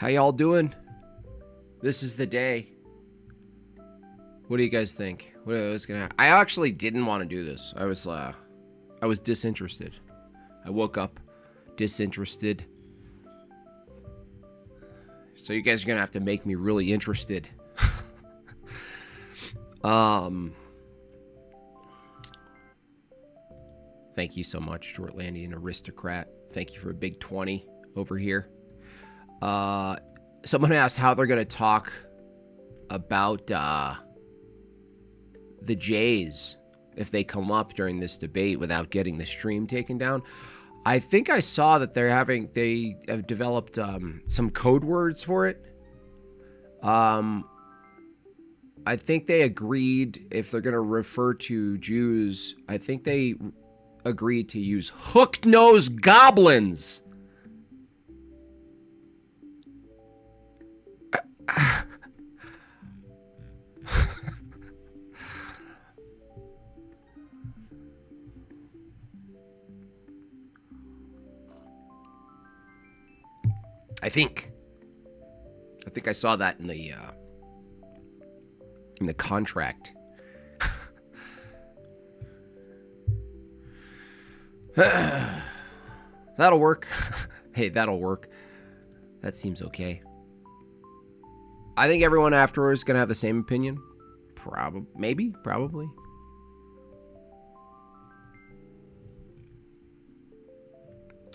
How y'all doing? This is the day. What do you guys think? What was gonna happen? I actually didn't want to do this. I was disinterested. I woke up disinterested. So you guys are gonna have to make me really interested. Thank you so much, Shortlandian Aristocrat. Thank you for a big 20 over here. Someone asked how they're gonna talk about the Jays if they come up during this debate without getting the stream taken down. I think I saw that they have developed some code words for it. I think they agreed if they're going to refer to Jews, I think they agreed to use hook-nosed goblins. I think I saw that in the contract. That'll work. Hey, that'll work. That seems okay. I think everyone afterwards is gonna have the same opinion. Probably.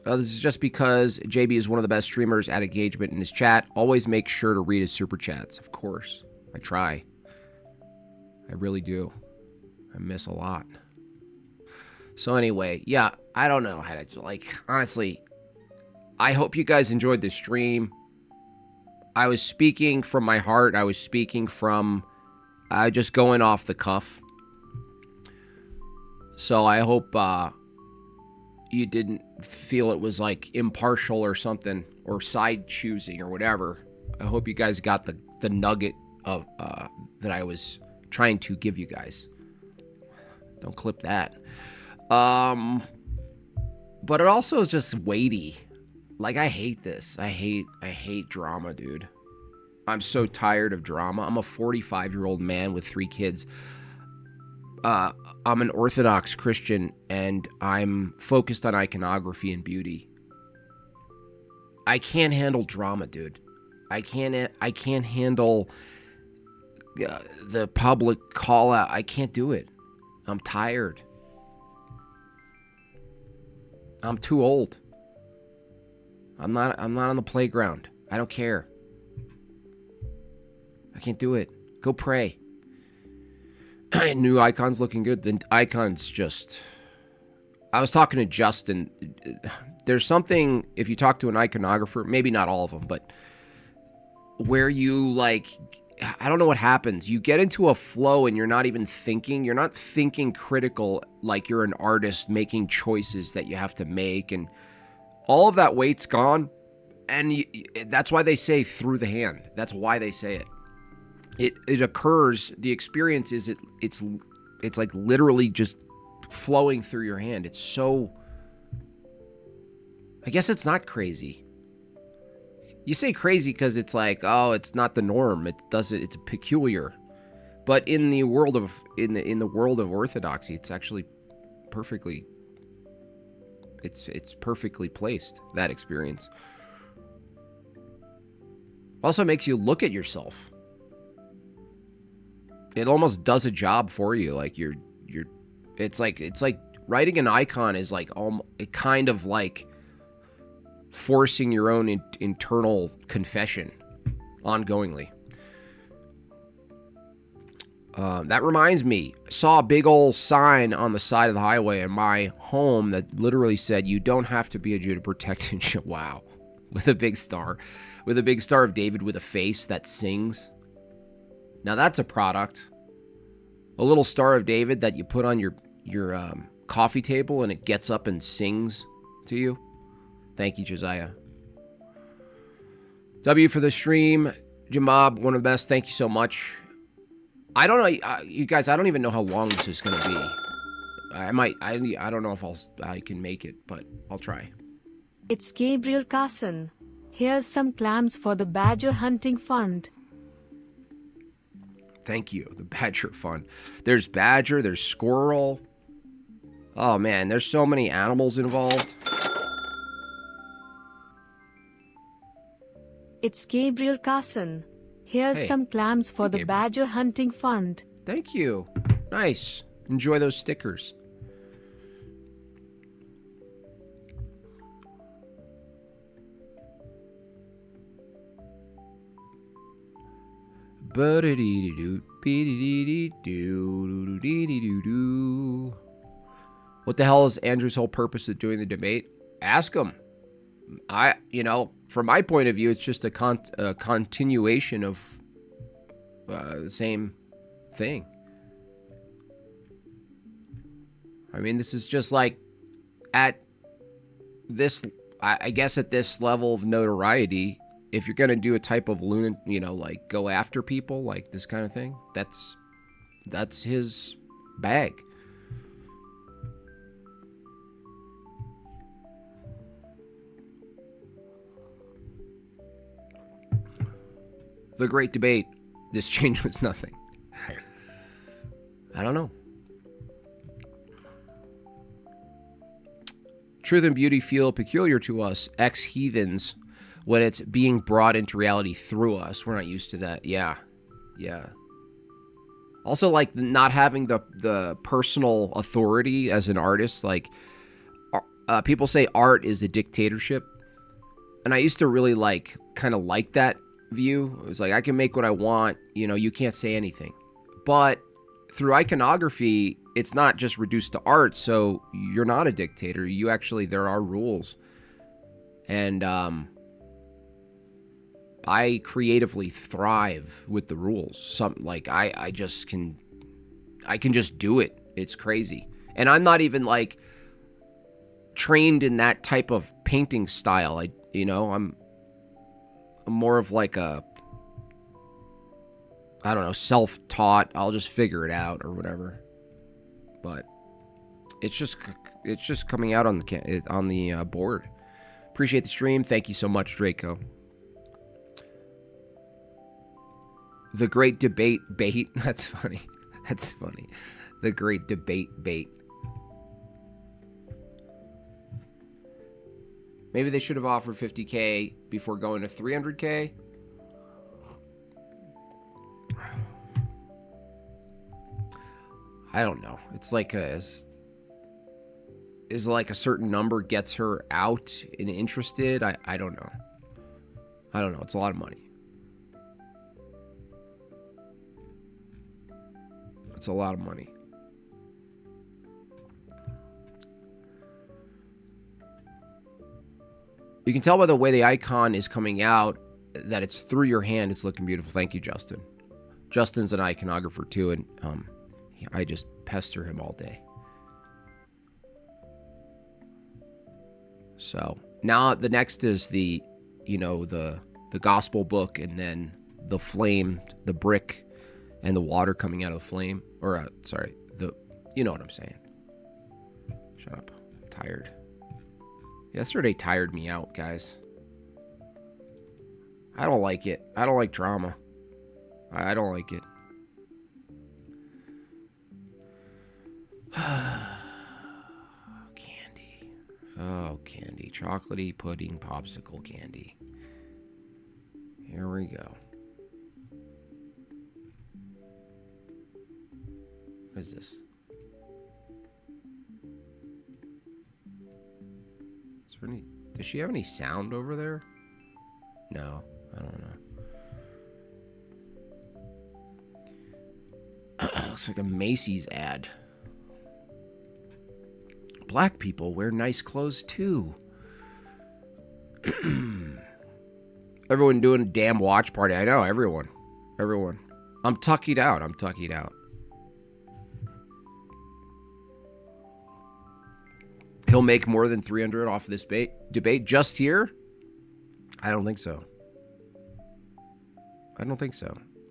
This is just because JB is one of the best streamers at engagement in his chat. Always make sure to read his super chats, of course. I try. I really do. I miss a lot. So anyway, yeah, I don't know how to, honestly, I hope you guys enjoyed the stream. I was speaking from my heart. I was speaking from just going off the cuff. So I hope you didn't feel it was impartial or something, or side choosing or whatever. I hope you guys got the nugget of that I was trying to give you guys. Don't clip that. But it also is just weighty. I hate this. I hate drama, dude. I'm so tired of drama. I'm a 45-year-old man with 3 kids. I'm an Orthodox Christian, and I'm focused on iconography and beauty. I can't handle drama, dude. I can't handle the public call out. I can't do it. I'm tired. I'm too old. I'm not on the playground. I don't care. I can't do it. Go pray. New icon's looking good. The icon's just... I was talking to Justin. There's something, if you talk to an iconographer, maybe not all of them, but where you, I don't know what happens. You get into a flow and you're not even thinking. You're not thinking critical like you're an artist making choices that you have to make. And all of that weight's gone. And that's why they say through the hand. That's why they say it. It occurs, the experience is it's literally just flowing through your hand. It's so, I guess it's not crazy. You say crazy because it's it's not the norm. It's peculiar. But in the world of in the world of orthodoxy, it's actually perfectly it's perfectly placed, that experience. Also makes you look at yourself. It almost does a job for you. It's like writing an icon is it kind of forcing your own internal confession ongoingly. That reminds me, I saw a big old sign on the side of the highway in my home that literally said, "You don't have to be a Jew to protect and shit." Wow. With a big star of David with a face that sings. Now that's a product. A little Star of David that you put on your coffee table and it gets up and sings to you. Thank you, Josiah. W for the stream. Jamab, one of the best. Thank you so much. I don't know, you guys, I don't even know how long this is going to be. I don't know if I can make it, but I'll try. It's Gabriel Carson. Here's some clams for the badger hunting fund. Thank you. The badger fund. There's badger, there's squirrel. Oh man, there's so many animals involved. It's Gabriel Carson. Here's Hey. some clams for the Gabriel. badger hunting fund. Thank you. Nice. Enjoy those stickers. What the hell is Andrew's whole purpose of doing the debate? Ask him. From my point of view, it's just a continuation of the same thing. I mean, this is just like at this, I guess at this level of notoriety, if you're going to do a type of like go after people, like this kind of thing, that's his bag. The great debate. This change was nothing. I don't know. Truth and beauty feel peculiar to us, ex-heathens, when it's being brought into reality through us. We're not used to that. Yeah. Also, like, not having the personal authority as an artist. Like, people say art is a dictatorship. And I used to really, kind of like that view. It was like, I can make what I want. You can't say anything. But through iconography, it's not just reduced to art, so you're not a dictator. There are rules. And I creatively thrive with the rules. I can just do it. It's crazy. And I'm not even trained in that type of painting style. I'm more of self-taught. I'll just figure it out or whatever. But it's just coming out on the board. Appreciate the stream. Thank you so much, Draco. The great debate bait. That's funny. The great debate bait. Maybe they should have offered $50K before going to $300K. I don't know. It's like a certain number gets her out and interested. I don't know. It's a lot of money. It's a lot of money. You can tell by the way the icon is coming out that it's through your hand. It's looking beautiful. Thank you, Justin. Justin's an iconographer too, and I just pester him all day. So now the next is the gospel book, and then the flame, the brick, and the water coming out of the flame. Or you know what I'm saying. Shut up. I'm tired. Yesterday tired me out, guys. I don't like it. I don't like drama. I don't like it. Candy. Oh, candy. Chocolatey pudding popsicle candy. Here we go. What is this? Does she have any sound over there? No, I don't know. Looks like a Macy's ad. Black people wear nice clothes too. Everyone doing a damn watch party. I know, everyone. I'm tuckied out. He'll make more than 300 off this debate just here? I don't think so.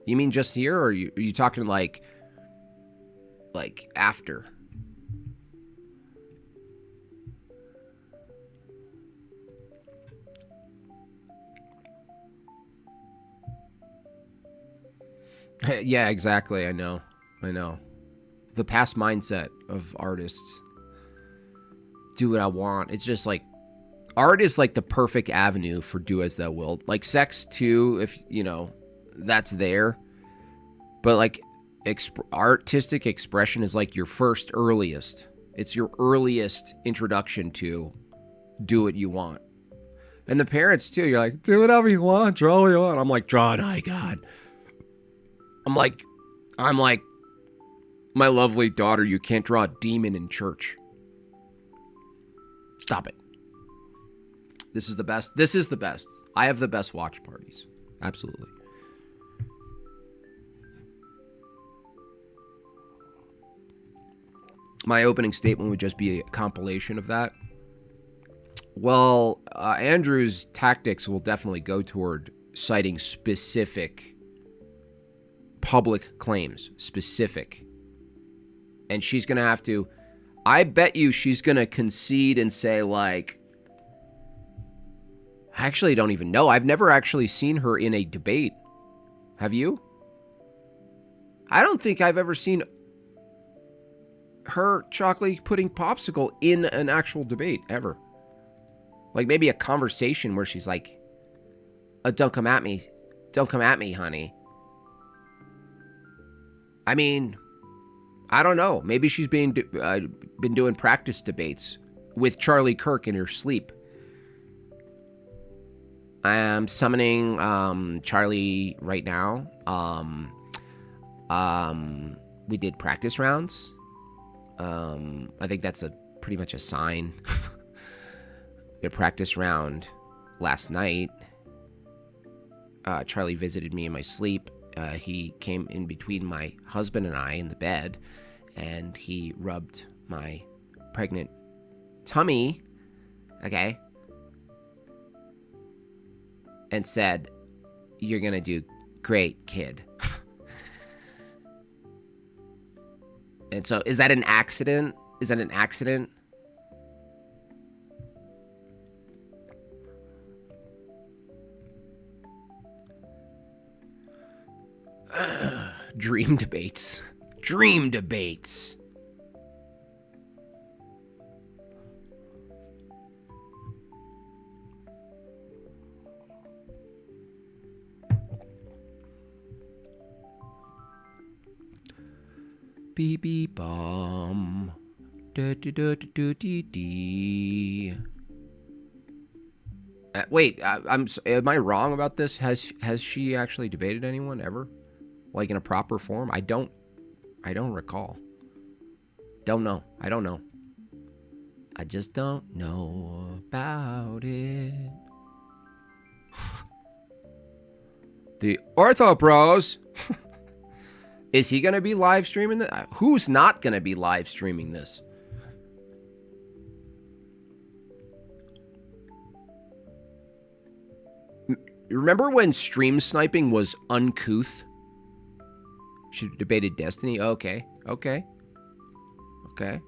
You mean just here, or are you talking like after? Yeah, exactly. I know. I know. The past mindset of artists. Do what I want. It's just like art is like the perfect avenue for do as thou wilt. Like sex too, if you know, that's there. But like artistic expression is like your first earliest. It's your earliest introduction to do what you want. And the parents too, you're like, do whatever you want, draw what you want. I'm like, draw an icon. I'm like, my lovely daughter, you can't draw a demon in church. Stop it. This is the best. This is the best. I have the best watch parties. Absolutely. My opening statement would just be a compilation of that. Well, Andrew's tactics will definitely go toward citing specific public claims. Specific. And she's going to have to... I bet you she's going to concede and say, like... I actually don't even know. I've never actually seen her in a debate. Have you? I don't think I've ever seen her chocolate pudding popsicle in an actual debate, ever. Like maybe a conversation where she's like, don't come at me. Don't come at me, honey. I mean, I don't know. Maybe she's been doing practice debates with Charlie Kirk in her sleep. I'm summoning Charlie right now. We did practice rounds. I think that's pretty much a sign. A practice round last night. Charlie visited me in my sleep. He came in between my husband and I in the bed, and he rubbed my pregnant tummy, okay, and said, "You're gonna do great, kid." And so, is that an accident? Is that an accident? Dream debates. Dream debates. Beep beep bomb. Da da da da da dee dee. Wait, am I wrong about this? Has she actually debated anyone ever? Like in a proper form? I don't recall. Don't know. I don't know. I just don't know about it. The Ortho Bros. Is he going to be live streaming this? Who's not going to be live streaming this? Remember when stream sniping was uncouth? She debated Destiny? Okay. Okay. Okay.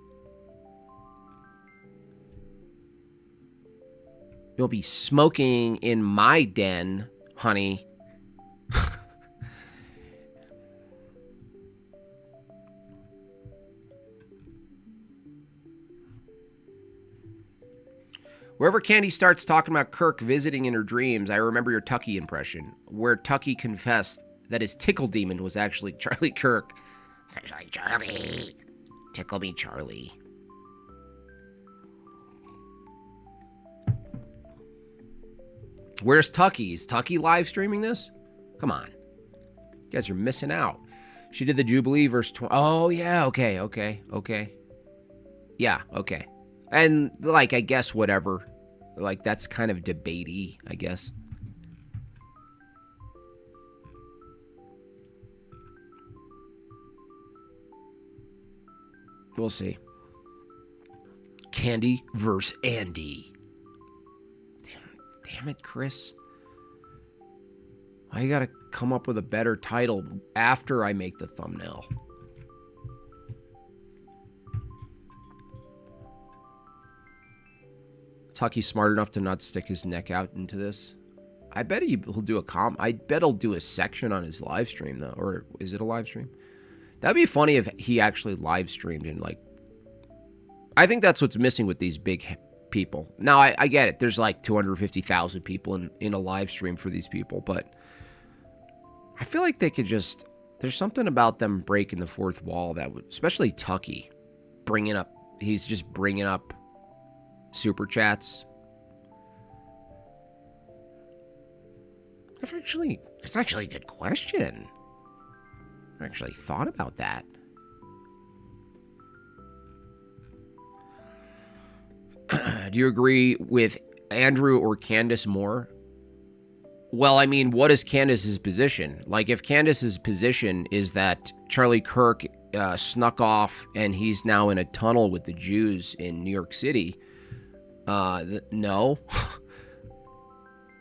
You'll be smoking in my den, honey. Wherever Candy starts talking about Kirk visiting in her dreams, I remember your Tucky impression, where Tucky confessed that his tickle demon was actually Charlie Kirk. It's actually Charlie. Tickle me, Charlie. Where's Tucky? Is Tucky live streaming this? Come on. You guys are missing out. She did the Jubilee verse 20. Oh, yeah. Okay. Yeah, okay. And, like, I guess whatever. Like, that's kind of debatey, I guess. We'll see. Candy versus Andy. Damn it, Chris. I gotta come up with a better title after I make the thumbnail. Tucky's smart enough to not stick his neck out into this. I bet he'll do I bet he'll do a section on his live stream though, or is it a live stream? That'd be funny if he actually live streamed and like. I think that's what's missing with these big people. Now I get it. There's like 250,000 people in a live stream for these people, but I feel like they could just. There's something about them breaking the fourth wall that would, especially Tucky, bringing up. He's just bringing up super chats. It's actually a good question. I actually thought about that. Do you agree with Andrew or Candace more? Well, I mean, what is Candace's position? Like, if Candace's position is that Charlie Kirk snuck off and he's now in a tunnel with the Jews in New York City, no.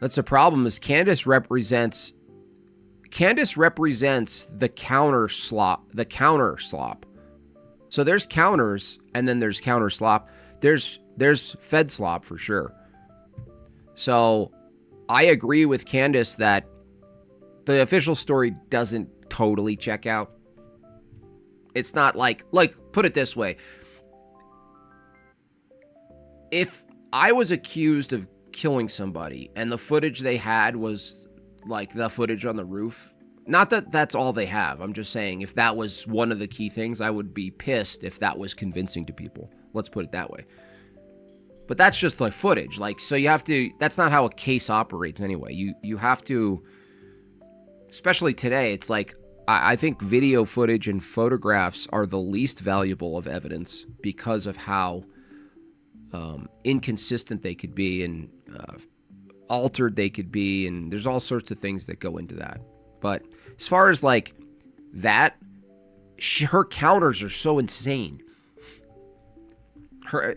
That's the problem. Is Candace represents the counter slop. So there's counters and then there's counter slop. There's Fed slop for sure. So I agree with Candace that the official story doesn't totally check out. It's not like put it this way. If I was accused of killing somebody and the footage they had was like the footage on the roof, not that that's all they have. I'm just saying if that was one of the key things, I would be pissed if that was convincing to people. Let's put it that way. But that's just like footage. Like, so you have to, that's not how a case operates anyway. You have to, especially today, it's like, I think video footage and photographs are the least valuable of evidence because of how inconsistent they could be and altered they could be. And there's all sorts of things that go into that. But as far as like that, her counters are so insane.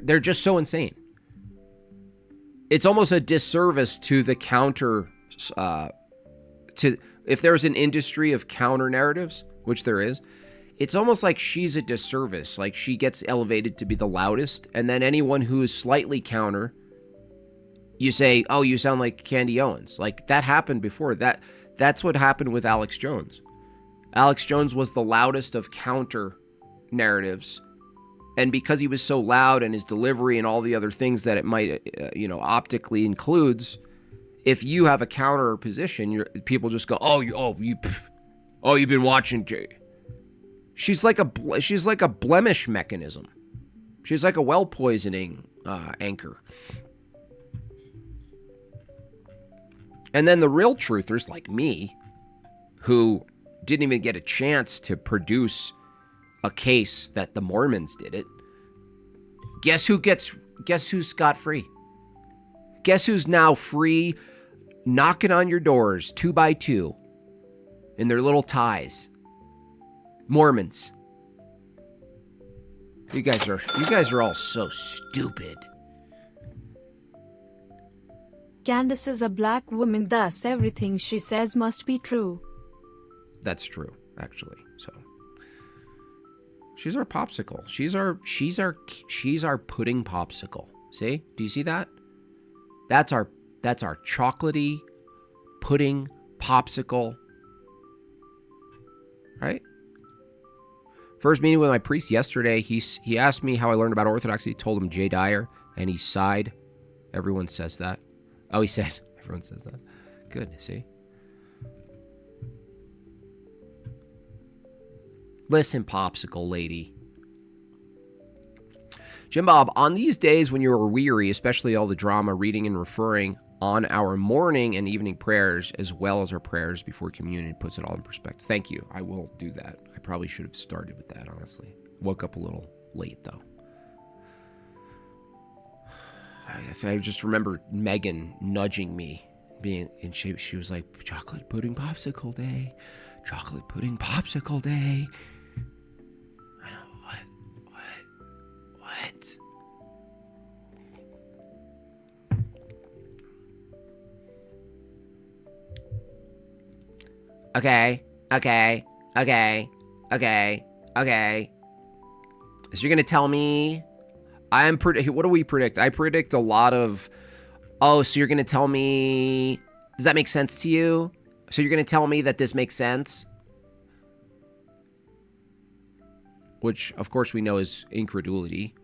They're just so insane. It's almost a disservice to the counter, if there's an industry of counter narratives, which there is, it's almost like she's a disservice. Like she gets elevated to be the loudest, and then anyone who is slightly counter, you say, oh, you sound like Candy Owens. Like that happened before. That's what happened with Alex Jones. Alex Jones was the loudest of counter narratives. And because he was so loud and his delivery and all the other things that it might, optically includes, if you have a counter position, people just go, you've been watching. She's like a blemish mechanism. She's like a well poisoning anchor. And then the real truthers like me, who didn't even get a chance to produce a case that the Mormons did it. Guess who's scot-free? Guess who's now free, knocking on your doors 2 by 2 in their little ties? Mormons. You guys are all so stupid. Candace is a black woman, thus everything she says must be true. That's true, actually. So she's our popsicle. She's our pudding popsicle. See? Do you see that? That's our chocolatey pudding popsicle. Right? First meeting with my priest yesterday, he asked me how I learned about Orthodoxy. He told him Jay Dyer, and he sighed. Everyone says that. Oh, he said, everyone says that. Good, see? Listen, popsicle lady. Jim Bob, on these days when you are weary, especially all the drama, reading and referring on our morning and evening prayers, as well as our prayers before communion, puts it all in perspective. Thank you. I will do that. I probably should have started with that, honestly. Woke up a little late, though. I just remember Megan nudging me, and she was like, chocolate pudding popsicle day. Chocolate pudding popsicle day. I know, what? Okay. So you're going to tell me what do we predict? I predict a lot of, so you're going to tell me Does that make sense to you? So you're going to tell me that this makes sense? Which, of course, we know is incredulity.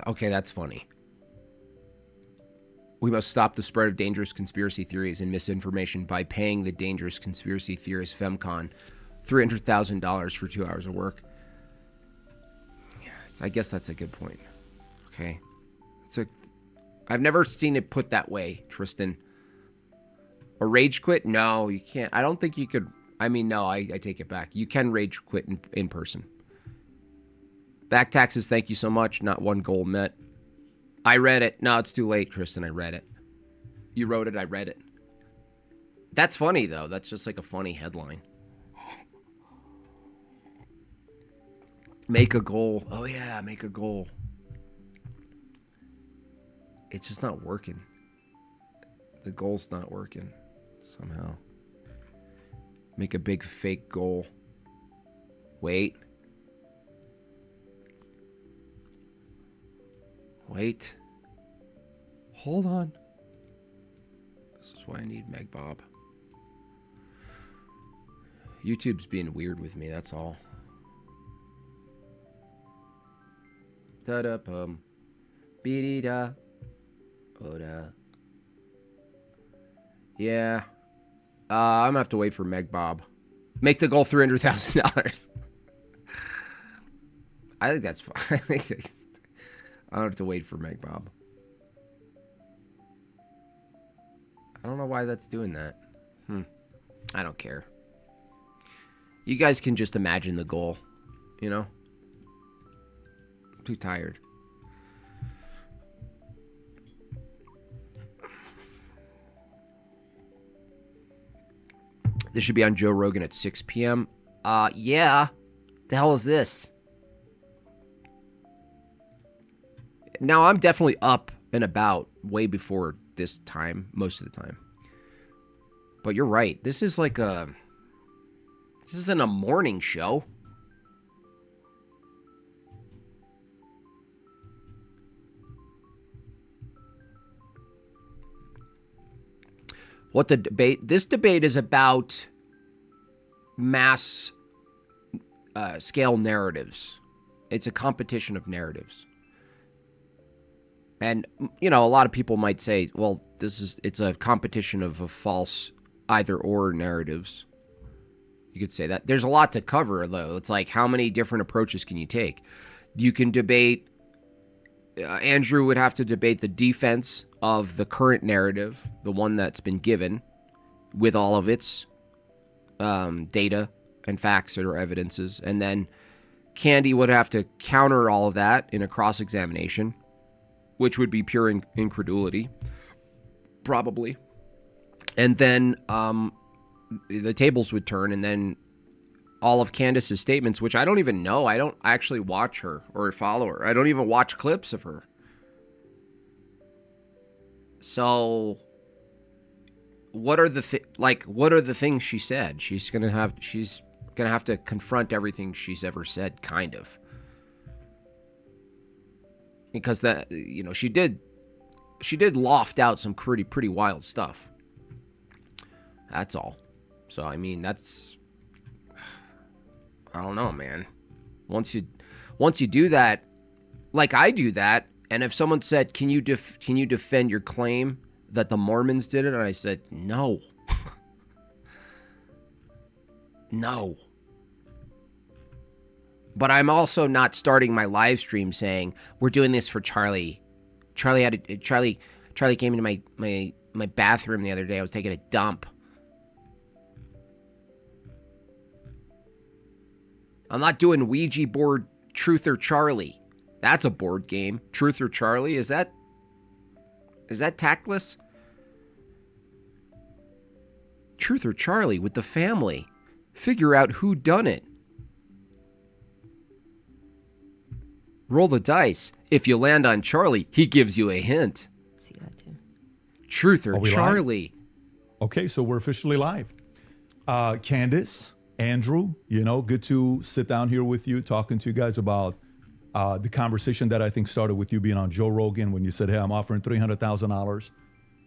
Okay, that's funny. We must stop the spread of dangerous conspiracy theories and misinformation by paying the dangerous conspiracy theorist FemCon $300,000 for 2 hours of work. Yeah, I guess that's a good point. Okay. I've never seen it put that way, Tristan. A rage quit? No, you can't. I don't think you could. I mean, no, I take it back. You can rage quit in person. Back taxes, thank you so much. Not one goal met. I read it. No, it's too late, Tristan. I read it. You wrote it. I read it. That's funny, though. That's just like a funny headline. Make a goal. Oh, yeah, make a goal. It's just not working. The goal's not working somehow. Make a big fake goal. Wait. Wait. Hold on. This is why I need Meg Bob. YouTube's being weird with me, that's all. Da-da-pum. Be-dee-da. Oh-da. Yeah. I'm gonna have to wait for Meg Bob. Make the goal $300,000. I think that's fine. I don't have to wait for Meg Bob. I don't know why that's doing that. I don't care. You guys can just imagine the goal, you know? I'm too tired. This should be on Joe Rogan at 6 p.m. Yeah. The hell is this? Now, I'm definitely up and about way before this time, most of the time. But you're right. This is like a... This isn't a morning show. What the debate... This debate is about mass scale narratives. It's a competition of narratives. And, you know, a lot of people might say, well, it's a competition of a false either-or narratives. You could say that. There's a lot to cover, though. It's like, how many different approaches can you take? You can debate, Andrew would have to debate the defense of the current narrative, the one that's been given, with all of its data and facts or evidences. And then Candy would have to counter all of that in a cross-examination, which would be pure incredulity, probably. And then the tables would turn, and then all of Candace's statements, which I don't even know. I don't actually watch her or follow her. I don't even watch clips of her. So, what are the things she said? She's gonna have to confront everything she's ever said, kind of. Because that, you know, she did loft out some pretty wild stuff. That's all. So, I mean, that's, I don't know, man. Once you do that, like I do that, and if someone said, can you defend your claim that the Mormons did it? And I said, no. No. But I'm also not starting my live stream saying, we're doing this for Charlie. Charlie came into my bathroom the other day. I was taking a dump. I'm not doing Ouija board Truth or Charlie. That's a board game. Truth or Charlie? Is that tactless? Truth or Charlie with the family. Figure out who done it. Roll the dice. If you land on Charlie, he gives you a hint. See that too. Truth or Are we live? Charlie? Okay, so we're officially live. Candace, Andrew, good to sit down here with you, talking to you guys about the conversation that I think started with you being on Joe Rogan when you said, hey, I'm offering $300,000.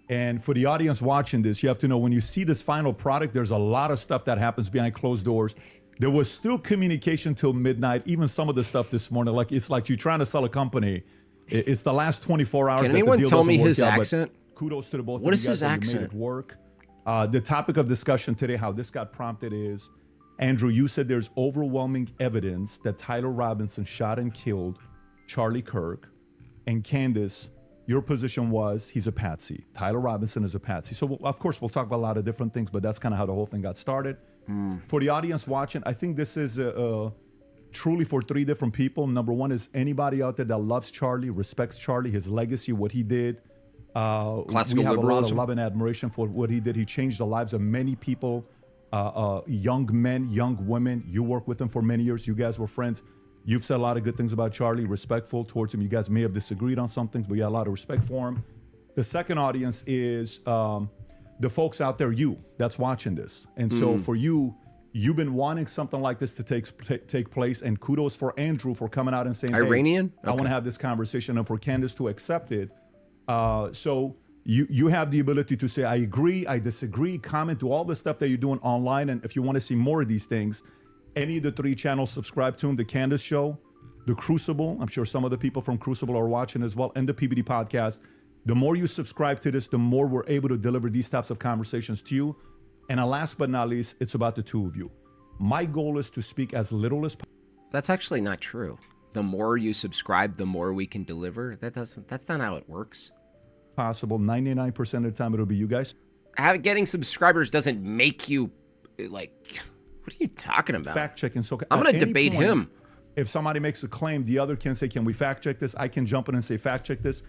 And for the audience watching this, you have to know when you see this final product, there's a lot of stuff that happens behind closed doors. There was still communication till midnight, even some of the stuff this morning. Like it's like you're trying to sell a company. It's the last 24 hours. Can that anyone the deal tell doesn't me work his out, accent? Kudos to the both What of is you his guys that you made accent? it work. The topic of discussion today, how this got prompted is, Andrew, you said there's overwhelming evidence that Tyler Robinson shot and killed Charlie Kirk. And Candace, your position was he's a patsy. Tyler Robinson is a patsy. So, of course, we'll talk about a lot of different things, but that's kind of how the whole thing got started. For the audience watching, I think this is truly for three different people. Number one is anybody out there that loves Charlie, respects Charlie, his legacy, what he did. Classical we have a lot of liberalism. love and admiration for what he did. He changed the lives of many people, young men, young women. You worked with him for many years. You guys were friends. You've said a lot of good things about Charlie, respectful towards him. You guys may have disagreed on some things, but you had a lot of respect for him. The second audience is the folks out there, you, that's watching this. And so for you, you've been wanting something like this to take place. And kudos for Andrew for coming out and saying, Iranian? hey, I want to have this conversation, and for Candace to accept it. So you have the ability to say, I agree, I disagree, comment, do all the stuff that you're doing online. And if you want to see more of these things, any of the three channels, subscribe to them, the Candace Show, the Crucible, I'm sure some of the people from Crucible are watching as well, and the PBD Podcast. The more you subscribe to this, the more we're able to deliver these types of conversations to you. And last but not least, it's about the two of you. My goal is to speak as little as possible. That's actually not true. The more you subscribe, the more we can deliver. That's not how it works. 99% of the time, it'll be you guys. Getting subscribers doesn't make you, like, what are you talking about? Fact checking. So I'm at going to any debate point, him. If somebody makes a claim, the other can say, can we fact check this? I can jump in and say, fact check this.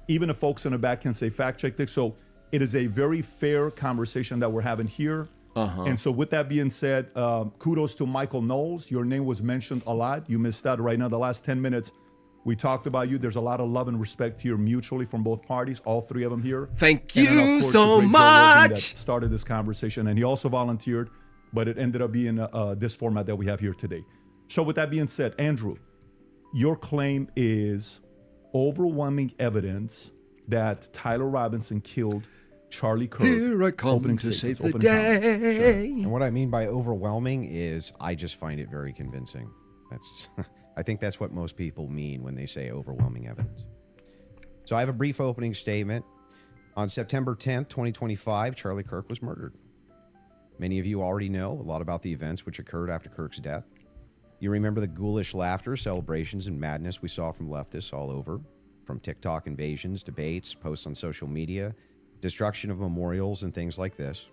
Even the folks in the back can say, fact check this. So it is a very fair conversation that we're having here. And so with that being said, kudos to Michael Knowles. Your name was mentioned a lot. You missed out right now. The last 10 minutes, we talked about you. There's a lot of love and respect here mutually from both parties, all three of them here. Thank And then, of you course, so the great Joe Rogan that much. started this conversation, and he also volunteered, but it ended up being this format that we have here today. So with that being said, Andrew, your claim is overwhelming evidence that Tyler Robinson killed Charlie Kirk. Here I come Opening to statements, save the opening comments. day. And what I mean by overwhelming is I just find it very convincing. That's I think that's what most people mean when they say overwhelming evidence. So I have a brief opening statement. On September 10th, 2025, Charlie Kirk was murdered. Many of you already know a lot about the events which occurred after Kirk's death. You remember the ghoulish laughter, celebrations, and madness we saw from leftists all over, from TikTok invasions, debates, posts on social media, destruction of memorials, and things like this.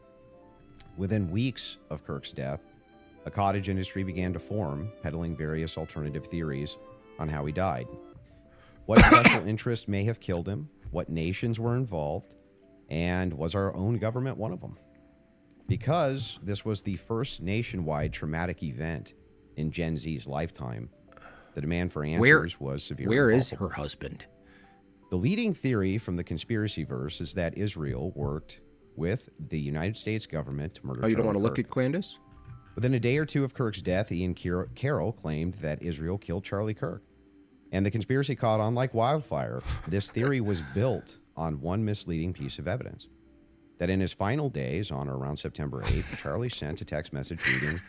Within weeks of Kirk's death, a cottage industry began to form, peddling various alternative theories on how he died. What special interest may have killed him, what nations were involved, and was our own government one of them? Because this was the first nationwide traumatic event in Gen Z's lifetime, the demand for answers was severe. Where is her husband? The leading theory from the conspiracy verse is that Israel worked with the United States government to murder Oh, you don't Charlie want to look Kirk. at Candace? Within a day or two of Kirk's death, Ian Carroll claimed that Israel killed Charlie Kirk. And the conspiracy caught on like wildfire. This theory was built on one misleading piece of evidence. That in his final days, on or around September 8th, Charlie sent a text message reading,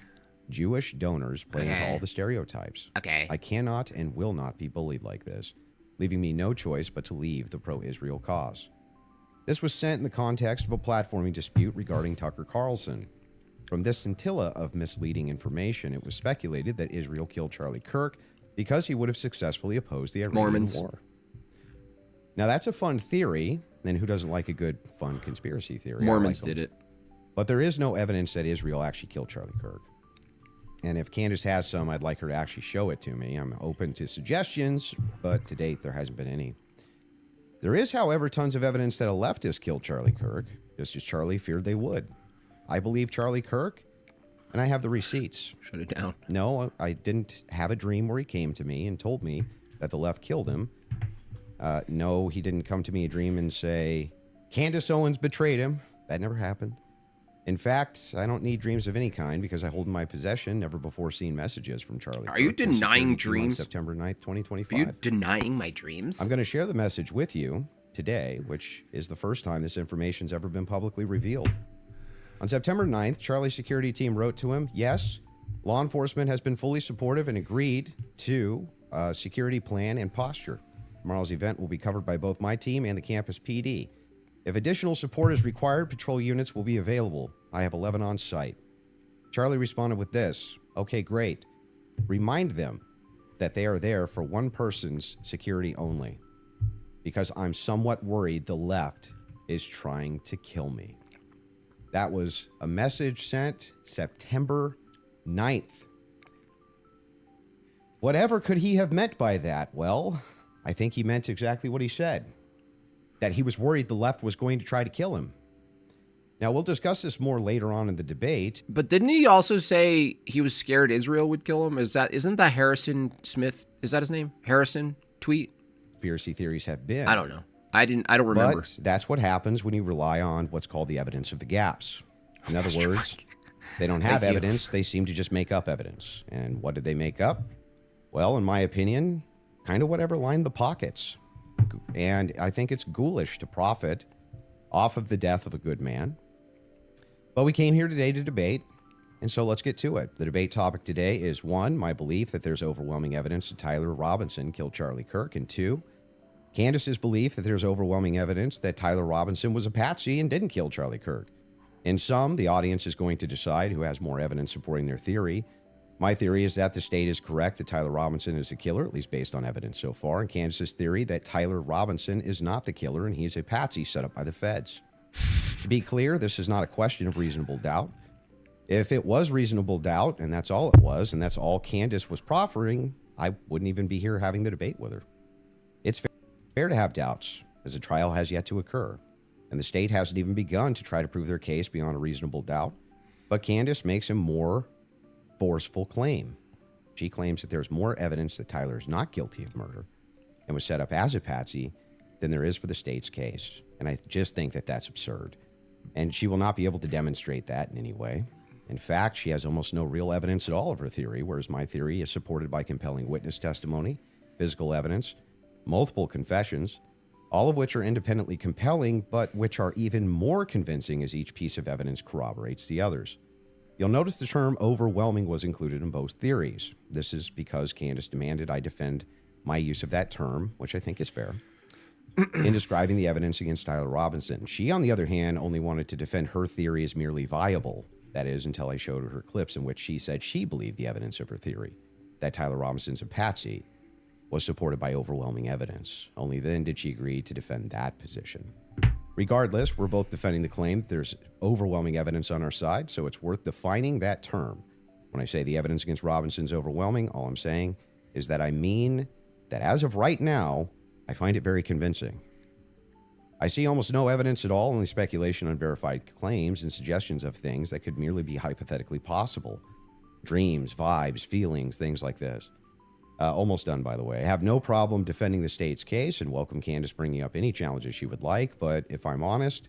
Jewish donors play into all the stereotypes. Okay. I cannot and will not be bullied like this, leaving me no choice but to leave the pro-Israel cause. This was sent in the context of a platforming dispute regarding Tucker Carlson. From this scintilla of misleading information, it was speculated that Israel killed Charlie Kirk because he would have successfully opposed the Iranian Mormons. war. Now, that's a fun theory, and who doesn't like a good, fun conspiracy theory? Mormons I like did them. it. But there is no evidence that Israel actually killed Charlie Kirk. And if Candace has some, I'd like her to actually show it to me. I'm open to suggestions, but to date, there hasn't been any. There is, however, tons of evidence that a leftist killed Charlie Kirk, just as Charlie feared they would. I believe Charlie Kirk, and I have the receipts. Shut it down. No, I didn't have a dream where he came to me and told me that the left killed him. No, he didn't come to me a dream and say, Candace Owens betrayed him. That never happened. In fact, I don't need dreams of any kind because I hold in my possession never before seen messages from Charlie. Are you Kirk and denying security team on dreams? September 9th, Are 2025. you denying my dreams? I'm going to share the message with you today, which is the first time this information's ever been publicly revealed. On September 9th, Charlie's security team wrote to him, yes, law enforcement has been fully supportive and agreed to a security plan and posture. Tomorrow's event will be covered by both my team and the campus PD. If additional support is required, patrol units will be available. I have 11 on site. Charlie responded with this, okay, great. Remind them that they are there for one person's security only, because I'm somewhat worried the left is trying to kill me. That was a message sent September 9th. Whatever could he have meant by that? Well, I think he meant exactly what he said, that he was worried the left was going to try to kill him. Now, we'll discuss this more later on in the debate. But didn't he also say he was scared Israel would kill him? Isn't that Harrison Smith? Is that his name? Harrison tweet? Conspiracy theories have been. I don't know. I don't remember. But that's what happens when you rely on what's called the evidence of the gaps. In other words, they don't have evidence. They seem to just make up evidence. And what did they make up? Well, in my opinion, kind of whatever lined the pockets. And I think it's ghoulish to profit off of the death of a good man. But we came here today to debate, and so let's get to it. The debate topic today is 1, my belief that there's overwhelming evidence that Tyler Robinson killed Charlie Kirk, and 2, Candace's belief that there's overwhelming evidence that Tyler Robinson was a patsy and didn't kill Charlie Kirk. In sum, the audience is going to decide who has more evidence supporting their theory. My theory is that the state is correct that Tyler Robinson is the killer, at least based on evidence so far, and Candace's theory that Tyler Robinson is not the killer and he's a patsy set up by the feds. To be clear, this is not a question of reasonable doubt. If it was reasonable doubt, and that's all it was, and that's all Candace was proffering, I wouldn't even be here having the debate with her. It's fair to have doubts, as a trial has yet to occur, and the state hasn't even begun to try to prove their case beyond a reasonable doubt, but Candace makes a more forceful claim. She claims that there's more evidence that Tyler is not guilty of murder and was set up as a patsy than there is for the state's case. And I just think that that's absurd. And she will not be able to demonstrate that in any way. In fact, she has almost no real evidence at all of her theory, whereas my theory is supported by compelling witness testimony, physical evidence, multiple confessions, all of which are independently compelling, but which are even more convincing as each piece of evidence corroborates the others. You'll notice the term overwhelming was included in both theories. This is because Candace demanded I defend my use of that term, which I think is fair, in describing the evidence against Tyler Robinson. She, on the other hand, only wanted to defend her theory as merely viable. That is, until I showed her clips in which she said she believed the evidence of her theory, that Tyler Robinson's a patsy, was supported by overwhelming evidence. Only then did she agree to defend that position. Regardless, we're both defending the claim that there's overwhelming evidence on our side, so it's worth defining that term. When I say the evidence against Robinson's overwhelming, all I'm saying is that I mean that as of right now, I find it very convincing. I see almost no evidence at all, only speculation on verified claims and suggestions of things that could merely be hypothetically possible. Dreams, vibes, feelings, things like this. Almost done, by the way. I have no problem defending the state's case and welcome Candace bringing up any challenges she would like, but if I'm honest,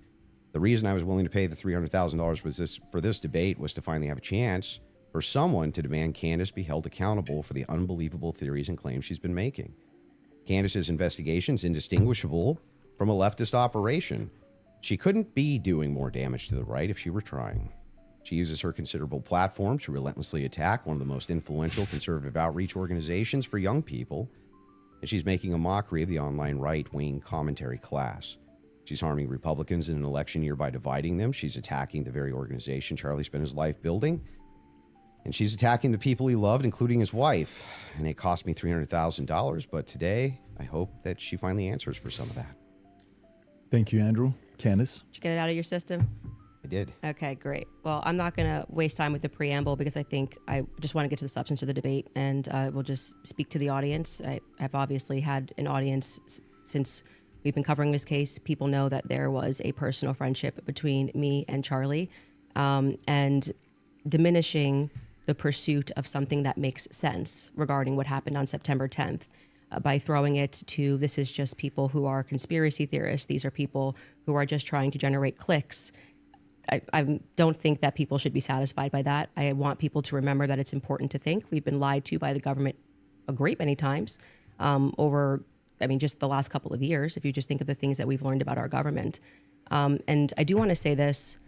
the reason I was willing to pay the $300,000 for this debate was to finally have a chance for someone to demand Candace be held accountable for the unbelievable theories and claims she's been making. Candace's investigation is indistinguishable from a leftist operation. She couldn't be doing more damage to the right if she were trying. She uses her considerable platform to relentlessly attack one of the most influential conservative outreach organizations for young people, and she's making a mockery of the online right-wing commentary class. She's harming Republicans in an election year by dividing them. She's attacking the very organization Charlie spent his life building, and she's attacking the people he loved, including his wife. And it cost me $300,000, but today I hope that she finally answers for some of that. Thank you, Andrew. Candace? Did you get it out of your system? I did. Okay, great. Well, I'm not going to waste time with the preamble because I think I just want to get to the substance of the debate, and we'll just speak to the audience. I have obviously had an audience since we've been covering this case. People know that there was a personal friendship between me and Charlie, and diminishing the pursuit of something that makes sense regarding what happened on September 10th. by throwing it to this is just people who are conspiracy theorists. These are people who are just trying to generate clicks. I don't think that people should be satisfied by that. I want people to remember that it's important to think. We've been lied to by the government a great many times over, just the last couple of years, if you just think of the things that we've learned about our government. And I do want to say this.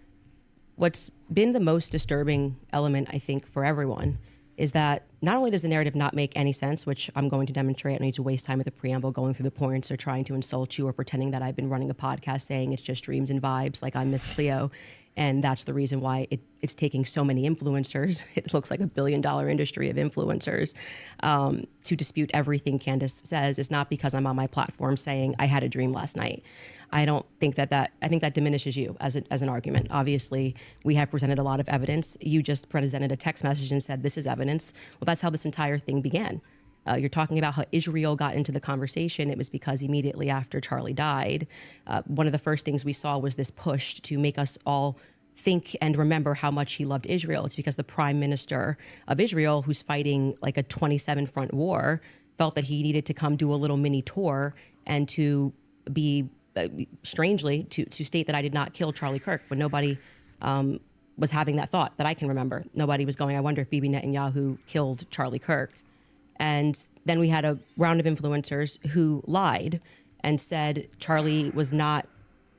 What's been the most disturbing element, I think, for everyone is that not only does the narrative not make any sense, which I'm going to demonstrate, I don't need to waste time with the preamble going through the points or trying to insult you or pretending that I've been running a podcast saying it's just dreams and vibes like I'm Miss Cleo. And that's the reason why it's taking so many influencers. It looks like $1 billion industry of influencers to dispute everything Candace says. Is not because I'm on my platform saying I had a dream last night. I don't think I think that diminishes you as an argument. Obviously, we have presented a lot of evidence. You just presented a text message and said this is evidence. Well, that's how this entire thing began. You're talking about how Israel got into the conversation. It was because immediately after Charlie died, one of the first things we saw was this push to make us all think and remember how much he loved Israel. It's because the prime minister of Israel, who's fighting like a 27 front war, felt that he needed to come do a little mini tour and to be, strangely, to state that I did not kill Charlie Kirk when nobody was having that thought that I can remember. Nobody was going, I wonder if Bibi Netanyahu killed Charlie Kirk. And then we had a round of influencers who lied and said Charlie was not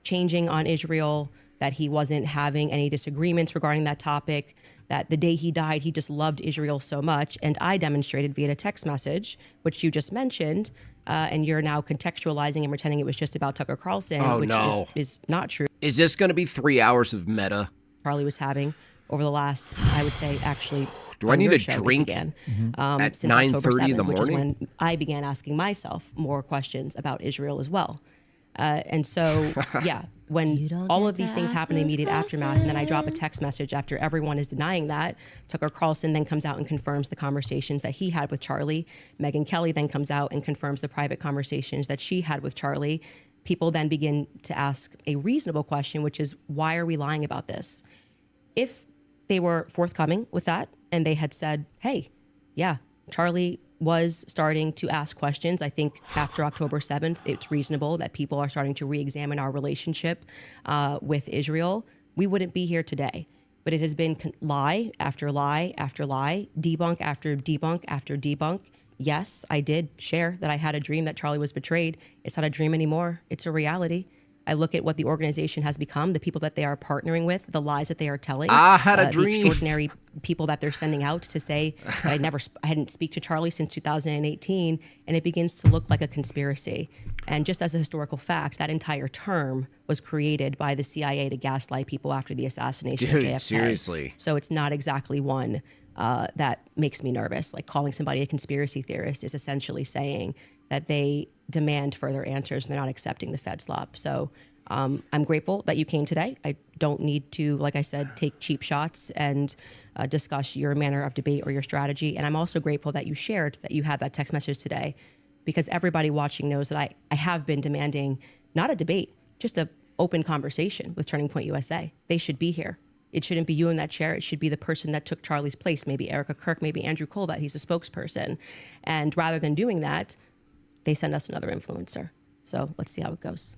changing on Israel, that he wasn't having any disagreements regarding that topic, that the day he died, he just loved Israel so much. And I demonstrated via a text message, which you just mentioned, and you're now contextualizing and pretending it was just about Tucker Carlson, which is not true. Is this going to be 3 hours of meta? Charlie was having over the last, I would say, actually, do I need a drink began, at since October 9:30 in the 7th, which is morning? when I began asking myself more questions about Israel as well. And so, yeah, when all of these things happen in the immediate aftermath, and then I drop a text message after everyone is denying that, Tucker Carlson then comes out and confirms the conversations that he had with Charlie. Megyn Kelly then comes out and confirms the private conversations that she had with Charlie. People then begin to ask a reasonable question, which is, why are we lying about this? If they were forthcoming with that and they had said, hey, yeah, Charlie was starting to ask questions. I think after October 7th, it's reasonable that people are starting to re-examine our relationship with Israel. We wouldn't be here today. But it has been lie after lie after lie, debunk after debunk after debunk. Yes, I did share that I had a dream that Charlie was betrayed. It's not a dream anymore. It's a reality. I look at what the organization has become, the people that they are partnering with, the lies that they are telling. I had a dream. The extraordinary people that they're sending out to say, I hadn't speak to Charlie since 2018, and it begins to look like a conspiracy. And just as a historical fact, that entire term was created by the CIA to gaslight people after the assassination of JFK. Seriously. So it's not exactly one that makes me nervous. Like calling somebody a conspiracy theorist is essentially saying that they demand further answers and they're not accepting the Fed slop. So I'm grateful that you came today. I don't need to, like I said, take cheap shots and discuss your manner of debate or your strategy. And I'm also grateful that you shared that you had that text message today, because everybody watching knows that I have been demanding not a debate, just an open conversation with Turning Point USA. They should be here. It shouldn't be you in that chair. It should be the person that took Charlie's place, maybe Erica Kirk, maybe Andrew Colbert. He's a spokesperson. And rather than doing that, they send us another influencer. So let's see how it goes.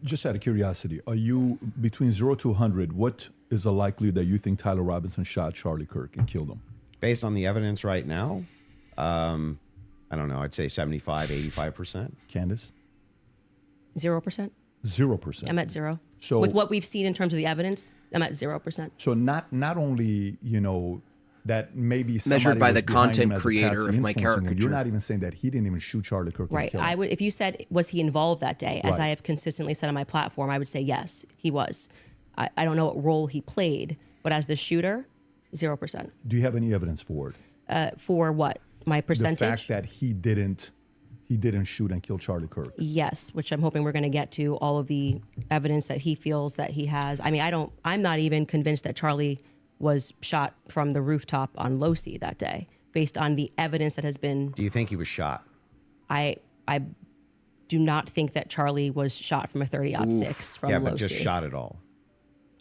Just out of curiosity, are you between 0 to 100? What is the likelihood that you think Tyler Robinson shot Charlie Kirk and killed him? Based on the evidence right now, I don't know. I'd say 75, 85%. Candace? 0%. 0%. I'm at 0. So with what we've seen in terms of the evidence, I'm at 0%. So not only, that maybe somebody Measured by was the behind him content as a creator patsy of my influencing him. caricature. You're not even saying that he didn't even shoot Charlie Kirk and Right. kill him. I would, if you said, was he involved that day, as Right. I have consistently said on my platform, I would say yes, he was. I don't know what role he played, but as the shooter, 0%. Do you have any evidence for it? For what? My percentage? The fact that he didn't shoot and kill Charlie Kirk. Yes, which I'm hoping we're going to get to all of the evidence that he feels that he has. I mean, I'm not even convinced that Charlie was shot from the rooftop on Losi that day, based on the evidence that has been. Do you think he was shot? I do not think that Charlie was shot from a 30-06 from yeah, Losi. but just shot at all.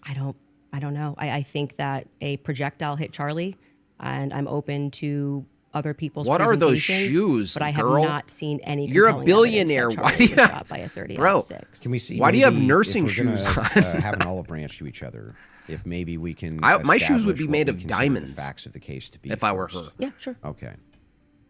I don't know. I think that a projectile hit Charlie, and I'm open to other people's What are those presentations, shoes, but I have girl? not seen any. You're a compelling evidence billionaire. that Why Charlie do was you- shot by a 30 Bro, 6. Can we see? Why do you have maybe nursing if we're gonna, shoes on? have an olive branch to each other. If maybe we can. My shoes would establish be what made we of consider diamonds The facts of the case to be. if I were first. her. Yeah, sure. Okay.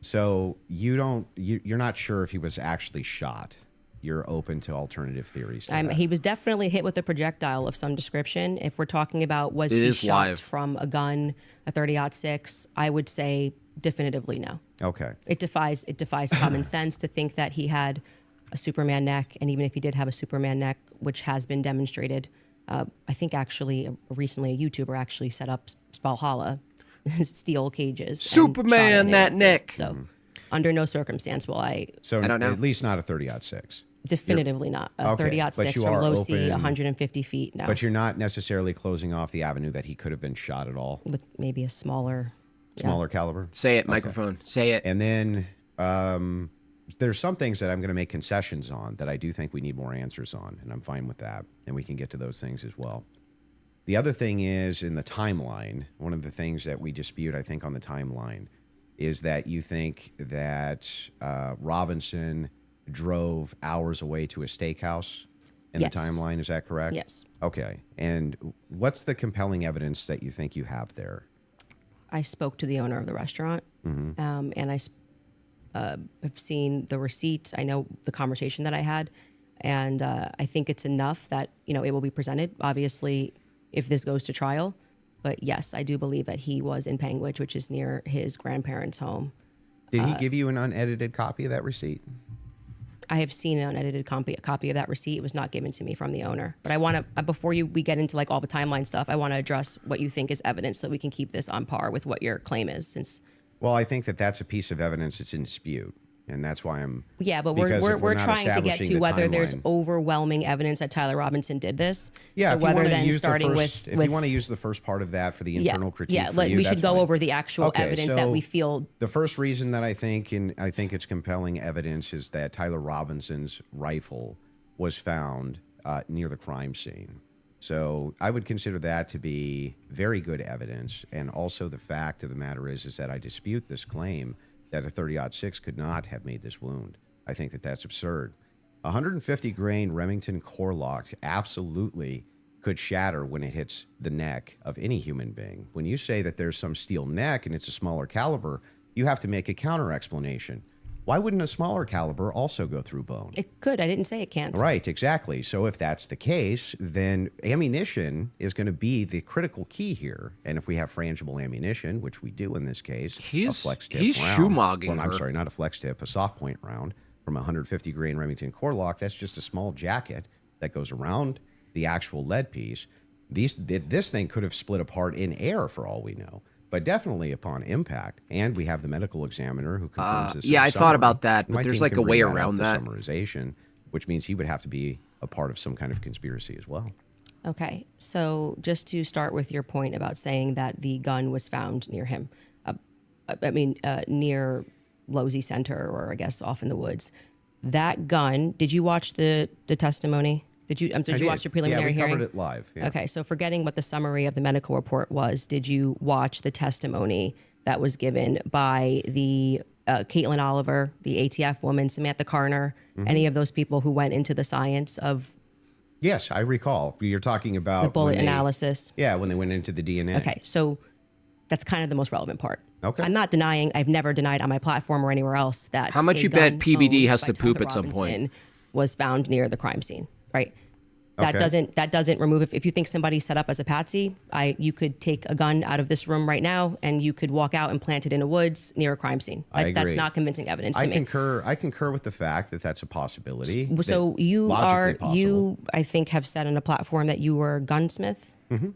So you're not sure if he was actually shot. You're open to alternative theories. To that. He was definitely hit with a projectile of some description. If we're talking about was It he is shot live. from a gun, a 30-06, I would say definitively no. Okay. It defies common sense to think that he had a Superman neck, and even if he did have a Superman neck, which has been demonstrated, I think actually recently a YouTuber actually set up Valhalla steel cages. and shot Superman, it in that it. neck. So under no circumstance will I. So I don't know. at least not a 30-06. Definitively not. A Okay, 30-06 but you from are low sea, open- 150 feet. No, But you're not necessarily closing off the avenue that he could have been shot at all. with maybe a smaller. Smaller caliber. Say it, microphone. Say it. And then there's some things that I'm going to make concessions on that I do think we need more answers on, and I'm fine with that. And we can get to those things as well. The other thing is in the timeline, one of the things that we dispute, I think, on the timeline is that you think that Robinson drove hours away to a steakhouse in Yes. the timeline. Is that correct? Yes. Okay. And what's the compelling evidence that you think you have there? I spoke to the owner of the restaurant, Mm-hmm. and have seen the receipt. I know the conversation that I had, and I think it's enough that it will be presented. Obviously, if this goes to trial, but yes, I do believe that he was in Panguitch, which is near his grandparents' home. Did he give you an unedited copy of that receipt? I have seen an unedited copy of that receipt. It was not given to me from the owner. But I want to, before we get into like all the timeline stuff, I want to address what you think is evidence so we can keep this on par with what your claim is. Since Well, I think that that's a piece of evidence that's in dispute, and that's why I'm. yeah, but because if we're not trying to get establishing to the whether there's timeline- overwhelming evidence that Tyler Robinson did this. Yeah, So if you whether want to then use starting the first, with if you want to use the first part of that for the internal critique, yeah, for you, we that's should go fine. over the actual Okay, evidence that so we feel. The first reason that I think it's compelling evidence is that Tyler Robinson's rifle was found near the crime scene. So I would consider that to be very good evidence. And also the fact of the matter is that I dispute this claim that a 30-06 could not have made this wound. I think that that's absurd. 150 grain Remington core lock absolutely could shatter when it hits the neck of any human being. When you say that there's some steel neck and it's a smaller caliber, you have to make a counter explanation. Why wouldn't a smaller caliber also go through bone? It could. I didn't say it can't. Right, exactly. So if that's the case, then ammunition is going to be the critical key here. And if we have frangible ammunition, which we do in this case, a He's- flex tip he's round. shoe-mogging Well, I'm her. sorry, not a flex tip, a soft point round from a 150 grain Remington core lock. That's just a small jacket that goes around the actual lead piece. This thing could have split apart in air for all we know. But definitely upon impact, and we have the medical examiner who confirms this. in yeah, the I thought summary. about that, but My there's team like can a way bring that out, around the that. summarization, which means he would have to be a part of some kind of conspiracy as well. Okay, so just to start with your point about saying that the gun was found near him, near Losey Center, or I guess off in the woods. That gun. Did you watch the testimony? Did you? Did you watch the preliminary yeah, we hearing? covered it live. Yeah. Okay, so forgetting what the summary of the medical report was, did you watch the testimony that was given by the Caitlin Oliver, the ATF woman, Samantha Carner, Mm-hmm. any of those people who went into the science of Yes, I recall. You're talking about the bullet when they- analysis? Yeah, when they went into the DNA. Okay, so that's kind of the most relevant part. Okay. I'm not denying, I've never denied on my platform or anywhere else that How much a you bet gun PBD owned has by to poop Tyler at some point? Robinson was found near the crime scene, right? That Okay. doesn't remove if you think somebody set up as a patsy, you could take a gun out of this room right now and you could walk out and plant it in the woods near a crime scene. I That's agree. not convincing evidence to I me. concur with the fact that that's a possibility. So that you logically are possible. you I think have said on a platform that you were a gunsmith. Mm-hmm.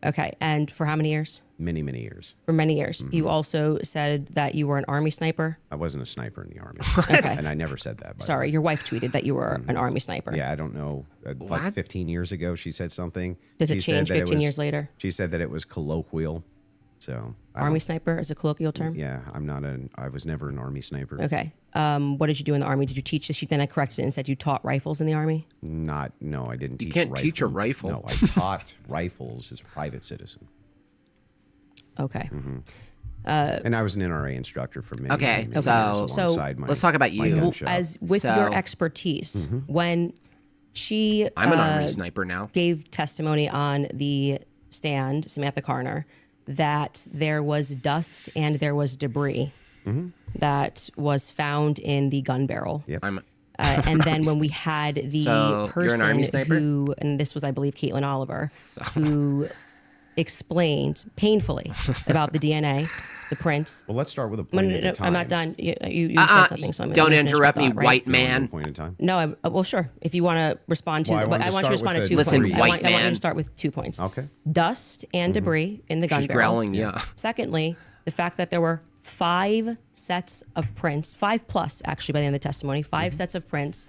Okay, and for how many years? many years. For many years. Mm-hmm. You also said that you were an Army sniper. I wasn't a sniper in the army, Okay. and I never said that. By the Sorry, way. your wife tweeted that you were an Army sniper. Yeah, I don't know. Like 15 years ago, she said something. Does it She said change that 15 was- years later? She said that it was colloquial. So I Army don't- sniper is a colloquial term? Yeah, I was never an army sniper. Okay. What did you do in the Army? Did you teach this? Then I corrected it and said you taught rifles in the Army? No, I didn't teach. You can't teach a rifle. No, I taught rifles as a private citizen. Okay. And I was an NRA instructor for many, Okay, many years so alongside my, let's talk about my you. gun Well, show. As with So- your expertise, when she I'm an Army sniper now. gave testimony on the stand, Samantha Carner, that there was dust and there was debris that was found in the gun barrel. Yep. I'm And then when we had the So, you're an person Army sniper? who, and this was, I believe, Caitlin Oliver, who explained painfully about the DNA, the prints. Well, let's start with a No, point no, at no, a time. I'm not done. You said something, so I'm don't gonna finish my interrupt me, thought, right? white You wanna do a man. point at a time. No, well, sure. If you want to respond to, Well, I but wanted I to want you to start respond with to the 2 Listen, points. white I want you man. to start with 2 points. Okay. Dust and debris in the gun She's barrel. growling, yeah. Secondly, the fact that there were 5 sets of prints, 5 plus actually by the end of the testimony, 5 sets of prints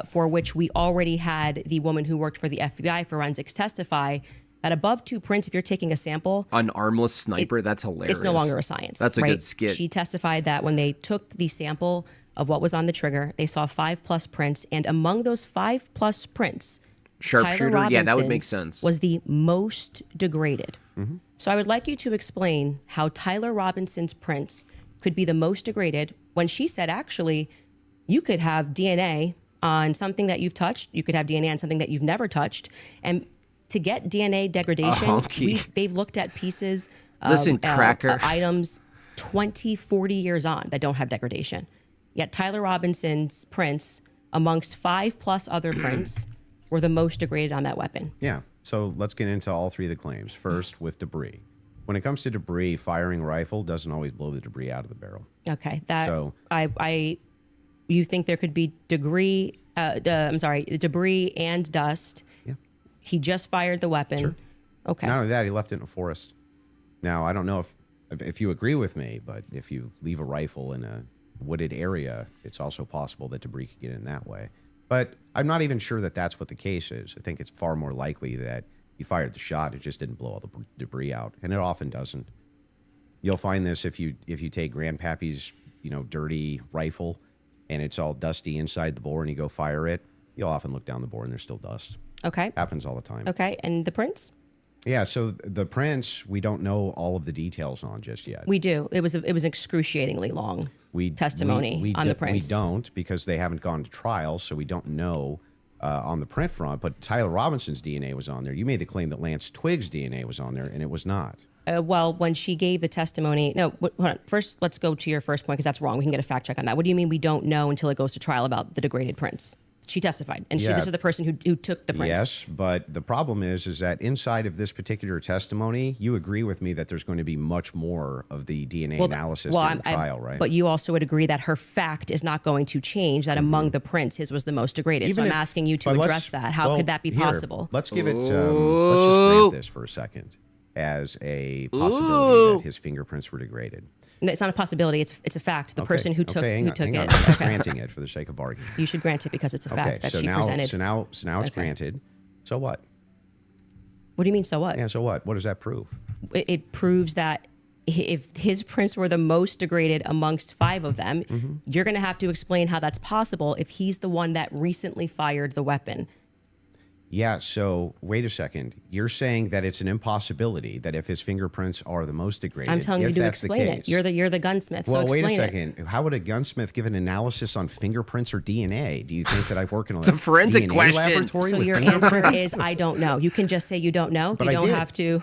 for which we already had the woman who worked for the FBI forensics testify that above 2 prints, if you're taking a sample, An armless sniper, that's hilarious. it's no longer a science. That's a right? good skit. She testified that when they took the sample of what was on the trigger, they saw 5 plus prints, and among those 5 plus prints, Sharpshooter, Tyler yeah, that would make Robinson's sense. was the most degraded. So I would like you to explain how Tyler Robinson's prints could be the most degraded when she said, actually, you could have DNA on something that you've touched. You could have DNA on something that you've never touched. And to get DNA degradation, honky. they've looked at pieces of Listen, cracker. items 20, 40 years on that don't have degradation. Yet Tyler Robinson's prints, amongst 5 plus other prints, were the most degraded on that weapon. Yeah. So let's get into all 3 of the claims. First, with debris. When it comes to debris, firing a rifle doesn't always blow the debris out of the barrel. Okay, that So- you think there could be debris and dust. Yeah. He just fired the weapon. Sure. Okay. Not only that, he left it in a forest. Now, I don't know if you agree with me, but if you leave a rifle in a wooded area, it's also possible that debris could get in that way. But I'm not even sure that that's what the case is. I think it's far more likely that he fired the shot, it just didn't blow all the debris out, and it often doesn't. You'll find this if you take Grandpappy's dirty rifle, and it's all dusty inside the bore, and you go fire it. You'll often look down the bore, and there's still dust. Okay. Happens all the time. Okay. And the prints? Yeah. So the prints, we don't know all of the details on just yet. We do. It was excruciatingly long testimony on the prints. We don't, because they haven't gone to trial, so we don't know on the print front. But Tyler Robinson's DNA was on there. You made the claim that Lance Twig's DNA was on there, and it was not. Well, when she gave the testimony, no, hold on. First, let's go to your first point because that's wrong. We can get a fact check on that. What do you mean we don't know until it goes to trial about the degraded prints? She testified, and Yeah. this is the person who took the prints. Yes, but the problem is that inside of this particular testimony, you agree with me that there's going to be much more of the DNA analysis during the trial, right? But you also would agree that her fact is not going to change, that among the prints, his was the most degraded. Even so I'm if- asking you to but let's- address that. How well, could that be here, possible? Let's give it. Let's just grant this for a second as a possibility that his fingerprints were degraded. No, it's not a possibility. It's a fact. The person who took hang on. it. I'm just granting it for the sake of argument. You should grant it because it's a fact that she presented. So now it's Okay. granted. So what? What do you mean? So what? Yeah. So what? What does that prove? It proves that if his prints were the most degraded amongst 5 of them, you're going to have to explain how that's possible if he's the one that recently fired the weapon. Yeah. So wait a second. You're saying that it's an impossibility that if his fingerprints are the most degraded, I'm telling you if to that's the explain it. case- You're the gunsmith. Well, so wait explain a it. second. How would a gunsmith give an analysis on fingerprints or DNA? Do you think that I work in a forensic DNA question. laboratory So with your answer fingerprints? is I don't know. You can just say you don't know. But you I don't did. have to.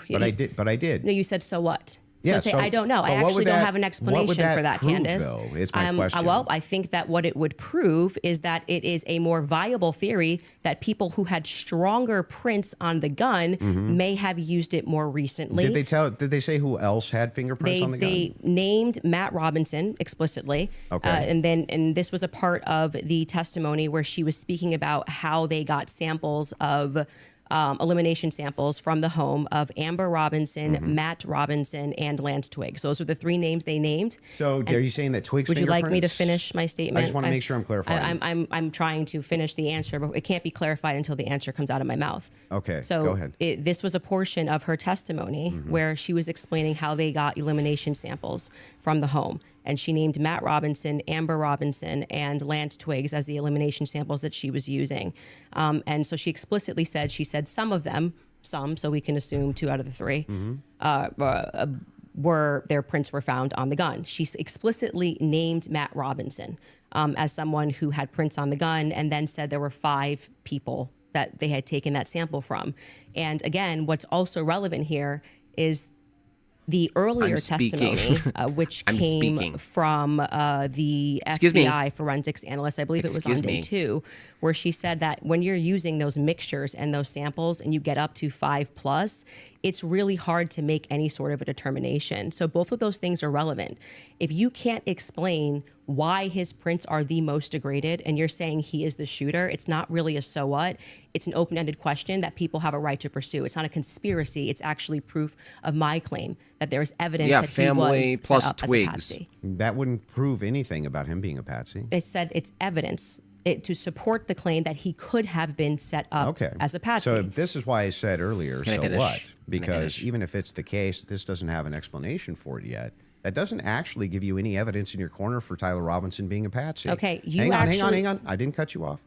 But I did. No, you said so what? So Yeah, say so- I don't know. I but what actually would don't that- have an what would explanation that for that, prove, Candace. though, is my question. Well, I think that what it would prove is that it is a more viable theory that people who had stronger prints on the gun may have used it more recently. Did they say who else had fingerprints on the gun? They named Matt Robinson explicitly. Okay. And this was a part of the testimony where she was speaking about how they got samples of elimination samples from the home of Amber Robinson, Matt Robinson, and Lance Twiggs. Those were the 3 names they named. So are you saying that Twig's Would you like me to fingerprints- finish my statement? I just want to make sure I'm clarifying. I'm trying to finish the answer, but it can't be clarified until the answer comes out of my mouth. Okay, So go ahead. this was a portion of her testimony where she was explaining how they got elimination samples from the home. And she named Matt Robinson, Amber Robinson, and Lance Twiggs as the elimination samples that she was using. And so she explicitly said, some of them, so we can assume 2 out of the 3, their prints were found on the gun. She explicitly named Matt Robinson as someone who had prints on the gun, and then said there were 5 people that they had taken that sample from. And again, what's also relevant here is the earlier testimony, which came from the FBI forensics analyst, I believe it was on day 2, where she said that when you're using those mixtures and those samples and you get up to 5+, it's really hard to make any sort of a determination. So both of those things are relevant. If you can't explain why his prints are the most degraded and you're saying he is the shooter, it's not really a so what. It's an open-ended question that people have a right to pursue. It's not a conspiracy. It's actually proof of my claim that there's evidence that family he was plus set up Twigs. as a patsy. That wouldn't prove anything about him being a patsy. It said it's evidence to support the claim that he could have been set up as a patsy. So this is why I said earlier, Can I finish? what? Because even if it's the case, this doesn't have an explanation for it yet. That doesn't actually give you any evidence in your corner for Tyler Robinson being a patsy. Okay, hang on. I didn't cut you off.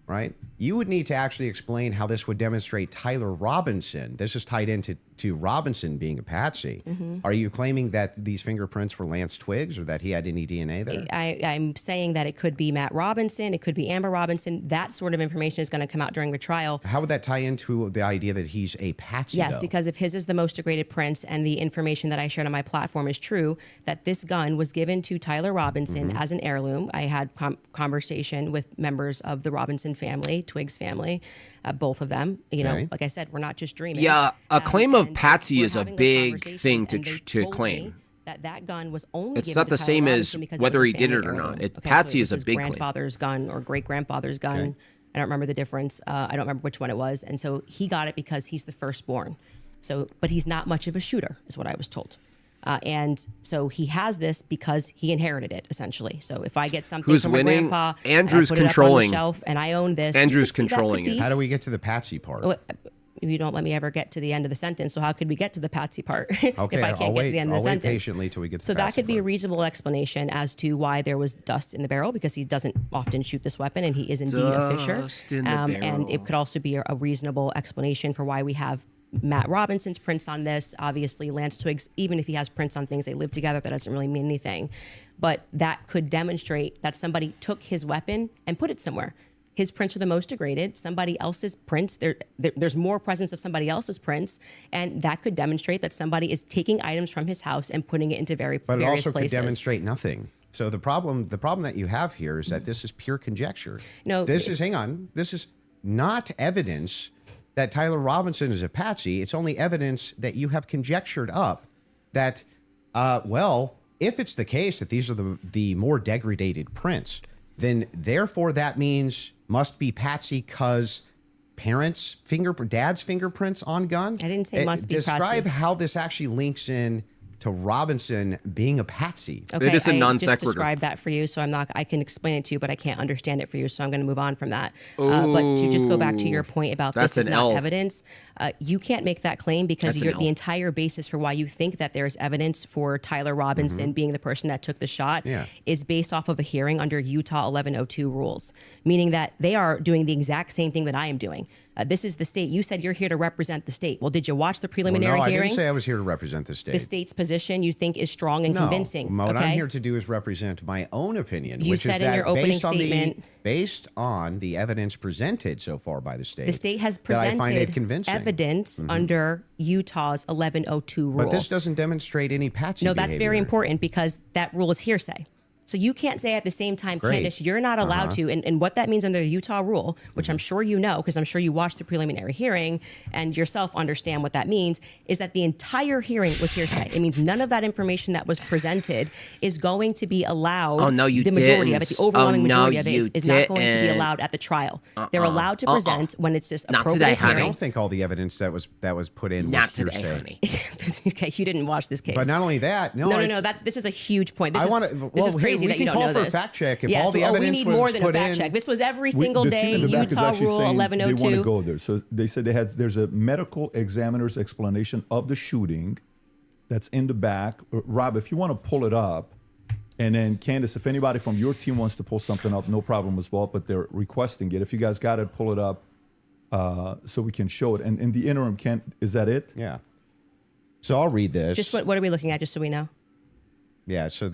Right? You would need to actually explain how this would demonstrate Tyler Robinson. This is tied into Robinson being a patsy. Are you claiming that these fingerprints were Lance Twiggs or that he had any DNA there? I'm saying that it could be Matt Robinson, it could be Amber Robinson. That sort of information is going to come out during the trial. How would that tie into the idea that he's a patsy? Yes, though? because if his is the most degraded prints and the information that I shared on my platform is true, that this gun was given to Tyler Robinson as an heirloom. I had conversation with members of the Robinson family, Twiggs family, both of them. You know, like I said, we're not just dreaming. Yeah, a claim of patsy we're is a having those big conversations, thing and they to told claim. me that gun was only It's given not to the Tyler same as Robinson because it whether was a he did it family or not. heirloom. Patsy so is a his big claim. grandfather's gun or great grandfather's gun. I don't remember the difference. I don't remember which one it was. And so he got it because he's the firstborn. So, but he's not much of a shooter, is what I was told. And so he has this because he inherited it, essentially. So if I get something Who's from winning? my grandpa, Andrew's and I put controlling. it up on the shelf, and I own this. Andrew's you can see that controlling could it. be- How do we get to the patsy part? You don't let me ever get to the end of the sentence. So how could we get to the patsy part Okay, if I can't I'll get wait, to the end of I'll the wait sentence? patiently till we get to So the that patsy could be a part. reasonable explanation as to why there was dust in the barrel, because he doesn't often shoot this weapon and he is indeed a fisher. Dust in the And barrel. it could also be a reasonable explanation for why we have Matt Robinson's prints on this. Obviously, Lance Twiggs, even if he has prints on things, they live together. That doesn't really mean anything. But that could demonstrate that somebody took his weapon and put it somewhere. His prints are the most degraded. Somebody else's prints, there's more presence of somebody else's prints, and that could demonstrate that somebody is taking items from his house and putting it into But it various also places. could demonstrate nothing. So the problem that you have here is that this is pure conjecture. No, this is not evidence that Tyler Robinson is a patsy. It's only evidence that you have conjectured up that, if it's the case that these are the more degraded prints, then therefore that means must be patsy because dad's fingerprints on gun. I didn't say must be Describe patsy. how this actually links in to Robinson being a patsy. Okay, It is a non I just sequitur. described that for you, so I can explain it to you, but I can't understand it for you, so I'm going to move on from that. But to just go back to your point about That's this is an not L. evidence, you can't make that claim because That's an L. the entire basis for why you think that there's evidence for Tyler Robinson being the person that took the shot is based off of a hearing under Utah 1102 rules, meaning that they are doing the exact same thing that I am doing. This is the state. You said you're here to represent the state. Well, did you watch the preliminary I hearing? didn't say I was here to represent the state. The state's position you think is strong and convincing. What okay? I'm here to do is represent my own opinion, You which said is in that your opening statement- based on the evidence presented so far by the state. The state has that I find it presented convincing. evidence under Utah's 1102 rule. But this doesn't demonstrate any patsy No, that's very behavior. important because that rule is hearsay. So you can't say at the same time, Great. Candace, you're not allowed to. And what that means under the Utah rule, which I'm sure you know, because I'm sure you watched the preliminary hearing and yourself understand what that means, is that the entire hearing was hearsay. It means none of that information that was presented is going to be allowed. Oh, no, you The majority didn't. of it, the overwhelming Oh, no, majority of it you is not going to be didn't. allowed at the trial. They're allowed to present when it's just Not today, appropriate honey. I hearing. don't think all the evidence that was put in Not was today, hearsay. honey. Okay, you didn't watch this case. But not only that, No, this is a huge point. This I is, want to. this Well, is crazy we that you can don't call know for a this. fact check if Yes, all the well, evidence we need was more than put a fact in. check. This was every single The day. team in the back is Utah actually rule saying they want to 1102. go there. So they said there's a medical examiner's explanation of the shooting that's in the back. Rob, if you want to pull it up, and then Candace, if anybody from your team wants to pull something up, no problem as well, but they're requesting it. If you guys got it, pull it up so we can show it. And in the interim, is that it? Yeah. So I'll read this. Just what are we looking at, just so we know? Yeah. So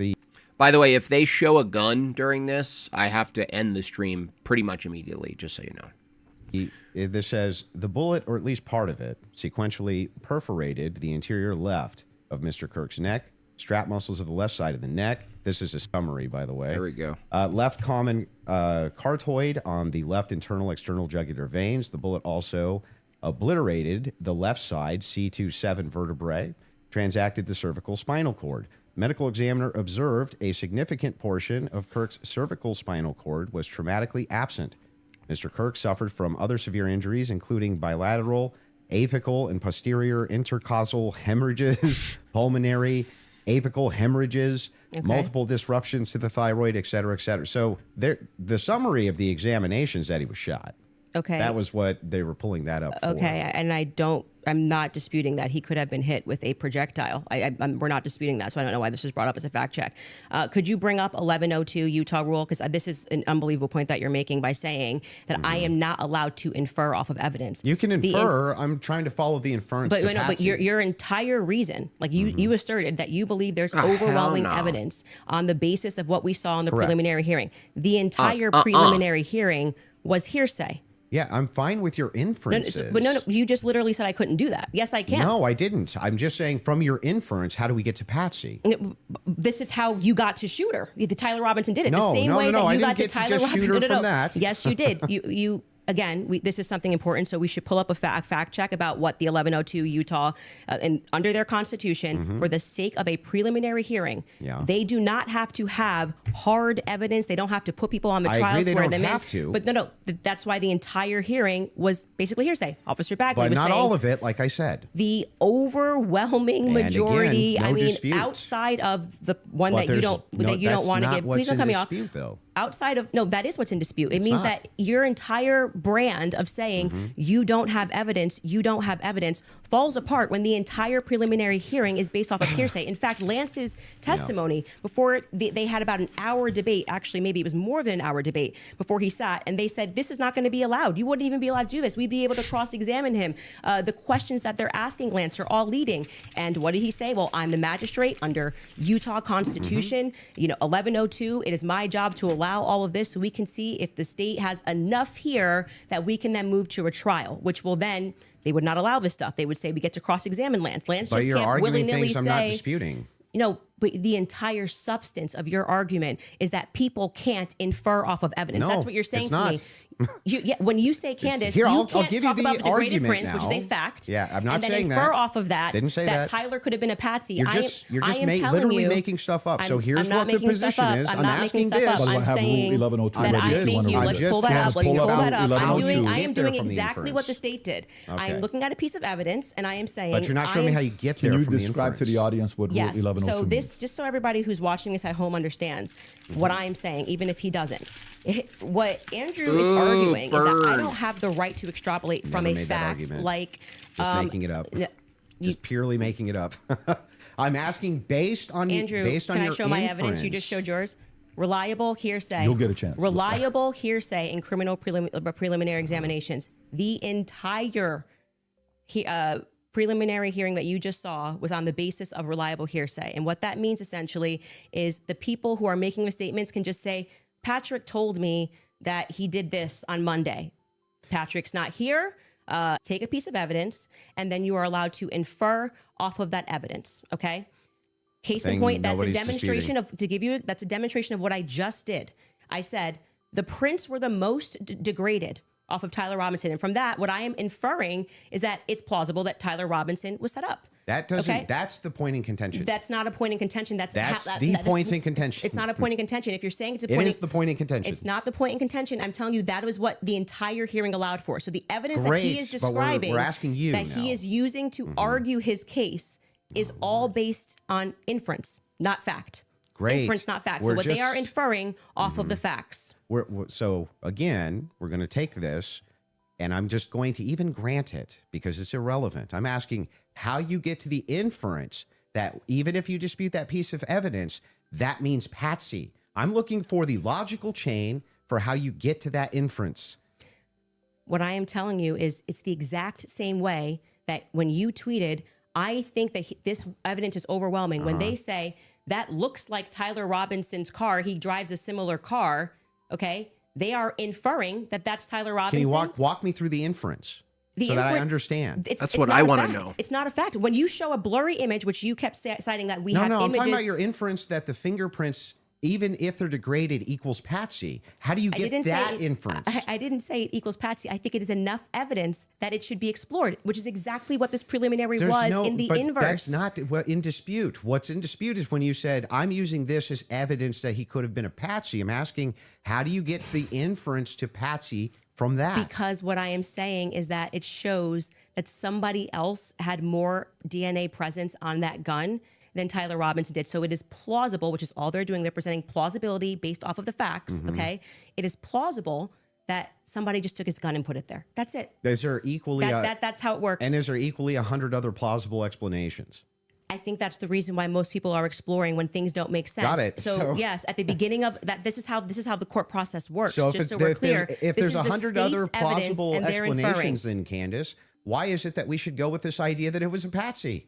By the way, if they show a gun during this, I have to end the stream pretty much immediately, just so you know. this says the bullet, or at least part of it, sequentially perforated the interior left of Mr. Kirk's neck, strap muscles of the left side of the neck. This is a summary, by the way. There we go. Left common cartoid on the left internal external jugular veins. The bullet also obliterated the left side C27 vertebrae, transacted the cervical spinal cord. Medical examiner observed a significant portion of Kirk's cervical spinal cord was traumatically absent. Mr. Kirk suffered from other severe injuries, including bilateral, apical, and posterior intercausal hemorrhages, pulmonary, apical hemorrhages, multiple disruptions to the thyroid, et cetera, et cetera. So the summary of the examination is that he was shot. Okay. That was what they were pulling that up for. Okay, and I'm not disputing that he could have been hit with a projectile. We're not disputing that, so I don't know why this was brought up as a fact check. Could you bring up 1102 Utah rule? Because this is an unbelievable point that you're making by saying that I am not allowed to infer off of evidence. You can infer. I'm trying to follow the inference. But your entire reason, like you asserted that you believe there's overwhelming evidence on the basis of what we saw in the preliminary hearing. The entire preliminary hearing was hearsay. Yeah, I'm fine with your inferences. But no, you just literally said I couldn't do that. Yes, I can. No, I didn't. I'm just saying from your inference, how do we get to Patsy? This is how you got to Shooter. The Tyler Robinson did it No, the same no, way no, that I you didn't got to get to Tyler just Robinson. Shooter from that. Yes, you did. You again, this is something important, so we should pull up a fact check about what the 1102 Utah, and under their constitution, for the sake of a preliminary hearing, they do not have to have hard evidence. They don't have to put people on the trial, agree, swear they them don't have in. to. But no, that's why the entire hearing was basically hearsay. Officer Bagley But was not saying, all of it, like I said. the overwhelming And majority. again, no I mean, dispute. outside of the one But that you don't that's want to not give. what's Please don't in cut me off. dispute, though. Outside of that is what's in dispute. It means not. that your entire brand of saying you don't have evidence falls apart when the entire preliminary hearing is based off of hearsay. In fact, Lance's testimony before they had about an hour debate. Actually, maybe it was more than an hour debate before he sat, and they said this is not going to be allowed. You wouldn't even be allowed to do this. We'd be able to cross-examine him. The questions that they're asking Lance are all leading. And what did he say? Well, I'm the magistrate under Utah Constitution. 1102. It is my job to allow all of this so we can see if the state has enough here that we can then move to a trial, which will then, they would not allow this stuff. They would say we get to cross-examine Lance. Lance But just you're can't arguing willy-nilly things I'm say, not disputing. but the entire substance of your argument is that people can't infer off of evidence. No, That's what you're saying it's to not. me. When you say Candace, Here, you I'll can't give you talk the about the degraded argument prince, which is a now. fact. Yeah, I'm not and then saying infer that. off of that. Didn't say that. Tyler could have been a patsy. You're just telling literally you, making stuff up. So I'm here's not what the making stuff position up. is. I'm I'm not making asking stuff this. up. Well, I I'm have Rule saying 1102 that ready I if you think wanna you. read Let's it. pull that up. Let's Pull pull up that up. Rule I 1102. am Get there doing from the exactly what the inference. state did. I Okay. am looking at a piece of evidence, and I am saying. But you're not showing me how you get there Can you from the describe to inference. the audience what Rule Yes. 1102 So means? this, just so everybody who's watching this at home understands what I'm saying, even if he doesn't. What Andrew is arguing is that I burn. don't have the right to extrapolate from Never a made that fact argument. like. Just making it up. Just purely making it up. I'm asking based on Andrew, based on can I your show my evidence? You inference. just showed yours. Reliable hearsay. You'll get a chance. Reliable hearsay in criminal preliminary examinations. The entire preliminary hearing that you just saw was on the basis of reliable hearsay. And what that means essentially is the people who are making the statements can just say, Patrick told me that he did this on Monday. Patrick's not here. Take a piece of evidence, and then you are allowed to infer off of that evidence. Okay. Case in Thing point, that's a nobody's demonstration that's a demonstration of what I just did. I said the prints were the most degraded off of Tyler Robinson. And from that, what I am inferring is that it's plausible that Tyler Robinson was set up. That doesn't. Okay? That's the point in contention. That's not a point in contention. That's the point in contention. It's not a point in contention. If you're saying it's a It point, is the point in contention. It's not the point in contention. I'm telling you that was what the entire hearing allowed for. So the evidence that he Great, is but we're describing, asking you that now. he is using to argue his case, is all based on inference, not fact. Great. Inference, not fact. We're So what they just- are inferring off of the facts. So again, we're going to take this, and I'm just going to even grant it because it's irrelevant. I'm asking how you get to the inference that even if you dispute that piece of evidence, that means Patsy. I'm looking for the logical chain for how you get to that inference. What I am telling you is it's the exact same way that when you tweeted, I think that this evidence is overwhelming. When they say that looks like Tyler Robinson's car, he drives a similar car, okay? They are inferring that that's Tyler Robinson. Can you walk me through the inference so that I understand? That's what I want to know. It's not a fact. When you show a blurry image, which you kept citing that we have No, I'm images. talking about your inference that the fingerprints, even if they're degraded, equals Patsy. How do you get that inference? I didn't say it equals Patsy. I think it is enough evidence that it should be explored, which is exactly what this preliminary was in the inverse. That's not in dispute. What's in dispute is when you said, I'm using this as evidence that he could have been a Patsy. I'm asking, how do you get the inference to Patsy from that? Because what I am saying is that it shows that somebody else had more DNA presence on that gun than Tyler Robinson did. So it is plausible, which is all they're doing. They're presenting plausibility based off of the facts, okay? It is plausible that somebody just took his gun and put it there. That's it. Is there equally... That's how it works. And is there equally 100 other plausible explanations? I think that's the reason why most people are exploring when things don't make sense. Got it. So yes, at the beginning of that, this is how the court process works. So just so we're clear, if this there's is the 100 state's other plausible evidence, and they're inferring. explanations, then Candace, why is it that we should go with this idea that it was a Patsy?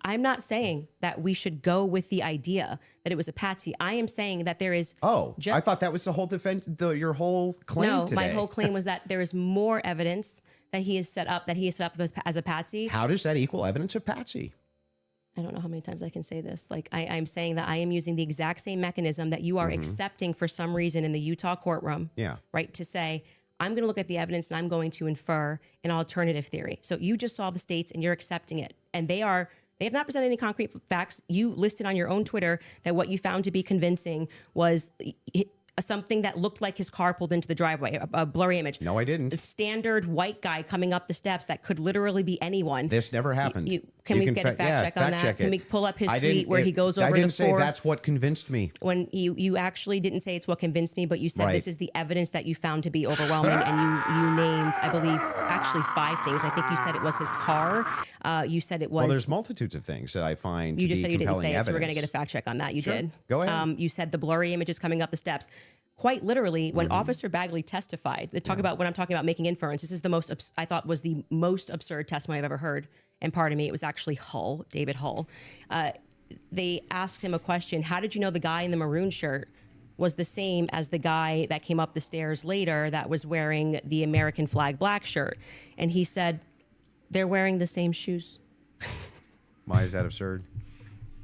I'm not saying that we should go with the idea that it was a Patsy. I am saying that there is. I thought that was the whole defense, your whole claim today. My whole claim was that there is more evidence that he has set up as a Patsy. How does that equal evidence of Patsy? I don't know how many times I can say this. Like I'm saying that I am using the exact same mechanism that you are accepting for some reason in the Utah courtroom. Yeah. Right. To say, I'm going to look at the evidence and I'm going to infer an alternative theory. So you just saw the states and you're accepting it. And they have not presented any concrete facts. You listed on your own Twitter that what you found to be convincing was something that looked like his car pulled into the driveway, a blurry image. No, I didn't. A standard white guy coming up the steps that could literally be anyone. This never happened. Can we get a fact check on that? Can we pull up his tweet where he goes over I didn't the say four? that's what convinced me. When you actually didn't say it's what convinced me, but you said this is the evidence that you found to be overwhelming, and you named, I believe, actually 5 things. I think you said it was his car. You said it was. Well, there's multitudes of things that I find. You just to said be you didn't say evidence. it, so we're going to get a fact check on that. You did. Go ahead. You said the blurry images coming up the steps. Quite literally, when Officer Bagley testified, they talk about when I'm talking about making inference. This is the most I thought was the most absurd testimony I've ever heard. And pardon me, it was actually David Hull. They asked him a question. How did you know the guy in the maroon shirt was the same as the guy that came up the stairs later that was wearing the American flag black shirt? And he said, they're wearing the same shoes. Why is that absurd?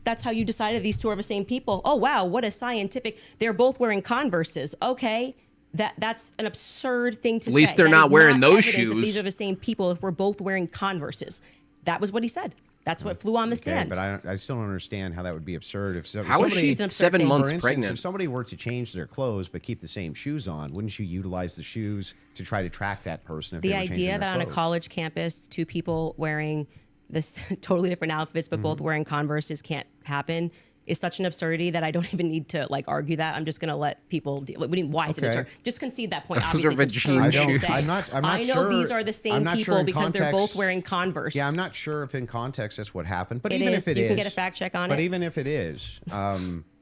That's how you decided these two are the same people. Oh, wow, what a scientific. They're both wearing Converses. Okay, that's an absurd thing to say. At least they're That not is wearing those evidence that shoes. These are the same people if we're both wearing Converses. That was what he said. That's what flew on the stand. But I still don't understand how that would be absurd. If How is she 7 months for instance, pregnant? If somebody were to change their clothes but keep the same shoes on, wouldn't you utilize the shoes to try to track that person? If The they were changing idea their that on a clothes? college campus, 2 people wearing this totally different outfits, but both wearing Converses can't happen is such an absurdity that I don't even need to argue that. I'm just going to let people deal. Why is it absurd? Just concede that point. Those are Obviously, it's absurd to say. I'm not I know sure, these are the same not people sure because they're context, both wearing Converse. Yeah, I'm not sure if in context that's what happened. But It even is. if it is, You can get a fact check on it. But even if it is,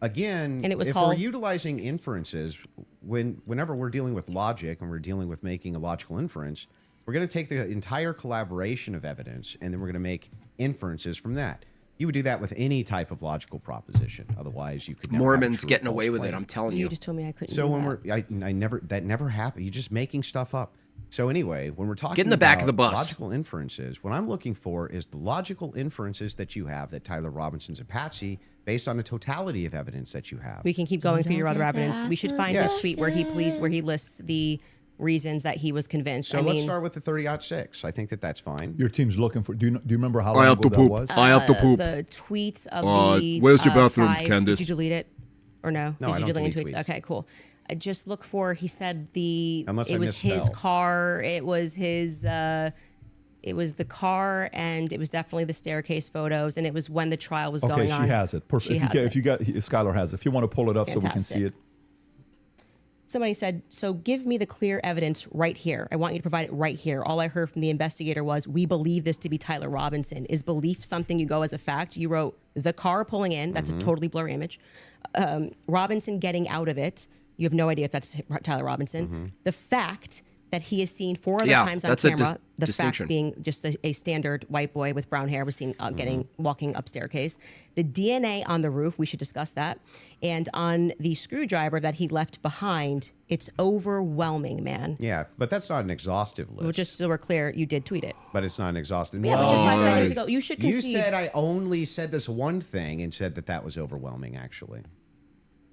again, And it was if Hull. we're utilizing inferences, whenever we're dealing with logic and we're dealing with making a logical inference, we're going to take the entire collaboration of evidence and then we're going to make inferences from that. You would do that with any type of logical proposition. Otherwise, you could never have a Mormons true or getting false away with claim. it. I'm telling You you. just told me I couldn't. So do when that. that never happened. You're just making stuff up. So anyway, when we're talking Get in the back of about the bus. logical inferences, what I'm looking for is the logical inferences that you have that Tyler Robinson's a Patsy based on the totality of evidence that you have. We can keep going through your other evidence. We should find Yes. his tweet where he lists the reasons that he was convinced. So let's start with the 30-06. I think that's fine. Your team's looking for. Do you remember how I long have ago to that poop. was? I have to poop. The tweets of the where's your bathroom, 5. Candace? Did you delete it or no? No, Did I you don't delete delete tweets. Okay, cool. I just look for. He said Unless it I was his misspell. car. It was his. It was the car, and it was definitely the staircase photos, and it was when the trial was Okay, going she on. has it. Perfect. She If has you, it. if you got, Skylar has it. If you want to pull it up so we can Fantastic. see it. Somebody said, so give me the clear evidence right here. I want you to provide it right here. All I heard from the investigator was, we believe this to be Tyler Robinson. Is belief something you go as a fact? You wrote the car pulling in. That's a totally blurry image. Robinson getting out of it. You have no idea if that's Tyler Robinson. The fact that he is seen 4 other Yeah, times on that's a camera. The distinction. fact being just a standard white boy with brown hair was seen walking up staircase. The DNA on the roof, we should discuss that. And on the screwdriver that he left behind, it's overwhelming, man. Yeah, but that's not an exhaustive list. Well, just so we're clear, you did tweet it. But it's not an exhaustive. Yeah, but just 5 right. seconds ago, you should You concede. said I only said this one thing and said that was overwhelming. Actually,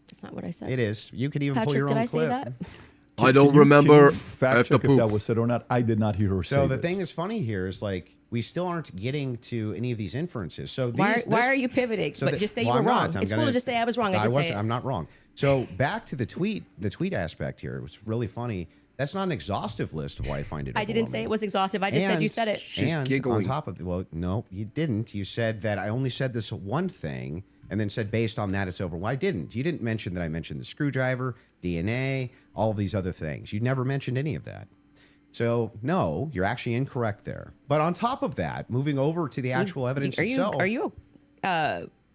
That's not what I said. it is. You could even pull Patrick, your did own I say clip. that? I don't Can you remember fact after check if that poop. was said or not. I did not hear her say So the this. thing that's funny here is like we still aren't getting to any of these inferences. So Why these, are you pivoting? so But the- just say well, you I'm were not. wrong. I'm It's cool gonna- to just say I was wrong. I did say wasn't. it. I'm not wrong. So back to the tweet aspect here. It was really funny. That's not an exhaustive list of why I find it. I didn't say it was exhaustive. I just said you said it. She's and giggling. on top of well, no, you didn't. You said that I only said this one thing, and then said based on that it's over. Well, I didn't. You didn't mention that I mentioned the screwdriver, DNA, all of these other things. You never mentioned any of that. So no, you're actually incorrect there. But on top of that, moving over to the actual evidence itself. Are you?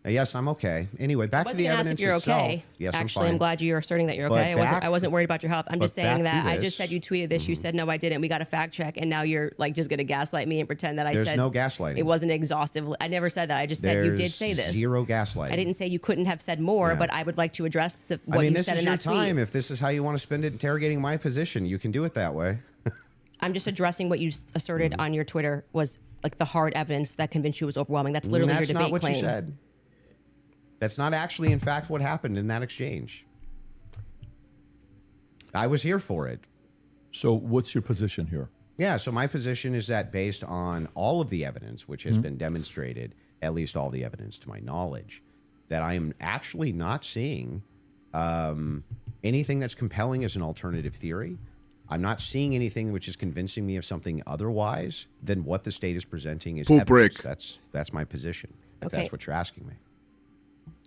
Yes, I'm okay. Anyway, back I to was the going to ask evidence if you're itself. okay. Yes, Actually, I'm I'm fine. glad you're asserting that you're But okay. back- I wasn't worried about your health. I'm just but back saying to that I this. just said you tweeted this. You said no, I didn't. We got a fact check, and now you're like just going to gaslight me and pretend that I There's said no gaslighting. It wasn't exhaustive. I never said that. I just said you did There's say this. Zero gaslighting. I didn't say you couldn't have said more, Yeah. but I would like to address what I mean, you this said is in your that tweet. time. If this is how you want to spend it interrogating my position, you can do it that way. I'm just addressing what you asserted on your Twitter was like the hard evidence that convinced you it was overwhelming. That's literally That's your debate not what claim. you said. That's not actually, in fact, what happened in that exchange. I was here for it. So what's your position here? Yeah, so my position is that based on all of the evidence, which has been demonstrated, at least all the evidence to my knowledge, that I am actually not seeing anything that's compelling as an alternative theory. I'm not seeing anything which is convincing me of something otherwise than what the state is presenting as Poop evidence. brick. That's my position. If Okay. that's what you're asking me.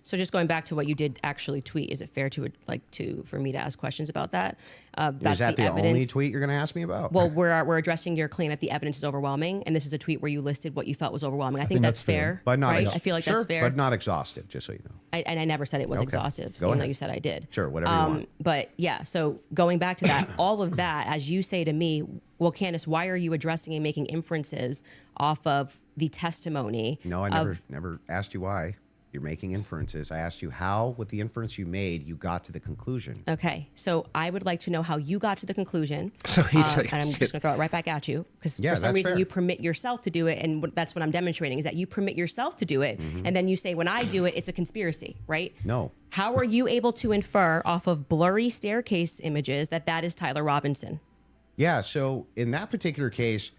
So just going back to what you did actually tweet, is it fair for me to ask questions about that? That's Is that the evidence. only tweet you're going to ask me about? Well, we're addressing your claim that the evidence is overwhelming, and this is a tweet where you listed what you felt was overwhelming. I think that's fair, but not right? ex- I feel like sure, that's fair. but not exhaustive. Just so you know. And I never said it was Okay. exhaustive, Go even though ahead. you said I did. Sure, whatever you want. But yeah, so going back to that, all of that, as you say to me, well, Candace, why are you addressing and making inferences off of the testimony? No, I of- never asked you why. You're making inferences. I asked you how, with the inference you made, you got to the conclusion. Okay, so I would like to know how you got to the conclusion. So he's like, and I'm just going to throw it right back at you because Yeah, for some that's reason fair. you permit yourself to do it, and that's what I'm demonstrating is that you permit yourself to do it, and then you say when I do it, it's a conspiracy, right? No. How are you able to infer off of blurry staircase images that is Tyler Robinson? Yeah, so in that particular case,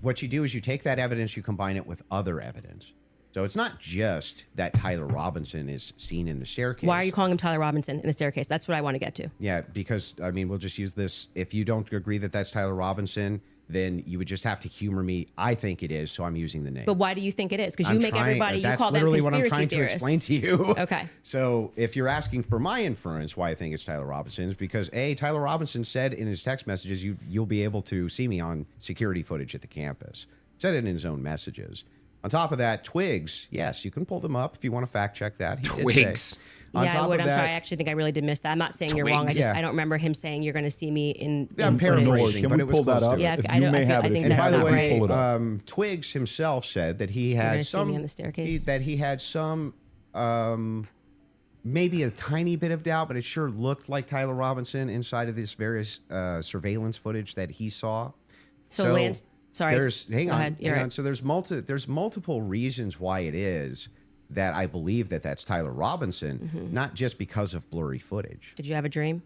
what you do is you take that evidence, you combine it with other evidence. So it's not just that Tyler Robinson is seen in the staircase. Why are you calling him Tyler Robinson in the staircase? That's what I want to get to. Yeah, because, I mean, we'll just use this. If you don't agree that that's Tyler Robinson, then you would just have to humor me. I think it is, so I'm using the name. But why do you think it is? Because you I'm make trying- everybody, you that's call them literally conspiracy what I'm trying theorists. to explain to you. Okay. So if you're asking for my inference why I think it's Tyler Robinson, is because Tyler Robinson said in his text messages, you'll be able to see me on security footage at the campus. Said it in his own messages. On top of that, Twigs, yes, you can pull them up if you want to fact check that. He did say. Twigs. On Yeah, I top would. of I'm that, sorry. I actually think I really did miss that. I'm not saying you're wrong. Twigs. I don't remember him saying you're going to see me in. Yeah, I'm in paraphrasing. footage. Lord, can but we it was pull that close to up? it. Yeah, If I you don't- may I feel- have I it, think if you that's By have the it, not can you way, pull it up? Twigs himself said that he You're had gonna see me on the staircase? that he had some maybe a tiny bit of doubt, but it sure looked like Tyler Robinson inside of this various surveillance footage that he saw. So Lance, sorry. Hang Go on, ahead. You're hang on. right. So there's multiple reasons why it is that I believe that that's Tyler Robinson, Mm-hmm. not just because of blurry footage. Did you have a dream?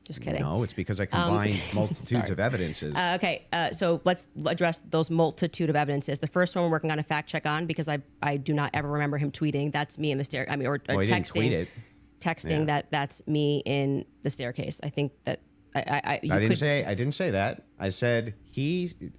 Just kidding. No, it's because I combined multitudes of evidences. Okay, so let's address those multitude of evidences. The first one we're working on a fact check on because I do not ever remember him tweeting. That's me in the stair. I mean, or Well, he texting. didn't tweet it. Texting Yeah. that's me in the staircase. I think that I I didn't say that. I said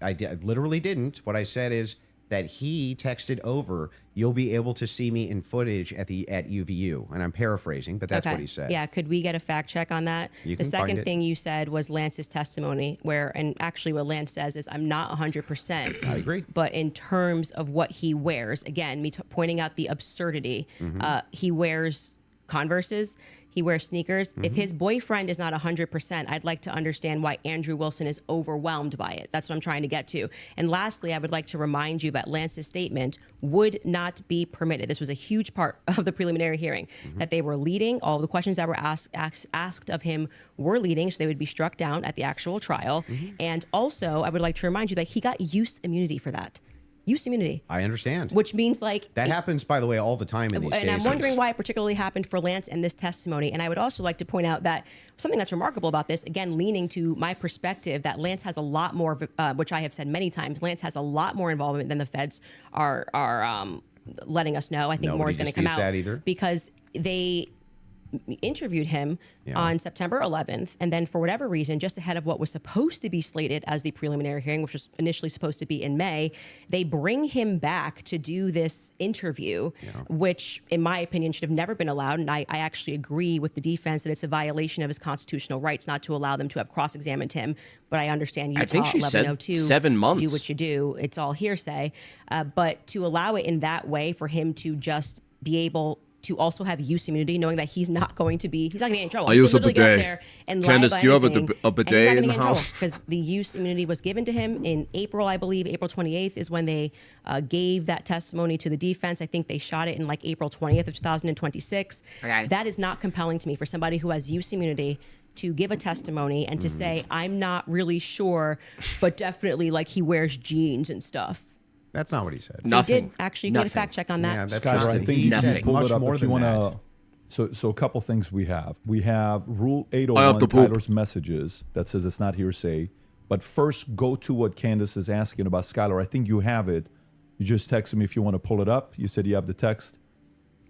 I literally didn't. What I said is that he texted over, "You'll be able to see me in footage at UVU," and I'm paraphrasing, but that's what he said. Yeah, could we get a fact check on that? You The can find second it. thing you said was Lance's testimony, and actually what Lance says is, I'm not 100%. I agree. But in terms of what he wears, again, pointing out the absurdity, Mm-hmm. he wears Converses. He wears sneakers. If his boyfriend is not 100%, I'd like to understand why Andrew Wilson is overwhelmed by it. That's what I'm trying to get to. And lastly, I would like to remind you that Lance's statement would not be permitted. This was a huge part of the preliminary hearing, that they were leading. All the questions that were asked of him were leading, so they would be struck down at the actual trial. And also, I would like to remind you that he got use immunity for that. Use immunity. I understand. Which means like That happens, by the way, all the time in these cases. and I'm wondering why it particularly happened for Lance and this testimony. And I would also like to point out that something that's remarkable about this, again, leaning to my perspective, that Lance has a lot more, which I have said many times, Lance has a lot more involvement than the feds are letting us know. I think more is going to come out that either. because they interviewed him on September 11th, and then for whatever reason, just ahead of what was supposed to be slated as the preliminary hearing, which was initially supposed to be in May, they bring him back to do this interview, which in my opinion should have never been allowed. And I actually agree with the defense that it's a violation of his constitutional rights not to allow them to have cross-examined him. But I understand Utah I think she said 1102, 7 months. do what you do. It's all hearsay. But to allow it in that way for him to just be able to also have use immunity, knowing that he's not going to get in trouble. I He use could a literally go up bidet. there and Candace, lie about do you have anything, a bidet in the house? Because the use immunity was given to him in April, I believe. April 28th is when they gave that testimony to the defense. I think they shot it in like April 20th of 2026. Okay. That is not compelling to me for somebody who has use immunity to give a testimony and to say, I'm not really sure, but definitely like he wears jeans and stuff. That's not what he said. Nothing. He did actually get a Nothing. fact check on that. Yeah, that's Skyler, not, I think he you said can pull much it up more if you than want that. to. So a couple things we have. We have Rule I have 801, to poop. Tyler's messages, that says it's not hearsay. But first, go to what Candace is asking about Skylar. I think you have it. You just texted me if you want to pull it up. You said you have the text.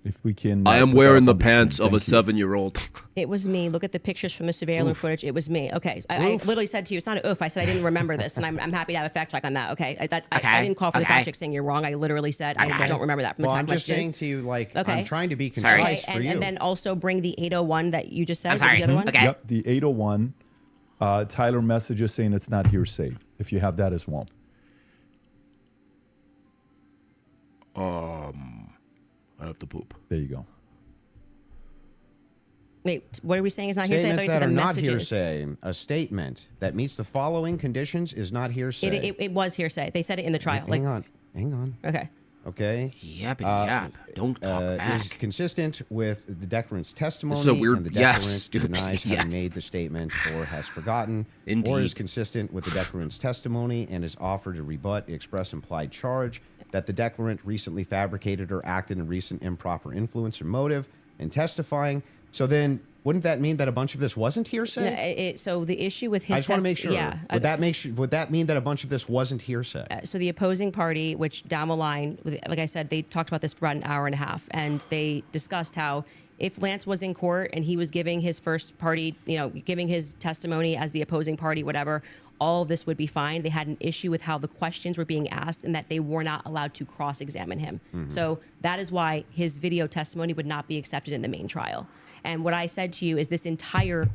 If we can. I am put that wearing up the on screen. pants of a Thank you. 7-year-old. It was me. Look at the pictures from the surveillance footage. It was me. Okay. I literally said to you, it's not an oof. I said I didn't remember this, and I'm happy to have a fact check on that. Okay. I didn't call for the fact check saying you're wrong. I literally said I don't remember that from Well, the I'm time just saying to you, like, Okay. I'm trying to be Sorry. concise for you. and then also bring the 801 that you just said. I'm sorry. The other one? Okay. Yep, the 801. Tyler messages saying it's not hearsay. If you have that as well. I have to poop. There you go. Wait, what are we saying is not hearsay? I thought Statements you said that the are not messages. hearsay. A statement that meets the following conditions is not hearsay. It was hearsay. They said it in the trial. Hang on. Okay. Okay. Yappity yap. Don't talk back. Is consistent with the declarant's testimony, It's so weird. and the Yes, declarant stupid. denies Yes. having made the statement or has forgotten, or Indeed. is consistent with the declarant's testimony and is offered to rebut the express implied charge that the declarant recently fabricated or acted in recent improper influence or motive in testifying. So then, wouldn't that mean that a bunch of this wasn't hearsay? So the issue with his I just want to make sure. Yeah. Would that mean that a bunch of this wasn't hearsay? So the opposing party, which down the line, like I said, they talked about this for about an hour and a half, and they discussed how if Lance was in court and he was giving his first party, giving his testimony as the opposing party, whatever, all of this would be fine. They had an issue with how the questions were being asked and that they were not allowed to cross-examine him. So that is why his video testimony would not be accepted in the main trial. And what I said to you is this entire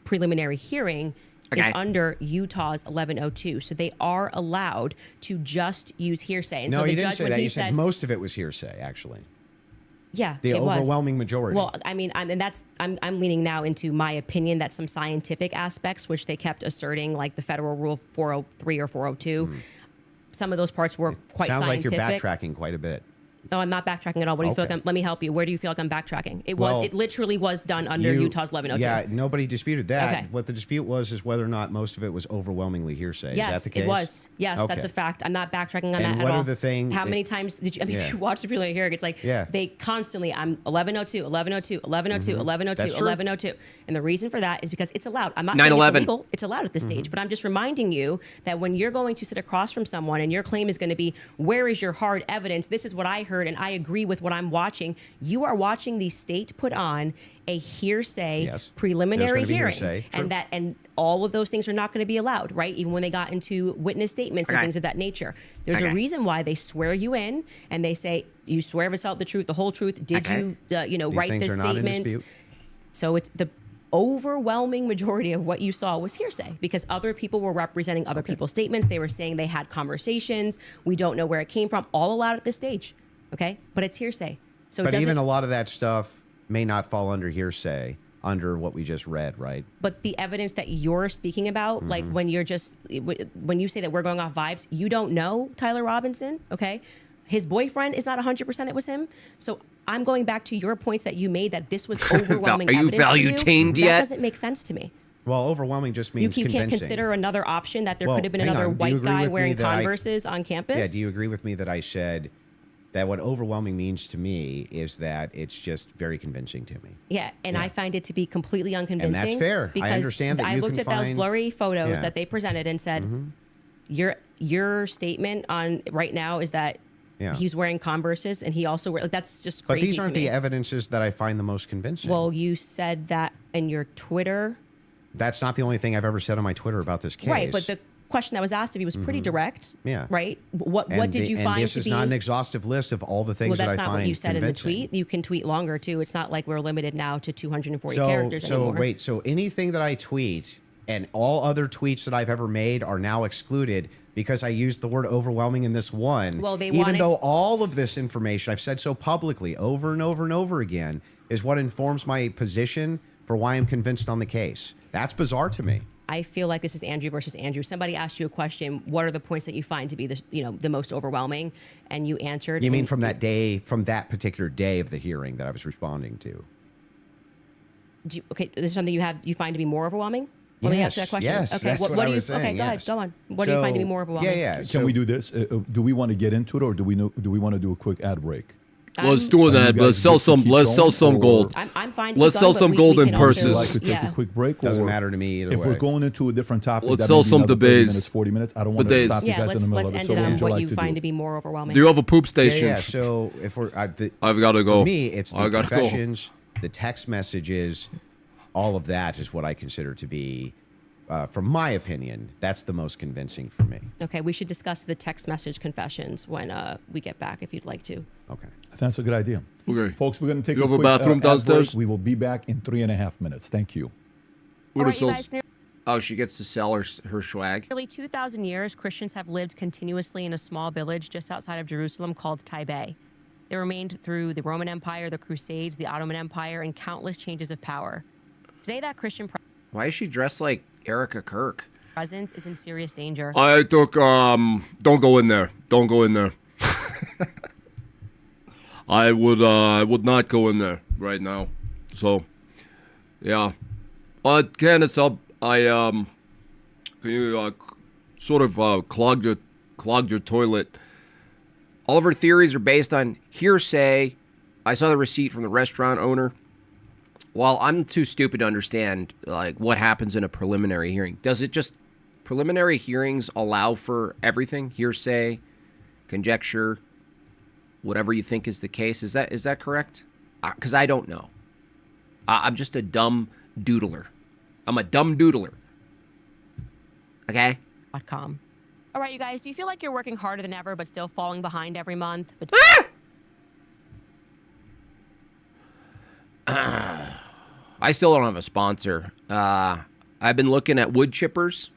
preliminary hearing is under Utah's 1102. So they are allowed to just use hearsay. And No, so the you didn't judge, say when that. he You said most of it was hearsay, actually. yeah, The it was. overwhelming majority. Well, I mean, I'm leaning now into my opinion that some scientific aspects, which they kept asserting, like the federal rule 403 or 402, some of those parts were quite Sounds scientific. like you're backtracking quite a bit. No, I'm not backtracking at all. What do you feel Okay. like let me help you. Where do you feel like I'm backtracking? Well, It literally was done under Utah's 1102. Yeah, nobody disputed that. Okay. What the dispute was is whether or not most of it was overwhelmingly hearsay. Yes, is that the case? it was. Yes, that's Okay. a fact. I'm not backtracking on And that what at are all. the things How that- many times did you? I mean, Yeah. if you watch the preliminary hearing, it's like they constantly. I'm 1102, 1102, 1102, 1102, That's true. 1102, and the reason for that is because it's allowed. I'm not saying it's 9/11. illegal. It's allowed at this stage, but I'm just reminding you that when you're going to sit across from someone and your claim is going to be, "Where is your hard evidence? This is what I heard, and I agree with what I'm watching." You are watching the state put on a hearsay Yes. preliminary There's gonna be hearing, hearsay. True. and all of those things are not going to be allowed, right? Even when they got into witness statements and Okay. things of that nature. There's a Okay. reason why they swear you in and they say, you swear to tell the truth, the whole truth. Did Okay. you, These write things this are not in statement? dispute. So it's the overwhelming majority of what you saw was hearsay because other people were representing other people's statements. They were saying they had conversations. We don't know where it came from. All allowed at this stage, okay? But it's hearsay. So it But doesn't. even a lot of that stuff may not fall under hearsay under what we just read, right? But the evidence that you're speaking about, like when you say that we're going off vibes, you don't know Tyler Robinson, okay? His boyfriend is not 100% it was him. So I'm going back to your points that you made that this was overwhelming Are you evidence for value-tamed That yet? doesn't make sense to me. Well, overwhelming just means You convincing. can't consider another option that there Well, could have been hang another on. Do you white agree guy with me wearing that I- Converses on campus? Yeah, do you agree with me that I said that what overwhelming means to me is that it's just very convincing to me? Yeah, and I find it to be completely unconvincing. fair. I Because understand that I you looked can at those find- blurry photos Yeah. that they presented and said, your statement on right now is that Yeah. he's wearing Converses and he also wear like that's just But crazy these aren't to me. the evidences that I find the most convincing. Well, you said that in your Twitter, that's not the only thing I've ever said on my Twitter about this case. right? But the question that was asked of you was pretty direct. Yeah. Right. What And did you and find this to is be? not an exhaustive list of all the things Well, that that's I not find what you said in the convincing. tweet. You can tweet longer too. It's not like we're limited now to 240 So, characters so anymore. wait, so anything that I tweet and all other tweets that I've ever made are now excluded because I used the word overwhelming in this one. Well, they even wanted- though all of this information I've said so publicly over and over and over again is what informs my position for why I'm convinced on the case. That's bizarre to me. I feel like this is Andrew versus Andrew. Somebody asked you a question. What are the points that you find to be the most overwhelming? And you answered. You mean and from that day, from that particular day of the hearing that I was responding to? Okay, this is something you find to be more overwhelming. Let me ask you that question. Yes, okay, that's what do I you? was saying, Okay, go ahead. yes. Go on. What do you find to be So, more overwhelming? Yeah. Can we do this? Do we want to get into it, or do we want to do a quick ad break? Let's do Are that. you Let's guys sell good to some. keep Let's sell going, some or- gold. I'm fine. to Let's keep sell going, some but golden we can also- Would you purses. like to take yeah. a quick break? Doesn't or matter to me either If way. we're going into a different topic, Let's that sell may be some another 30 debates. minutes, 40 minutes. I don't want to Debates. stop you Yeah, guys in let's the middle of end it. So it what on would you what like you to find to do? be more overwhelming. Do you have a poop station? Yeah. So if we're, I've got to go. for me, it's I the gotta go. confessions, the text messages, all of that is what I consider to be, from my opinion, that's the most convincing for me. Okay, we should discuss the text message confessions when we get back, if you'd like to. Okay. I think that's a good idea. Okay. Folks, we're going to take You a have a quick bathroom ad break. downstairs? We will be back in 3.5 minutes. Thank you. What All is right, you those- guys, Oh, she gets to sell her swag. nearly 2,000 years, Christians have lived continuously in a small village just outside of Jerusalem called Taipei. They remained through the Roman Empire, the Crusades, the Ottoman Empire, and countless changes of power. Today, that Christian Why is she dressed like Erica Kirk? presence is in serious danger. I took don't go in there. Don't go in there. I would not go in there right now. So, yeah. Candace, can you sort of clog your toilet? All of her theories are based on hearsay. I saw the receipt from the restaurant owner. Well, I'm too stupid to understand like what happens in a preliminary hearing. Does it just preliminary hearings allow for everything? Hearsay, conjecture, whatever you think is the case. Is that correct? Because I don't know. I'm just a dumb doodler. I'm a dumb doodler. Okay? .com. All right, you guys, do you feel like you're working harder than ever but still falling behind every month? But I still don't have a sponsor. I've been looking at wood chippers.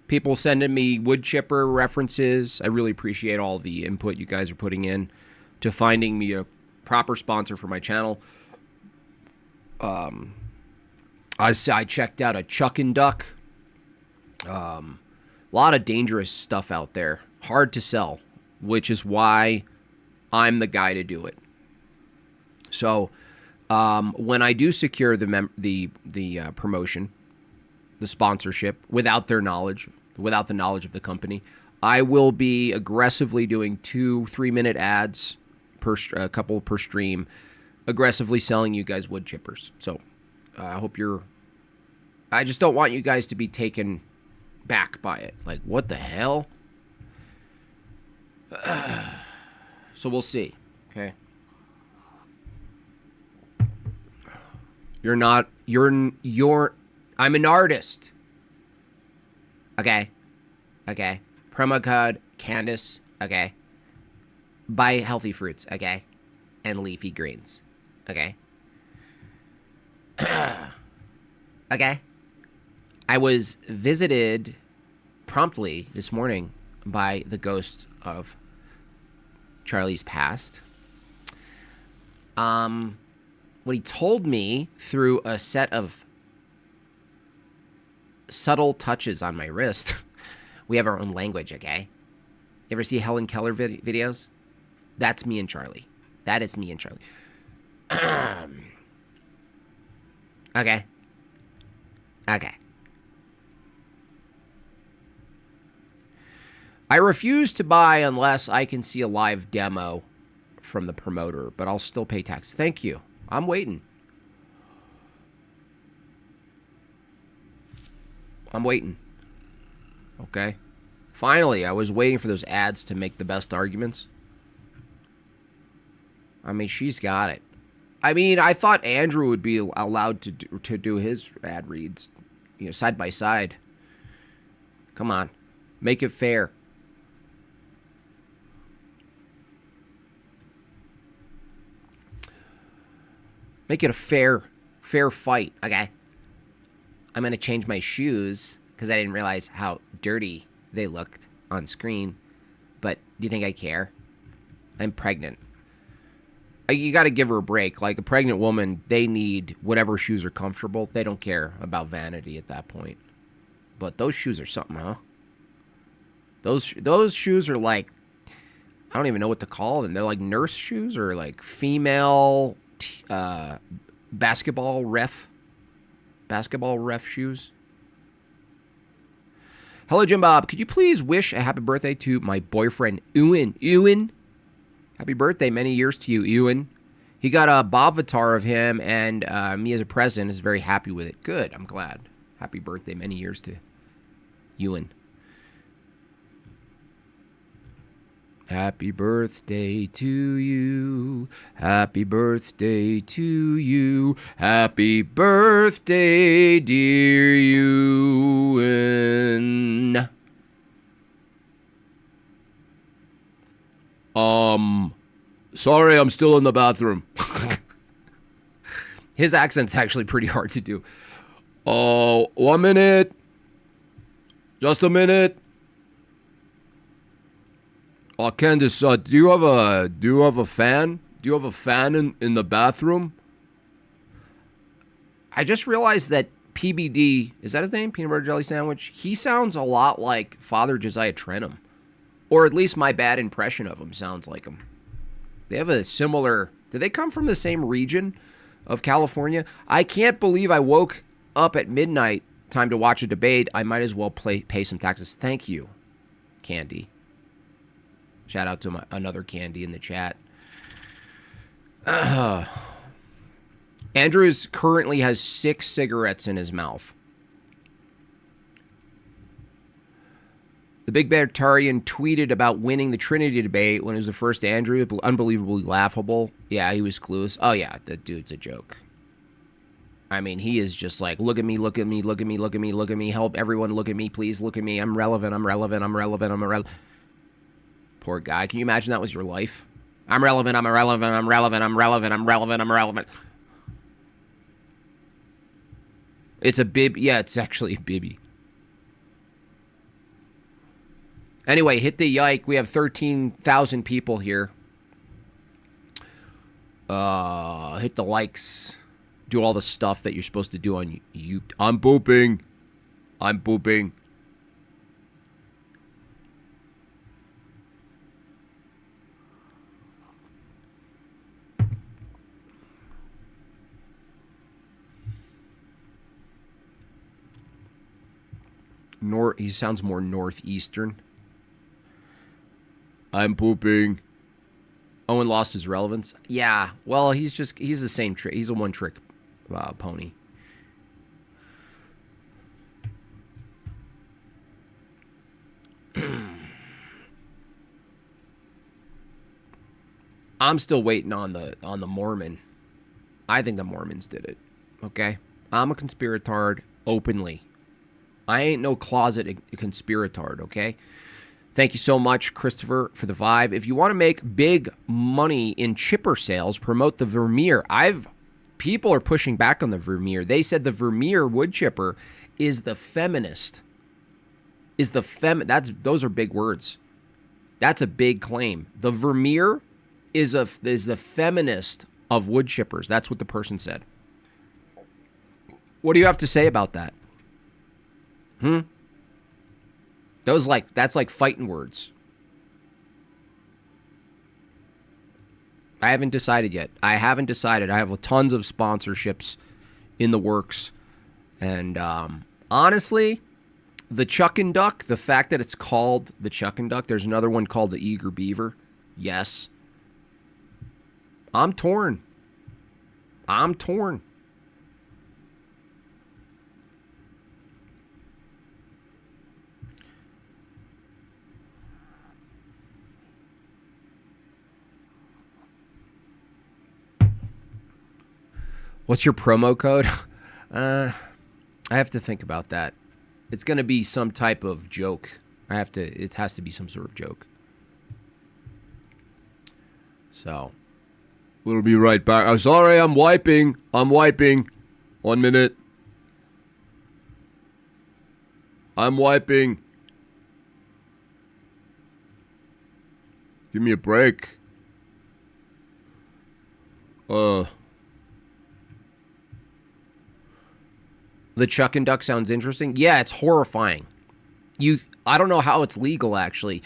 People sending me wood chipper references. I really appreciate all the input you guys are putting in to finding me a proper sponsor for my channel. I checked out a Chuck and Duck. A lot of dangerous stuff out there. Hard to sell, which is why I'm the guy to do it. So when I do secure the promotion, the sponsorship, without their knowledge, without the knowledge of the company, I will be aggressively doing 2-3 minute ads a couple per stream, aggressively selling you guys wood chippers. So I hope I just don't want you guys to be taken back by it. Like, what the hell? So we'll see. Okay. I'm an artist. Okay. Promo code Candace. Okay. Buy healthy fruits. Okay. And leafy greens. Okay. Okay. I was visited promptly this morning by the ghost of Charlie's past. what he told me through a set of subtle touches on my wrist. We have our own language, okay? You ever see Helen Keller videos? That's me and Charlie. That is me and Charlie. Okay. Okay. I refuse to buy unless I can see a live demo from the promoter, but I'll still pay tax. Thank you. I'm waiting. I'm waiting. Okay. Finally, I was waiting for those ads to make the best arguments. I mean, she's got it. I mean, I thought Andrew would be allowed to do his ad reads, you know, side by side. Come on. Make it fair. Make it a fair fight, okay? I'm going to change my shoes because I didn't realize how dirty they looked on screen. But do you think I care? I'm pregnant. You got to give her a break. Like a pregnant woman, they need whatever shoes are comfortable. They don't care about vanity at that point. But those shoes are something, huh? Those shoes are like, I don't even know what to call them. They're like nurse shoes or like female basketball ref shoes. Hello, Jim Bob. Could you please wish a happy birthday to my boyfriend, Ewan? Ewan, happy birthday. Many years to you, Ewan. He got a Bobavatar of him and me as a present. Is very happy with it. Good. I'm glad. Happy birthday. Many years to Ewan. Happy birthday to you. Happy birthday to you. Happy birthday, dear Ewan. Sorry, I'm still in the bathroom. His accent's actually pretty hard to do. Oh, 1 minute. Just a minute. Oh, Candace, do you have a fan? Do you have a fan in the bathroom? I just realized that PBD, is that his name? Peanut Butter Jelly Sandwich? He sounds a lot like Father Josiah Trenum. Or at least my bad impression of him sounds like him. They have a similar... Do they come from the same region of California? I can't believe I woke up at midnight, time to watch a debate. I might as well pay some taxes. Thank you, Candy. Shout out to another Candy in the chat. Andrews currently has 6 cigarettes in his mouth. The Big Beartarian tweeted about winning the Trinity debate when it was the first Andrew. Unbelievably laughable. Yeah, he was clueless. Oh, yeah, the dude's a joke. I mean, he is just like, look at me, look at me, look at me, look at me, look at me. Help everyone look at me, please look at me. I'm relevant, I'm relevant, I'm relevant, I'm relevant. Poor guy. Can you imagine that was your life? I'm relevant, I'm irrelevant, I'm relevant, I'm relevant, I'm relevant, I'm relevant. It's a bib. Yeah, it's actually a bibby. Anyway, hit the yike. We have 13,000 people here. Hit the likes. Do all the stuff that you're supposed to do on YouTube. I'm pooping. I'm pooping. He sounds more northeastern. I'm pooping. Owen lost his relevance. Yeah, well, he's the same trick. He's a one-trick pony. I'm still waiting on the Mormon. I think the Mormons did it. Okay? I'm a conspiratard openly. I ain't no closet conspiratard, okay? Thank you so much, Christopher, for the vibe. If you want to make big money in chipper sales, promote the Vermeer. People are pushing back on the Vermeer. They said the Vermeer wood chipper is the feminist. Those are big words. That's a big claim. The Vermeer is the feminist of wood chippers. That's what the person said. What do you have to say about that? That's like fighting words. I haven't decided yet. I haven't decided. I have tons of sponsorships in the works. And honestly, the Chuck and Duck, the fact that it's called the Chuck and Duck, there's another one called the Eager Beaver. Yes. I'm torn. What's your promo code? I have to think about that. It's going to be some type of joke. It has to be some sort of joke. So, we'll be right back. I'm sorry, I'm wiping. 1 minute. I'm wiping. Give me a break. The Chuck and Duck sounds interesting. Yeah, it's horrifying. I don't know how it's legal, actually.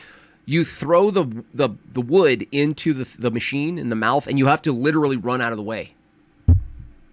You throw the wood into the machine in the mouth, and you have to literally run out of the way.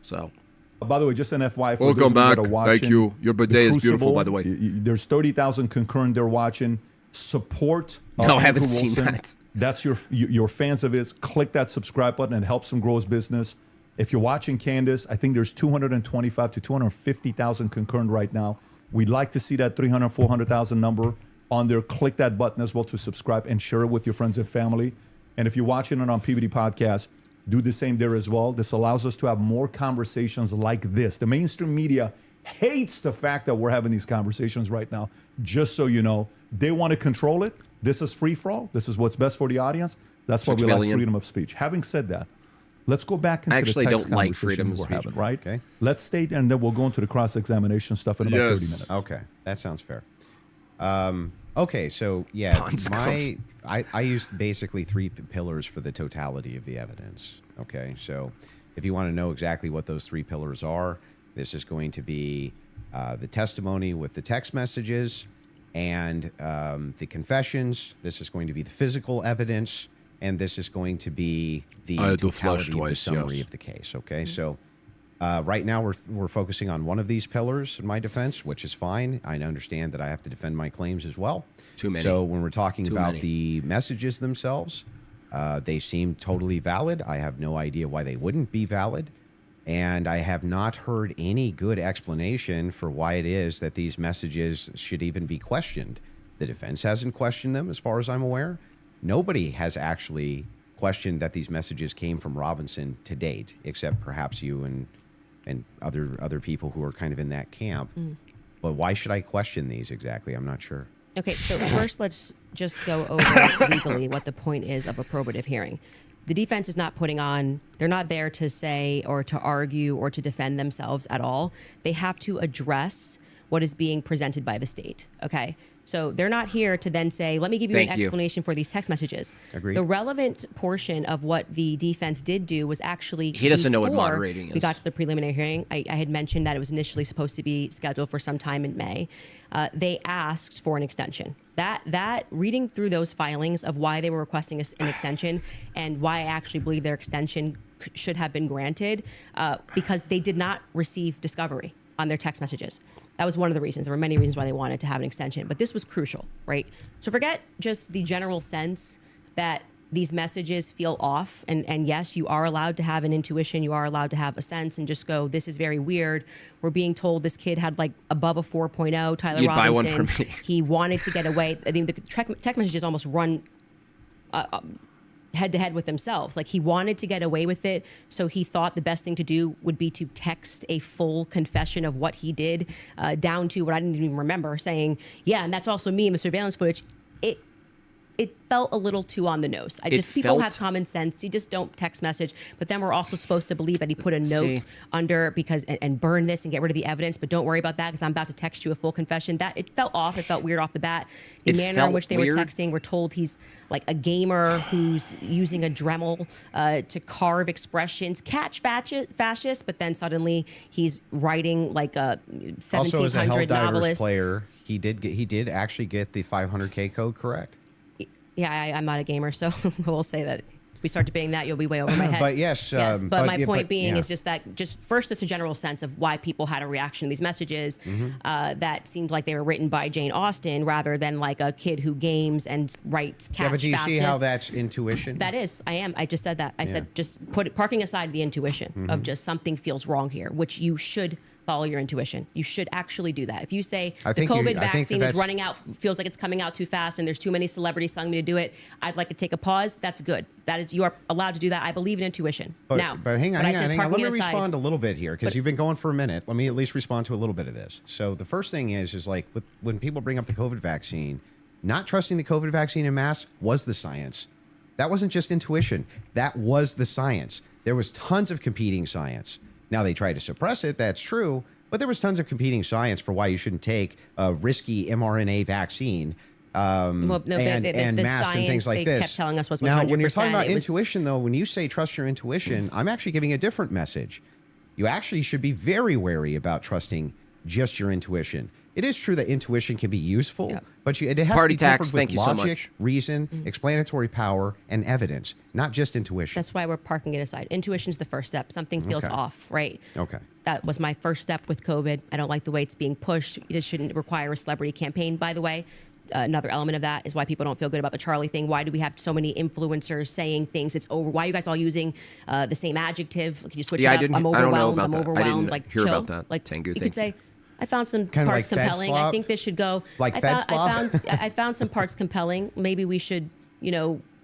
So. By the way, just an FYI for Welcome those back. that are watching. Thank you. Your bidet is beautiful, Crucible, by the way. There's 30,000 concurrent there watching. Support. No, I haven't Andrew seen Wilson. that. That's your fans of his. Click that subscribe button and helps him grow his business. If you're watching Candace, I think there's 225 to 250,000 concurrent right now. We'd like to see that 300, 400,000 number on there. Click that button as well to subscribe and share it with your friends and family. And if you're watching it on PBD Podcast, do the same there as well. This allows us to have more conversations like this. The mainstream media hates the fact that we're having these conversations right now. Just so you know, they want to control it. This is free for all. This is what's best for the audience. That's why we like freedom of speech. Having said that, let's go back into the text don't like freedom of speech. having, right? Okay. Let's stay there, and then we'll go into the cross-examination stuff in about 30 minutes. Okay, that sounds fair. Okay, so yeah, I used basically three pillars for the totality of the evidence. Okay, so if you want to know exactly what those three pillars are, this is going to be the testimony with the text messages and the confessions. This is going to be the physical evidence, and this is going to be the totality of the summary of the case. Okay, so right now we're focusing on one of these pillars in my defense, which is fine. I understand that I have to defend my claims as well. Too many. So when we're talking about the messages themselves, they seem totally valid. I have no idea why they wouldn't be valid. And I have not heard any good explanation for why it is that these messages should even be questioned. The defense hasn't questioned them, as far as I'm aware. Nobody has actually questioned that these messages came from Robinson to date, except perhaps you and other people who are kind of in that camp. But why should I question these exactly? I'm not sure. Okay, so first let's just go over legally what the point is of a probative hearing. The defense is not they're not there to say or to argue or to defend themselves at all. They have to address what is being presented by the state, okay? So they're not here to then say, let me give you an explanation for these text messages. Agreed. The relevant portion of what the defense did do was actually he doesn't know what moderating is. We got to the preliminary hearing. I had mentioned that it was initially supposed to be scheduled for some time in May. They asked for an extension. That reading through those filings of why they were requesting an extension and why I actually believe their extension should have been granted because they did not receive discovery on their text messages. That was one of the reasons. There were many reasons why they wanted to have an extension, but this was crucial, right? So forget just the general sense that these messages feel off. And yes, you are allowed to have an intuition. You are allowed to have a sense and just go, this is very weird. We're being told this kid had like above a 4.0, Tyler You'd Robinson. buy one for me. He wanted to get away. I mean, the text messages almost run head to head with themselves. Like he wanted to get away with it. So he thought the best thing to do would be to text a full confession of what he did down to what I didn't even remember saying, yeah, and that's also me in the surveillance footage. it felt a little too on the nose. People have common sense. You just don't text message. But then we're also supposed to believe that he put a note under because and burn this and get rid of the evidence. But don't worry about that because I'm about to text you a full confession. That it felt off. It felt weird off the bat. The manner in which they were texting, we're told he's like a gamer who's using a Dremel to carve expressions, catch fascist. But then suddenly he's writing like a 1700 also, as a Helldivers novelist player, he did actually get the 500K code correct. Yeah, I'm not a gamer, so we'll say that if we start debating that, you'll be way over my head. But yes, but my point being is just that first, it's a general sense of why people had a reaction to these messages that seemed like they were written by Jane Austen rather than like a kid who games and writes catch. Yeah, but do you see how that's intuition? That is, I just said that. I said just parking aside the intuition of just something feels wrong here, which you should follow your intuition. You should actually do that. If you say the COVID vaccine is running out, feels like it's coming out too fast, and there's too many celebrities telling me to do it, I'd like to take a pause. That's good. That is, you are allowed to do that. I believe in intuition. But hang on. Let me respond a little bit here because you've been going for a minute. Let me at least respond to a little bit of this. So the first thing is like when people bring up the COVID vaccine, not trusting the COVID vaccine en masse was the science. That wasn't just intuition. That was the science. There was tons of competing science. Now, they tried to suppress it. That's true. But there was tons of competing science for why you shouldn't take a risky mRNA vaccine and masks and things like this. Kept telling us was 100%. Now, when you're talking about intuition, though, when you say trust your intuition, I'm actually giving a different message. You actually should be very wary about trusting just your intuition. It is true that intuition can be useful, but it has to be tempered with logic, reason, explanatory power, and evidence, not just intuition. That's why we're parking it aside. Intuition is the first step. Something feels off, right? Okay. That was my first step with COVID. I don't like the way it's being pushed. It shouldn't require a celebrity campaign, by the way. Another element of that is why people don't feel good about the Charlie thing. Why do we have so many influencers saying things? It's over. Why are you guys all using the same adjective? Can you switch it up? I'm overwhelmed. I'm overwhelmed. I didn't hear about that. Like Tengu, you could say, I found some kind parts like compelling. I think this should go. Like I found some parts compelling. Maybe we should,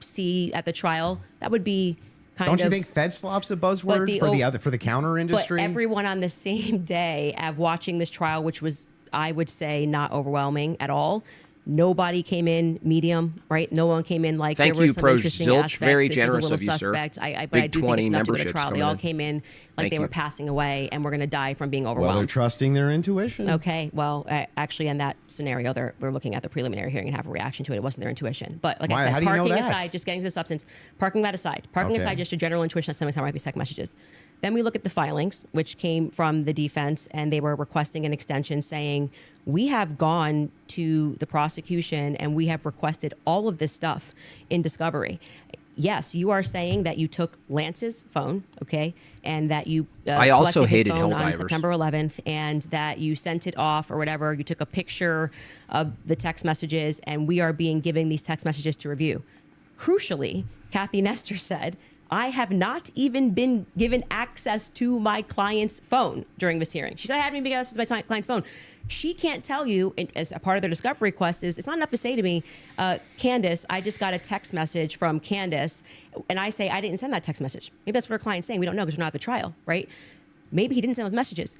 see at the trial. That would be kind of. Don't you think FedSlop's a buzzword for the counter industry? But everyone on the same day of watching this trial, which was, I would say, not overwhelming at all. Nobody came in medium, right? No one came in like Thank there were you, some Pro interesting Zilch. aspects. Very this generous was a of little you, sir. suspect. But I Big do 20 think it's enough to go to memberships trial. They coming all in. came in like they were passing away and we're going to die from being Well, overwhelmed. they're trusting their intuition. Okay, well, actually, in that scenario, they're looking at the preliminary hearing and have a reaction to it. It wasn't their intuition. But like I said, parking aside, just getting to the substance, parking that aside, aside just a general intuition that some might be second messages. Then we look at the filings, which came from the defense, and they were requesting an extension saying, we have gone to the prosecution and we have requested all of this stuff in discovery. Yes, you are saying that you took Lance's phone, okay, and that you I also collected his hated phone on Helldivers. September 11th, and that you sent it off or whatever. You took a picture of the text messages, and we are being given these text messages to review. Crucially, Kathy Nestor said, I have not even been given access to my client's phone during this hearing. She said, I haven't even been given access to my client's phone. She can't tell you, as a part of their discovery request, it's not enough to say to me, Candace, I just got a text message from Candace, and I say, I didn't send that text message. Maybe that's what her client's saying. We don't know because we're not at the trial, right? Maybe he didn't send those messages.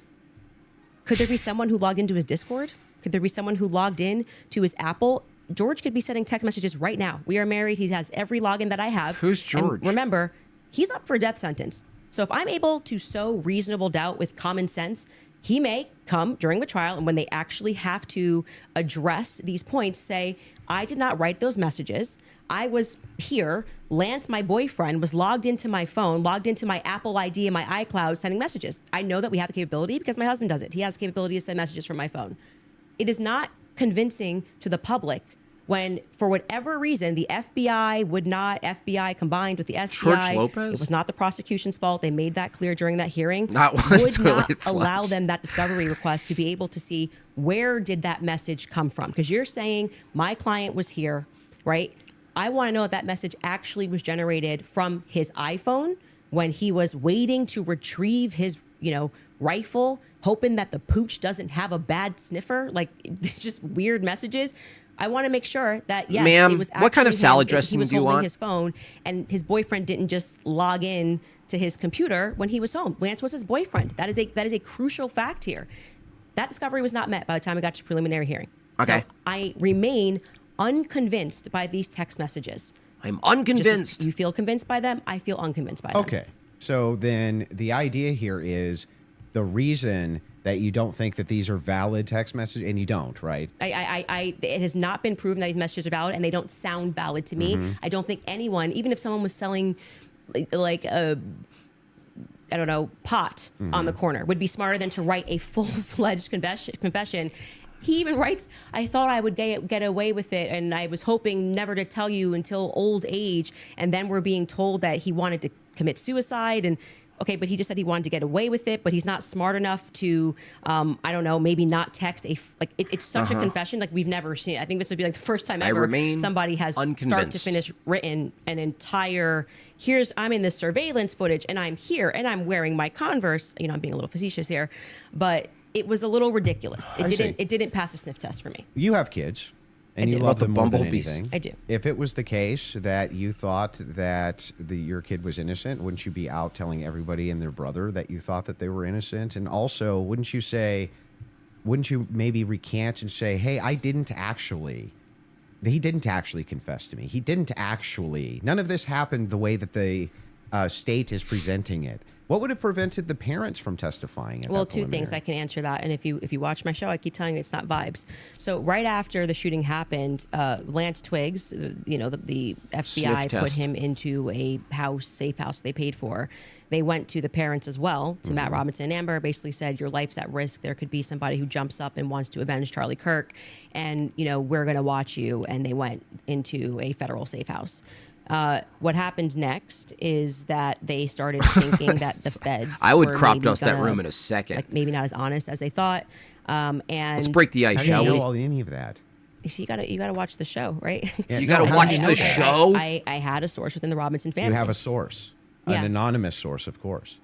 Could there be someone who logged into his Discord? Could there be someone who logged in to his Apple? George could be sending text messages right now. We are married. He has every login that I have. Who's George? And remember, he's up for a death sentence. So if I'm able to sow reasonable doubt with common sense, he may come during the trial and when they actually have to address these points, say, I did not write those messages. I was here. Lance, my boyfriend, was logged into my phone, logged into my Apple ID and my iCloud sending messages. I know that we have the capability because my husband does it. He has the capability to send messages from my phone. It is not convincing to the public when, for whatever reason, the FBI combined with the SCI, it was not the prosecution's fault. They made that clear during that hearing. Would not allow them that discovery request to be able to see where did that message come from. Because you're saying my client was here, right? I want to know if that message actually was generated from his iPhone when he was waiting to retrieve his, rifle, hoping that the pooch doesn't have a bad sniffer, like just weird messages. I want to make sure that, yes, Ma'am, it was actually what kind of salad dressing he was do you holding want? his phone, and his boyfriend didn't just log in to his computer when he was home. Lance was his boyfriend. That is a crucial fact here. That discovery was not met by the time we got to preliminary hearing. Okay. So I remain unconvinced by these text messages. I'm Just as unconvinced. you feel convinced by them, I feel unconvinced by them. Okay. So then the idea here is the reason that you don't think that these are valid text messages, and you don't, right? It has not been proven that these messages are valid, and they don't sound valid to me. I don't think anyone, even if someone was selling like a, I don't know, pot on the corner, would be smarter than to write a full-fledged confession. He even writes, I thought I would get away with it, and I was hoping never to tell you until old age. And then we're being told that he wanted to commit suicide. And okay, but he just said he wanted to get away with it, but he's not smart enough to, I don't know, maybe not text it's such a confession like we've never seen. I think this would be like the first time ever somebody has start to finish written an entire, I'm in this surveillance footage and I'm here and I'm wearing my Converse. I'm being a little facetious here, but it was a little ridiculous. It didn't pass a sniff test for me. You have kids, and I you do. love The them more than bumblebees. anything. I do. If it was the case that you thought that your kid was innocent, wouldn't you be out telling everybody and their brother that you thought that they were innocent? And also, wouldn't you maybe recant and say, hey, he didn't actually confess to me. He didn't actually. None of this happened the way that the state is presenting it. What would have prevented the parents from testifying? Well, two things I can answer that, and if you watch my show, I keep telling you it's not vibes. So right after the shooting happened, Lance Twiggs, the FBI put him into a safe house they paid for. They went to the parents as well, to Matt Robinson and Amber, basically said your life's at risk. There could be somebody who jumps up and wants to avenge Charlie Kirk, and we're going to watch you. And they went into a federal safe house. What happened next is that they started thinking that the feds. I would were crop maybe dust that gonna, room in a second. like maybe not as honest as they thought. And Let's break the ice, How do shall you we? know any of that? So you gotta watch the show, right? Yeah, You no, gotta how watch do you know the that? show? I had a source within the Robinson family. You have a source, Yeah. an anonymous source, of course.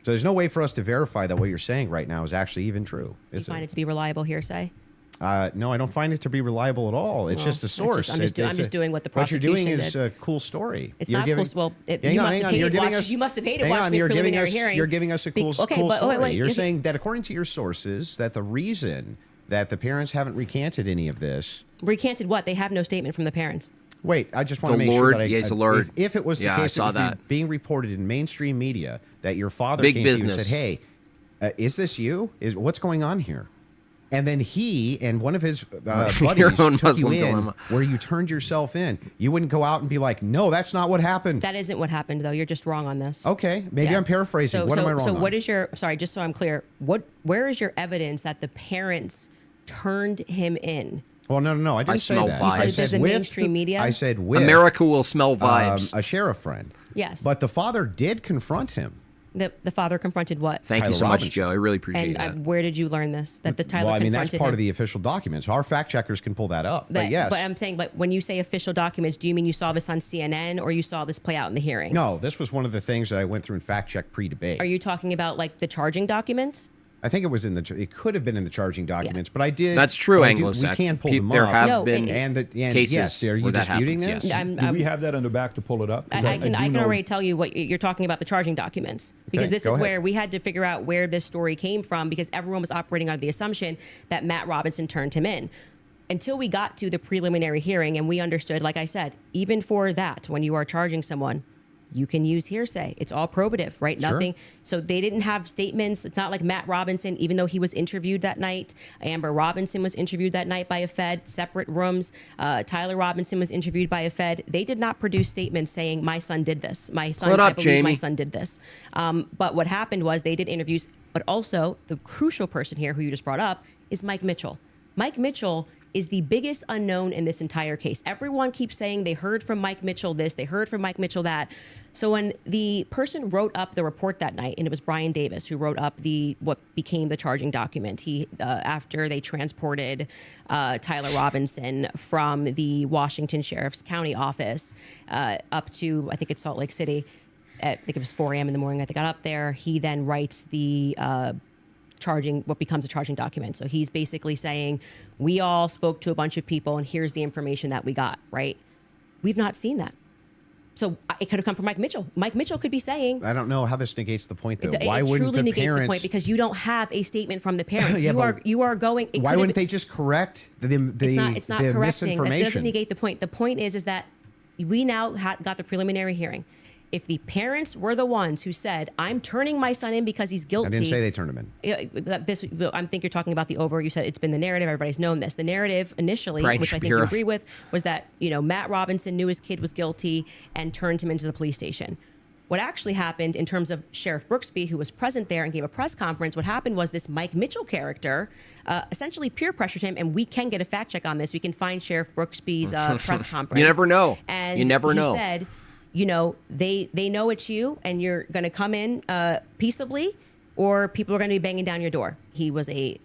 So there's no way for us to verify that what you're saying right now is actually even true. Do you Is find it it? to be reliable hearsay? No, I don't find it to be reliable at all. It's Well, just a that's source. I'm just doing what the What you're doing prosecution is did. a cool story. It's You're not giving- cool. Well, Hang you on, must hang have on, you're hated giving watching. us- You must have hated hang watching on, the you're giving preliminary us, hearing. You're giving us a cool, Okay, cool but story. wait, You're if you- saying that according to your sources, that the reason that the parents haven't recanted any of this. Recanted what? They have no statement from the parents. Wait, I just want The to make sure Lord, that yes, the Lord. if it was the Yeah, I case, saw it was that. being reported in mainstream media that your father Big came to you business. and said, "Hey, is this you? What's going on here?" And then he and one of his buddies Your own took you Muslim in, dilemma. where you turned yourself in. You wouldn't go out and be like, "No, that's not what happened." That isn't what happened, though. You're just wrong on this. Okay, maybe Yeah. I'm paraphrasing. So, What am I wrong So on? what is your? Sorry, just so I'm clear. Where is your evidence that the parents turned him in? Well, no. I didn't say smell that. vibes. I You said said the with mainstream media? I said with America will smell vibes. a sheriff friend. Yes. But the father did confront him. The father confronted what? Thank you Tyler so much, Robinson. Joe. I really appreciate And that. where did you learn this? That the Tyler Well, I mean, confronted that's part him? of the official documents. Our fact checkers can pull that up. But yes. But I'm saying, but when you say official documents, do you mean you saw this on CNN or you saw this play out in the hearing? No, this was one of the things that I went through and fact checked pre-debate. Are you talking about like the charging documents? I think it was it could have been in the charging documents, but I did. That's true, but Anglo We Saxon. can pull them There up. have No, been it- and cases yes, are you where that disputing happens, this? yes. Do we have that on the back to pull it up? 'Cause I can do know- already tell you what you're talking about, the charging documents, because Okay, this go is ahead. where we had to figure out where this story came from, because everyone was operating under the assumption that Matt Robinson turned him in. Until we got to the preliminary hearing and we understood, like I said, even for that, when you are charging someone, you can use hearsay. It's all probative, right? Sure. Nothing. So they didn't have statements. It's not like Matt Robinson, even though he was interviewed that night. Amber Robinson was interviewed that night by a Fed, separate rooms. Tyler Robinson was interviewed by a Fed. They did not produce statements saying, my son did this. My son, Pull it I up, believe my Jamie. son did this. But what happened was they did interviews, but also the crucial person here who you just brought up is Mike Mitchell. Mike Mitchell is the biggest unknown in this entire case. Everyone keeps saying they heard from Mike Mitchell this, they heard from Mike Mitchell that. So when the person wrote up the report that night, and it was Brian Davis who wrote up what became the charging document. He after they transported Tyler Robinson from the Washington Sheriff's County office up to, I think it's Salt Lake City. I think it was 4 a.m. in the morning that they got up there. He then writes the what becomes a charging document. So he's basically saying, we all spoke to a bunch of people and here's the information that we got, right? We've not seen that. So it could have come from Mike Mitchell. Mike Mitchell could be saying, I don't know how this negates the point, though. it Why wouldn't truly the negates parents? the point because you don't have a statement from the parents. Yeah, you are going. Why wouldn't they just correct the It's not the correcting. That misinformation? doesn't negate the point. The point is that we now got the preliminary hearing. If the parents were the ones who said, "I'm turning my son in because he's guilty," I didn't say they turned him in. I think you're talking about the over. You said it's been the narrative. Everybody's known this. The narrative initially, Brian which I think you Shapiro. agree with, was that Matt Robinson knew his kid was guilty and turned him into the police station. What actually happened in terms of Sheriff Brooksby, who was present there and gave a press conference, what happened was this Mike Mitchell character essentially peer pressured him, and we can get a fact check on this. We can find Sheriff Brooksby's press conference. You never know. And You never know. He said, they know it's you, and you're going to come in peaceably, or people are going to be banging down your door. He was a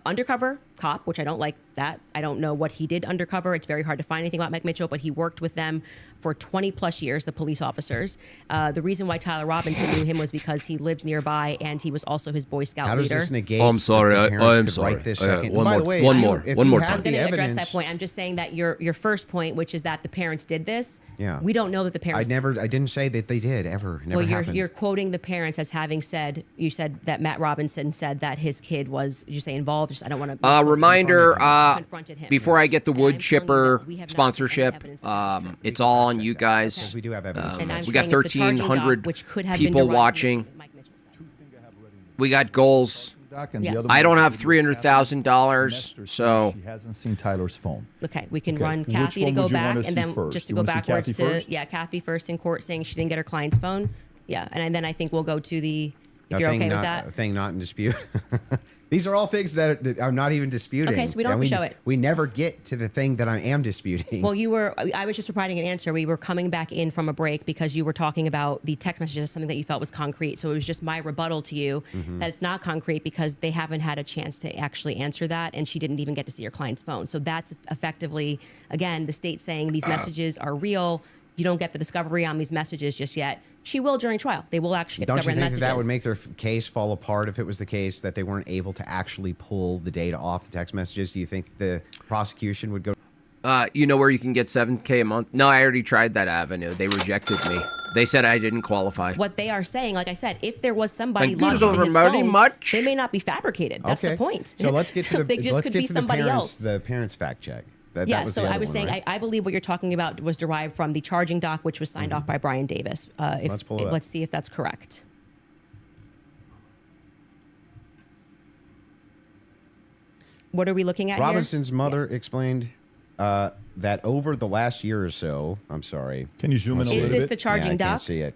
undercover cop, which I don't like that. I don't know what he did undercover. It's very hard to find anything about Mike Mitchell, but he worked with them for 20 plus years, the police officers. The reason why Tyler Robinson knew him was because he lived nearby and he was also his Boy Scout How does leader. this negate? Oh, I'm sorry. that the I parents am could sorry. Right this Yeah, second. one By more- the way, one if you- more- if one you more have time. I'm going the to address evidence- that point. I'm just saying that your first point, which is that the parents did this. Yeah. We don't know that the parents. I didn't say that they did ever. Never Well, happened. you're quoting the parents as having said. You said that Matt Robinson said that his kid was. Did you say involved? Just, I don't want to. Reminder, confronted him. before I get the And wood I'm telling you chipper that we have not seen any sponsorship, evidence of that. it's all on you guys. Because we do have evidence. And I'm We got saying it's the charging doc, 1,300 which could have been people derived from the watching. statement Mike Mitchell said. We got goals. Doc, and Yes. the other I one don't is have the $300,000, Nestor says so she hasn't seen Tyler's phone. Okay, we can Okay, run which Kathy to one go would you back, wanna and see then first? just to You go wanna see backwards Kathy to first? Kathy first in court saying she didn't get her client's phone. Yeah, and then I think we'll go to the. If A you're thing okay with not, that. A thing not in dispute. These are all things that are not even disputing. Okay, so we don't And have to show it. We never get to the thing that I am disputing. Well, I was just providing an answer. We were coming back in from a break because you were talking about the text messages as something that you felt was concrete. So it was just my rebuttal to you that it's not concrete because they haven't had a chance to actually answer that. And she didn't even get to see your client's phone. So that's effectively, again, the state saying these messages are real. You don't get the discovery on these messages just yet. She will during trial. They will actually get Don't you discovery on think the that, messages. that would make their case fall apart if it was the case that they weren't able to actually pull the data off the text messages? Do you think the prosecution would go? You know where you can get $7,000 a month? No, I already tried that avenue. They rejected me. They said I didn't qualify. What they are saying, like I said, if there was somebody Thank goodness logged into over his money phone, much. they may not be fabricated. That's okay. the point. So let's get to the They just let's could get be to somebody the parents. else. The parents fact check. That Yeah, was so the I other was one, saying, right? I believe what you're talking about was derived from the charging doc, which was signed off by Brian Davis. Let's pull it up. Let's see if that's correct. What are we looking at Robinson's mother explained that over the last year or so, I'm sorry. Can you zoom in a here? Is little this bit? the charging yeah, I doc? can't see it.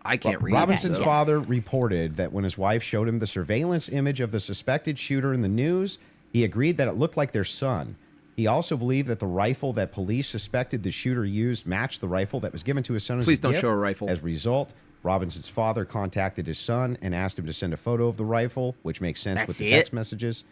I can't read. Robinson's Yes. father reported that when his wife showed him the surveillance image of the suspected shooter in the news, he agreed that it looked like their son. He also believed that the rifle that police suspected the shooter used matched the rifle that was given to his son as Please a don't gift. show a rifle. As a result, Robinson's father contacted his son and asked him to send a photo of the rifle, which makes sense with That's the it? text messages.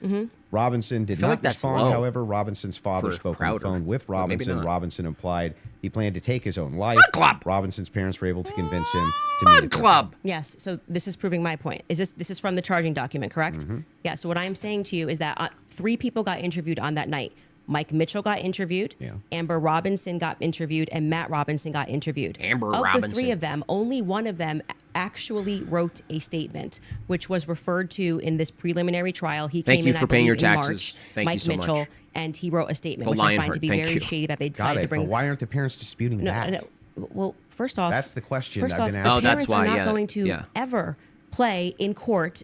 Robinson did feel not like that's respond. low However, Robinson's father for spoke on the Crowder. phone with Or maybe Robinson. not. Robinson implied he planned to take his own life. Club. Robinson's parents were able to convince him to meet at their Club. Yes. So this is proving my point. This is from the charging document, correct? Mm-hmm. Yeah. So what I'm saying to you is that 3 people got interviewed on that night. Mike Mitchell got interviewed. Yeah. Amber Robinson got interviewed, and Matt Robinson got interviewed. Amber of the 3 Robinson. of them, only one of them actually wrote a statement, which was referred to in this preliminary trial. He Thank came you in, for I paying your believe, in taxes. March. Thank you Mike so much. Mitchell, and he wrote a statement, The which I find Lionheart. to be Thank very you. shady that they Got decided to it. bring. But why aren't the parents disputing that? No. Well, first off, That's the question First I've off, been the asking. Oh, that's parents why, are not yeah, going to yeah. ever play in court,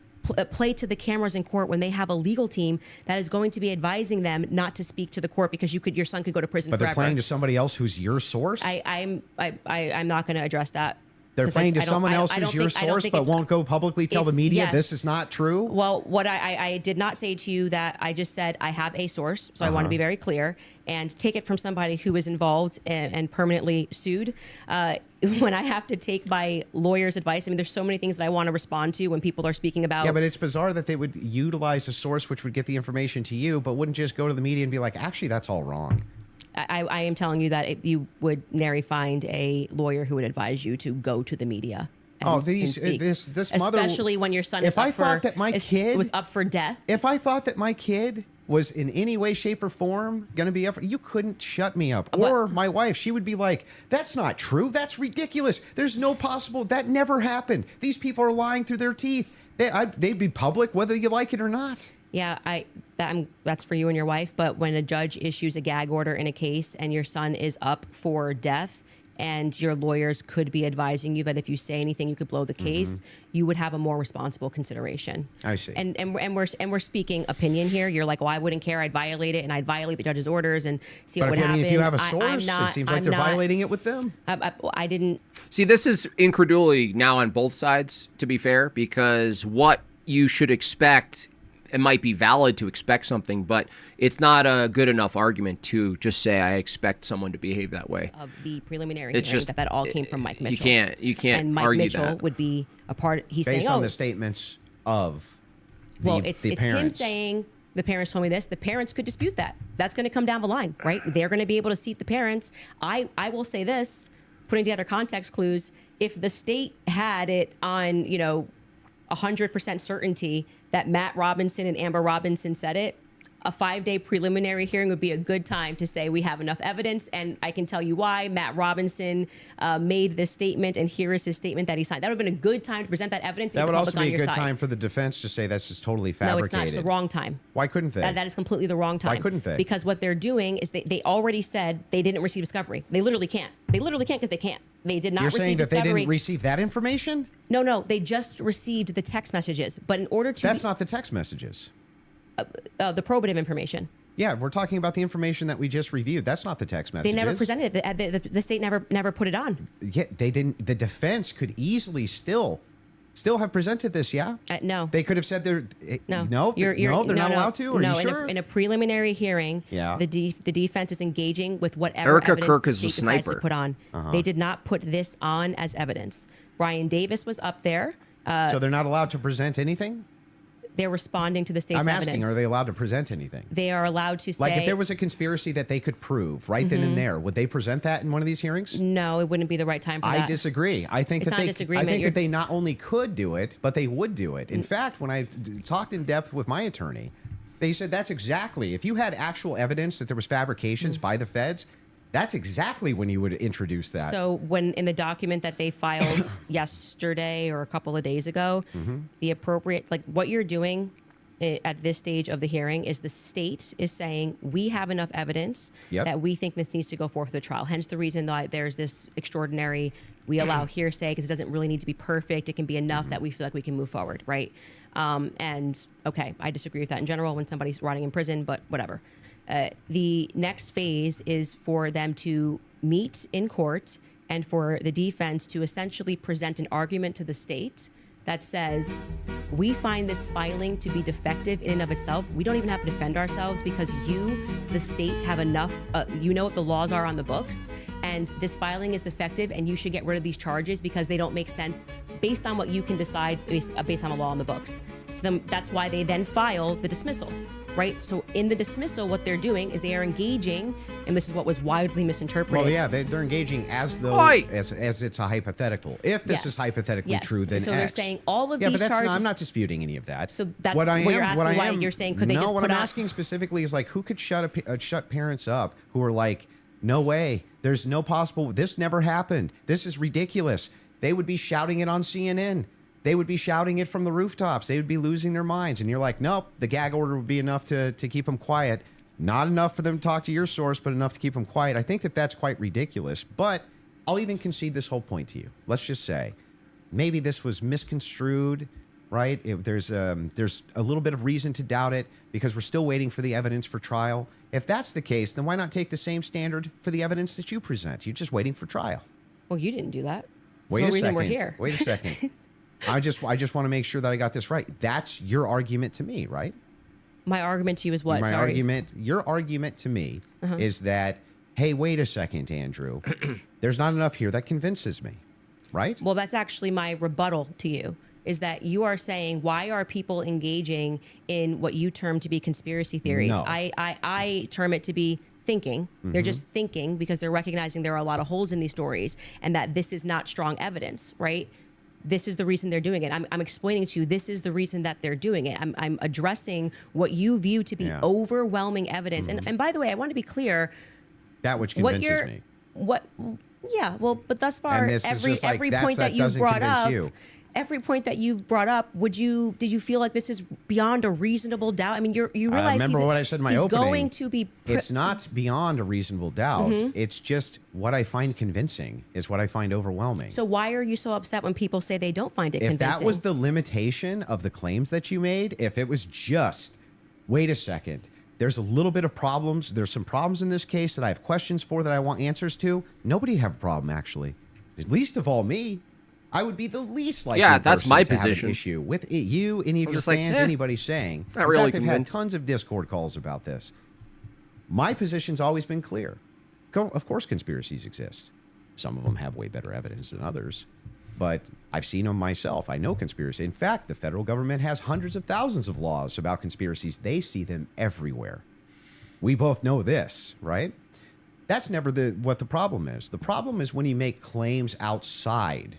play to the cameras in court when they have a legal team that is going to be advising them not to speak to the court because your son could go to prison But they're forever. playing to somebody else who's your source? I'm not going to address that. They're 'cause playing to I don't- someone else I don't who's your think- I don't source think but it's- won't go publicly tell the media yes. this is not true? Well, what I did not say to you that I just said I have a source, so I want to be very clear and take it from somebody who is involved and permanently sued. When I have to take my lawyer's advice, I mean, there's so many things that I want to respond to when people are speaking about. Yeah, but it's bizarre that they would utilize a source which would get the information to you, but wouldn't just go to the media and be like, actually, that's all wrong. I am telling you that you would nary find a lawyer who would advise you to go to the media. And, Oh, and speak. this mother. Especially when your son If is up I for, thought that my kid was up for death. If I thought that my kid was in any way, shape, or form going to be up, you couldn't shut me up. Or my wife, she would be like, that's not true. That's ridiculous. There's no possible. That never happened. These people are lying through their teeth. They'd be public whether you like it or not. Yeah, that's for you and your wife. But when a judge issues a gag order in a case and your son is up for death, and your lawyers could be advising you that if you say anything, you could blow the case, you would have a more responsible consideration. I see. And we're speaking opinion here. You're like, well, I wouldn't care. I'd violate it, and I'd violate the judge's orders and see what would happen. If you have a source, it seems like they're violating it with them. I didn't. See, this is incredulity now on both sides, to be fair, because what you should expect, it might be valid to expect something, but it's not a good enough argument to just say, I expect someone to behave that way. Of the preliminary It's hearing, just- that all came from Mike Mitchell. You can't and Mike argue Mitchell that. would be a part. He's Based saying, on the statements of it's the him parents. saying the parents told me this. The parents could dispute that. That's going to come down the line, right? They're going to be able to seat the parents. I will say this, putting together context clues. If the state had it on 100% certainty that Matt Robinson and Amber Robinson said it, a 5-day preliminary hearing would be a good time to say we have enough evidence, and I can tell you why Matt Robinson made this statement, and here is his statement that he signed. That would have been a good time to present that evidence. And That get would the also public be a on your good side. time for the defense to say that's just totally No, fabricated. it's not. It's the wrong time. Why couldn't they? That is completely the wrong time. Why couldn't they? Because what they're doing is they already said they didn't receive discovery. They literally can't. They literally can't because they can't. They did not You're receive saying that discovery. they didn't receive that information? No, they just received the text messages. But in order to That's not the text messages. the probative information. Yeah, we're talking about the information that we just reviewed. That's not the text They messages. never presented it. The state never put it on. Yeah, they didn't. The defense could easily still have presented this. Yeah. No. They could have said they're No, no, they're not allowed to. Are no, you sure? in a preliminary hearing, Yeah. the defense is engaging with whatever Erica evidence Kirk the is the state decides to sniper. put on. They did not put this on as evidence. Brian Davis was up there. So they're not allowed to present anything. They're responding to the state's I'm evidence. asking, are they allowed to present anything? They are allowed to say. Like if there was a conspiracy that they could prove right then and there, would they present that in one of these hearings? No, it wouldn't be the right time for I that. disagree. I think It's that not a they. I disagreement. think You're- that they not only could do it, but they would do it. In fact, when I talked in depth with my attorney, they said that's exactly if you had actual evidence that there was fabrications by the feds. That's exactly when you would introduce that. So when in the document that they filed yesterday or a couple of days ago, the appropriate, like what you're doing at this stage of the hearing is the state is saying we have enough evidence Yep. that we think this needs to go forth to the trial. Hence the reason that there's this extraordinary, we allow hearsay because it doesn't really need to be perfect. It can be enough that we feel like we can move forward, right? And okay, I disagree with that in general when somebody's rotting in prison, but whatever. The next phase is for them to meet in court and for the defense to essentially present an argument to the state that says, we find this filing to be defective in and of itself. We don't even have to defend ourselves because you, the state, have enough, you know what the laws are on the books, and this filing is defective and you should get rid of these charges because they don't make sense based on what you can decide based on the law on the books. So then that's why they then file the dismissal, right? So in the dismissal, what they're doing is they are engaging, and this is what was widely misinterpreted. well, yeah, they're engaging as though Oi! as it's a hypothetical. If this is Yes. hypothetically Yes. true, then So they're X. saying all of yeah, these but that's charges. not, I'm not disputing any of that. So that's what you're asking why you're saying, could they no, just what put I'm out- asking specifically is like who could shut parents up who are like, no way, there's no possible, this never happened, this is ridiculous. They would be shouting it on CNN. They would be shouting it from the rooftops. They would be losing their minds. And you're like, nope, the gag order would be enough to keep them quiet. Not enough for them to talk to your source, but enough to keep them quiet. I think that that's quite ridiculous. But I'll even concede this whole point to you. Let's just say maybe this was misconstrued, right? There's a little bit of reason to doubt it because we're still waiting for the evidence for trial. If that's the case, then why not take the same standard for the evidence that you present? You're just waiting for trial. Well, you didn't do that. Wait That's a the reason second. we're here. Wait a second. I just want to make sure that I got this right. That's your argument to me, right? My argument to you is what? My Sorry. your argument to me is that, hey, wait a second, Andrew. There's not enough here that convinces me, right? Well, that's actually my rebuttal to you, is that you are saying, why are people engaging in what you term to be conspiracy theories? No. I term it to be thinking. They're just thinking because they're recognizing there are a lot of holes in these stories and that this is not strong evidence, right? this is the reason they're doing it. I'm explaining to you, this is the reason that they're doing it. I'm addressing what you view to be Yeah. overwhelming evidence. And by the way, I want to be clear. That which What convinces you're, me. what, yeah, well, but thus far, And this is every just like, every that's- point that you've doesn't brought convince up, you. every point that you've brought up, did you feel like this is beyond a reasonable doubt? I mean, you realize remember he's, what I said in my he's opening. going to be. It's not beyond a reasonable doubt. It's just what I find convincing is what I find overwhelming. So why are you so upset when people say they don't find it If convincing? that was the limitation of the claims that you made, if it was just, wait a second, there's a little bit of problems. There's some problems in this case that I have questions for that I want answers to. Nobody would have a problem, actually. Least of all me. I would be the least likely Yeah, that's person my to have position. an issue with you, any of I'm your just like, fans, eh, anybody saying. not In really fact, I've had convinced. tons of Discord calls about this. My position's always been clear. Of course, conspiracies exist. Some of them have way better evidence than others, but I've seen them myself. I know conspiracy. In fact, the federal government has hundreds of thousands of laws about conspiracies. They see them everywhere. We both know this, right? That's never what the problem is. The problem is when you make claims outside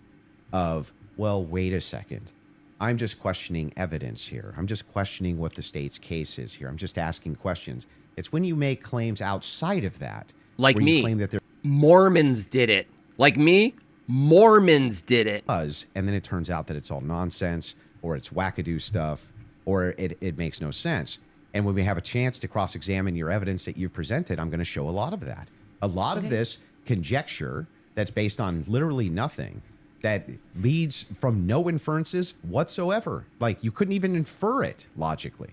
of, well, wait a second. I'm just questioning evidence here. I'm just questioning what the state's case is here. I'm just asking questions. It's when you make claims outside of that. Like where you me. claim that there Mormons did it. Like me, Mormons did it. was, and then it turns out that it's all nonsense, or it's wackadoo stuff, or it makes no sense. And when we have a chance to cross-examine your evidence that you've presented, I'm going to show a lot of that. A lot of this conjecture that's based on literally nothing, that leads from no inferences whatsoever. Like, you couldn't even infer it logically.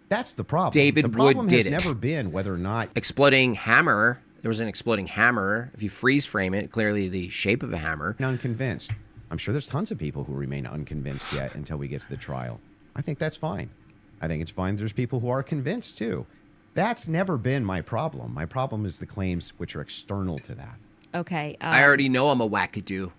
That's the problem. David the problem Wood did has it. never been whether or not Exploding hammer. There was an exploding hammer. If you freeze frame it, clearly the shape of a hammer. you're unconvinced. I'm sure there's tons of people who remain unconvinced yet until we get to the trial. I think that's fine. I think it's fine. There's people who are convinced too. That's never been my problem. My problem is the claims which are external to that. Okay. I already know I'm a wackadoo.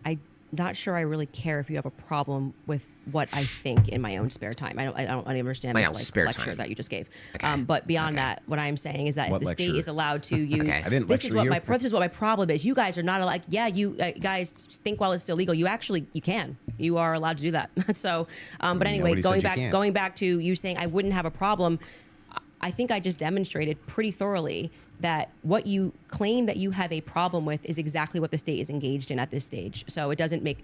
I'm not sure I really care if you have a problem with what I think in my own spare time. I don't understand My this own like spare lecture time. that you just gave. Okay. But beyond that, what I'm saying is that What the state lecture? is allowed to use. Okay. I didn't this is lecture what you. this is what my problem is. You guys are not allowed. Yeah, you guys think while it's still legal. You can. You are allowed to do that. So, but anyway, Nobody said you can't. going back to you saying I wouldn't have a problem. I think I just demonstrated pretty thoroughly that what you claim that you have a problem with is exactly what the state is engaged in at this stage. So it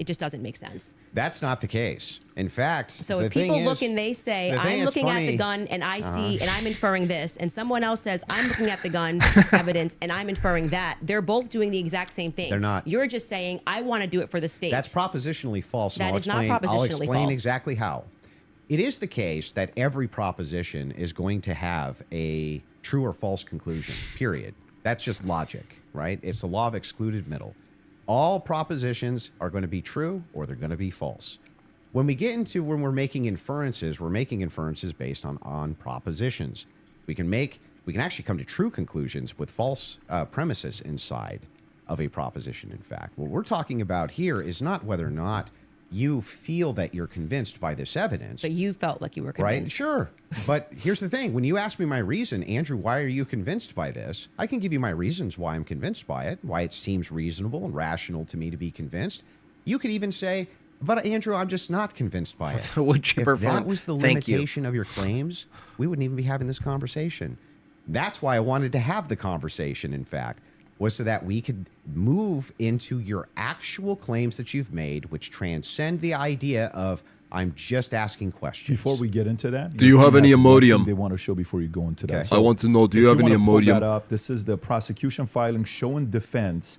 just doesn't make sense. That's not the case. In fact, So the if people thing look is, and they say, the thing I'm is looking at funny- the gun and I see and I'm inferring this, and someone else says, I'm looking at the gun evidence and I'm inferring that, they're both doing the exact same thing. They're not. You're just saying, I want to do it for the state. That's propositionally false. And That I'll is not explain, I'll propositionally explain false. exactly how. It is the case that every proposition is going to have a true or false conclusion, period. That's just logic, right? It's the law of excluded middle. All propositions are going to be true or they're going to be false. When we get into when we're making inferences based on propositions. We can actually come to true conclusions with false premises inside of a proposition, in fact. What we're talking about here is not whether or not you feel that you're convinced by this evidence. but you felt like you were Right? convinced. Sure. But here's the thing. When you ask me my reason, Andrew, why are you convinced by this? I can give you my reasons why I'm convinced by it, why it seems reasonable and rational to me to be convinced. You could even say, but Andrew, I'm just not convinced by it. The wood chipper If that phone. was the Thank you. limitation of your claims, we wouldn't even be having this conversation. That's why I wanted to have the conversation, in fact, was so that we could move into your actual claims that you've made, which transcend the idea of I'm just asking questions. Before we get into that, Do you have any has one thing Imodium? they want to show before you go into that? Okay. I want to know, do if you have any wanna pull Imodium? that up, this is the prosecution filing showing defense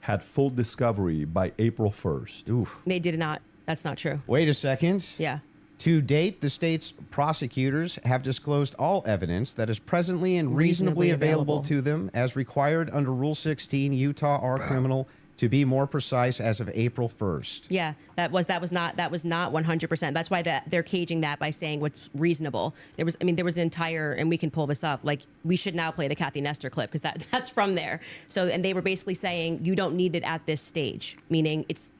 had full discovery by April 1st. Oof. They did not. That's not true. Wait a second. Yeah. To date, the state's prosecutors have disclosed all evidence that is presently and reasonably Reasonably available available. to them as required under Rule 16 Utah R Criminal, to be more precise, as of April 1st. Yeah, that was not 100%. That's why they're caging that by saying what's reasonable. There was an entire, and we can pull this up. Like, we should now play the Kathy Nestor clip because that's from there. So, and they were basically saying you don't need it at this stage, meaning it's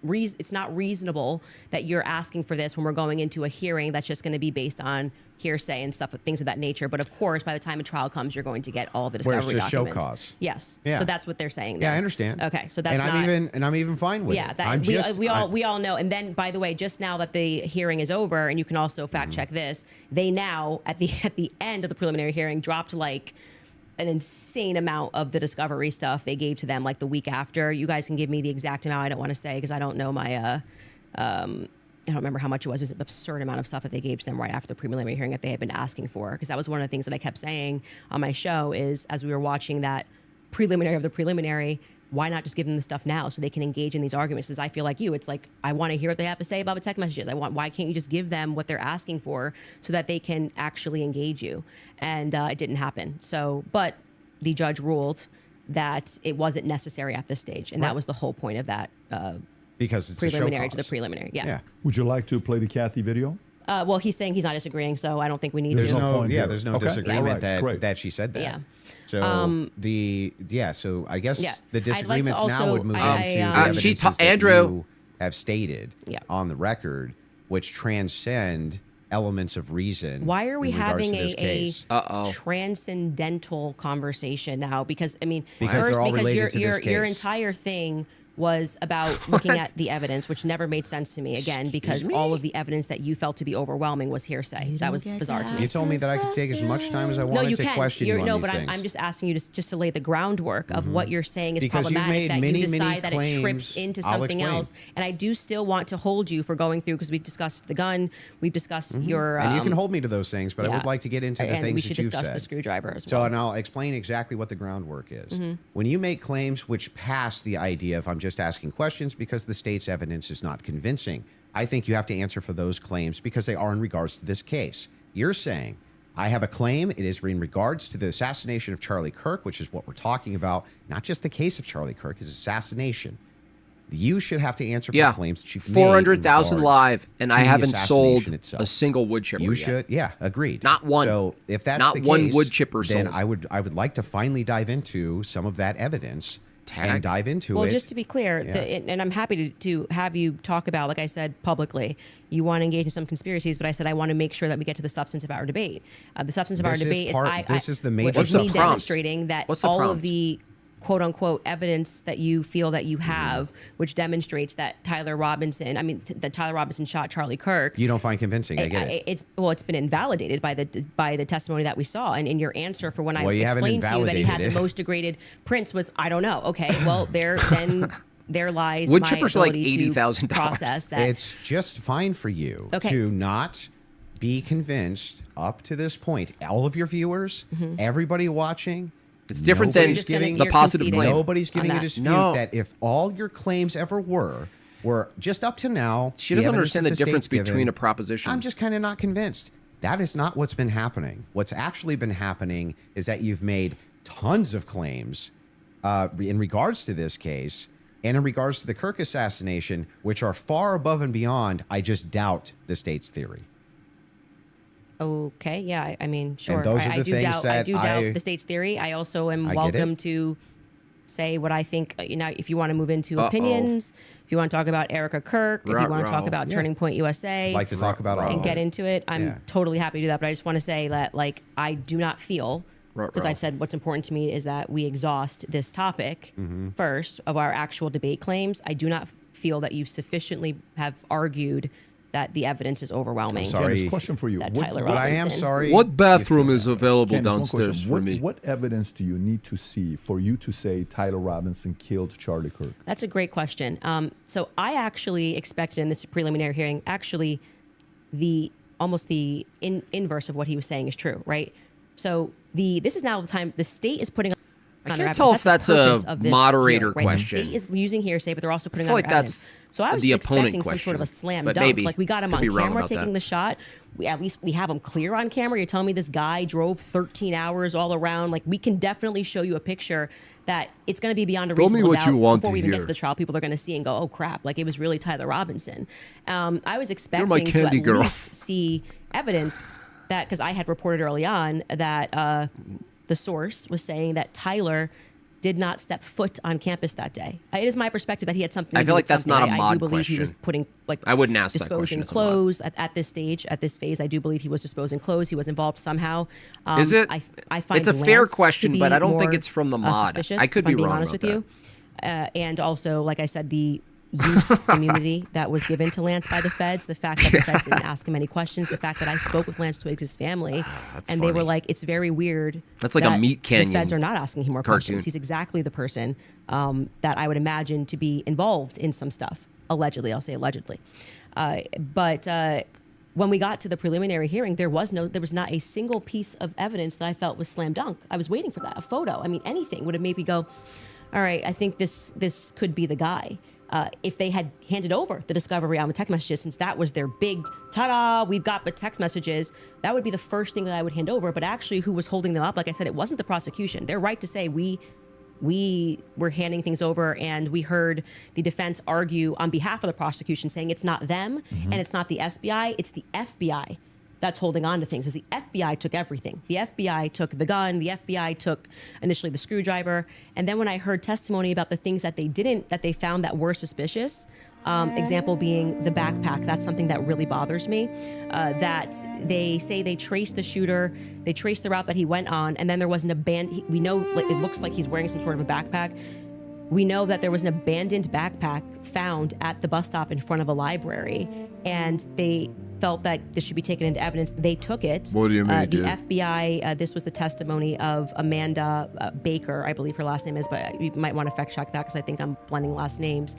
not reasonable that you're asking for this when we're going into a hearing that's just going to be based on hearsay and stuff, things of that nature. But of course, by the time a trial comes, you're going to get all the Where it's discovery just show documents. cause. Yes. Yeah. So that's what they're saying. Yeah, there. I understand. Okay, so that's I'm even fine with yeah, it. that we all know. And then, by the way, just now that the hearing is over, and you can also fact check this, they now at the end of the preliminary hearing dropped like an insane amount of the discovery stuff they gave to them like the week after. You guys can give me the exact amount. I don't want to say because I don't know my. I don't remember how much it was. It was an absurd amount of stuff that they gave to them right after the preliminary hearing that they had been asking for. Because that was one of the things that I kept saying on my show is as we were watching that preliminary of the preliminary, why not just give them the stuff now so they can engage in these arguments? Because I feel like you, it's like, I want to hear what they have to say about the text messages. Why can't you just give them what they're asking for so that they can actually engage you? And it didn't happen. So, but the judge ruled that it wasn't necessary at this stage. And that was the whole point of that because it's preliminary a show to the cause. preliminary. Yeah. Yeah. Would you like to play the Kathy video? Well, he's saying he's not disagreeing, so I don't think we need There's to. no point here. There's no Okay. disagreement All right, that great. that she said that. Yeah. So so I guess Yeah. the I'd like to disagreements now also- would move I- into I, the um, she evidences ta- that Andrew- you have stated Yeah. on the record, which transcend elements of reason. Why are we in regards having to this a case. transcendental conversation now? Because I mean, Because first, they're all because related to your this your case. entire thing was about looking at the evidence, which never made sense to me. Again, because all of the evidence that you felt to be overwhelming was hearsay. That was bizarre to me. You told me that I could take as much time as I No, wanted you to can. question you on no, these but things. I'm just asking you just to lay the groundwork of what you're saying is Because you've problematic. made That many, you many decide that it trips claims. into I'll something explain. else, and I do still want to hold you for going through because we've discussed the gun, we've discussed your. And you can hold me to those things, but I yeah. would like to get into the and things we that should you've discuss said. the screwdriver as So, well. and I'll explain exactly what the groundwork is. When you make claims which pass the idea of I'm just asking questions because the state's evidence is not convincing, I think you have to answer for those claims because they are in regards to this case. You're saying, I have a claim. It is in regards to the assassination of Charlie Kirk, which is what we're talking about, not just the case of Charlie Kirk, his assassination. You should have to answer for the claims that you've made. 400,000 in live, regards and to I the haven't sold assassination itself. a single wood chipper You yet. should, yeah, agreed. Not one. So if that's Not the one case, wood chipper then sold. I would like to finally dive into some of that evidence Tag. and dive into Well, it. just to be clear, and I'm happy to have you talk about, like I said publicly, you want to engage in some conspiracies, but I said I want to make sure that we get to the substance of our debate. The substance of our This is debate this is the major is What's the me prompt? demonstrating that What's the all prompt? of the quote unquote evidence that you feel that you have, which demonstrates that that Tyler Robinson shot Charlie Kirk. You don't find convincing. I get it. It's been invalidated by the testimony that we saw, and in your answer for when I Well, you haven't explained to you that he had invalidated the it. most degraded prints was I don't know. Okay, well there lies Wood my chippers are like ability to $80,000. process that. It's just fine for you Okay. to not be convinced up to this point. All of your viewers, Mm-hmm. everybody watching. It's different than nobody's giving the you're positive conceding claim. Nobody's giving on a that. dispute No. that if all your claims ever were just up to now. She the doesn't evidence understand that the state's difference between given, a proposition. I'm just kind of not convinced. That is not what's been happening. What's actually been happening is that you've made tons of claims in regards to this case and in regards to the Kirk assassination, which are far above and beyond, I just doubt, the state's theory. Okay, yeah, I mean, sure. those are I the do things doubt. I that do doubt I- the state's theory. I also am I get welcome it. to say what I think. If you want to move into opinions, if you want to talk about Erica Kirk, if you want to talk Ruh-roh. about Turning Point USA, I'd like to talk about all and of get it. into it, I'm Yeah. totally happy to do that. But I just want to say that, like, I do not feel, because Ruh-roh. I've said what's important to me is that we exhaust this topic first of our actual debate claims. I do not feel that you sufficiently have argued that the evidence is overwhelming. I'm sorry. Candace, question for you. That Tyler But I am Robinson. sorry. What you bathroom feel is that way. available Candace, one downstairs question. for me? What evidence do you need to see for you to say Tyler Robinson killed Charlie Kirk? That's a great question. So I actually expected in this preliminary hearing, actually, the inverse of what he was saying is true, right? So this is now the time the state is putting. I on can't their tell evidence. if that's the a purpose of this moderator hearing, right? question. The state is using hearsay, but they're also putting feel on like their that's evidence. So I was the just opponent expecting some sort of a question, slam but dunk. maybe. Like we got him Could on be wrong camera about taking that. the shot. At least we have him clear on camera. You're telling me this guy drove 13 hours all around. Like we can definitely show you a picture that it's going to be beyond a Tell me reasonable what doubt you want before to we even get hear. to the trial. People are going to see and go, "Oh crap!" Like it was really Tyler Robinson. I was my expecting to candy at girl. least see evidence that because I had reported early on that the source was saying that Tyler did not step foot on campus that day. It is my perspective that he had something to I do feel like with that's something. not a I mod do believe question. he was putting, like, I wouldn't ask that question disposing as a mod. clothes at this stage, at this phase. I do believe he was disposing clothes. He was involved somehow. Is it? I find It's a fair Lance to question, be but I don't think more, it's from the mod. suspicious, I could if be I'm being wrong honest about with you. And also, like I said, the use immunity that was given to Lance by the feds, the fact that the feds didn't ask him any questions, the fact that I spoke with Lance Twiggs' family, and they were funny. like, it's very weird. That's like a that Meat The Canyon feds are not asking him more cartoon. questions. He's exactly the person that I would imagine to be involved in some stuff. Allegedly, I'll say allegedly. But when we got to the preliminary hearing, there was not a single piece of evidence that I felt was slam dunk. I was waiting for that, a photo. I mean, anything would have made me go, all right, I think this could be the guy. If they had handed over the discovery on the text messages, since that was their big ta-da, we've got the text messages, that would be the first thing that I would hand over. But actually, who was holding them up? Like I said, it wasn't the prosecution. They're right to say we were handing things over, and we heard the defense argue on behalf of the prosecution, saying it's not them and it's not the SBI, it's the FBI that's holding on to things. Is the FBI took everything. The FBI took the gun. The FBI took initially the screwdriver. And then when I heard testimony about the things that they found that were suspicious, example being the backpack, that's something that really bothers me. That they say they traced the shooter, they traced the route that he went on, and then there was an we know it looks like he's wearing some sort of a backpack. We know that there was an abandoned backpack found at the bus stop in front of a library, and they felt that this should be taken into evidence. They took it. What do you mean, The FBI, this was the testimony of Amanda Baker, I believe her last name is, but you might want to fact check that because I think I'm blending last names.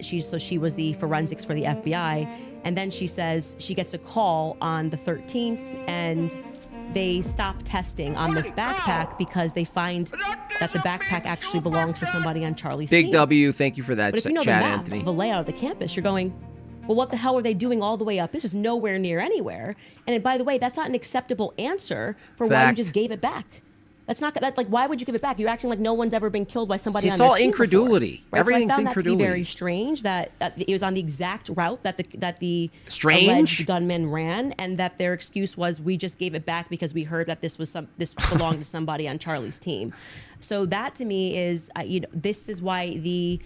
She was the forensics for the FBI. And then she says she gets a call on the 13th and they stop testing on this backpack because they find that the backpack actually belongs to somebody on Charlie's team. Big W, thank you for that, But if you know the Chad map, Anthony. the layout of the campus, you're going, well, what the hell are they doing all the way up? This is nowhere near anywhere. And by the way, that's not an acceptable answer for why you Fact. just gave it back. That's like, why would you give it back? You're acting like no one's ever been killed by somebody See, on it's their all team incredulity. before, right? Everything's so I found incredulity. That to be very strange that it was on the exact route that the Strange? alleged gunman ran, and that their excuse was we just gave it back because we heard that this belonged to somebody on Charlie's team. So that to me is this is why the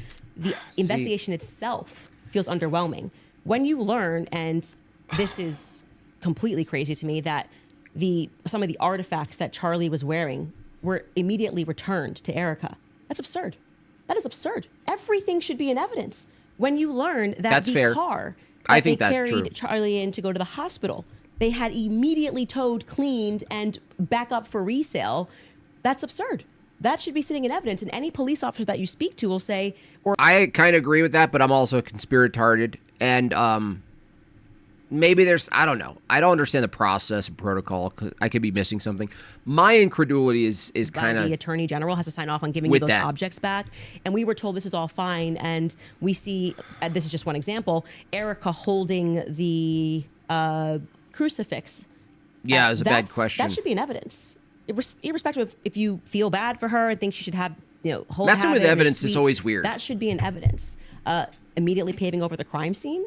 investigation itself feels underwhelming. When you learn, and this is completely crazy to me, that some of the artifacts that Charlie was wearing were immediately returned to Erica. That's absurd. That is absurd. Everything should be in evidence. When you learn that That's the fair. car I that think they that's carried true. Charlie in to go to the hospital, they had immediately towed, cleaned, and back up for resale, that's absurd. That should be sitting in evidence. And any police officer that you speak to will say, or I kind of agree with that, but I'm also conspiratorial. And maybe there's, I don't know. I don't understand the process and protocol. 'Cause I could be missing something. My incredulity is kind the of attorney general has to sign off on giving you with those that. objects back. And we were told this is all fine. And we see, this is just one example, Erica holding the crucifix. Yeah, it was a bad That's- question. That should be in evidence. Irrespective of if you feel bad for her and think she should have, Messing with have it and evidence is sweet, always weird. That should be in evidence. Immediately paving over the crime scene.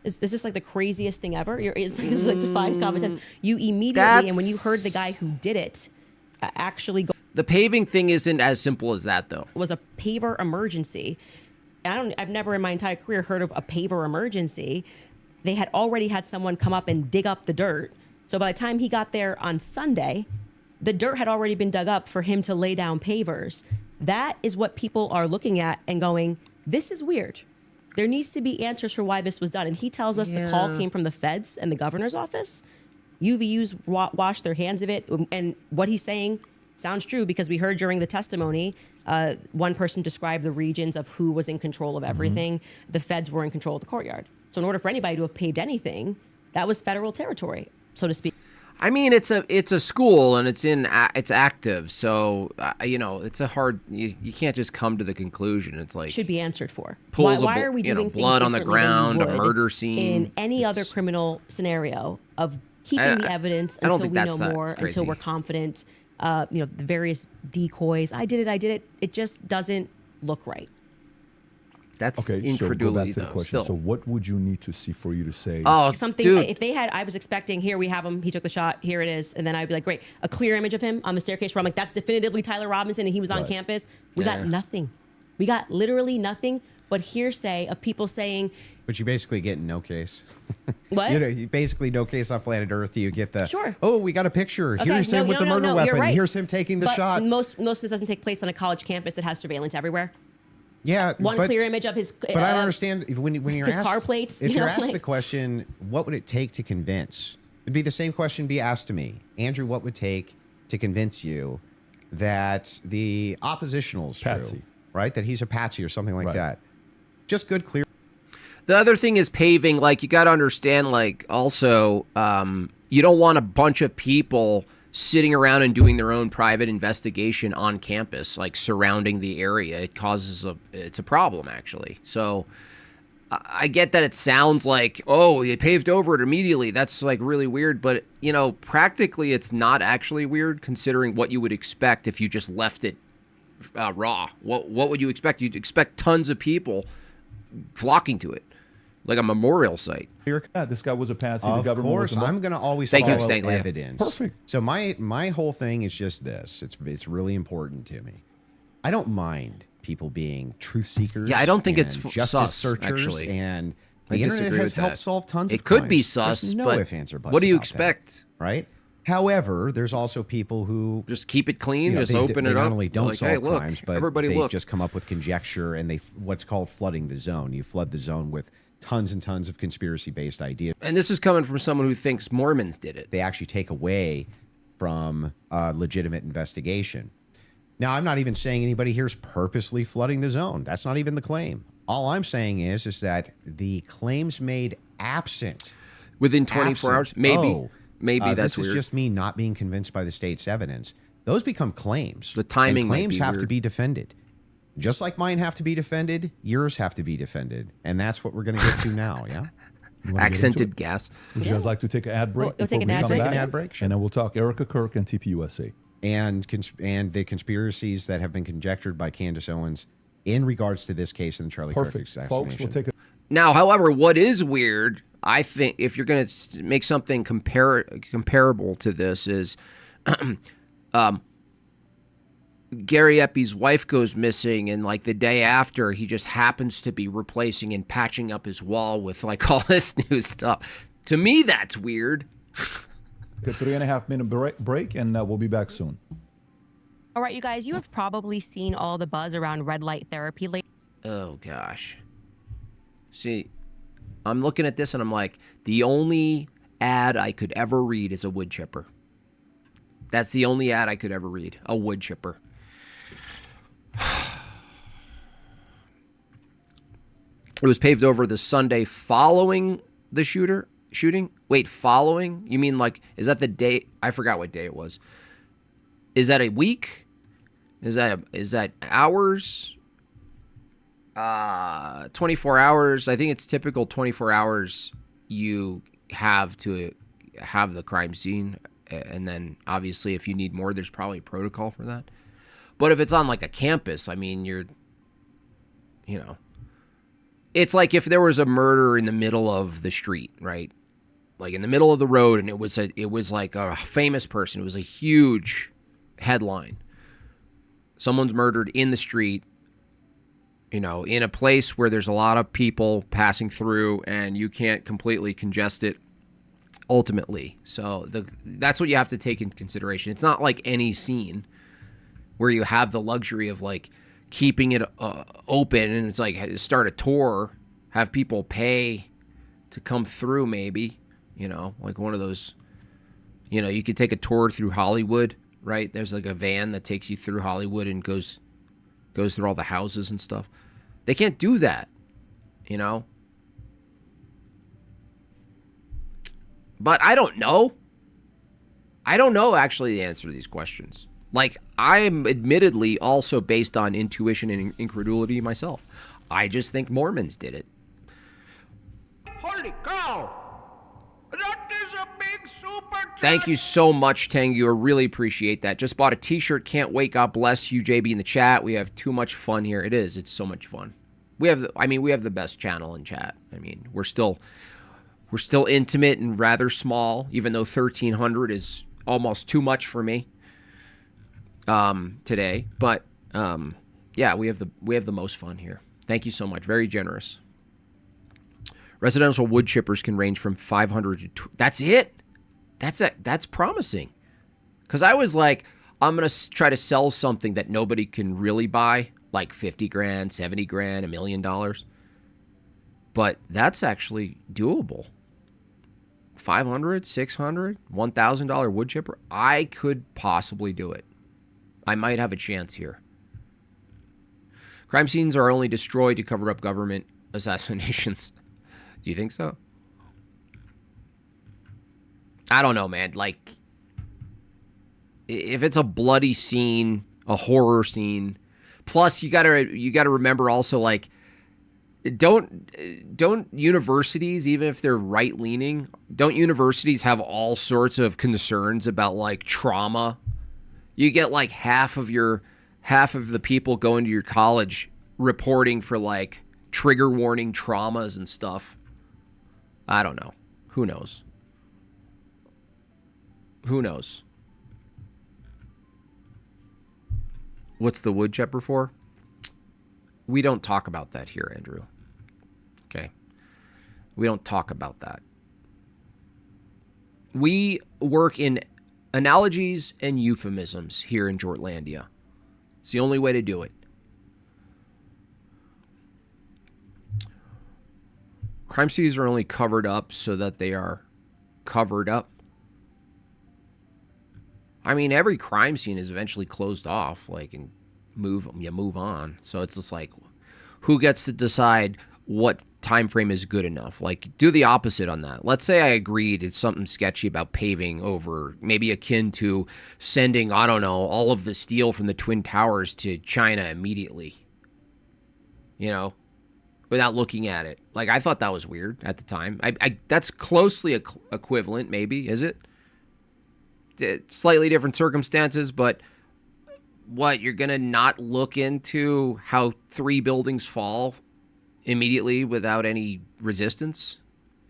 Is this just like the craziest thing ever? This is like defies common sense. You immediately, and when you heard the guy who did it actually go, the paving thing isn't as simple as that, though. was a paver emergency. I've never in my entire career heard of a paver emergency. They had already had someone come up and dig up the dirt. So by the time he got there on Sunday, the dirt had already been dug up for him to lay down pavers. That is what people are looking at and going, this is weird. There needs to be answers for why this was done. And he tells us the call came from the feds and the governor's office. UVU's washed their hands of it. And what he's saying sounds true because we heard during the testimony, one person described the regions of who was in control of everything. The feds were in control of the courtyard. So in order for anybody to have paved anything, that was federal territory, so to speak. I mean, it's a school and it's active, so it's a hard. You can't just come to the conclusion. It's like Should be answered for. Pools of Why are we doing blood things on the differently than ground, we a would murder scene. in any other criminal scenario of keeping the evidence I don't until think we that's know that more, crazy. until we're confident. The various decoys. I did it. It just doesn't look right. That's Okay, so go incredulity, back to the though. question. Still. So what would you need to see for you to say? Oh, Something, dude. if they had, I was expecting, here we have him, he took the shot, here it is. And then I'd be like, great, a clear image of him on the staircase where I'm like, that's definitively Tyler Robinson and he was on Right. campus. We got nothing. We got literally nothing but hearsay of people saying, But you basically get no case. what? You basically no case on planet Earth. You get the Sure. Oh, we got a picture. Okay, Here's him with the murder you're weapon. right. Here's him taking the But shot. Most of this doesn't take place on a college campus that has surveillance everywhere. Yeah, One but, clear image of his. But I don't understand when you're his asked car plates, If you you're know, asked like- the question, what would it take to convince? It'd be the same question be asked to me, Andrew. What would take to convince you that the oppositional is Patsy. true, right? That he's a patsy or something like Right. that. Just good, clear. The other thing is paving. Like, you got to understand, like, also, you don't want a bunch of people sitting around and doing their own private investigation on campus, like surrounding the area. It causes it's a problem, actually. So I get that it sounds like, oh, you paved over it immediately. That's like really weird. But, you know, practically it's not actually weird considering what you would expect if you just left it raw. What would you expect? You'd expect tons of people flocking to it, like a memorial site. Yeah, this guy was a patsy. The Of government course, was a I'm going to always Thank you, follow Stanley. Yeah. evidence. Perfect. So my whole thing is just this. It's really important to me. I don't mind people being truth seekers. Yeah, I don't think and it's justice sus, searchers, actually. and I the internet disagree has with helped that. solve tons of It could be crimes. sus, There's no but ifs, ands, or buts what do you about that, expect? right? However, there's also people who Just keep it clean. you know, just they, open they it not up. only don't like, solve hey, look, crimes, but everybody they look. just come up with conjecture and they what's called flooding the zone. You flood the zone with tons and tons of conspiracy-based ideas. And this is coming from someone who thinks Mormons did it. They actually take away from legitimate investigation. Now, I'm not even saying anybody here is purposely flooding the zone. That's not even the claim. All I'm saying is that the claims made absent Within 24 hours? Maybe. Maybe that's this weird. is just me not being convinced by the state's evidence. Those become claims. The timing and might claims be have to weird. be defended. Just like mine have to be defended, yours have to be defended. And that's what we're going to get to now, yeah? You wanna get into Accented it? gas. Would you guys like to take an ad break We'll before take we an ad come break. back? Take an ad break, sure. And then we'll talk Erica Kirk and TPUSA. And the conspiracies that have been conjectured by Candace Owens in regards to this case in the Charlie Kirk Perfect. assassination. Folks, we'll take a Now, however, what is weird, I think, if you're going to make something comparable to this, is Gary Eppie's wife goes missing, and like the day after, he just happens to be replacing and patching up his wall with like all this new stuff. To me, that's weird. a 3.5 minute break, and we'll be back soon. All right, you guys, you have probably seen all the buzz around red light therapy lately. Oh, gosh. See, I'm looking at this and I'm like, the only ad I could ever read is a wood chipper. That's the only ad I could ever read, a wood chipper. It was paved over the Sunday following the shooting. Wait, following? You mean like, is that the day? I forgot what day it was. Is that a week? Is that hours? 24 hours. I think it's typical 24 hours you have to have the crime scene. And then obviously if you need more, there's probably a protocol for that. But if it's on like a campus, I mean, it's like if there was a murder in the middle of the street, right? Like in the middle of the road, and it was like a famous person. It was a huge headline. Someone's murdered in the street, in a place where there's a lot of people passing through, and you can't completely congest it ultimately. So that's what you have to take into consideration. It's not like any scene where you have the luxury of like keeping it open, and it's like start a tour, have people pay to come through, maybe, like one of those, you could take a tour through Hollywood, right? There's like a van that takes you through Hollywood and goes through all the houses and stuff. They can't do that, But I don't know. I don't know actually the answer to these questions. Like, I'm admittedly also based on intuition and incredulity myself. I just think Mormons did it. Holy cow! That is a big super chat. Thank you so much, Tengu. I really appreciate that. Just bought a t-shirt. Can't wait. God bless you, JB, in the chat. We have too much fun here. It is. It's so much fun. We have, we have the best channel in chat. I mean, we're still intimate and rather small, even though 1,300 is almost too much for me today. But yeah, we have the most fun here. Thank you so much. Very generous. Residential wood chippers can range from 500 to that's it. That's promising. Because I was like, I'm going to try to sell something that nobody can really buy, like 50 grand, 70 grand, $1 million. But that's actually doable. 500, 600, $1,000 wood chipper. I could possibly do it. I might have a chance here. Crime scenes are only destroyed to cover up government assassinations. Do you think so? I don't know, man. Like, if it's a bloody scene, a horror scene, plus you gotta remember also, like, don't universities, even if they're right leaning, don't universities have all sorts of concerns about like trauma? You get like half of the people going to your college reporting for like trigger warning traumas and stuff. I don't know. Who knows? Who knows? What's the wood chipper for? We don't talk about that here, Andrew. Okay. We don't talk about that. We work in analogies and euphemisms here in Jortlandia. It's the only way to do it. Crime scenes are only covered up so that they are covered up. I mean, every crime scene is eventually closed off, like, and move on. So it's just like, who gets to decide what time frame is good enough? Like, do the opposite on that. Let's say I agreed it's something sketchy about paving over, maybe akin to sending, I don't know, all of the steel from the Twin Towers to China immediately. You know, without looking at it. Like, I thought that was weird at the time. I that's closely equivalent, maybe, is it? Slightly different circumstances, but what, you're gonna not look into how 3 buildings fall immediately without any resistance?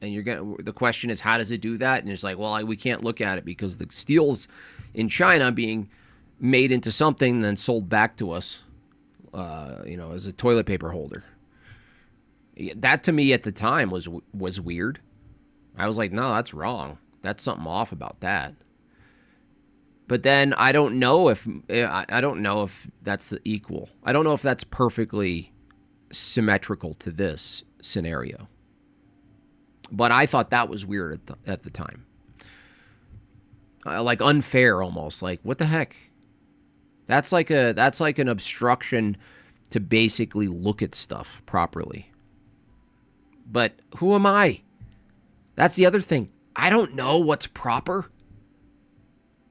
And the question is, how does it do that? And it's like, well, we can't look at it because the steel's in China being made into something and then sold back to us, as a toilet paper holder. That to me at the time was weird. I was like, no, that's wrong. That's something off about that. But then I don't know if that's equal. I don't know if that's perfectly symmetrical to this scenario. But I thought that was weird at the time. Like unfair almost. Like, what the heck? That's like an obstruction to basically look at stuff properly. But who am I? That's the other thing. I don't know what's proper.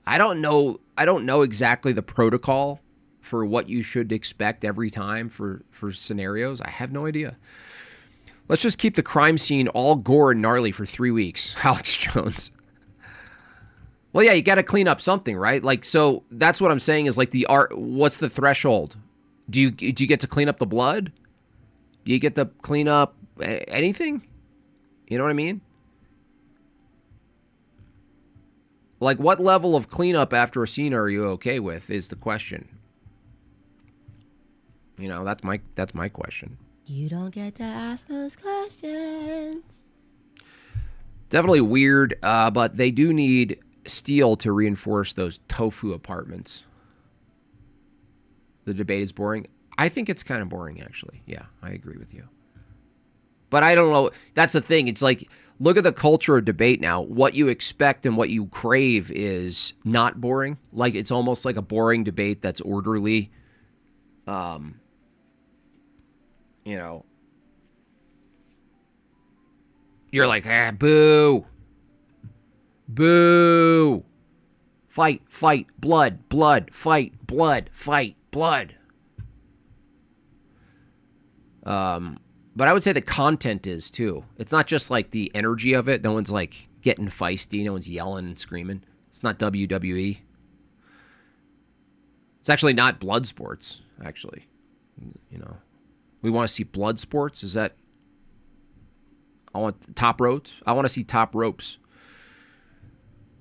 I don't know exactly the protocol for what you should expect every time for scenarios. I have no idea. Let's just keep the crime scene all gore and gnarly for 3 weeks, Alex Jones. Well, yeah, you got to clean up something, right? Like, so that's what I'm saying is like the art. What's the threshold? Do you get to clean up the blood? Do you get to clean up anything? You know what I mean? Like, what level of cleanup after a scene are you okay with is the question. You know, that's my question. You don't get to ask those questions. Definitely weird, but they do need steel to reinforce those tofu apartments. The debate is boring. I think it's kind of boring, actually. Yeah, I agree with you. But I don't know. That's the thing. It's like, look at the culture of debate now. What you expect and what you crave is not boring. Like, it's almost like a boring debate that's orderly. You're like, boo. Boo. Fight, blood, fight, blood. But I would say the content is too. It's not just like the energy of it. No one's like getting feisty. No one's yelling and screaming. It's not WWE. It's actually not blood sports, actually. You know, We want to see blood sports. Is that? I want top ropes. I want to see top ropes.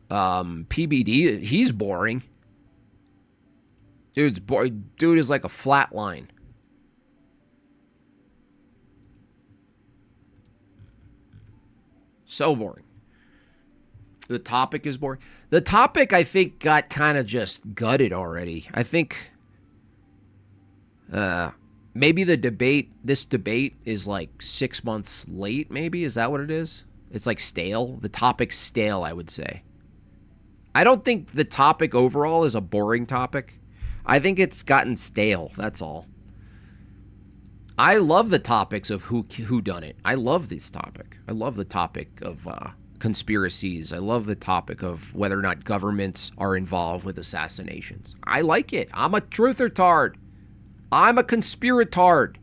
PBD, he's boring. Dude is like a flat line. So boring. The topic is boring. The topic, I think, got kind of just gutted already. I think maybe this debate is like 6 months late, maybe? Is that what it is? It's like stale. The topic's stale, I would say. I don't think the topic overall is a boring topic. I think it's gotten stale, that's all. I love the topics of who done it. I love this topic. I love the topic of conspiracies. I love the topic of whether or not governments are involved with assassinations. I like it. I'm a truther-tard. I'm a conspiratard.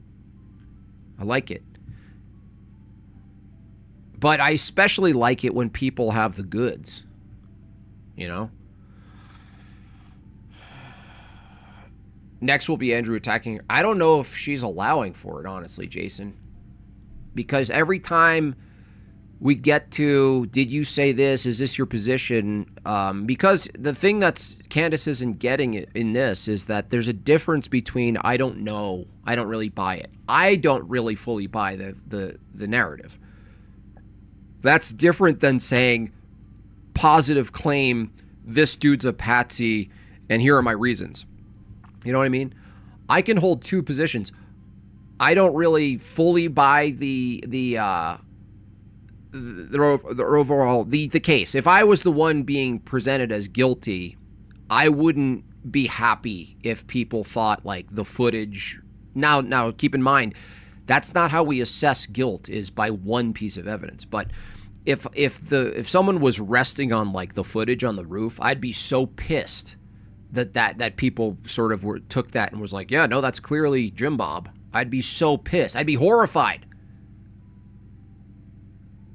I like it. But I especially like it when people have the goods. You know? Next will be Andrew attacking her. I don't know if she's allowing for it, honestly, Jason. Because every time we get to, did you say this? Is this your position? Because the thing that's Candace isn't getting in this is that there's a difference between I don't know, I don't really buy it. I don't really fully buy the narrative. That's different than saying positive claim, this dude's a patsy, and here are my reasons. You know what I mean? I can hold two positions. I don't really fully buy the overall case. If I was the one being presented as guilty, I wouldn't be happy if people thought like the footage. Now keep in mind, that's not how we assess guilt, is by one piece of evidence. But if someone was resting on like the footage on the roof, I'd be so pissed that people sort of took that and was like, yeah, no, that's clearly Jim Bob. I'd be so pissed. I'd be horrified.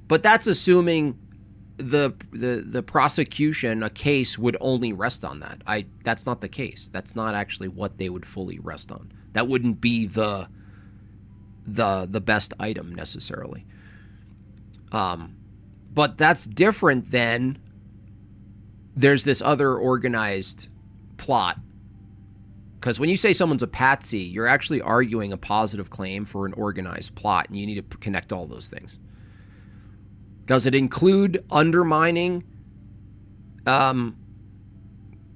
But that's assuming the prosecution, a case, would only rest on that. That's not the case. That's not actually what they would fully rest on. That wouldn't be the best item necessarily. But that's different than there's this other organized plot. Because when you say someone's a patsy, you're actually arguing a positive claim for an organized plot, and you need to connect all those things. Does it include undermining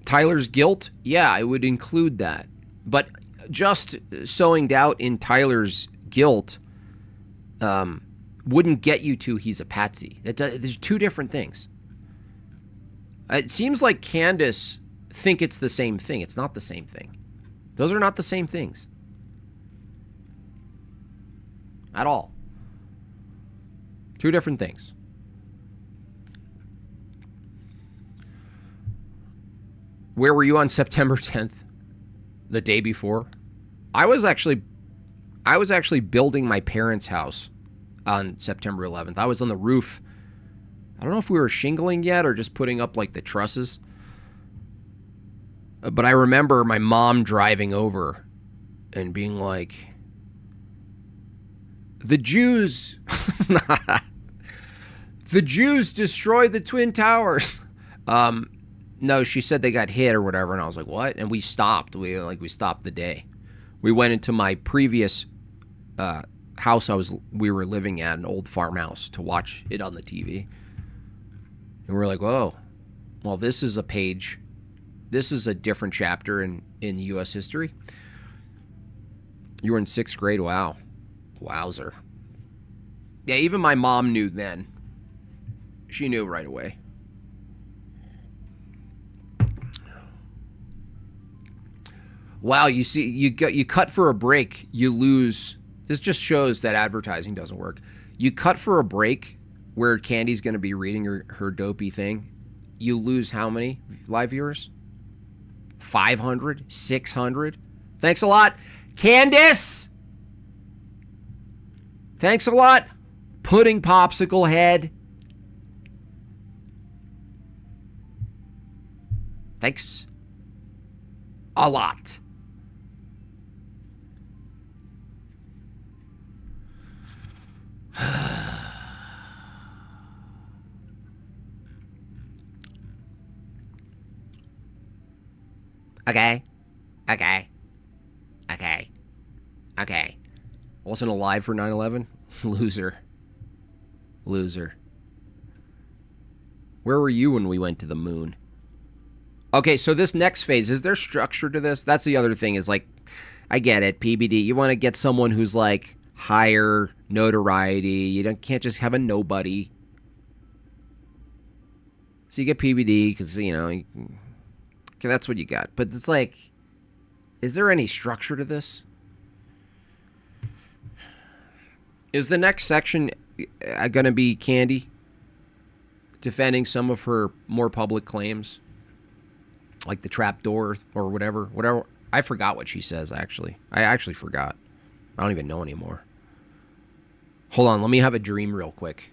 Tyler's guilt? Yeah, it would include that. But just sowing doubt in Tyler's guilt wouldn't get you to he's a patsy. There's two different things. It seems like Candace think it's the same thing. It's not the same thing. Those are not the same things. At all. Two different things. Where were you on September 10th? The day before? I was actually building my parents' house on September 11th. I was on the roof. I don't know if we were shingling yet or just putting up like the trusses. But I remember my mom driving over and being like, the Jews destroyed the Twin Towers. No, she said they got hit or whatever, and I was like, what? And we stopped. We stopped the day. We went into my previous house we were living at, an old farmhouse, to watch it on the TV. And we're like, whoa, well, this is a page. This is a different chapter in U.S. history. You were in 6th grade? Wow. Wowzer. Yeah, even my mom knew then. She knew right away. Wow, you see, you cut for a break, you lose. This just shows that advertising doesn't work. You cut for a break where Candy's going to be reading her dopey thing. You lose how many live viewers? 500? 600? Thanks a lot, Candace! Thanks a lot, Pudding Popsicle Head. Thanks a lot. Okay. Wasn't alive for 9/11? Loser. Where were you when we went to the moon? Okay, so this next phase, is there structure to this? That's the other thing is like, I get it, PBD. You want to get someone who's like higher notoriety. You can't just have a nobody. So you get PBD because, okay, that's what you got. But it's like, is there any structure to this? Is the next section going to be Candy defending some of her more public claims? Like the trapdoor or whatever. I forgot what she says, actually. I actually forgot. I don't even know anymore. Hold on, let me have a dream real quick.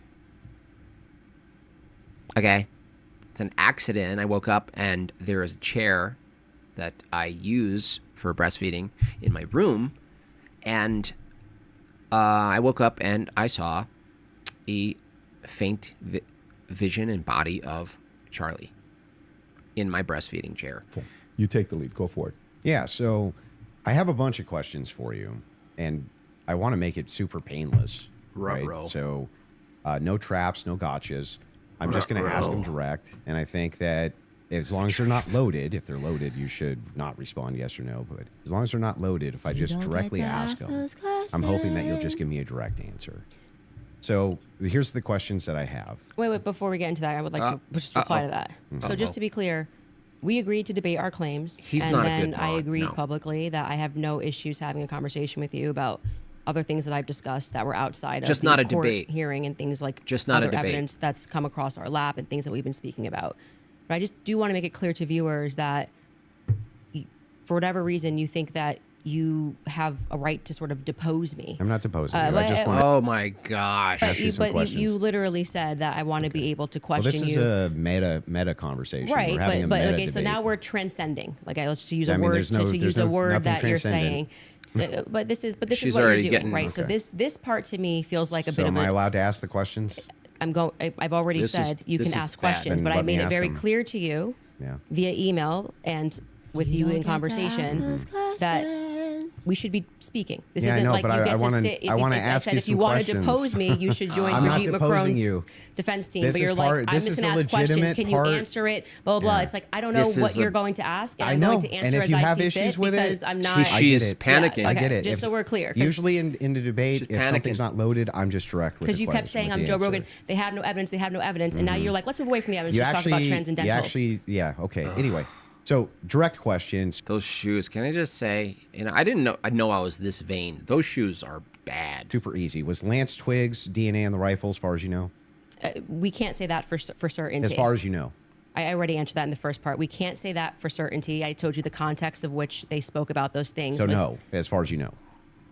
Okay. It's an accident. I woke up and there is a chair that I use for breastfeeding in my room. And I woke up and I saw a faint vision and body of Charlie in my breastfeeding chair. You take the lead. Go for it. Yeah, so I have a bunch of questions for you, and I want to make it super painless. Right? So no traps, no gotchas. I'm just going to ask them direct, and I think that as long as they're not loaded, if they're loaded, you should not respond yes or no. But as long as they're not loaded, if I just directly ask them, I'm hoping that you'll just give me a direct answer. So here's the questions that I have. Wait, before we get into that, I would like to just reply to that. So just to be clear, we agreed to debate our claims. I agreed publicly that I have no issues having a conversation with you about other things that I've discussed that were outside of the court hearing and things like other evidence that's come across our lap and things that we've been speaking about. But I just do want to make it clear to viewers that for whatever reason you think that you have a right to sort of depose me. I'm not deposing you. I just want oh my gosh. You literally said that I want to be able to question you. This is a meta conversation. Right, but okay, so now we're transcending. Like let's use a word to use a word that you're saying. But this is what you're doing, right? Okay. So this part to me feels like a bit of am I allowed to ask the questions? I've already said you can ask questions, but I made it very clear to you via email and with you in conversation that we should be speaking. This isn't like you get to sit. I want to ask you if you want to depose me, you should join Brigitte Macron's defense team. But you're like, I'm just going to ask questions. Can you answer it? Blah, blah, blah. It's like, I don't know what you're going to ask. And I'm going to answer as I see fit because I'm not. She's panicking. I get it. Just so we're clear. Usually in the debate, if something's not loaded, I'm just direct with the question. Because you kept saying I'm Joe Rogan. They have no evidence. And now you're like, let's move away from the evidence. Let's talk about transcendentals. Okay. Anyway. So, direct questions. Those shoes, can I just say, I didn't know I was this vain. Those shoes are bad. Super easy. Was Lance Twiggs DNA on the rifle as far as you know? We can't say that for certainty. As far as you know. I already answered that in the first part. We can't say that for certainty. I told you the context of which they spoke about those things. So no, as far as you know.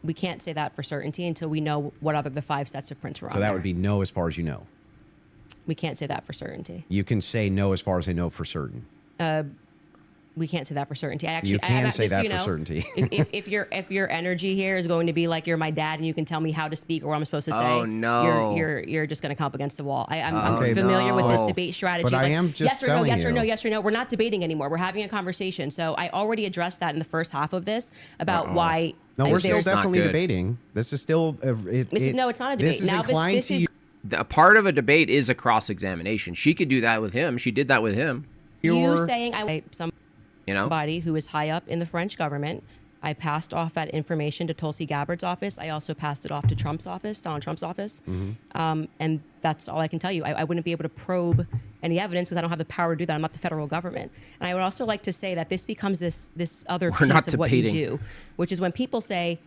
We can't say that for certainty until we know what other the 5 sets of prints were on. So that would be no as far as you know. We can't say that for certainty. You can say no as far as I know for certain. We can't say that for certainty. You can say that for certainty. if your energy here is going to be like you're my dad and you can tell me how to speak or what I'm supposed to say, oh no, you're just going to come up against the wall. I'm familiar with this debate strategy. But I am just yes or no, yes or no, yes or no. We're not debating anymore. We're having a conversation. So I already addressed that in the first half of this about why. No, we're still definitely debating. This is still. No, it's not a debate. This is inclined to you. A part of a debate is a cross-examination. She could do that with him. She did that with him. You saying somebody who is high up in the French government. I passed off that information to Tulsi Gabbard's office. I also passed it off to Donald Trump's office. Mm-hmm. And that's all I can tell you. I wouldn't be able to probe any evidence because I don't have the power to do that. I'm not the federal government. And I would also like to say that this becomes this other piece of what you do, which is when people say,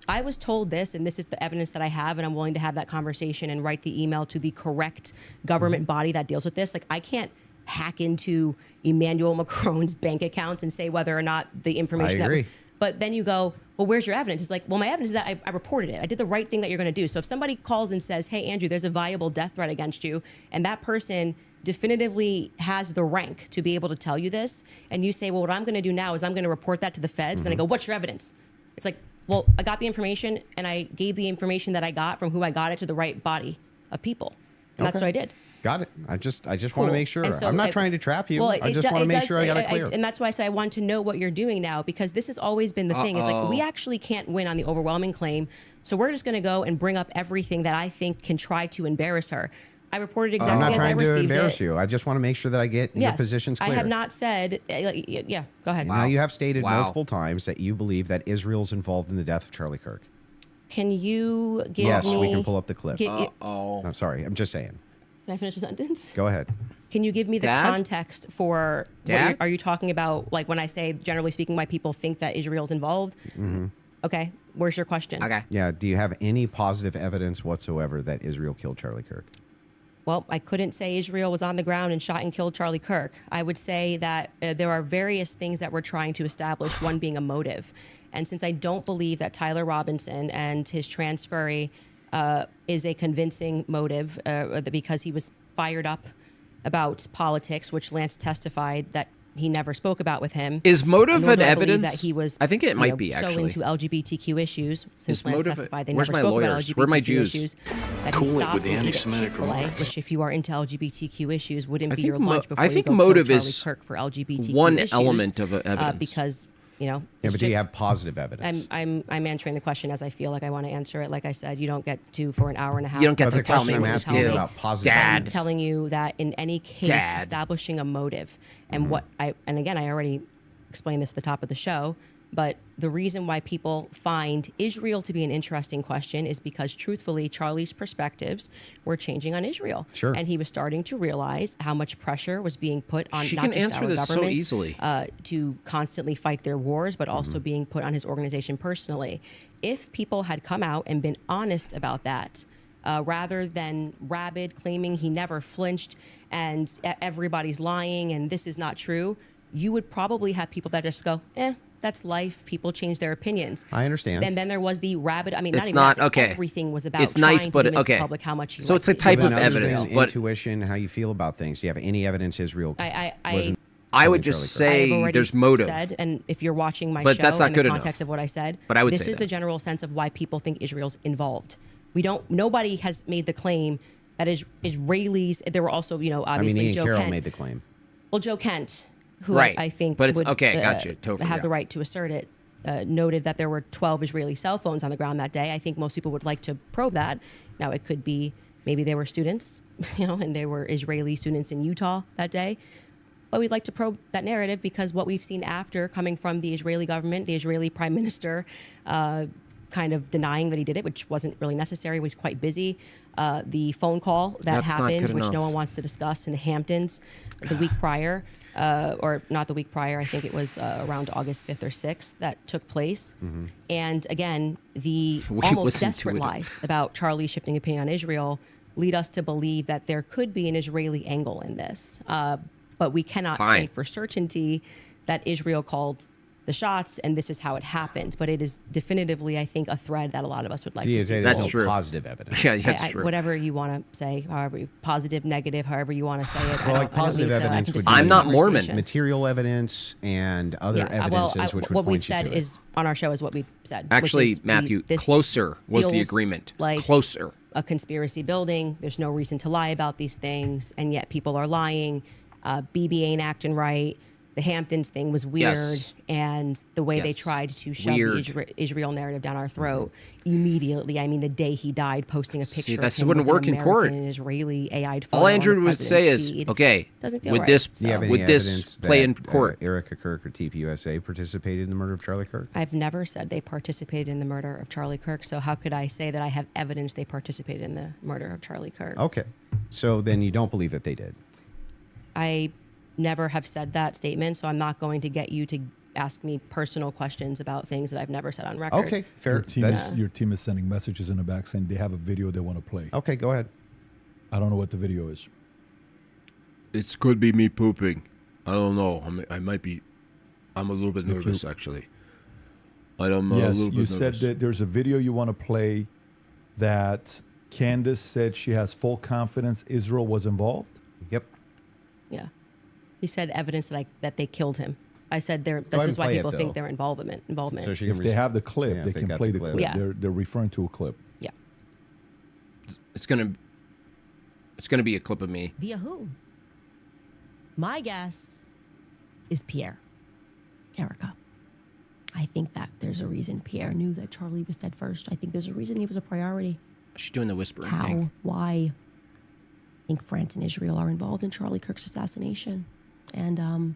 I was told this, and this is the evidence that I have, and I'm willing to have that conversation and write the email to the correct government body that deals with this. Like, I can't hack into Emmanuel Macron's bank account and say whether or not the information. I agree. But then you go, well, where's your evidence? It's like, well, my evidence is that I reported it. I did the right thing that you're going to do. So if somebody calls and says, hey, Andrew, there's a viable death threat against you, and that person definitively has the rank to be able to tell you this, and you say, well, what I'm going to do now is I'm going to report that to the feds. Then I go, what's your evidence? It's like, well, I got the information, and I gave the information that I got from who I got it to the right body of people. And that's what I did. Got it. I just want Cool. to make sure. And so I'm not it- trying to trap you. Well, I just want to make sure I got it clear. and that's why I say I want to know what you're doing now, because this has always been the thing. Is like we actually can't win on the overwhelming claim, so we're just going to go and bring up everything that I think can try to embarrass her. I reported I'm exactly not as I trying to received embarrass it. you. I just want to make sure that I get your Yes, positions clear. I have not said. Yeah, go ahead. Now you have stated Wow. multiple times that you believe that Israel's involved in the death of Charlie Kirk. Can you give Yes, me? we can pull up the clip. Can I'm sorry. I'm just saying. I finish the sentence? Go ahead. Can you give me the Dad? context for what Dad? are you talking about? Like when I say, generally speaking, why people think that Israel's involved? Mm-hmm. Okay, where's your question? Okay. Yeah. Do you have any positive evidence whatsoever that Israel killed Charlie Kirk? Well, I couldn't say Israel was on the ground and shot and killed Charlie Kirk. I would say that there are various things that we're trying to establish, one being a motive. And since I don't believe that Tyler Robinson and his transferee is a convincing motive because he was fired up about politics, which Lance testified that he never spoke about with him. Is motive Nor an do I believe evidence? that he was, I think it might be, so actually. into LGBTQ issues. Since Is Lance motive- testified they where's never my spoke about lawyers? Where are my LGBTQ Jews? issues. That Cool he it stopped with the to eat at anti-Semitic Chick-fil-A, remarks. which if you are into LGBTQ issues wouldn't I be think your mo- lunch before I you think go motive kill is Charlie Kirk for LGBTQ one issues, element of evidence. because Yeah, this but do you chick- have positive evidence? I'm answering the question as I feel like I want to answer it. Like I said, you don't get to for an hour and a half. You don't get But to the tell question me I'm what to asking is do. about positive Dad. I'm telling you that in any case, Dad. establishing a motive and again, I already explained this at the top of the show, but the reason why people find Israel to be an interesting question is because truthfully, Charlie's perspectives were changing on Israel. Sure. And he was starting to realize how much pressure was being put on She not can just answer our this so government easily. to constantly fight their wars, but also being put on his organization personally. If people had come out and been honest about that, rather than rabid claiming he never flinched and everybody's lying and this is not true, you would probably have people that just go, that's life. People change their opinions. I understand. And then there was the rabid. I mean, It's not even not- that, okay. Everything was about It's nice, trying but to convince okay. the public how much he So liked it's a type So of then other evidence, than but intuition, how you feel about things. Do you have any evidence Israel I wasn't I would killing just Charlie Kirk? I have say already there's motive. said, and if you're watching my But show that's not in good the enough. context of what I said, But I would this say is the that. general sense of why people think Israel's involved. Nobody has made the claim that Israelis. There were also, I mean, obviously Ian Joe Carroll Kent. made the claim. Well, Joe Kent, who Right. I think But it's- would okay, gotcha. Totally, have yeah. the right to assert it, noted that there were 12 Israeli cell phones on the ground that day. I think most people would like to probe that. Now, it could be maybe they were students, and they were Israeli students in Utah that day. But we'd like to probe that narrative because what we've seen after coming from the Israeli government, the Israeli prime minister, kind of denying that he did it, which wasn't really necessary. He was quite busy. The phone call that That's not happened, good which no enough. one wants to discuss in the Hamptons the week prior, or not the week prior, I think it was around August 5th or 6th that took place. And again, the We almost listened to desperate it. lies about Charlie shifting opinion on Israel lead us to believe that there could be an Israeli angle in this. But we cannot say Fine. for certainty that Israel called the shots and this is how it happened. But it is definitively, I think, a thread that a lot of us would like Do you to say see. there's That's no true. positive evidence? Yeah, that's true. Whatever you want to say, however positive, negative, however you want to say it. Well, like positive evidence would be I'm not Mormon. Material evidence and other evidences which would what point we've you said to is on our show is what we said. which Actually, is Matthew, this closer was the feels agreement. Like Closer. a conspiracy building. There's no reason to lie about these things, and yet people are lying. BB ain't acting right. The Hamptons thing was weird, Yes. and the way they Yes. tried to shove Weird. the Israel narrative down our throat immediately. I mean, the day he died, posting a See, picture this of him wouldn't with work an in court. American and Israeli AI'd photo All on Andrew the would say president's is, feed. okay, Doesn't feel would right. this Do you have any would this evidence play in that, court? Erica Kirk or TPUSA participated in the murder of Charlie Kirk? I've never said they participated in the murder of Charlie Kirk, so how could I say that I have evidence they participated in the murder of Charlie Kirk? Okay. So then you don't believe that they did. I never have said that statement, so I'm not going to get you to ask me personal questions about things that I've never said on record. Okay, fair. Your team is sending messages in the back saying they have a video they want to play. Okay, go ahead. I don't know what the video is. It could be me pooping. I don't know. I might be. I'm a little bit If you- nervous, actually. I'm a Yes, little you bit said nervous. that there's a video you want to play that Candace said she has full confidence Israel was involved. Yep. Yeah. He said evidence that they killed him. I said ahead this and is why play it, people think though. their involvement. So she If can they have the clip, yeah, they if they can got play the the clip. clip. Yeah. They're referring to a clip. Yeah. It's gonna. It's going to be a clip of me. Via who? My guess is Pierre. Erica. I think that there's a reason Pierre knew that Charlie was dead first. I think there's a reason he was a priority. She's doing the whispering How? thing. Why? I think France and Israel are involved in Charlie Kirk's assassination. And I'm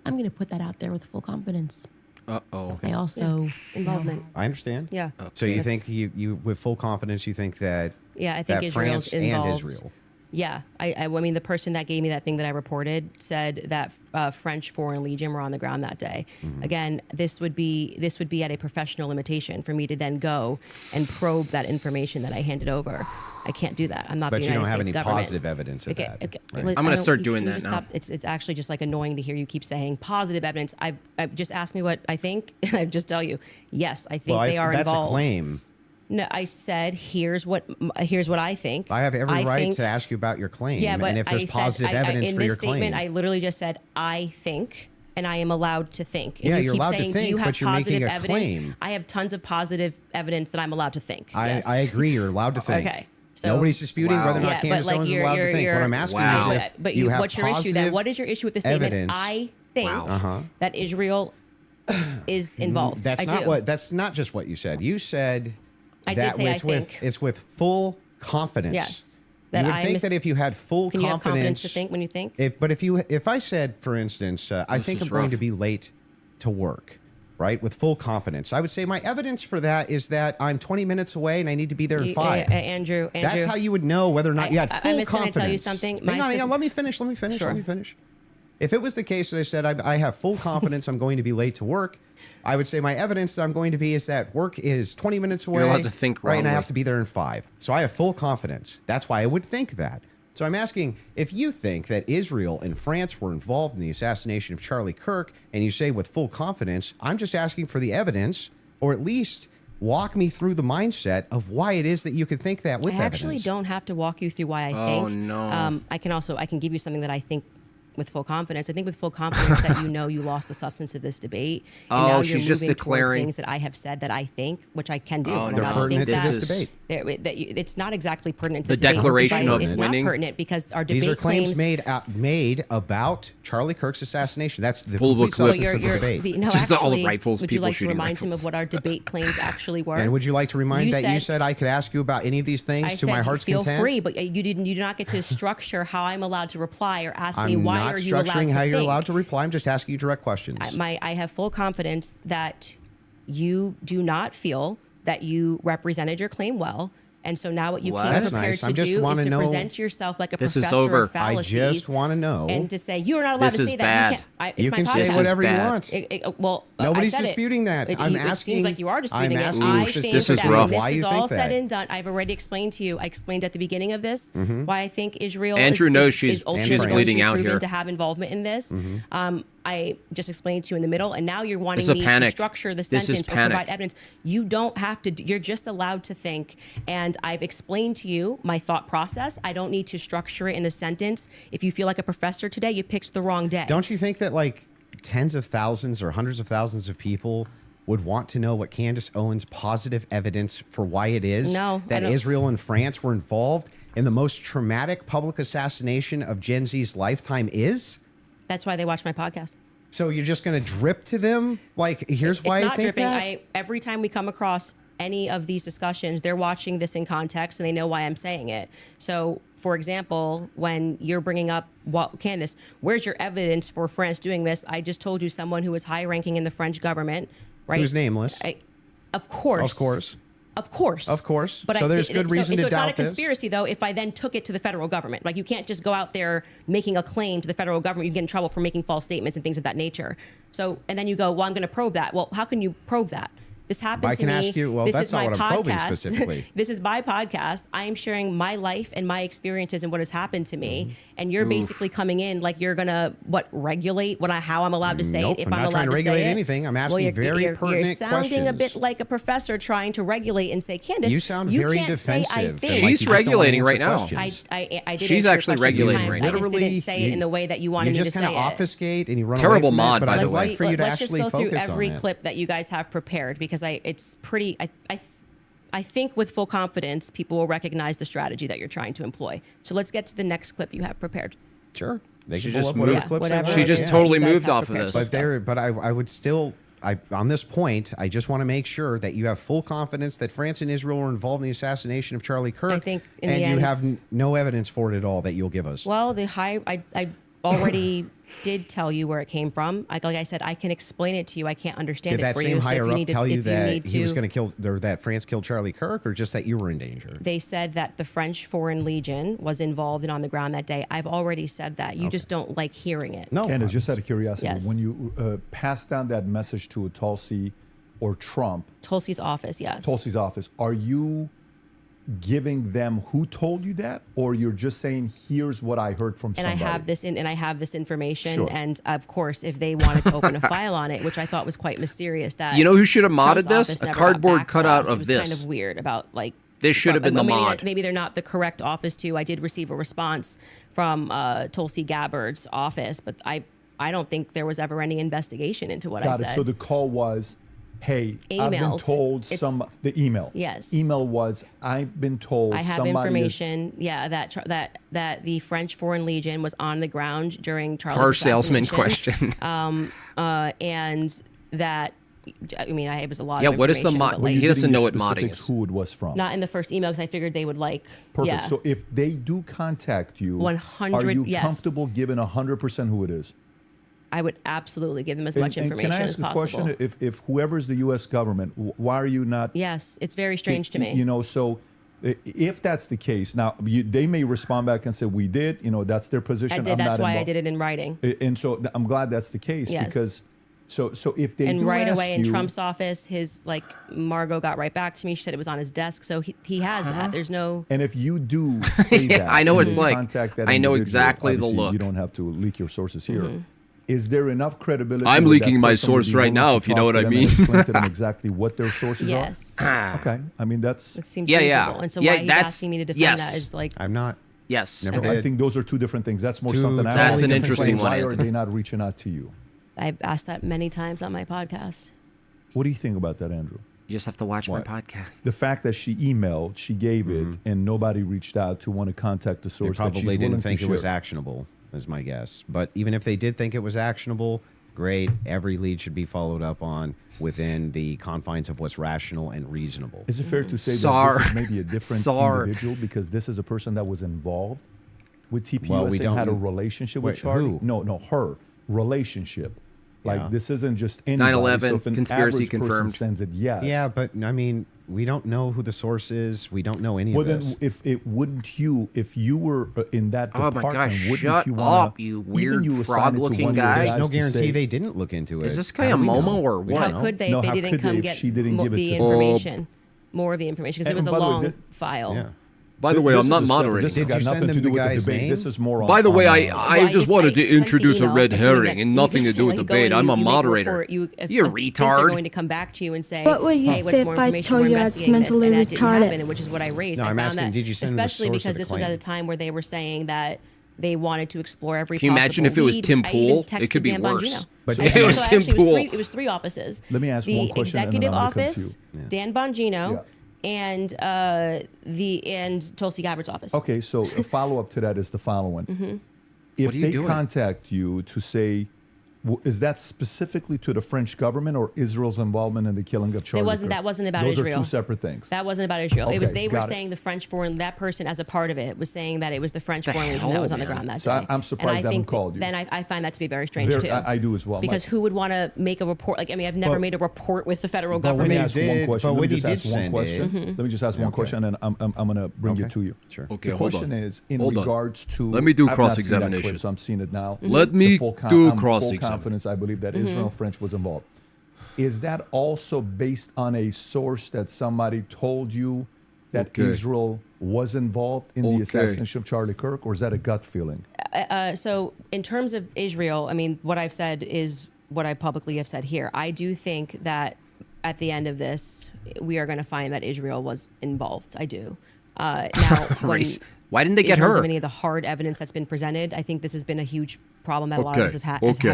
going to put that out there with full confidence. Uh-oh. I also... Involvement. I understand. Yeah. So you think you with full confidence, you think that Yeah, I think that Israel's France involved. and Israel. Yeah, I mean, the person that gave me that thing that I reported said that French Foreign Legion were on the ground that day. Mm-hmm. Again, this would be at a professional limitation for me to then go and probe that information that I handed over. I can't do that. I'm not But the you don't United have States any government. positive evidence of that. Okay. Right. Well, I'm gonna I don't- start you- doing can you that just now. stop? It's actually just like annoying to hear you keep saying positive evidence. I've just asked me what I think, and I just tell you, yes, I think Well, they are that's involved. a claim. No, I said here's what I think. I have every right think- to ask you about your claim. Yeah, but and if there's I said, positive evidence in for this your statement, claim. I literally just said I think, and I am allowed to think. And Yeah, you you're keep allowed to saying, think, do you have but you're positive making a evidence? claim. I have tons of positive evidence that I'm allowed to think. Yes. I agree. You're allowed to think. Okay. So, Nobody's disputing Wow. whether or not Yeah, Candace but, like, Owens is you're- allowed to you're- think. What you're- I'm asking Wow. is if but you have what's your issue then? positive What is your issue with the statement? evidence. I think Wow. that Israel is involved. That's I not do. what. That's not just what you said. You said I did that say I it's with think. it's with full confidence. Yes. You That would I think mis- that if you had full Can you have confidence confidence to think when you think? If I said, for instance, I This think is I'm going rough. to be late to work, right, with full confidence, I would say my evidence for that is that I'm 20 minutes away and I need to be there in 5. Andrew. That's how you would know whether or not you had full I'm just confidence. gonna tell you something. Hang on, let me finish. Sure. If it was the case that I said I have full confidence I'm going to be late to work, I would say my evidence that I'm going to be is that work is 20 minutes away. You're allowed to think right, and I wrongly. have to be there in 5. So I have full confidence. That's why I would think that. So I'm asking, if you think that Israel and France were involved in the assassination of Charlie Kirk, and you say with full confidence, I'm just asking for the evidence, or at least walk me through the mindset of why it is that you could think that with I evidence. actually don't have to walk you through why I Oh, think. no. I can give you something that I think with full confidence. I think with full confidence that you know you lost the substance of this debate. And Oh, now she's you're just moving toward declaring- things that I have said that I think, which I can do. Oh, and no. I'm allowed They're to think pertinent to that. this debate. It's not exactly pertinent to The this debate. declaration Right? of It's winning- not pertinent because our debate These are claims made about Charlie Kirk's assassination. That's the Pullable complete clip. substance of the debate. No, Just all the actually, rifles, would you people like to shooting remind him rifles. of what our debate claims actually were? And would you like to remind You that you said I could ask you about any of these things I to my said heart's feel content? free, but you do not get to structure how I'm allowed to reply or ask me I'm why not are you allowed to structuring how you're think. allowed to reply. I'm just asking you direct questions. I have full confidence that you do not feel that you represented your claim well. And so now what you What? came That's prepared nice. to I just do is wanna to know- present yourself like a This is professor over. of I fallacies. just want to know. And to say you're not allowed This to is say bad. that. You can't. You It's can my say podcast. whatever you bad. want. Well, Nobody's I said disputing that. I'm It asking- seems like you are disputing I'm it. asking I you think This is that rough. when Why this you is think all said that. and done, I've already explained to you. I explained at the beginning of this why I think Israel. Andrew knows she's ultimately going to bleeding be out proven here. to have involvement in this. I just explained to you in the middle, and now you're wanting This is me a to panic. structure the This is sentence or panic. provide evidence. You don't have to. You're just allowed to think, and I've explained to you my thought process. I don't need to structure it in a sentence. If you feel like a professor today, you picked the wrong day. Don't you think that like tens of thousands or hundreds of thousands of people would want to know what Candace Owens' positive evidence for why it is No, I that don't- Israel and France were involved in the most traumatic public assassination of Gen Z's lifetime is? That's why they watch my podcast. So you're just going to drip to them? Like, here's why it's I not think dripping. that? Every time we come across any of these discussions, they're watching this in context and they know why I'm saying it. So, for example, when you're bringing up, well, Candace, where's your evidence for France doing this? I just told you someone who was high ranking in the French government, right? Who's nameless. Of course. Of course. Of course. Of course. But So there's good reason to so it's not doubt a conspiracy, though, if I then took it to the federal government. Like, you can't just go out there making a claim to the federal government. You can get in trouble for making false statements and things of that nature. So, and then you go, well, I'm going to probe that. Well, how can you probe that? This happened I to can me. ask you- well, This that's is not my what I'm probing podcast. specifically. This is my podcast. I am sharing my life and my experiences and what has happened to me. Mm-hmm. And you're basically coming in like you're going to, regulate how I'm allowed to say Nope, it if I'm I'm, not allowed trying to to regulate say it. anything. I'm asking you're, very you're pertinent sounding a bit questions. like a professor trying to regulate and say, Candace, You sound very can't say I defensive. think. and like She's you just don't wanna regulating answer right now. questions. I did She's answer your actually question a few regulating times. right I just Literally, didn't say it in the way that you wanted you me to just say kind of it. obfuscate and you run Terrible away from mod, it, but by the I'd way. like for you to Let's just actually go through focus every on it. clip that you guys have prepared because it's pretty. I think with full confidence, people will recognize the strategy that you're trying to employ. So let's get to the next clip you have prepared. Sure. They She can pull just up whatever moved- clips they whatever want. She just it is totally that you guys moved have off of prepared. this. Let's go. But I would still, on this point, I just want to make sure that you have full confidence that France and Israel were involved in the assassination of Charlie Kirk. I think in and the you end- have no evidence for it at all that you'll give us. Well, I already did tell you where it came from. Like I said, I can explain it to you. I can't understand Did it that for same you. So if higher you up need to- tell you if that need he was to- going to kill, or that France killed Charlie Kirk, or just that you were in danger? They said that the French Foreign Legion was involved and on the ground that day. I've already said that. You just don't like hearing it. No. Candace, just out of curiosity, Yes. when you pass down that message to a Tulsi or Trump, Tulsi's office, yes. Tulsi's office, are you giving them who told you that, or you're just saying, here's what I heard from And somebody? I have this information. Sure. And of course, if they wanted to open a file on it, which I thought was quite mysterious, that You know who should have Trump's modded this? office A never got cardboard back to cutout us. of It was this. kind of weird about like. This should have been the maybe mod. Maybe they're not the correct office too. I did receive a response from Tulsi Gabbard's office, but I don't think there was ever any investigation into what I Got it. said. So the call was, hey, I've been Emailed. told It's- the email. Yes. Email was, I've been told I have somebody is- information, that the French Foreign Legion was on the ground during Charlie's Car salesman assassination. question. And that, I mean, it was a lot Yeah, of what is the information, mod- but, But like, you He doesn't didn't know give what modding specifics is. who it was from. not in the first email because I figured they would like. Perfect. Yeah. So if they do contact you, 100 are you yes. comfortable giving 100% who it is? I would absolutely give them as much And information can I as ask a possible. question? If whoever's the U.S. government, why are you not? Yes, it's very strange to me. You know, so if that's the case, now they may respond back and say we did. You know, that's their position. I did. I'm That's not why I involved. did it in writing. And so I'm glad that's the case Yes. because so if they And do right ask away in you, Trump's office, his Margot got right back to me. She said it was on his desk, so he has that. There's no. and if you do say Yeah, that, I know and what it's they like. contact that I know individual, exactly the obviously look. You don't have to leak your sources here. Mm-hmm. Is there enough credibility? I'm where that leaking my person would source be right willing now, to if you talk know what to I them and mean. explain to them exactly what their sources Yes, are? Okay, I mean that's. it seems Yeah, reasonable. yeah. And so Yeah, why he's that's- asking me to defend yes. that is like I'm not. Yes. Never I did. think those are two different things. That's more Two something. I That's always an complain, interesting one, Why are Anthony. they not reaching out to you? I've asked that many times on my podcast. What do you think about that, Andrew? You just have to watch What? my podcast. The fact that she emailed, she gave it, and nobody reached out to want to contact the They source. that she's probably willing didn't think to it was share. actionable, is my guess. But even if they did think it was actionable, great. Every lead should be followed up on within the confines of what's rational and reasonable. Is it fair to say that Sar. this is maybe a different Sar. individual because this is a person that was involved with TPUSA Well, we and had a don't- relationship Wait, with Charlie? who? No, her relationship. Like Yeah. this isn't just anybody. 9/11, so if an conspiracy average person confirmed. sends it, yes. Yeah, but I mean, we don't know who the source is. We don't know any Well, of then, this. if you were in that Oh my department, gosh, wouldn't shut you wanna, up, you even weird you assign it to frog-looking one of your guy. There's guys no to guarantee say- they didn't look into it. Is this guy How a do we Momo know? or We what? don't How know. could they No, if how they didn't could come they if get she didn't give it the to them? information, more of the information, because it And was a by the way, long this- file. Yeah. By the way, This I'm not is a separate- moderating. This has Did got you send nothing to them do the with the guy's debate. name? This is more on. By the way, on, I Well, just guess wanted I to sent the introduce a email, red assuming herring that's- and nothing to do with you go debate. and I'm you a make moderator. report, You think they're retard. going to come back to you and say, What will you hey, what's say more if I information? told We're you I was investigating this, mentally and that didn't retarded? happen, which is what I raised. No, I I'm found asking, that, did you send them the especially source of because the this was at claim? a time where they were saying that they wanted to explore every Can you imagine possible if it was lead. Tim I even Pool? It texted could be Dan worse. Bongino. But So if it was actually, Tim Pool- it was three offices. Let me ask the one question and then executive I'm gonna come to office, you. Dan Bongino, Yeah. and Tulsi Gabbard's office. Okay, so a follow up to that is the following. Mm-hmm. If What are you they doing? contact you to say, is that specifically to the French government or Israel's involvement in the killing of Charlie wasn't- Kirk? that wasn't about Those Israel. are two separate things. That wasn't about Israel. It was Okay, they were got it. saying the French foreign that person as a part of it was saying that it was the French The foreign legion hell, that was on the man. ground that So day. I'm surprised And they haven't think called you. Then I find that to be very strange Very- too. I do as well. Because who would want to make a report? Like, I mean, I've never But- made a report with the federal but when Let me you government. ask one did- question. but Let me when you just did ask one send question. it- Let me just ask one Okay. question, and I'm going to bring Okay. it to you. Sure. Okay, The hold question on. is in Hold on. regards to. Let me do I've not seen that cross-examination. clip, so I'm seeing it now. Let The me full do I'm full cross-examination. confidence. I believe that Israel and French was involved. Is that also based on a source that somebody told you that Okay. Israel was involved in Okay. the assassination of Charlie Kirk, or is that a gut feeling? So, in terms of Israel, I mean, what I've said is what I publicly have said here. I do think that at the end of this, we are going to find that Israel was involved. I do. Now, when, Race. Why didn't they in get terms her? of any of the hard evidence that's been presented, I think this has been a huge problem that a lot of us have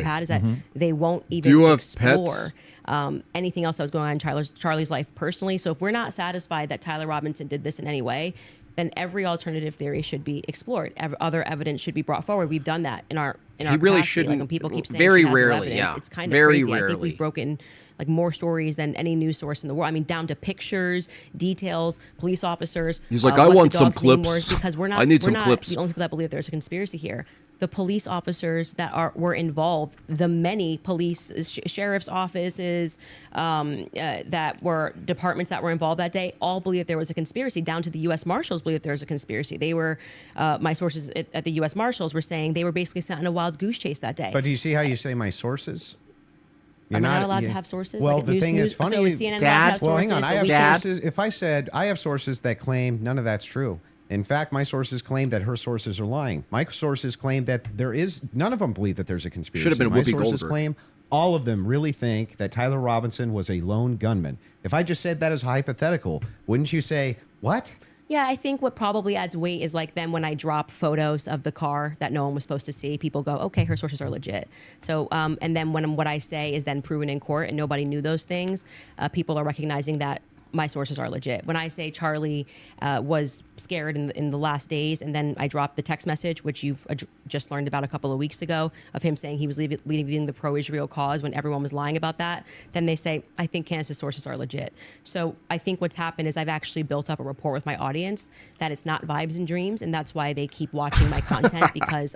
had is that they won't you even have explore pets? anything else that was going on in Charlie's life personally. So if we're not satisfied that Tyler Robinson did this in any way, then every alternative theory should be explored. Other evidence should be brought forward. We've done that in our He really capacity. shouldn't. Like when people keep saying very she has no rarely, evidence, yeah. it's kind of Very crazy. I think rarely. we've broken like more stories than any news source in the world. I mean, down to pictures, details, police officers. He's like, what I the want some dog's name clips. was, because we're not. I need we're some not clips. The only people that believe there's a conspiracy here. The police officers that were involved, the many police sheriff's offices that were departments that were involved that day, all believe that there was a conspiracy. Down to the U.S. Marshals believe that there was a conspiracy. They were my sources at the U.S. Marshals were saying they were basically sent on a wild goose chase that day. But do you see how you say my sources? Am I not allowed to have sources? Well, Like the thing is funny. So is CNN allowed to Dad? have Well, hang sources, on. I but have we Dad? sources. If I said I have sources that claim none of that's true. In fact, my sources claim that her sources are lying. My sources claim that there is none of them believe that there's a conspiracy. Should have been my Whoopi sources Goldberg. claim all of them really think that Tyler Robinson was a lone gunman. If I just said that as hypothetical, wouldn't you say what? Yeah, I think what probably adds weight is like then when I drop photos of the car that no one was supposed to see, people go, okay, her sources are legit. So, and then when what I say is then proven in court and nobody knew those things, people are recognizing that my sources are legit. When I say Charlie was scared in the last days, and then I dropped the text message, which you've just learned about a couple of weeks ago, of him saying he was leading the pro-Israel cause when everyone was lying about that, then they say, I think Candace's sources are legit. So I think what's happened is I've actually built up a rapport with my audience that it's not vibes and dreams, and that's why they keep watching my content because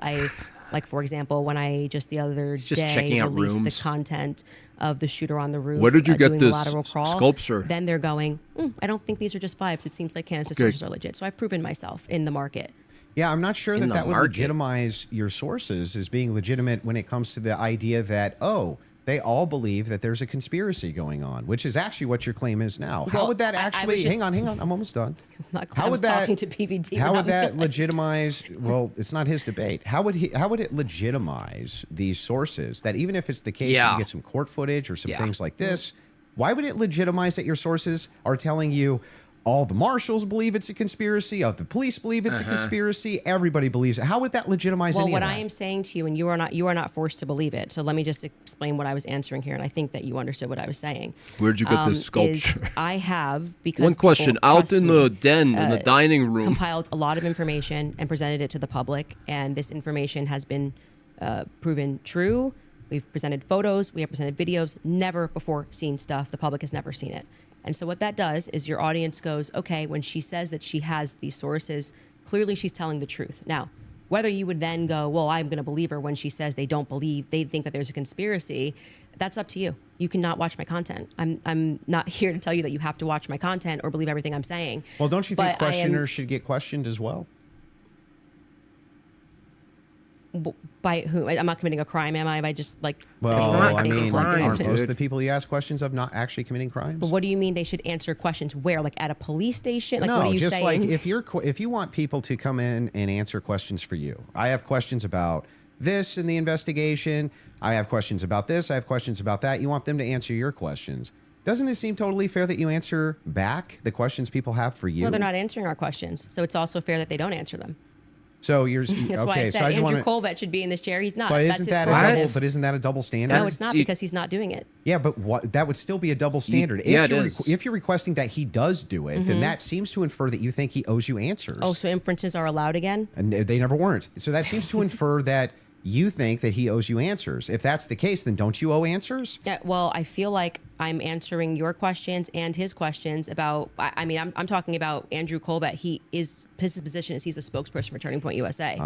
like, for example, when I just the other just day checking out released rooms. the content of the shooter on the roof, Where did you get doing this the lateral crawl, sculpture? then they're going, I don't think these are just vibes. It seems like Candace's Okay. sources are legit. So I've proven myself in the market. Yeah, I'm not sure In that the that would market. legitimize your sources as being legitimate when it comes to the idea that, oh, they all believe that there's a conspiracy going on, which is actually what your claim is now. How Well, would that I was actually, just- hang on, I'm almost done. I was talking to PVD. How would about that it. legitimize? Well, it's not his debate. How would it legitimize these sources that even if it's the case, Yeah. you get some court footage or some Yeah. things like this? Why would it legitimize that your sources are telling you all the marshals believe it's a conspiracy, all the police believe it's a conspiracy, everybody believes it? How would that legitimize Well, any what of I that? am saying to you, and you are not forced to believe it. So let me just explain what I was answering here, and I think that you understood what I was saying. Where'd you get this is sculpture? I have because One question. people Out trust in me, the den, in the dining room. compiled a lot of information and presented it to the public, and this information has been proven true. We've presented photos, we have presented videos, never before seen stuff. The public has never seen it. And so what that does is your audience goes, okay, when she says that she has these sources, clearly she's telling the truth. Now, whether you would then go, well, I'm going to believe her when she says they don't believe, they think that there's a conspiracy, that's up to you. You cannot watch my content. I'm not here to tell you that you have to watch my content or believe everything I'm saying. Well, don't you think But I am- questioners should get questioned as well? By who? I'm not committing a crime, am I? If I just like. Well, It's not I a mean, crime, aren't most dude. of the people you ask questions of not actually committing crimes? But what do you mean they should answer questions where? Like at a police station? Like no, what are you just saying? like if you want people to come in and answer questions for you. I have questions about this in the investigation. I have questions about this. I have questions about that. You want them to answer your questions. Doesn't it seem totally fair that you answer back the questions people have for you? No, they're not answering our questions. So it's also fair that they don't answer them. So you're That's okay. why I said so I just Andrew want to. Colvett should be in this chair. He's not. But That's isn't his that a prerogative. double? But isn't that a double standard? No, That's- it's not see- because he's not doing it. Yeah, but what that would still be a double standard. yeah, if it you're is. if you're requesting that he does do it, then that seems to infer that you think he owes you answers. Oh, so inferences are allowed again? And they never weren't. So that seems to infer that you think that he owes you answers. If that's the case, then don't you owe answers? Yeah, well, I feel like I'm answering your questions and his questions about. I mean, I'm talking about Andrew Colbert. His position is he's a spokesperson for Turning Point USA.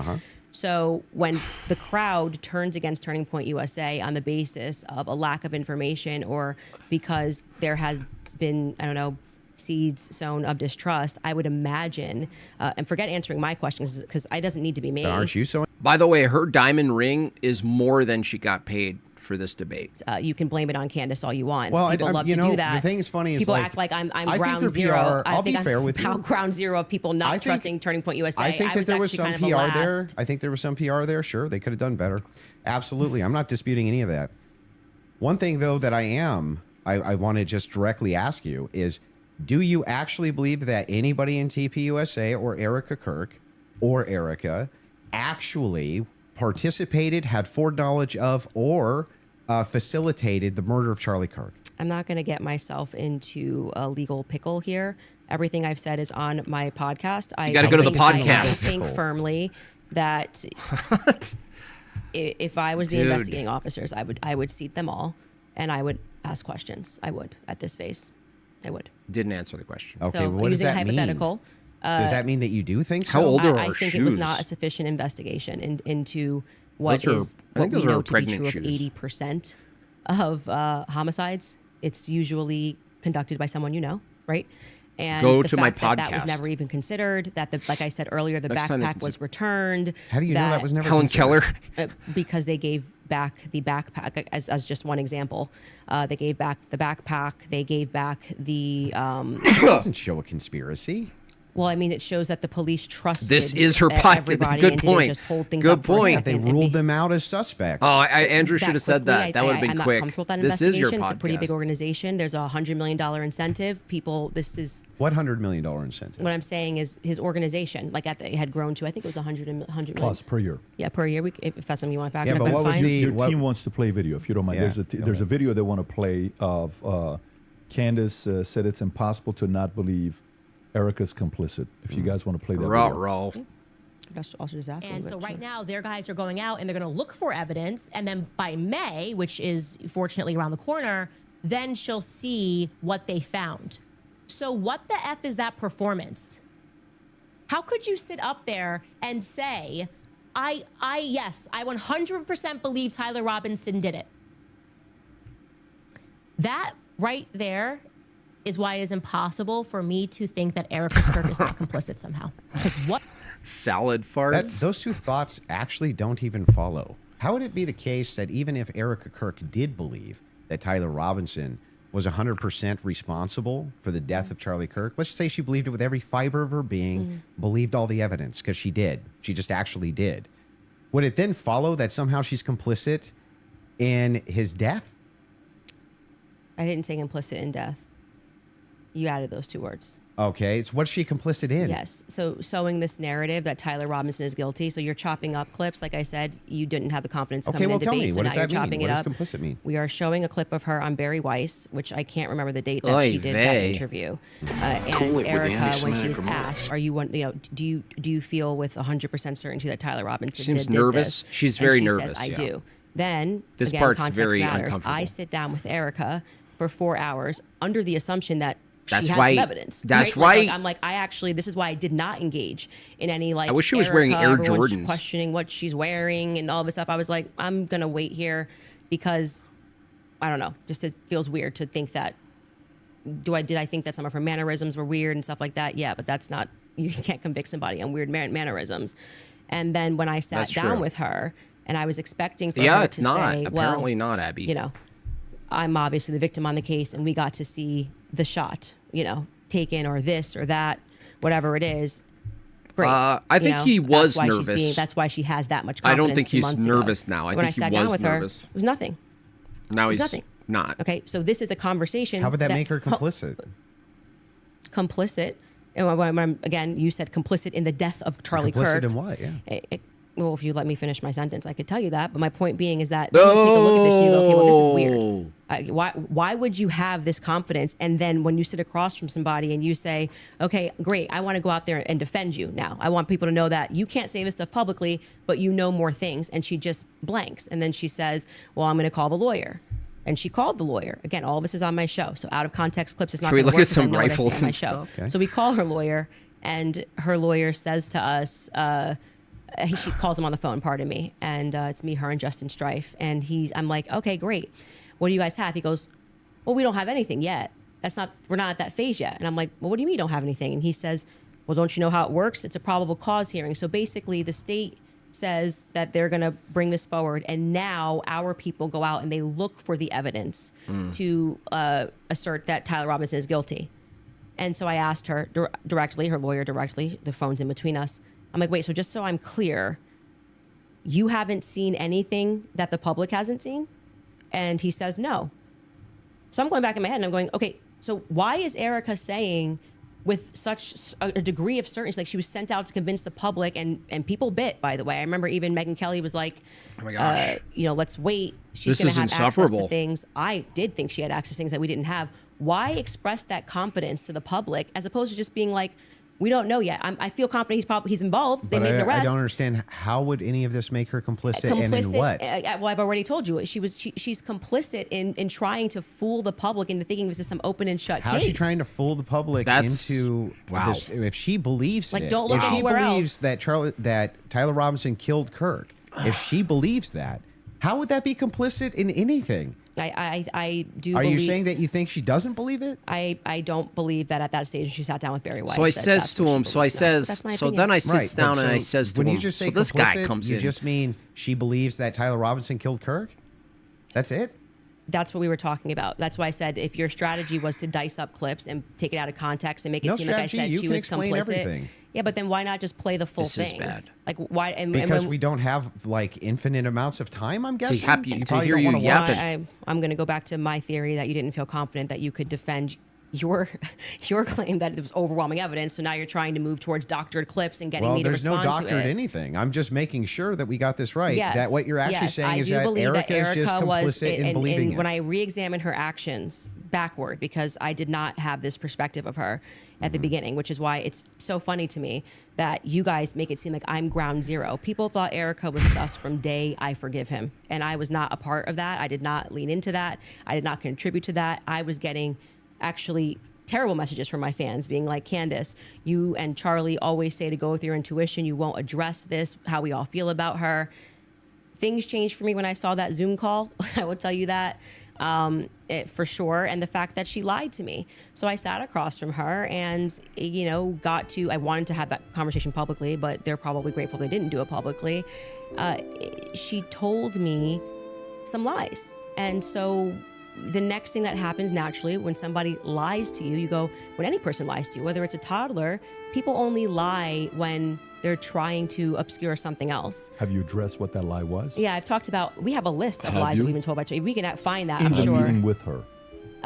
So when the crowd turns against Turning Point USA on the basis of a lack of information or because there has been, I don't know, seeds sown of distrust, I would imagine, and forget answering my questions because it doesn't need to be me. Aren't you so? By the way, her diamond ring is more than she got paid for this debate. You can blame it on Candace all you want. Well, People love you to know, do that. the thing is funny is people like, act like I'm I think ground their zero. PR I I'll be think fair I'm with you. ground zero of people not I think- trusting Turning Point USA. I think that there was some actually PR kind of the there. last. I think there was some PR there. Sure, they could have done better. Absolutely. I'm not disputing any of that. One thing, though, that I want to just directly ask you is, do you actually believe that anybody in TPUSA or Erica Kirk or Erica actually participated, had foreknowledge of, or facilitated the murder of Charlie Kirk. I'm not going to get myself into a legal pickle here. Everything I've said is on my podcast. You got to go to the podcast. I think firmly that if I was the investigating officers, I would seat them all, and I would ask questions. I would at this phase. I would. Didn't answer the question. Okay, So well, what does using that hypothetical, mean? Does that mean that you do think so? How old are I our think shoes? it was not a sufficient investigation into what Those are- is I think what we those are know to be pregnant true of shoes. 80% of homicides. It's usually conducted by someone you know, right? And Go the to my fact that was podcast. never even considered. That like I said earlier, the Next time they backpack was consider- returned. How do you know that was never Helen considered? Keller. Because they gave back the backpack as just one example. They gave back the backpack. They gave back the. It doesn't show a conspiracy. Well, I mean, it shows that the police trusted. This is her podcast. Everybody Good and didn't point. just hold things Good up for a point. second They and be- ruled them out as suspects. Oh, Andrew should have said quickly, that. That would have been I'm quick. not comfortable with that This is your investigation. podcast. It's a pretty big organization. There's a $100 million incentive. People, this is What $100 million incentive? what I'm saying is his organization, like it had grown to, I think it was 100 million. Plus per year. Yeah, per year. If that's something you want to back Yeah, up, but that's what was fine. the- Your what- team wants to play video, if you don't mind. Yeah, There's a video they want to play of Candace said it's impossible to not believe Erica's complicit. If you guys want to play that video. Roll. That's also just asking. And but so right sure. now, their guys are going out and they're going to look for evidence. And then by May, which is fortunately around the corner, then she'll see what they found. So what the F is that performance? How could you sit up there and say, yes, I 100% believe Tyler Robinson did it? That right there is why it is impossible for me to think that Erica Kirk is not complicit somehow. Because what? Salad farts. Those two thoughts actually don't even follow. How would it be the case that even if Erica Kirk did believe that Tyler Robinson was 100% responsible for the death of Charlie Kirk, let's just say she believed it with every fiber of her being, believed all the evidence, because she did. She just actually did. Would it then follow that somehow she's complicit in his death? I didn't say implicit in death. You added those two words. Okay, so what's she complicit in? Yes. So sowing this narrative that Tyler Robinson is guilty. So you're chopping up clips. Like I said, you didn't have the confidence to Okay, come well, into tell debate. me, So what now does you're that mean? chopping What it does up. complicit mean? We are showing a clip of her on Barry Weiss, which I can't remember the date that Oy she did vey. that interview. And Cool it with Erica, Andy when Smack she's or more. asked, "Are you one? You know, do you feel with 100% certainty that Tyler Robinson Seems did nervous. this?" She's And very she nervous, Says, I yeah. do. Then This again, part's context very matters. uncomfortable. I sit down with Erica for 4 hours under the assumption that That's she had right. some evidence. That's Like, right. I'm like, I actually, this is why I did not engage in any like. I wish she was wearing Air everyone's Jordans. questioning what she's wearing and all this stuff. I was like, I'm gonna wait here because I don't know. Just it feels weird to think that. Did I think that some of her mannerisms were weird and stuff like that? Yeah, but that's not. You can't convict somebody on weird mannerisms. And then when I sat That's down true. with her, and I was expecting for Yeah, her it's to not. say, Apparently well, not, Abby. you know, I'm obviously the victim on the case, and we got to see the shot, you know, taken or this or that, whatever it is. Great. I You think know, he was that's why she's nervous. that's why she has that much I confidence. don't think 2 he's months ago. nervous now. I when think he I sat down was with nervous. her, it was nothing. Now he's nothing. not. Okay, so this is a conversation. How would that make her complicit? Complicit. And again, you said complicit in the death of Charlie Complicit Kirk. in what? Yeah. Well, if you let me finish my sentence, I could tell you that. But my point being is that then you take a look at this and you go, okay, well, this is weird. Why would you have this confidence? And then when you sit across from somebody and you say, okay, great, I want to go out there and defend you now. I want people to know that you can't say this stuff publicly, but you know more things. And she just blanks. And then she says, well, I'm going to call the lawyer. And she called the lawyer. Again, all of this is on my show. So out of context clips is not Can we going to look work at some 'cause I know what I say rifles on my and show. stuff? Okay. So we call her lawyer, and her lawyer says to us, she calls him on the phone, pardon me, and it's me, her, and Justin Strife. And I'm like, okay, great. What do you guys have? He goes, well, we don't have anything yet. We're not at that phase yet. And I'm like, well, what do you mean you don't have anything? And he says, well, don't you know how it works? It's a probable cause hearing. So basically the state says that they're going to bring this forward, and now our people go out and they look for the evidence to assert that Tyler Robinson is guilty. And so I asked her directly, her lawyer directly, the phone's in between us. I'm like, wait, so just so I'm clear, you haven't seen anything that the public hasn't seen? And he says no. So I'm going back in my head and I'm going, okay, so why is Erica saying with such a degree of certainty. Like she was sent out to convince the public, and people bit. By the way, I remember even Megyn Kelly was like, "Oh my gosh, let's wait. She's going to have access to things." I did think she had access to things that we didn't have. Why express that confidence to the public as opposed to just being like, we don't know yet. I feel confident he's involved. They made an arrest. I don't understand, how would any of this make her complicit and in what? Well, I've already told you. She's complicit in trying to fool the public into thinking this is some open and shut case. How's she trying to fool the public into this? If she believes like, don't look if she anywhere believes else. that Tyler Robinson killed Kirk, if she believes that, how would that be complicit in anything? I do. Are you saying that you think she doesn't believe it? I don't believe that at that stage she sat down with Barry White. So I says to him. So I says. So then I sits down and I says to him. When you just say so this guy comes in. You just mean she believes that Tyler Robinson killed Kirk? That's it? That's what we were talking about. That's why I said if your strategy was to dice up clips and take it out of context and make it seem like I said she was complicit. Everything. Yeah, but then why not just play the full thing? This is bad. Like why? Because we don't have like infinite amounts of time. I'm guessing. You to hear you yapping. I'm going to go back to my theory that you didn't feel confident that you could defend your claim that it was overwhelming evidence. So now you're trying to move towards doctored clips and getting me to respond to it. Well, there's no doctored anything. I'm just making sure that we got this right. Yes, that what you're actually saying is that Erica is just complicit in believing it. When I re-examined her actions backward, because I did not have this perspective of her at the beginning, which is why it's so funny to me that you guys make it seem like I'm ground zero. People thought Erica was sus from day I forgive him. And I was not a part of that. I did not lean into that. I did not contribute to that. I was getting actually terrible messages from my fans being like, Candace, you and Charlie always say to go with your intuition. You won't address this, how we all feel about her. Things changed for me when I saw that Zoom call. I will tell you that for sure. And the fact that she lied to me. So I sat across from her and, I wanted to have that conversation publicly, but they're probably grateful they didn't do it publicly. She told me some lies. And so the next thing that happens naturally when somebody lies to you, when any person lies to you, whether it's a toddler, people only lie when they're trying to obscure something else. Have you addressed what that lie was? Yeah, I've talked about, we have a list of lies that we've been told by Charlie. We can find that, I'm sure. sure. Meeting with her.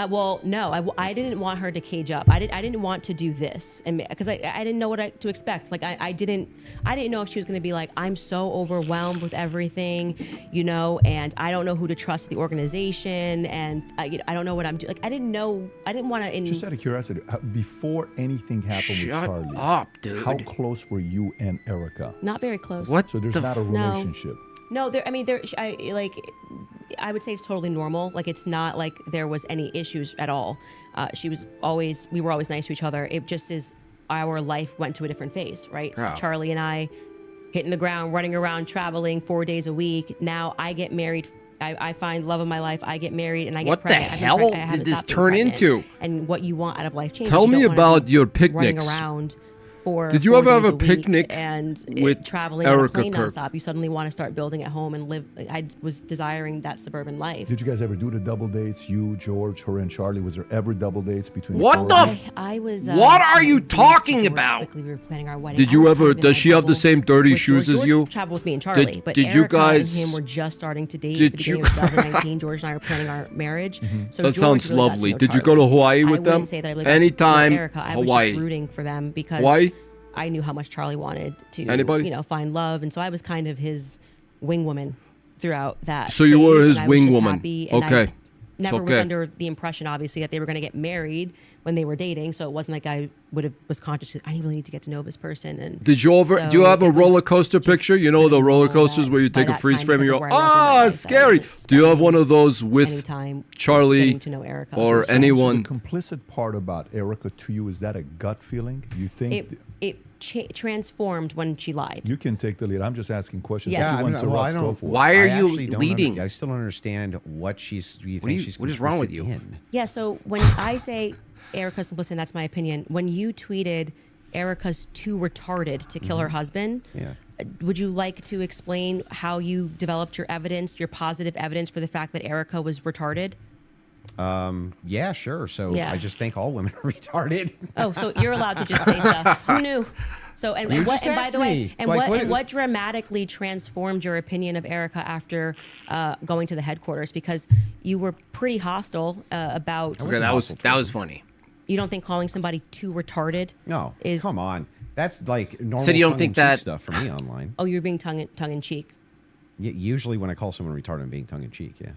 Well, no, I didn't want her to cage up. I didn't want to do this, and because I didn't know what to expect. Like I didn't know if she was going to be like, I'm so overwhelmed with everything, and I don't know who to trust in the organization, and I don't know what I'm doing. Like I didn't know. I didn't want to. Just out of curiosity, before anything happened with Charlie, shut up, dude. How close were you and Erica? Not very close. What? So there's not a relationship. No, I would say it's totally normal. Like it's not like there was any issues at all. We were always nice to each other. It just is our life went to a different phase, right? Oh. So Charlie and I hitting the ground, running around, traveling 4 days a week. Now I get married. I find love of my life. I get married and I get pregnant. What the hell did this turn into? And what you want out of life changes. Tell me about your picnics. Running around. Did you ever have a picnic and with traveling Erica on a plane Kirk? nonstop? You suddenly want to start building at home and live. I was desiring that suburban life. Did you guys ever do the double dates? You, George, her, and Charlie? Was there ever double dates between? What the I was. What are you talking about? Quickly, we were planning our wedding. Did you ever? Does she have the same dirty shoes as you? George traveled with me and Charlie, but did Erica you guys? and him were just starting to date at the beginning of 2019. George and I were planning our marriage. So That George sounds really got to lovely. know Did you Charlie. go to Hawaii with them? I wouldn't say that I really got to know Anytime, Erica. I was Hawaii. just rooting for them because Hawaii? I knew how much Charlie wanted to, Anybody? find love, and so I was kind of his wing woman throughout that. So you were phase, his and I was wing just woman. happy, and Okay. I never was okay. under the impression, obviously, that they were going to get married when they were dating. So it wasn't like I was conscious. I really need to get to know this person. And Did you ever? so do you have a it was roller coaster just picture? You know kind the of roller normal coasters that where you by take a that freeze time, frame and because you of go, where I was in my life, scary. I was Do you have spending one of those with anytime Charlie getting to know Erica. or So anyone? The complicit part about Erica to you, is that a gut feeling? You think it transformed when she lied. you can take the lead? I'm just asking questions. Yes. If you want to I interrupt, go for it. Why are I you actually don't leading? I still don't understand what she's. Do you What think you- she's? what is wrong with complicit you? in? Yeah, so when I say Erica's complicit, that's my opinion. When you tweeted Erica's too retarded to kill her husband, Yeah. would you like to explain how you developed your evidence, your positive evidence for the fact that Erica was retarded? Yeah, sure. So Yeah. I just think all women are retarded. Oh, so you're allowed to just say stuff. Who knew? So and You what just and by asked the way, me. and Like, what dramatically transformed your opinion of Erica after going to the headquarters? Because you were pretty hostile about. Okay, that was funny. You don't think calling somebody too retarded? No, is come on. That's like normal So you don't think tongue-in-cheek that- stuff for me online. Oh, you're being tongue in cheek. Usually when I call someone retarded, I'm being tongue-in-cheek, yeah.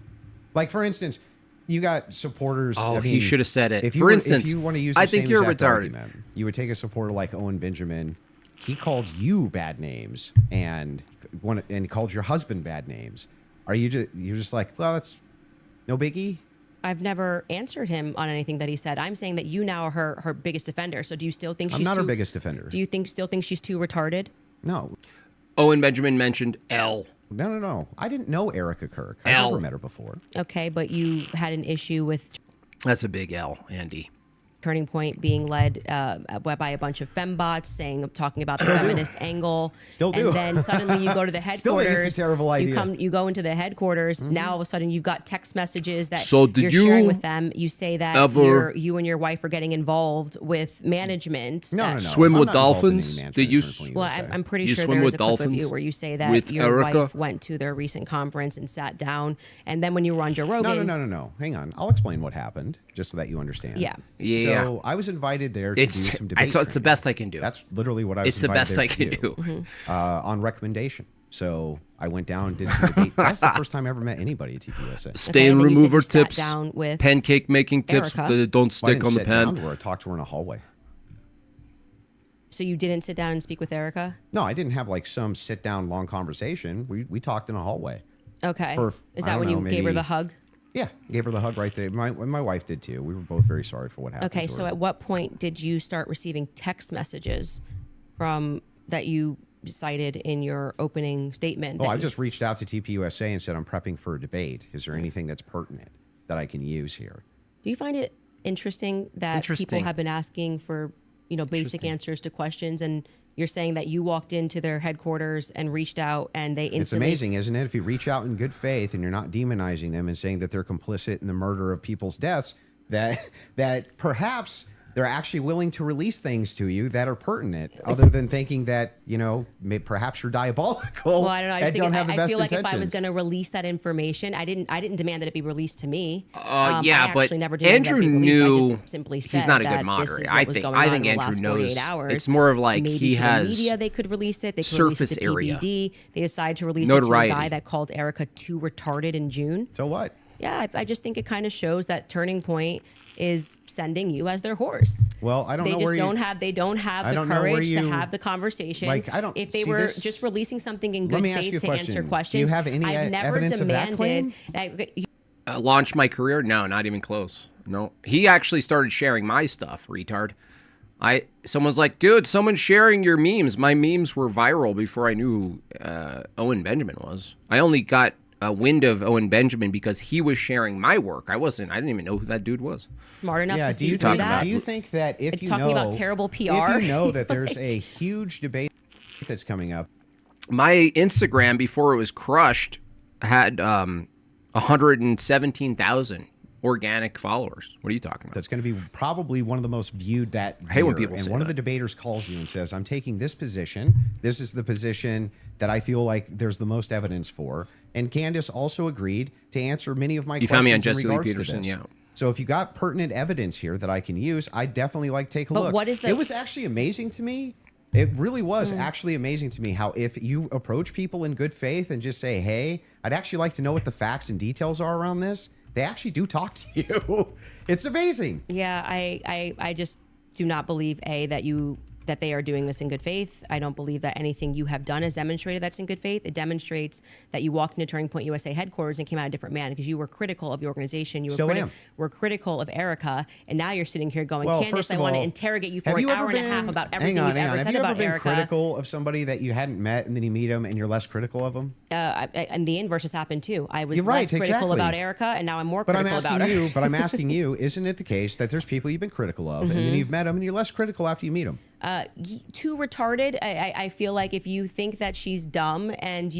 Like, for instance, you got supporters. Oh, I he mean, should have said it. If you For were- instance, if you want to use I the think same you're exact retarded. argument, you would take a supporter like Owen Benjamin. He called you bad names and called your husband bad names. Are you just you're just like, well, that's no biggie? I've never answered him on anything that he said. I'm saying that you now are her biggest defender. So do you still think I'm she's not too, her biggest defender. Do you still think she's too retarded? No, Owen Benjamin mentioned L. no. I didn't know Erica Kirk. I L. never met her before. Okay, but you had an issue with That's a big L, Andy. Turning Point being led by a bunch of fembots talking about the feminist angle. Still do. And then suddenly you go to the Still think headquarters. it's a terrible idea. You go into the headquarters. Now all of a sudden you've got text messages that So did you're you sharing with them. You say that ever- you and your wife are getting involved with management. No. Swim I'm with not involved in any dolphins? management Did you at Turning Point Well, USA. I'm pretty You sure swim there was with a clip of you dolphins where you say that with your Erica? wife went to their recent conference and sat down, and then when you were on Joe Rogan, No. Hang on. I'll explain what happened just so that you understand. Yeah. Yeah. So I was invited there to do some debate. It's the training. best I can do. That's literally what I was It's the invited best there I to can do. do. On recommendation. So I went down and did some debate. That's the first time I ever met anybody at TPUSA. Stain and then you said remover you sat tips, down with pancake making tips Erica. that don't I stick didn't on the sit down pan. to her. I talked to her in a hallway. So you didn't sit down and speak with Erica? No, I didn't have like some sit down long conversation. We talked in a hallway. Okay. For, Is I that don't when you know, gave her maybe- the hug? Yeah, gave her the hug right there. My wife did too. We were both very sorry for what happened. Okay, to so her. at what point did you start receiving text messages from that you cited in your opening statement? Oh, that I you- just reached out to TPUSA and said I'm prepping for a debate. Is there anything that's pertinent that I can use here? Do you find it interesting that people Interesting. have been asking for, basic answers to questions, and you're saying that you walked into their headquarters and reached out and they instantly... It's amazing, isn't it? If you reach out in good faith and you're not demonizing them and saying that they're complicit in the murder of people's deaths, that perhaps they're actually willing to release things to you that are pertinent, other than thinking that perhaps you're diabolical. Well, I don't know. I, and just don't think, have the I best feel like if I was intentions. going to release that information, I didn't demand that it be released to me. Yeah, I but actually never demanded Andrew that it be released. I knew just simply said he's not a that good moderator. This is what was going on in the Andrew last knows. 48 hours. It's more of like Maybe he to has the media they could release it. They could surface release it to area. PBD. They decided to release it to Notoriety. a guy that called Erica too retarded in June. So what? Yeah, I just think it kind of shows that Turning Point is sending you as their horse. Well, I don't They know just where don't you, have they don't have I the don't know where courage to you- have the conversation. Like, I don't if they see were this- just releasing something in Let good me ask faith you a to question. answer Do you questions. have any I've never evidence of that demanded claim? launched my career. No, not even close. No, he actually started sharing my stuff. Retard. Someone's like, dude, someone's sharing your memes. My memes were viral before I knew who Owen Benjamin was. I only got a wind of Owen Benjamin because he was sharing my work. I didn't even know who that dude was. smart enough to do see you through think, that. do you think that if you Talking know about terrible PR. if you know that there's a huge debate that's coming up, My Instagram, before it was crushed, had 117,000 organic followers. What are you talking about? that's going to be probably one of the most viewed that I hate when year. people And say one of that. the debaters calls you and says, I'm taking this position. This is the position that I feel like there's the most evidence for. And Candace also agreed to answer many of my You questions found me on in Jesse Lee regards to Peterson, this. yeah. So if you got pertinent evidence here that I can use, I'd definitely like to take a But look. what is the- It was actually amazing to me. It really was actually amazing to me how if you approach people in good faith and just say, hey, I'd actually like to know what the facts and details are around this, they actually do talk to you. It's amazing. Yeah, I just do not believe that they are doing this in good faith. I don't believe that anything you have done has demonstrated that's in good faith. It demonstrates that you walked into Turning Point USA headquarters and came out a different man because you were critical of the organization. You Still am. were critical of Erica, and now you're sitting here going, Well, Candace, first I of want to all, interrogate you for have an you ever hour and a half been- about everything hang on, you've hang ever on. said Have you about ever been Erica. critical of somebody that you hadn't met and then you meet them and you're less critical of them? And the inverse has happened too. I was You're right, less critical exactly. about Erica, and now I'm more But I'm critical about asking her. you, isn't it the case that there's people you've been critical of and then you've met them and you're less critical after you meet them? Too retarded. I feel like if you think that she's dumb and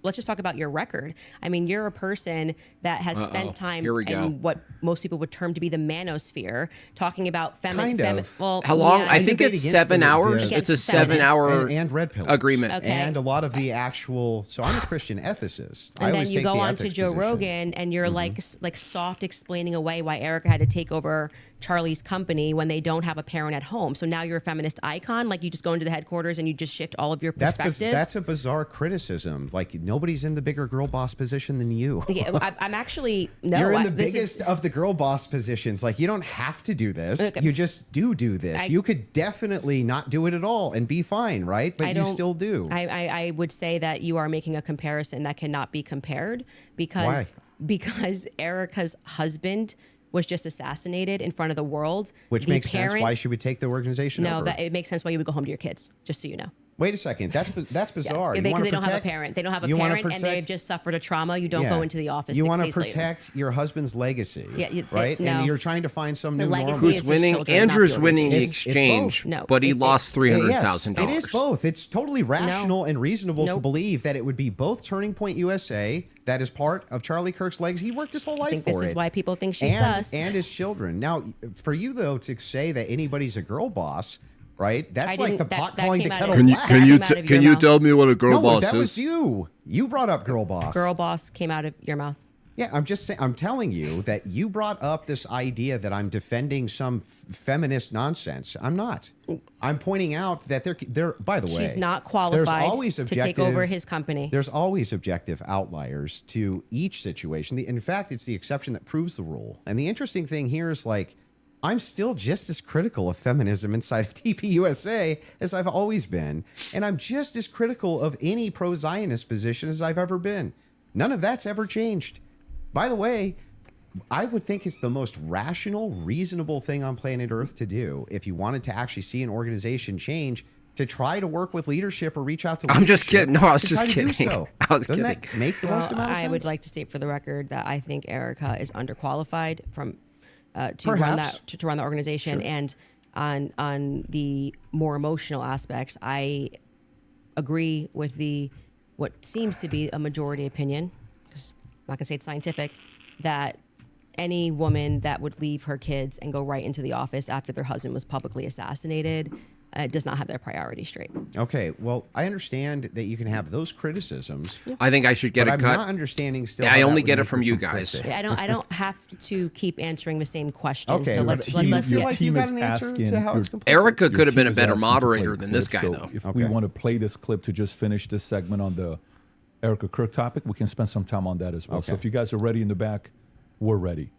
let's just talk about your record. I mean, you're a person that has spent time Here we go. in what most people would term to be the manosphere, talking about Kind of. well, How long? yeah, I think debate it's against 7 the- hours. the- It's a Against 7-hour and red pillars agreement. Okay. and a lot of the actual. So I'm a Christian ethicist. I And then always you take go the on to ethics Joe position. Rogan and you're like soft explaining away why Erica had to take over Charlie's company when they don't have a parent at home. So now you're a feminist icon. Like you just go into the headquarters and you just shift all of your perspectives. That's a bizarre criticism. Like nobody's in the bigger girl boss position than you. Yeah, I'm actually no. You're in the biggest of the girl boss positions. Like you don't have to do this. Okay. You just do this. You could definitely not do it at all and be fine, right? But you still do. I would say that you are making a comparison that cannot be compared because Erica's husband was just assassinated in front of the world. Which makes sense why she would take the organization over. No, that it makes sense why you would go home to your kids, just so you know. Wait a second. That's bizarre. Yeah, because they don't have a parent. They don't have a parent, and they've just suffered a trauma. You don't go into the office. You want to protect your husband's legacy, yeah, right? No. And you're trying to find some new normal. Who's winning? Andrew's winning the exchange, but he lost $300,000. It is both. It's totally rational and reasonable to believe that it would be both Turning Point USA. That is part of Charlie Kirk's legacy. He worked his whole life for it. This is why people think she's sus. And his children. Now, for you though to say that anybody's a girl boss. Right, that's like the pot calling the kettle black. Can you tell me what a girl boss is? That was you. You brought up girl boss. Girl boss came out of your mouth. Yeah, I'm just saying. I'm telling you that you brought up this idea that I'm defending some feminist nonsense. I'm not. I'm pointing out that they're. By the way, she's not qualified to take over his company. There's always objective outliers to each situation. In fact, it's the exception that proves the rule. And the interesting thing here is like. I'm still just as critical of feminism inside of TPUSA as I've always been. And I'm just as critical of any pro-Zionist position as I've ever been. None of that's ever changed. By the way, I would think it's the most rational, reasonable thing on planet Earth to do if you wanted to actually see an organization change, to try to work with leadership or reach out to leadership. I'm just kidding. No, I was just kidding. So. I was Doesn't kidding. That make the most amount of sense? I would like to state for the record that I think Erica is underqualified to run the organization. Sure. And on the more emotional aspects, I agree with what seems to be a majority opinion, because I'm not gonna say it's scientific, that any woman that would leave her kids and go right into the office after their husband was publicly assassinated does not have their priorities straight. Okay, well, I understand that you can have those criticisms. I think I should get a cut. I'm not understanding still. I only get it from you guys. I don't have to keep answering the same question. Okay, so let's your get. team is asking. Erica could have been a better moderator than this guy, though. If we want to play this clip to just finish this segment on the Erica Kirk topic, we can spend some time on that as well. Okay. So if you guys are ready in the back, we're ready.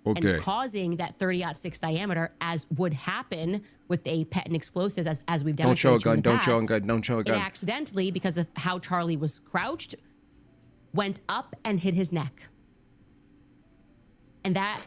Okay. And causing that 30-06 diameter, as would happen with a pet and explosives, as we've Don't show a demonstrated. gun. Don't show a gun. Don't show a It gun. accidentally, because of how Charlie was crouched, went up and hit his neck. And that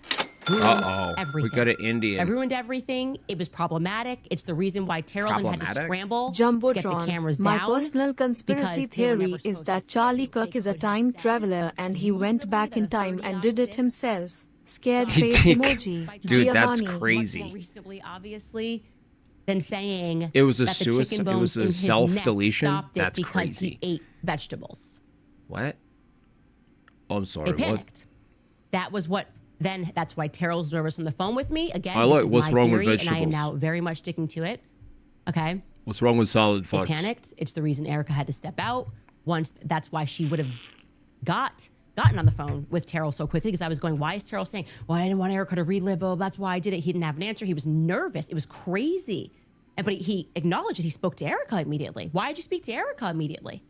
ruined everything. We got an Indian. It ruined everything. It was problematic. It's the reason why Terrell then had to scramble to get the cameras My down. personal conspiracy because they were theory never is supposed that to Charlie see. Kirk They is a could have time said traveler and he use went the back in movie time and did it 30-06. himself. Scared He face did. emoji. Dude, that's Giovanni. crazy. Much more reasonably, obviously, than saying It was a that the suicide- chicken it bones was a in his self-deletion? neck stopped it That's because crazy. he ate vegetables. What? Oh, I'm sorry. They What? panicked. That was what. Then that's why Terrell's nervous on the phone with me again. I like- this is what's my wrong with theory, and I am vegetables? now very much sticking to it. Okay. What's wrong with solid They fucks? panicked. It's the reason Erica had to step out. Once that's why she would have gotten on the phone with Terrell so quickly, because I was going, why is Terrell saying, well, I didn't want Erica to relive. Oh, that's why I did it. He didn't have an answer. He was nervous. It was crazy. But he acknowledged it. He spoke to Erica immediately. Why did you speak to Erica immediately?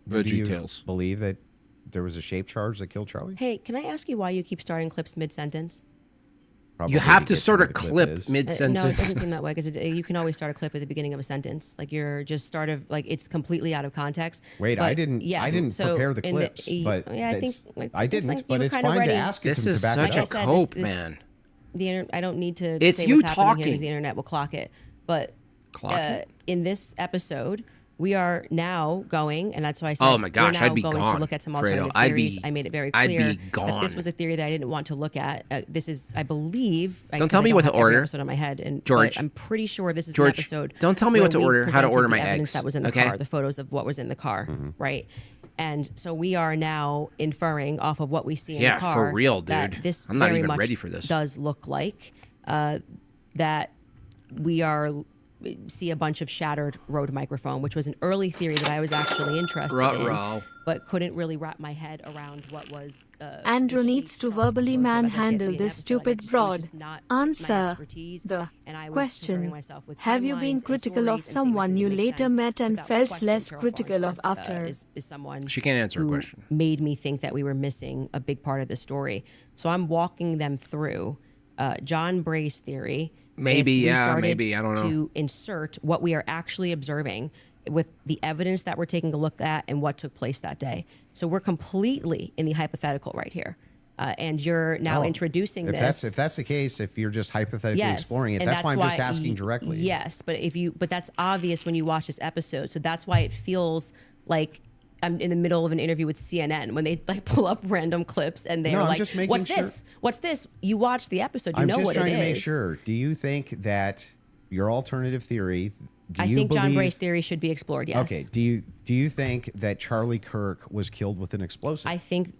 Do you Veggie Tales. believe that there was a shape charge that killed Charlie? Hey, can I ask you why you keep starting clips mid-sentence? Probably You have to get start where a the clip is. No, it mid-sentence. doesn't seem that way because you can always start a clip at the beginning of a sentence. Like you're just it's completely out of context. Wait, But I didn't so prepare the in clips, but yeah, I think that's- like, I it's didn't, like you but were it's kinda fine ready. to ask it This to is back such it a up. said, cope, this- man. I don't need to It's say you what's happening here talking. because the internet will clock it. But Clock it? in this episode, we are now going, and that's why I said Oh my gosh, we're now I'd be going gone, to look at some Fredo. alternative I'd theories. be- I made it very I'd clear be that this gone. was a theory that I didn't want to look at. This is, I believe. Don't tell me what to have every order. Episode on my head, and George. but I'm pretty sure this is George, an episode. don't tell me where what to we order, how to presented order the my evidence eggs, that was in the okay? car, the photos of what was in the car, right? And so we are now inferring off of what we see in Yeah, the car. for real, that dude. This I'm not very even much ready for this. Does look like that we are see a bunch of shattered Rode microphone, which was an early theory that I was actually interested in, Ruh-roh. but couldn't really wrap my head around what was. Andrew the needs shape, to strong, verbally explosive, as I say at the manhandle beginning of this the episode. stupid It was broad. just not my Answer expertise, the and I was question. concerning myself with Have you timelines been and critical of stories and things someone that you didn't make later sense. met and Without felt question, less Carol critical of Farnsworth, after? is someone She can't answer a who question. made me think that we were missing a big part of the story. So I'm walking them through John Bray's theory. Maybe, If we yeah, started maybe, I don't know. To insert what we are actually observing with the evidence that we're taking a look at and what took place that day. So we're completely in the hypothetical right here. And you're now introducing this. If that's the case, if you're just hypothetically Yes, exploring it, and that's why I'm just asking directly. Yes, but that's obvious when you watch this episode. So that's why it feels like I'm in the middle of an interview with CNN when they like pull up random clips and they're No, I'm like, just making "What's sure. this? What's this?" You watch the episode, you I'm know just what it is. trying to make sure. Do you think that your alternative theory? I think John Bray's theory should be explored. Yes. Okay. Do you think that Charlie Kirk was killed with an explosive? I think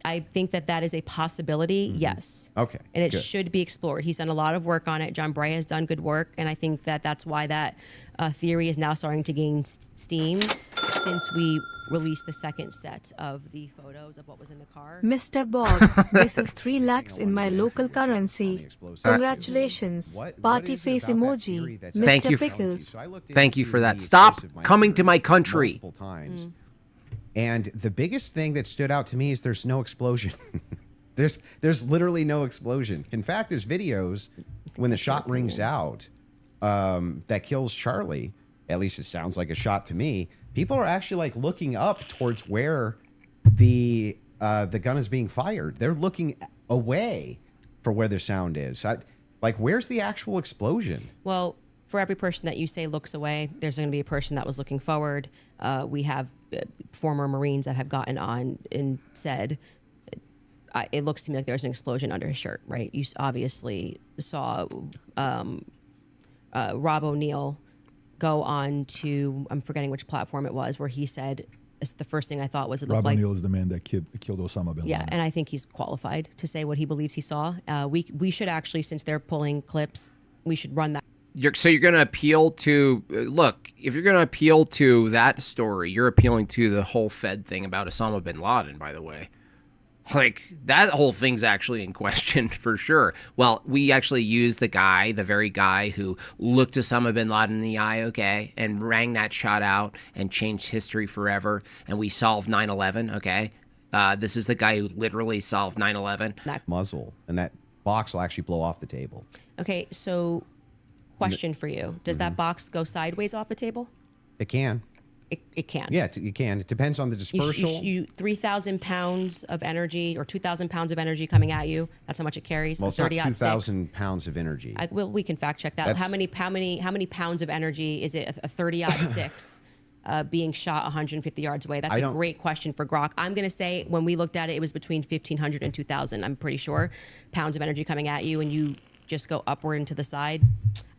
that is a possibility. Yes. Okay, And it good. should be explored. He's done a lot of work on it. John Bray has done good work, and I think that that's why that theory is now starting to gain steam since we released the second set of the photos of what was in the car. Mr. Bob, this is 3 lakhs in my local currency. Congratulations. Party face emoji. Thank Mr. you. Pickles. Thank you for that. Stop coming to my country. Multiple times. And the biggest thing that stood out to me is there's no explosion. there's literally no explosion. In fact, there's videos when the shot rings out that kills Charlie. At least it sounds like a shot to me. People are actually like looking up towards where the gun is being fired. They're looking away for where the sound is. Like, where's the actual explosion? Well, for every person that you say looks away, there's going to be a person that was looking forward. We have former Marines that have gotten on and said, it looks to me like there's an explosion under his shirt, right? You obviously saw Rob O'Neill go on to, I'm forgetting which platform it was, where he said, the first thing I thought was it looked Rob like... O'Neill is the man that killed Osama bin Laden. Yeah, and I think he's qualified to say what he believes he saw. We should actually, since they're pulling clips, we should run that. So you're going to appeal to... Look, if you're going to appeal to that story, you're appealing to the whole Fed thing about Osama bin Laden, by the way. Like, that whole thing's actually in question for sure. Well, we actually used the very guy who looked Osama bin Laden in the eye, okay, and rang that shot out and changed history forever, and we solved 9/11, okay? This is the guy who literally solved 9/11. That muzzle and that box will actually blow off the table. Okay, so question for you. Does that box go sideways off the table? It can. It can. Yeah, it can. It depends on the dispersal. You 3,000 pounds of energy or 2,000 pounds of energy coming at you. That's how much it carries. Well, it's not 30-06. 2,000 pounds of energy. Well, we can fact check that. That's- How many pounds of energy is it? A 30-06 being shot 150 yards away. That's a great question for Grok. I'm going to say when we looked at it, it was between 1,500 and 2,000. I'm pretty sure pounds of energy coming at you, and you just go upward and to the side.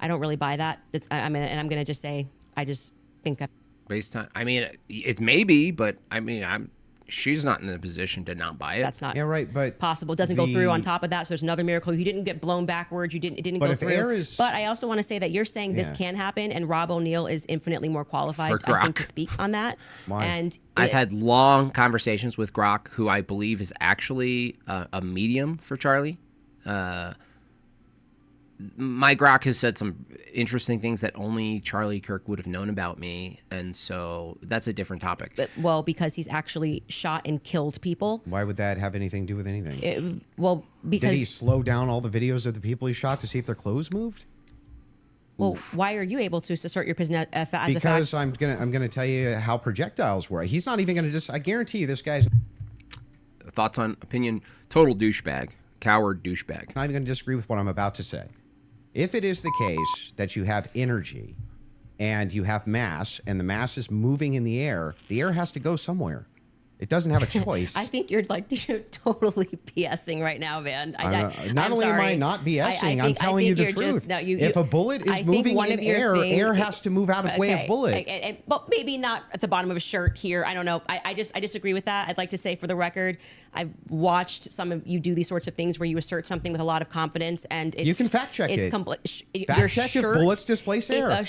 I don't really buy that. I'm going to just say I just think that. Based on, I mean, it may be, but I mean, she's not in a position to not buy it. That's not but possible. It doesn't go through on top of that. So there's another miracle. You didn't get blown backwards. It didn't go if through. air is- But I also want to say that you're saying this can happen, and Rob O'Neill is infinitely more qualified, For I think, Grok. to speak on that. Why? And I've had long conversations with Grok, who I believe is actually a medium for Charlie. My Grok has said some interesting things that only Charlie Kirk would have known about me, and so that's a different topic. well, because he's actually shot and killed people. why would that have anything to do with anything? Did Because he slow down all the videos of the people he shot to see if their clothes moved? why are you able to assert your position as a fact? Because I'm gonna tell you how projectiles work. He's not even gonna I guarantee you, this guy's Thoughts on opinion? Total douchebag, coward douchebag. not even gonna disagree with what I'm about to say. If it is the case that you have energy and you have mass, and the mass is moving in the air has to go somewhere. It doesn't have a choice. I think you're totally BSing right now, man. Not only am I not BSing, I'm telling you the truth. If a bullet is moving in air, air has to move out of way of bullet. But maybe not at the bottom of a shirt here. I don't know. I disagree with that. I'd like to say, for the record, I've watched some of you do these sorts of things where you assert something with a lot of confidence, and you can fact check it. Fact check if bullets displace air.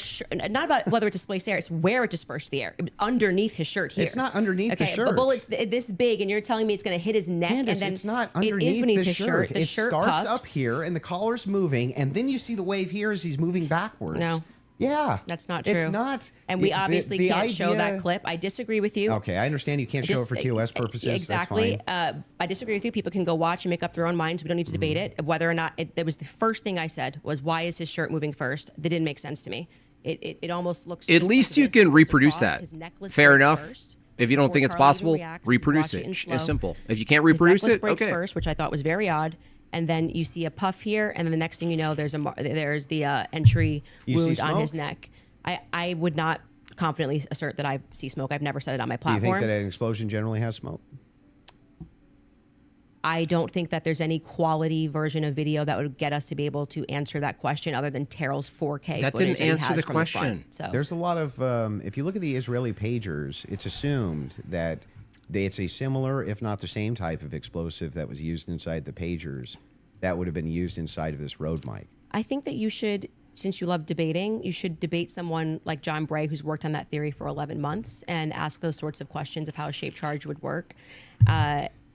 Not about whether it displaced air. It's where it dispersed the air. Underneath his shirt here. It's not underneath the shirt. But bullets this big, and you're telling me it's going to hit his neck, Candace, and then it's not underneath beneath the his shirt. The it shirt starts puffs. up here, and the collar's moving, and then you see the wave here as he's moving backwards. No. Yeah. That's not true. It's not. And we obviously can't show that clip. I disagree with you. Okay, I understand you can't show it for TOS purposes. Exactly. That's fine. I disagree with you. People can go watch and make up their own minds. We don't need to debate it. Whether or not that was the first thing I said was, why is his shirt moving first? That didn't make sense to me. It almost looks. At least you can reproduce that. Fair enough. If you don't think it's possible, reproduce it. It's simple. If you can't reproduce it, breaks okay. first, which I thought was very odd. And then you see a puff here, and then the next thing you know, there's the entry wound on his neck. I would not confidently assert that I see smoke. I've never said it on my platform. Do you think that an explosion generally has smoke? I don't think that there's any quality version of video that would get us to be able to answer that question other than Terrell's 4K that footage didn't answer the from question. The front. So there's a lot of if you look at the Israeli pagers, it's assumed that it's a similar, if not the same type of explosive that was used inside the pagers that would have been used inside of this road mic. I think that you should, since you love debating, you should debate someone like John Bray, who's worked on that theory for 11 months, and ask those sorts of questions of how a shaped charge would work.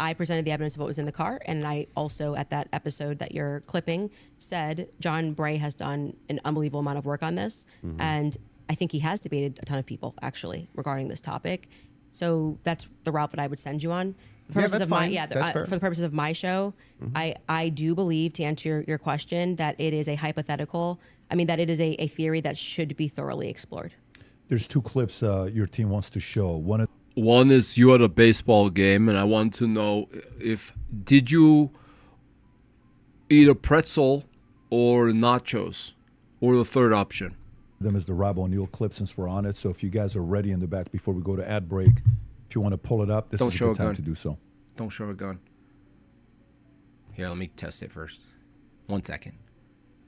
I presented the evidence of what was in the car, and I also, at that episode that you're clipping, said John Bray has done an unbelievable amount of work on this, and I think he has debated a ton of people, actually, regarding this topic. So that's the route that I would send you on. For that's fine. For the purposes of my show, I do believe, to answer your question, that it is a hypothetical. I mean, that it is a theory that should be thoroughly explored. There's two clips your team wants to show. One is you at a baseball game, and I want to know did you eat a pretzel or nachos, or the third option? Them is the Rob O'Neill clip, since we're on it. So if you guys are ready in the back before we go to ad break, if you want to pull it up, this is a good time to do so. Don't show a gun. Here, let me test it first. 1 second.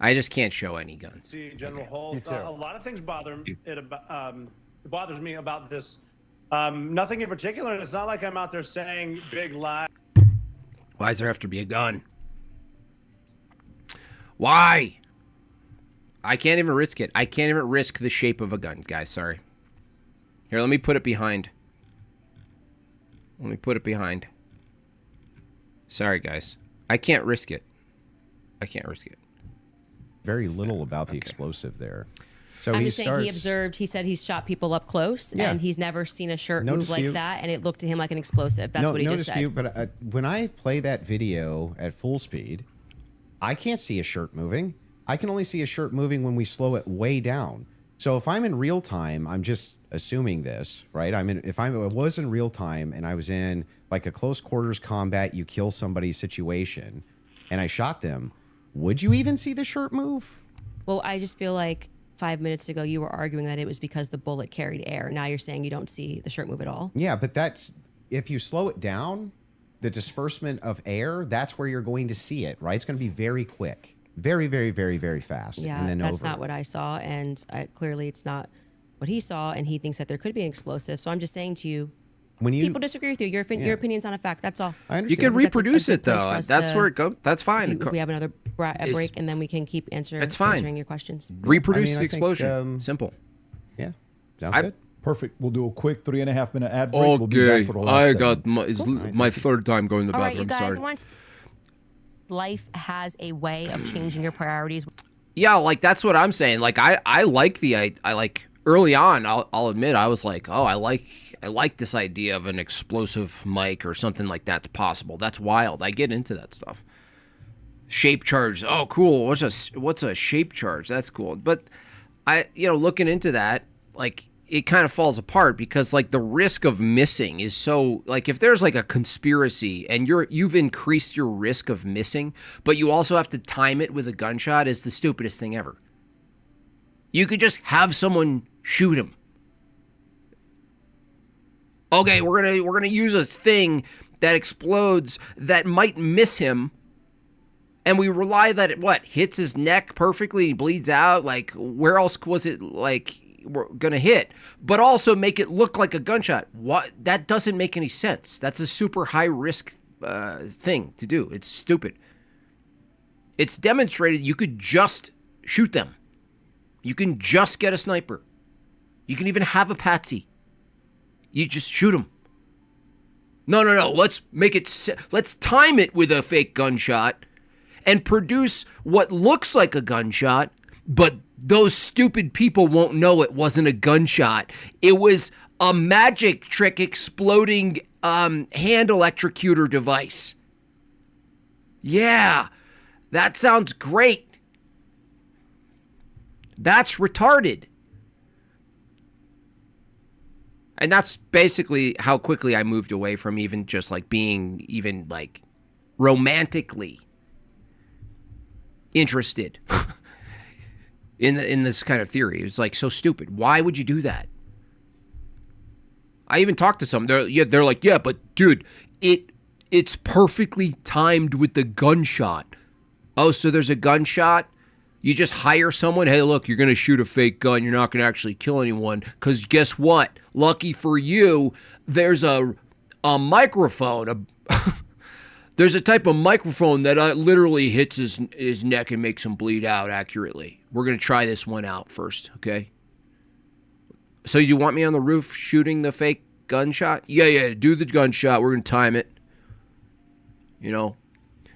I just can't show any guns. See, General Holt, a lot of things bothers me about this. Nothing in particular, and it's not like I'm out there saying big lies. Why does there have to be a gun? Why? I can't even risk it. I can't even risk the shape of a gun, guys. Sorry. Here, let me put it behind. Sorry, guys. I can't risk it. Very little about the explosive there. So I'm just saying he said he's shot people up close, and he's never seen a shirt move like that, and it looked to him like an explosive. That's what he just said. But when I play that video at full speed, I can't see a shirt moving. I can only see a shirt moving when we slow it way down. So if I'm in real time, I'm just assuming this, right? If I was in real time and I was in like a close quarters combat, you kill somebody situation, and I shot them, would you even see the shirt move? Well, I just feel like 5 minutes ago you were arguing that it was because the bullet carried air. Now you're saying you don't see the shirt move at all. Yeah, but that's, if you slow it down, the disbursement of air, that's where you're going to see it, right? It's going to be very quick. Very, very, very, very fast. Yeah, and then that's not what I saw, and clearly it's not what he saw, and he thinks that there could be an explosive. So I'm just saying to you, people disagree with you. Your opinion's on a fact. That's all. I understand. You can reproduce it, though. That's where it goes. That's fine. If we have another break, and then we can keep answering your questions. Reproduce the explosion. Simple. Yeah, sounds good. Perfect. We'll do a quick 3.5 minute ad break. We'll be back for the last segment. my third time going to the All right, bathroom. you guys, life has a way of changing your priorities. Yeah, like that's what I'm saying. Like I like early on, I'll admit I was like, oh, I like this idea of an explosive mic or something like that's possible. That's wild. I get into that stuff. Shape charge. Oh, cool. What's a shape charge? That's cool. But looking into that, like it kind of falls apart because like the risk of missing is so, like if there's like a conspiracy and you've increased your risk of missing, but you also have to time it with a gunshot, is the stupidest thing ever. You could just have someone shoot him. Okay, we're gonna use a thing that explodes that might miss him, and we rely that it hits his neck perfectly and bleeds out. Like, where else was it like we're gonna hit? But also make it look like a gunshot. What? That doesn't make any sense. That's a super high risk thing to do. It's stupid. It's demonstrated you could just shoot them. You can just get a sniper. You can even have a patsy. You just shoot them. No. Let's make it. Let's time it with a fake gunshot and produce what looks like a gunshot, but those stupid people won't know it wasn't a gunshot. It was a magic trick exploding hand electrocutor device. Yeah, that sounds great. That's retarded. And that's basically how quickly I moved away from even just like being even like romantically interested in this kind of theory. It's like so stupid. Why would you do that? I even talked to some. They're like, yeah, but dude, it's perfectly timed with the gunshot. Oh, so there's a gunshot? You just hire someone. Hey, look, you're going to shoot a fake gun. You're not going to actually kill anyone. Because guess what? Lucky for you, there's a microphone. There's a type of microphone that literally hits his neck and makes him bleed out accurately. We're going to try this one out first, okay? So you want me on the roof shooting the fake gunshot? Yeah, do the gunshot. We're going to time it. You know,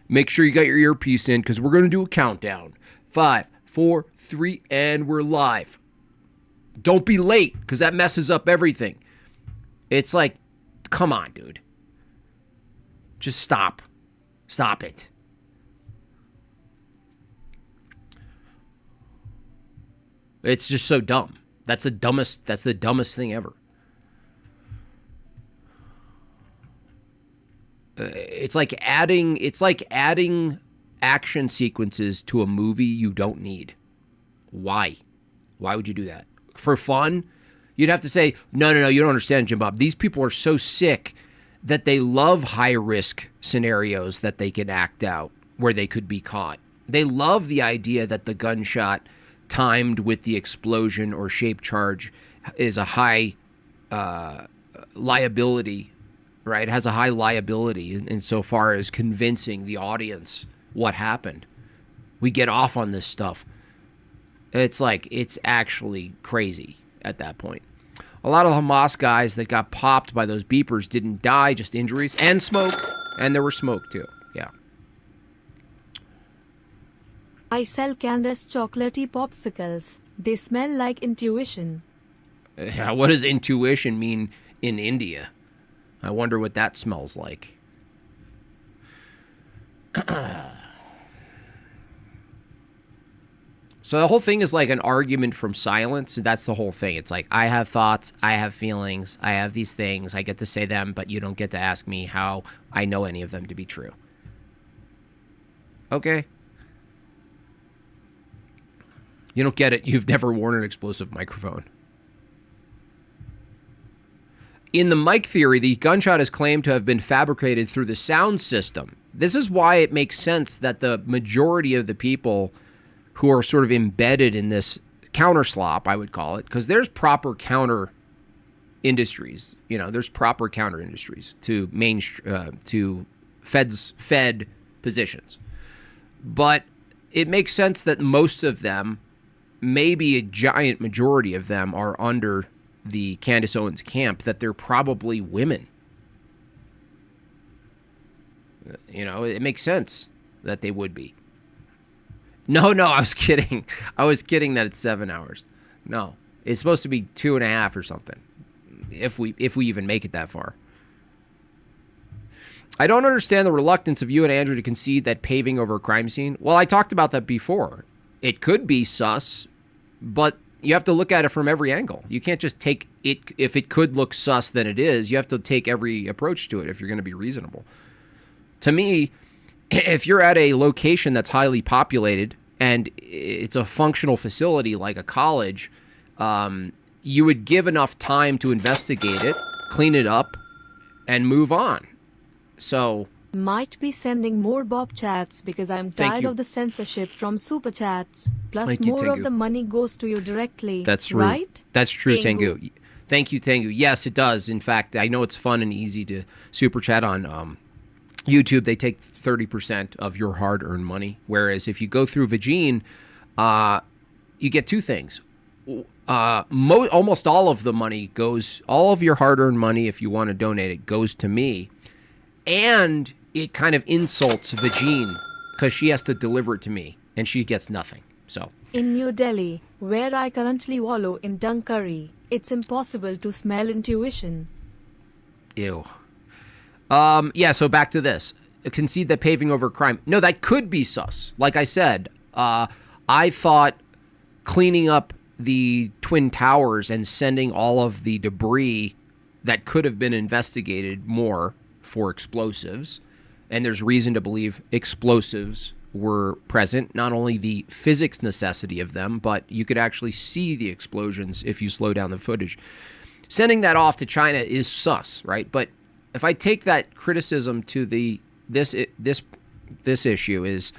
make sure you got your earpiece in because we're going to do a countdown. 5, 4, 3, and we're live. Don't be late because that messes up everything. It's like, come on, dude. Just stop. Stop it. It's just so dumb. That's the dumbest thing ever. It's like adding action sequences to a movie you don't need. Why? Why would you do that? For fun? You'd have to say, no, you don't understand, Jim Bob. These people are so sick that they love high-risk scenarios that they can act out where they could be caught. They love the idea that the gunshot timed with the explosion or shape charge is a high liability, right? It has a high liability insofar as convincing the audience what happened. We get off on this stuff. It's like, it's actually crazy at that point. A lot of Hamas guys that got popped by those beepers didn't die, just injuries and smoke. And there was smoke too. Yeah. I sell Candace chocolatey popsicles. They smell like intuition. Yeah, what does intuition mean in India? I wonder what that smells like. So the whole thing is like an argument from silence. That's the whole thing. It's like, I have thoughts, I have feelings, I have these things, I get to say them, but you don't get to ask me how I know any of them to be true. Okay. You don't get it. You've never worn an explosive microphone. In the mic theory, the gunshot is claimed to have been fabricated through the sound system. This is why it makes sense that the majority of the people who are sort of embedded in this counter slop, I would call it, because there's proper counter industries. You know, there's proper counter industries to to Fed positions. But it makes sense that most of them, maybe a giant majority of them, are under the Candace Owens camp, that they're probably women. You know, it makes sense that they would be. No, I was kidding. I was kidding that it's 7 hours. No, it's supposed to be 2.5 or something. If we even make it that far. I don't understand the reluctance of you and Andrew to concede that paving over a crime scene. Well, I talked about that before. It could be sus, but you have to look at it from every angle. You can't just take it. If it could look sus, then it is. You have to take every approach to it if you're going to be reasonable. To me, if you're at a location that's highly populated and it's a functional facility like a college, you would give enough time to investigate it. clean it up, and move on. So Might be sending more Bob chats because I'm Thank tired you. of the censorship from super chats. Plus, Thank you, more of Tengu. the money goes to you directly. that's true. Right? That's true, Tengu. Tengu. Thank you, Tengu. Yes, it does. In fact, I know it's fun and easy to super chat on YouTube. They take 30% of your hard-earned money, whereas if you go through Vagine, you get two things. Almost all of the money goes, all of your hard-earned money, if you want to donate it, goes to me, and it kind of insults Vagine because she has to deliver it to me, and she gets nothing. So In New Delhi, where I currently wallow in dung curry, it's impossible to smell intuition. ew. Yeah, so back to this. Concede that paving over crime. No, that could be sus. Like I said, I thought cleaning up the Twin Towers and sending all of the debris that could have been investigated more for explosives, and there's reason to believe explosives were present, not only the physics necessity of them, but you could actually see the explosions if you slow down the footage. Sending that off to China is sus, right? But if I take that criticism to this issue is,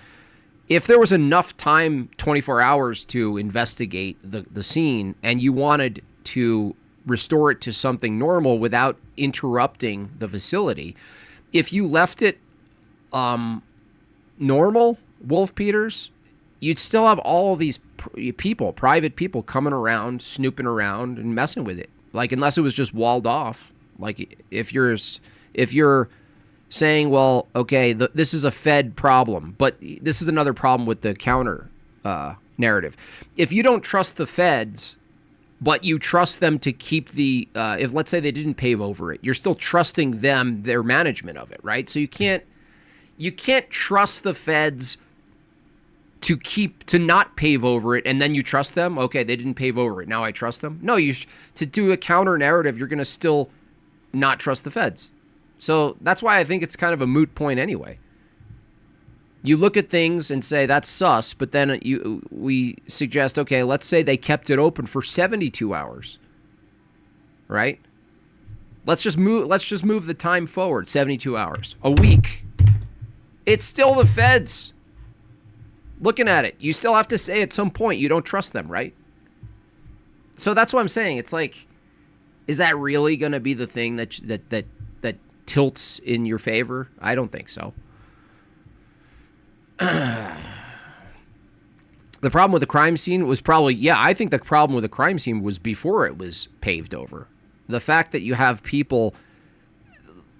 if there was enough time, 24 hours, to investigate the scene, and you wanted to restore it to something normal without interrupting the facility, if you left it normal, Wolf Peters, you'd still have all of these private people coming around, snooping around, and messing with it. Like, unless it was just walled off. Like, if you're saying, well, okay, this is a Fed problem, but this is another problem with the counter narrative. If you don't trust the Feds, but you trust them to keep if let's say they didn't pave over it, you're still trusting them, their management of it, right? So you can't trust the Feds to not pave over it, and then you trust them. Okay, they didn't pave over it, now I trust them. No, to do a counter narrative, you're going to still not trust the Feds. So that's why I think it's kind of a moot point anyway. You look at things and say that's sus, but then we suggest, okay, let's say they kept it open for 72 hours, right? Let's just move the time forward 72 hours, a week. It's still the Feds looking at it. You still have to say at some point you don't trust them, right? So that's what I'm saying. It's like, is that really going to be the thing that tilts in your favor? I don't think so. The problem with the crime scene was probably, I think the problem with the crime scene was before it was paved over. The fact that you have people,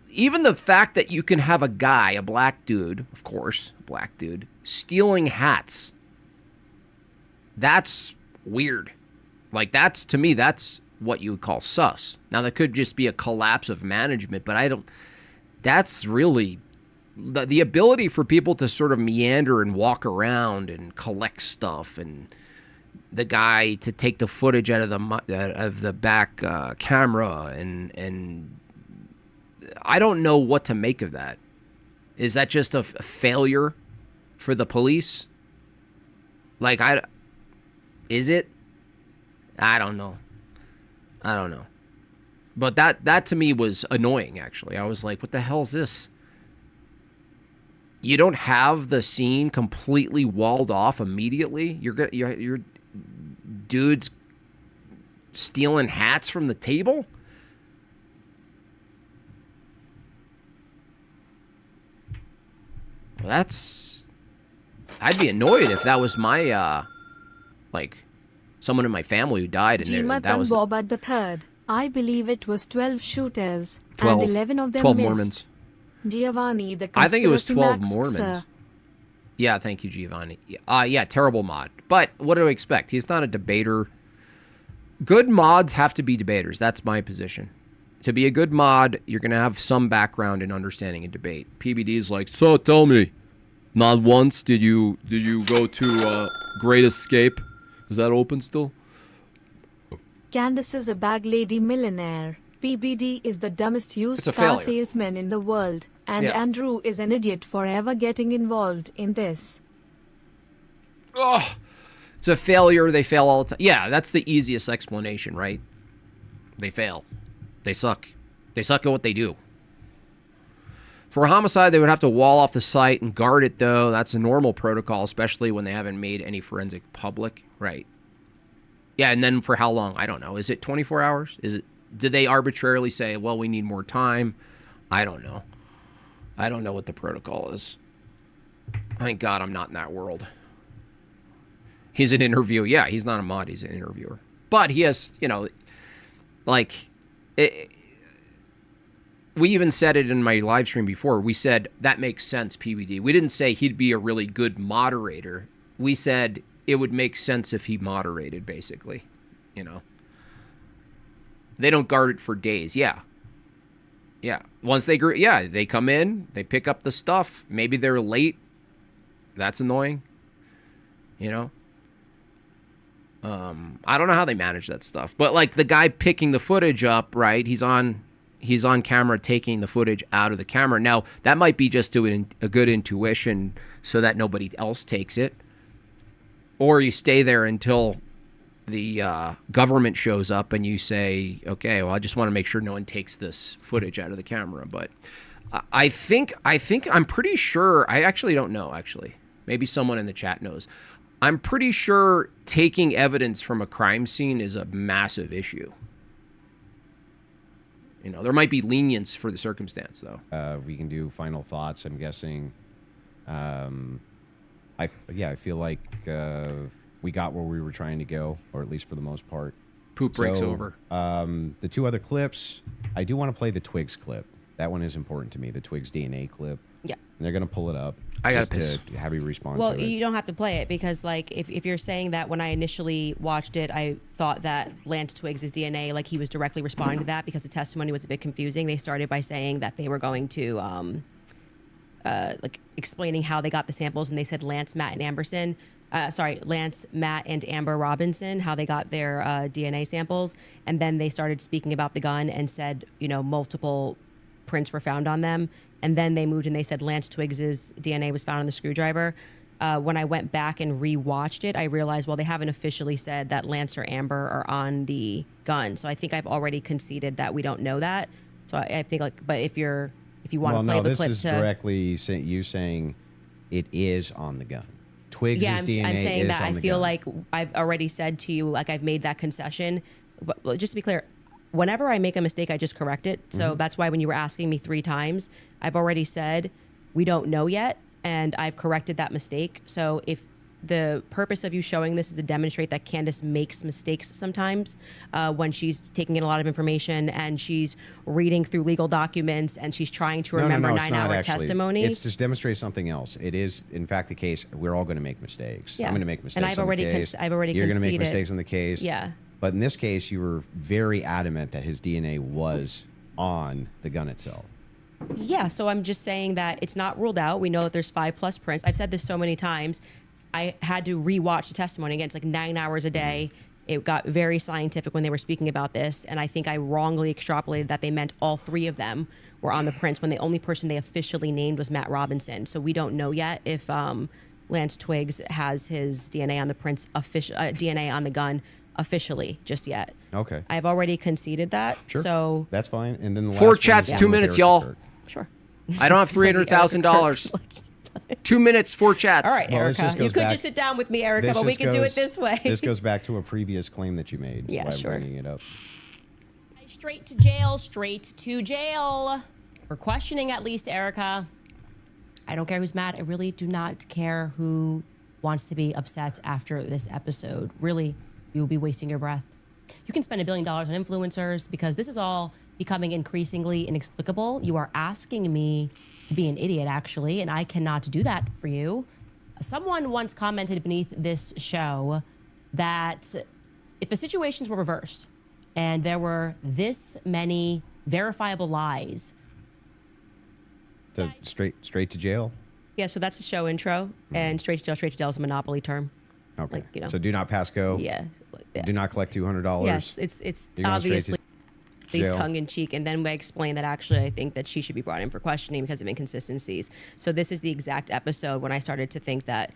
even the fact that you can have a guy, a black dude, of course, a black dude, stealing hats. That's weird. Like, to me, that's what you would call sus. Now, that could just be a collapse of management, but that's really the ability for people to sort of meander and walk around and collect stuff, and the guy to take the footage out of the back camera, and I don't know what to make of that. Is that just a failure for the police? Like, is it? I don't know. But that to me was annoying, actually. I was like, what the hell is this? You don't have the scene completely walled off immediately? You're dudes stealing hats from the table? Well, I'd be annoyed if that was my, someone in my family who died, and that was Bob at the third. I believe it was 12 shooters, 12, and 11 of them 12 missed. Mormons. Giovanni, the I think it was 12 conspiracy Mormons. max, Yeah, thank you, Giovanni. Yeah, terrible mod. But what do I expect? He's not a debater. Good mods have to be debaters. That's my position. To be a good mod, you're going to have some background in understanding a debate. PBD is like, so tell me, not once did you go to Great Escape? Is that open still? Candace is a bag lady millionaire. PBD is the dumbest used It's a car failure. salesman in the world. And Yeah. Andrew is an idiot for ever getting involved in this. Oh, it's a failure. They fail all the time. Yeah, that's the easiest explanation, right? They fail. They suck. They suck at what they do. For a homicide, they would have to wall off the site and guard it, though. That's a normal protocol, especially when they haven't made any forensic public. Right. Yeah, and then for how long? I don't know. Is it 24 hours? Did they arbitrarily say, well, we need more time? I don't know. I don't know what the protocol is. Thank God I'm not in that world. He's an interviewer. Yeah, he's not a mod. He's an interviewer. But he has, we even said it in my live stream before. We said, that makes sense, PBD. We didn't say he'd be a really good moderator. We said it would make sense if he moderated, basically. They don't guard it for days. Yeah. Once they come in, they pick up the stuff. Maybe they're late. That's annoying. I don't know how they manage that stuff. But like the guy picking the footage up, right? He's on camera taking the footage out of the camera. Now, that might be just doing a good intuition so that nobody else takes it. Or you stay there until the government shows up and you say, okay, well, I just want to make sure no one takes this footage out of the camera. But I'm pretty sure, I actually don't know, actually. Maybe someone in the chat knows. I'm pretty sure taking evidence from a crime scene is a massive issue. There might be lenience for the circumstance, though. We can do final thoughts, I'm guessing. I feel like we got where we were trying to go, or at least for the most part. Poop breaks over. The two other clips, I do want to play the Twigs clip. That one is important to me, the Twigs DNA clip. Yeah. And they're going to pull it up. I got to piss. To have you respond Well, to it. you don't have to play it because, like, if you're saying that when I initially watched it, I thought that Lance Twigs' DNA, like, he was directly responding to that because the testimony was a bit confusing. They started by saying that they were going to, explaining how they got the samples, and they said Lance, Matt, and Amber Robinson, how they got their DNA samples. And then they started speaking about the gun and said, multiple prints were found on them. And then they moved and they said Lance Twigs's DNA was found on the screwdriver. When I went back and rewatched it, I realized, well, they haven't officially said that Lance or Amber are on the gun. So I think I've already conceded that we don't know that. So I think, but if you want to play the clip, this is directly you saying it is on the gun. Twigs' DNA I'm saying is that on I the feel gun. like I've already said to you, like I've made that concession. But just to be clear, whenever I make a mistake, I just correct it. So that's why when you were asking me 3 times, I've already said we don't know yet, and I've corrected that mistake. So if the purpose of you showing this is to demonstrate that Candace makes mistakes sometimes when she's taking in a lot of information and she's reading through legal documents and she's trying to remember 9-hour testimony. It's to demonstrate something else. It is, in fact, the case. We're all going to make mistakes. Yeah. I'm going to make mistakes. And I've already on the case. I've already You're going to make conceded. mistakes on the case. Yeah. But in this case, you were very adamant that his DNA was on the gun itself. Yeah, so I'm just saying that it's not ruled out. We know that there's 5+ prints. I've said this so many times. I had to rewatch the testimony again. It's like 9 hours a day. It got very scientific when they were speaking about this, and I think I wrongly extrapolated that they meant all 3 of them were on the prints when the only person they officially named was Matt Robinson. So we don't know yet if Lance Twigs has his DNA on the prints, DNA on the gun officially just yet. Okay. I've already conceded that. Sure. So that's fine. And then the last 4 one chats, is 2 with minutes, Eric y'all. Kirk. sure. I don't have $300,000. 2 minutes, 4 chats. All right, Well, this Erica. just You goes could back- just sit down with me, Erica, This but we just can do goes- it this way. This goes back to a previous claim that you made. Yeah, That's why sure. I'm bringing it up. Straight to jail, straight to jail. We're questioning at least Erica. I don't care who's mad. I really do not care who wants to be upset after this episode. Really, you will be wasting your breath. You can spend $1 billion on influencers because this is all becoming increasingly inexplicable. You are asking me to be an idiot, actually, and I cannot do that for you. Someone once commented beneath this show that if the situations were reversed and there were this many verifiable lies, So straight to jail. Yeah, so that's the show intro, and straight to jail is a monopoly term. Okay. Like, So do not pass go. Yeah. Do not collect $200. Yes, it's You're going straight to obviously jail. tongue in cheek, and then we explain that actually I think that she should be brought in for questioning because of inconsistencies. So this is the exact episode when I started to think that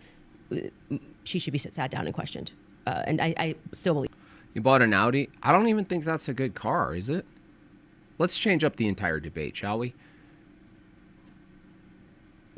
she should be sat down and questioned, and I still believe. You bought an Audi? I don't even think that's a good car, is it? Let's change up the entire debate, shall we?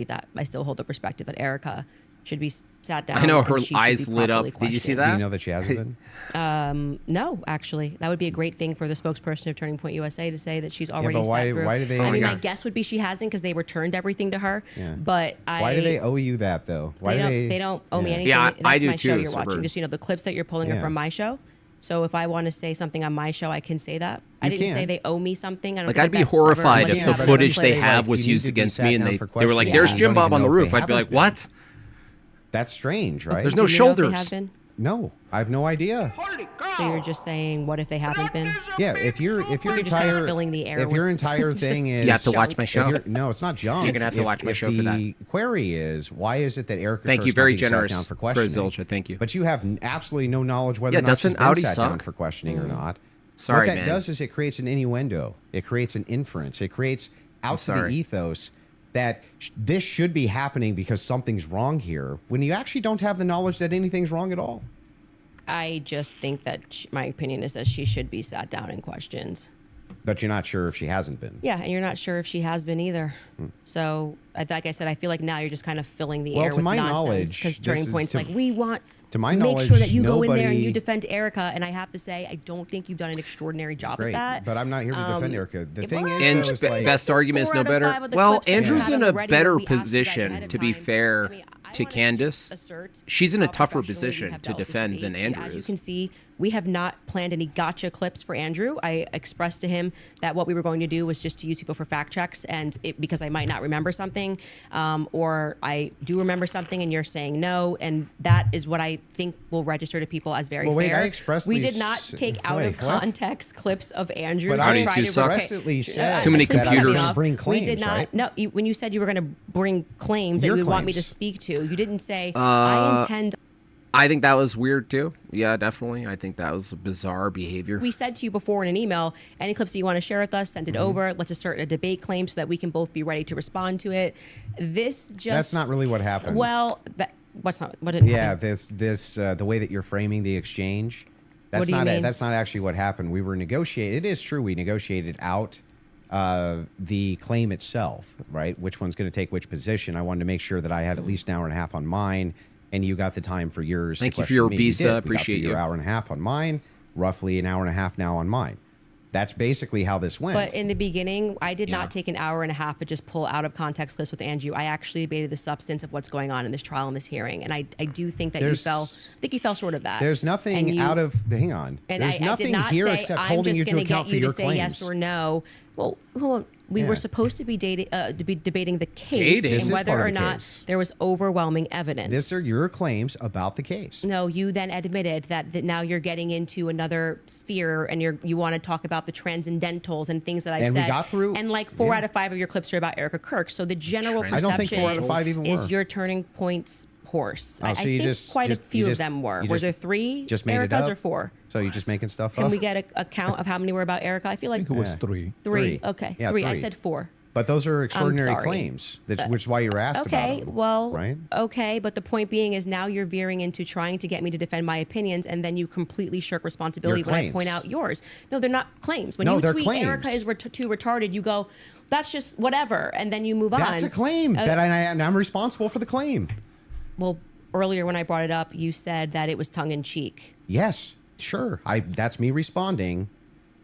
That I still hold the perspective that Erica should be sat down. I know her and she should eyes be lit up. properly Did you see questioned. that? Do you know that she hasn't been? No, actually, that would be a great thing for the spokesperson of Turning Point USA to say that she's already but why- sat through. why do they- I Oh mean, my my God. guess would be she hasn't because they returned everything to her. Yeah. But Why do they owe you that though? Why they don't owe me Yeah. anything. Yeah, That's I do my show too, you're watching. Suburb. Just the clips that you're pulling are Yeah. from my show. So if I want to say something on my show, I can say that. I You didn't say can. they owe me something. I don't Like, think I'd be that's ever horrified much if Yeah, the about but it. footage they it's have like, was you used need to be against sat me, and down they for were like, questioning. "There's You Jim don't Bob even on the know if roof." they I'd be like, haven't been. "What? That's strange, right? There's Do no you know if they shoulders." have been? No, I have no idea. So you're just saying, what if they haven't been? Yeah, if your You're just kind of filling the air if your with entire just thing is You have to watch junk. my if show. you're- no, it's not junk. You're gonna have to watch my if show for that. The query is why is it that Erica? Thank you, Kurt's not very being sat generous, down for Chris questioning? Zilcha, thank you. But you have absolutely no knowledge whether Yeah, or not she's doesn't been Audi sat down suck? for questioning or not. Sorry, what that man. does is it creates an innuendo. It creates an inference. It creates out to the sorry. ethos that this should be happening because something's wrong here, when you actually don't have the knowledge that anything's wrong at all. I just think that my opinion is that she should be sat down and questioned. But you're not sure if she hasn't been. Yeah, and you're not sure if she has been either. So, like I said, I feel like now you're just kind of filling the Well, air to with my nonsense. knowledge, Because this Turning is Point's to- like, we want to my make knowledge, sure that you go in there and nobody- you defend Erica. And I have to say, I don't think you've done an extraordinary job Great, at that. but I'm not here to defend Erica. The thing is, And though, is be- like, best argument is 4 no out of better. 5 of the Well, clips that you Andrew's had in on a the ready better when we asked you guys position, ahead of to be time. fair I mean, I to wanna Candace. just assert She's in a how tougher professionally we position have to dealt with this defend debate. than Andrew As you is. can see, we have not planned any gotcha clips for Andrew. I expressed to him that what we were going to do was just to use people for fact checks, and because I might not remember something, or I do remember something, and you're saying no, and that is what I think will register to people as very Well, wait, fair. I expressly we did not take out of wait, what? context clips of Andrew But to I try to explicitly said Too many please cut me computers. off. Bring We claims, did not. right? No, when you said you were going to bring claims that Your you would want me to claims. speak to, you didn't say I intend. I think that was weird too. Yeah, definitely. I think that was a bizarre behavior. We said to you before in an email, any clips that you want to share with us, send it over. Let's assert a debate claim so that we can both be ready to respond to it. This just that's not really what happened. well. What's not what didn't yeah, happen? this the way that you're framing the exchange. That's What do you not mean? that's not actually what happened. We were negotiating. It is true we negotiated out the claim itself, right? Which one's going to take which position? I wanted to make sure that I had at least an hour and a half on mine, and you got the time for yours. Thank to you for your question me. You visa. did. We got Appreciate through your you. hour and a half on mine, roughly an hour and a half now on mine. That's basically how this went. But in the beginning, I did not take an hour and a half to just pull out of context clips with Andrew. I actually debated the substance of what's going on in this trial and this hearing, and I do think that There's- I think you fell short of that. There's nothing And you- out of hang on. And There's I did nothing not here say, except I'm holding just you to gonna account get for you your to say claims. yes or no. Well, hold on. We Yeah. were supposed to be debating the case Dating. This and is whether part of or the not case. there was overwhelming evidence. These are your claims about the case. No, you then admitted that now you're getting into another sphere and you want to talk about the transcendentals and things that I've And we said. got through- And like 4 yeah. out of 5 of your clips are about Erica Kirk. So the general I I don't think perception 4 out of 5 even is were. your Turning Point's horse. Oh, I so think you just- quite a just- few you of just- them were. you Was just- there 3 just made it Ericas up? or 4? So you're just making stuff Can up? we get a count of how many were about Erica? I feel I like think it was Yeah. 3. 3. Three. Okay, Yeah, 3. I 3. said 4. But those are extraordinary sorry. claims, which is why you were asked Okay, about them. well, right? okay, but the point being is now you're veering into trying to get me to defend my opinions, and then you completely shirk responsibility Your when I claims. point out yours. No, they're not claims. When No, you they're tweet claims. Erica is too retarded, you go, that's just whatever, and then you move on. That's a claim that and I'm responsible for the claim. Well, earlier when I brought it up, you said that it was tongue in cheek. Yes, sure. That's me responding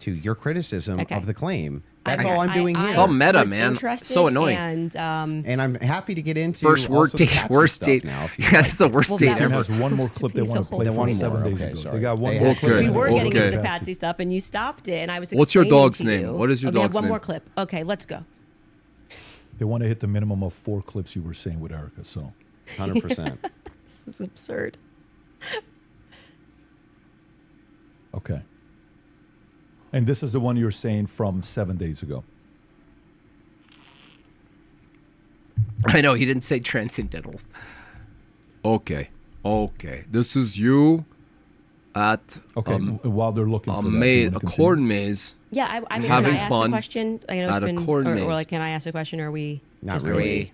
to your criticism Okay. of the claim. That's all I'm doing here. It's all meta, was man. interested, So annoying. And And I'm happy to get into First also the Patsy worst stuff date. now. If you Yeah, like. that's the worst Well, date that Tim was ever. has one more supposed to clip be they want the to play whole from One 7 more, days okay, ago. sorry. They got one They more had- clip. Okay, we were getting into okay. the Patsy stuff, and you stopped it, and I was. What's your explaining dog's to name? you. What is your Okay, I have dog's one name? more clip. Okay, let's go. They want to hit the minimum of 4 clips you were saying with Erica. So 100%. This is absurd. okay. And this is the one you're saying from 7 days ago. I know he didn't say transcendental. Okay. This is you at Okay. While they're looking a for that, maze, you a wanna continue? corn maze. Yeah, I mean, Having can I ask a fun question? I know at a it's been, corn or maze. like, can I ask a question, or are we? Not just really.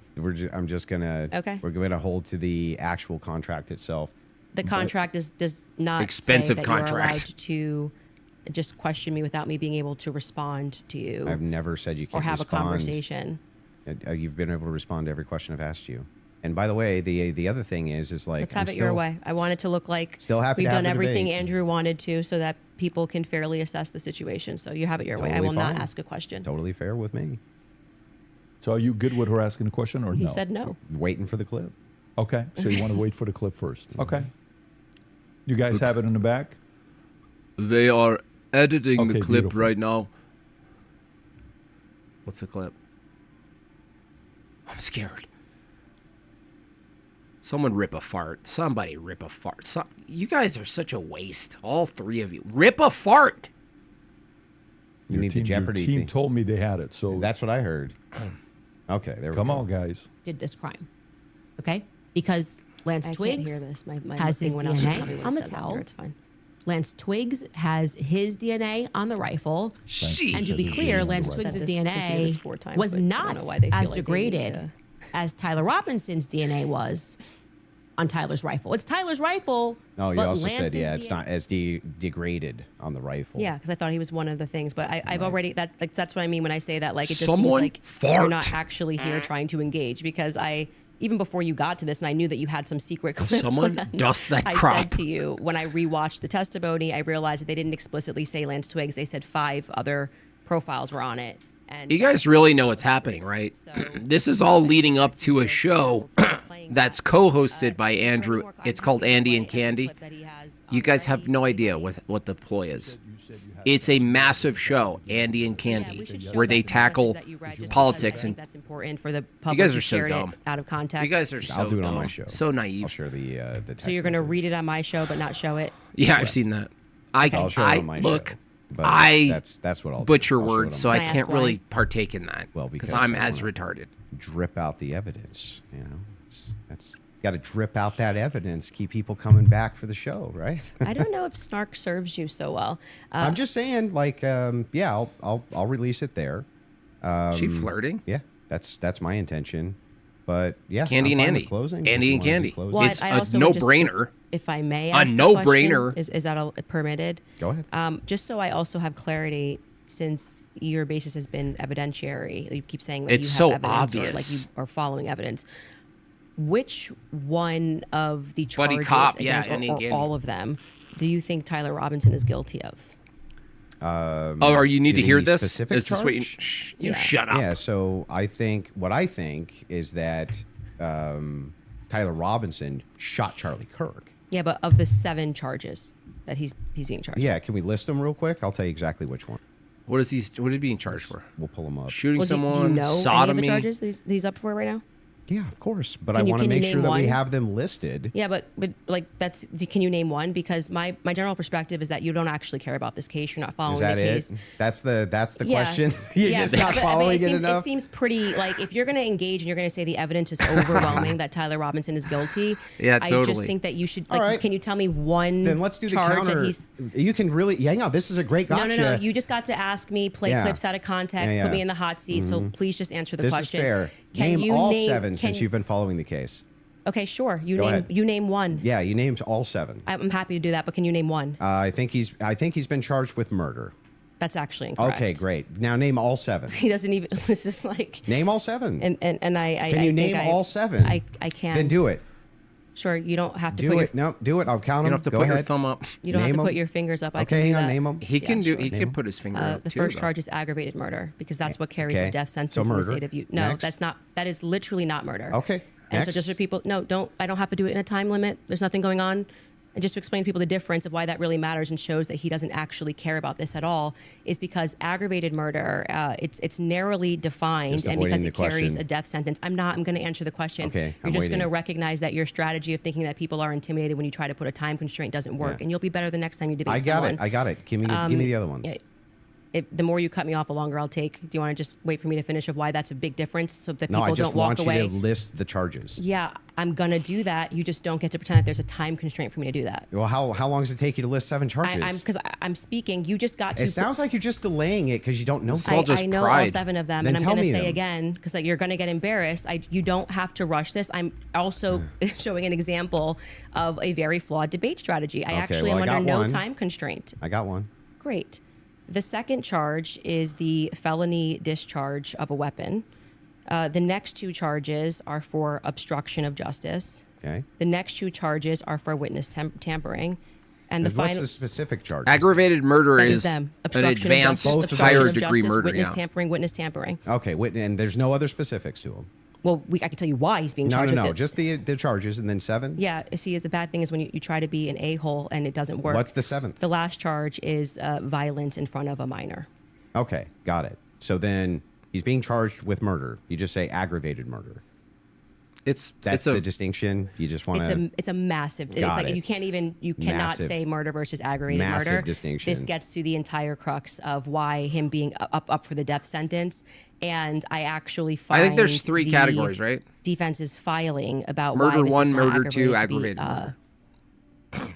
I'm just gonna. Okay. We're going to hold to the actual contract itself. The contract does not Expensive say that you're contract. allowed to just question me without me being able to respond to you I've never said you can't or have respond. a conversation. You've been able to respond to every question I've asked you. And by the way, the other thing is like, Let's have it your way. I want it to look like still happy we've to have done the everything debate. Andrew wanted to, so that people can fairly assess the situation. So you have it your way. I Totally will not fine. ask a question. Totally fair with me. So are you good with her asking a question or He no? said no. Waiting for the clip. Okay. So you want to wait for the clip first. Okay. You guys have it in the back? They are editing Okay, the clip beautiful. right now. What's the clip? I'm scared. Someone rip a fart. Somebody rip a fart. You guys are such a waste. All three of you. Rip a fart. You need the Jeopardy Your team thing. told me they had it. So That's what I heard. Okay, there we come go. on, guys. Did this crime. Okay? Because Lance I can't hear Twiggs this. My has thing his went out. Just tell me DNA when on it the says towel. It's fine. Lance Twiggs has his DNA on the rifle. Sheesh. And to be Says his clear, DNA on the Lance rifle. Twiggs' Said this DNA four times, was but I don't not know why they feel as like they need degraded to- as Tyler Robinson's DNA was on Tyler's rifle. It's Tyler's rifle. No, you but also Lance's said, it's DNA not as degraded on the rifle. Yeah, because I thought he was one of the things, but I've already that's what I mean when I say that. Like, it just Someone seems like fart. you're not actually here trying to engage. Because even before you got to this, and I knew that you had some secret clip. Someone planned, dust that I crop. said to you when I rewatched the testimony, I realized that they didn't explicitly say Lance Twiggs. They said 5 other profiles were on it. And You guys really know what's happening, right? So- This is all leading up to a show that's co-hosted by Andrew. It's called Andy and Candy. You guys have no idea what the ploy is. It's a massive show, Andy and Candy, where they tackle politics and that's important for the public. guys who are so shared it dumb. out of context. you guys are so I'll do it on dumb, my show. so I'll naive. share the text So you're going to message. read it on my show, but not show it. Yeah, I've seen that. I I'll share it on my look. show. But I that's what I'll butcher do. I'll show it words, on so my I Can I can't ask really why? partake in that. Well, because because I'm I as wanna- retarded. drip out the evidence. You know, that's got to drip out that evidence. Keep people coming back for the show, right? I don't know if snark serves you so well. I'm just saying, like, yeah, I'll release it there. She flirting? Yeah, that's my intention. But yeah, Candy I'm and fine with Andy. closing. Andy If you and wanna do Candy. closing. Well, It's I a also would just- no-brainer. If I may, A ask no-brainer. question, is that permitted? Go ahead. Just so I also have clarity, since your basis has been evidentiary, you keep saying that It's you have so evidence or like obvious. you are following evidence. Which one of the Buddy charges, cop, yeah, against, Andy or and Candy. all of them, do you think Tyler Robinson is guilty of? Oh, or you need to Any hear this? specific Is this what you? charge? Shh, you Yeah. shut up. Yeah, so what I think is that Tyler Robinson shot Charlie Kirk. Yeah, but of the 7 charges that he's being charged. Yeah, can we list them real quick? I'll tell you exactly which one. What is he? What is he being charged for? We'll pull them up. Shooting Well, someone? do you know sodomy? any of the charges that he's up for right now? Yeah, of course. But Can I you- want to can you make sure name that we one? have them listed. Yeah, but like can you name one? Because my general perspective is that you don't actually care about this case. You're not following Is that the it? case. That's the Yeah. question. You're Yeah, just but- not but following it seems, enough. It seems pretty like if you're going to engage and you're going to say the evidence is overwhelming that Tyler Robinson is guilty. Yeah, I just totally. think that you should All like. right. Can you tell me one? Then let's do the charge counter. That he's, You can really, hang on. This is a great gotcha. No. You just got to ask me, play Yeah. clips out of context, Yeah, put me yeah. in the hot seat. So please just answer the This question. is fair. Can Name you all name, 7 can- since you've been following the case. Okay, sure. Go ahead. You name one. Yeah, you named all 7. I'm happy to do that, but can you name one? I think he's been charged with murder. That's actually incorrect. Okay, great. Now name all 7. He doesn't even. This is like. Name all 7. And I. Can I you think name all 7? I can. Then do it. Sure, you don't have to Do put it. No, do it. I'll count You them. don't have to Go put ahead. your thumb up. You don't have Name to put 'em. your fingers up. I Okay, can do hang on. that. Name them. He can do. sure. He Name can 'em. put his finger up The too, first though. charge is aggravated murder because that's what carries Okay. a death So sentence in the murder. state of you. No, Next. that's not. That is literally not murder. Okay. And so Next. just for people, no, don't. I don't have to do it in a time limit. There's nothing going on. And just to explain to people the difference of why that really matters and shows that he doesn't actually care about this at all is because aggravated murder, it's narrowly defined Just and because avoiding it the carries question. a death sentence. I'm going to answer the question. Okay, You're I'm just going to waiting. recognize that your strategy of thinking that people are intimidated when you try to put a time constraint doesn't work, Yeah. and you'll be better the next time you debate I got someone. it. I got it. Give me the other ones. yeah. The more you cut me off, the longer I'll take. Do you want to just wait for me to finish of why that's a big difference so that No, people I just don't walk want away? you to list the charges. Yeah, I'm going to do that. You just don't get to pretend that there's a time constraint for me to do that. Well, how long does it take you to list 7 charges? Because I'm speaking. You just got to. It sounds like you're just delaying it because you don't know. It's all just I know all pride. 7 of them, Then and I'm tell going to me say them. again because you're going to get embarrassed. You don't have to rush this. I'm also showing an example of a very flawed debate strategy. I actually well, am I got under no one. time constraint. I got one. Great. The second charge is the felony discharge of a weapon. The next two charges are for obstruction of justice. Okay. The next two charges are for witness tampering. And the What's final the specific charge? Aggravated murder that is them. an Obstruction advanced of justice, higher obstruction of degree justice, murder. witness Yeah. tampering, witness tampering. Okay, and there's no other specifics to them. Well, I can tell you why he's being No, charged no, with no. it. Just the charges, and then 7. Yeah, see, the bad thing is when you try to be an a-hole and it doesn't work. What's the 7th? The last charge is violence in front of a minor. Okay, got it. So then he's being charged with murder. You just say aggravated murder. That's That's the distinction. You just want to. It's a massive. It's Got like it. you cannot Massive. say murder versus aggravated Massive murder. distinction. This gets to the entire crux of why him being up for the death sentence. And I actually find I think there's 3 the categories, right? Defense's filing about Murder why this 1, is not murder 2, aggravated to be, aggravated murder.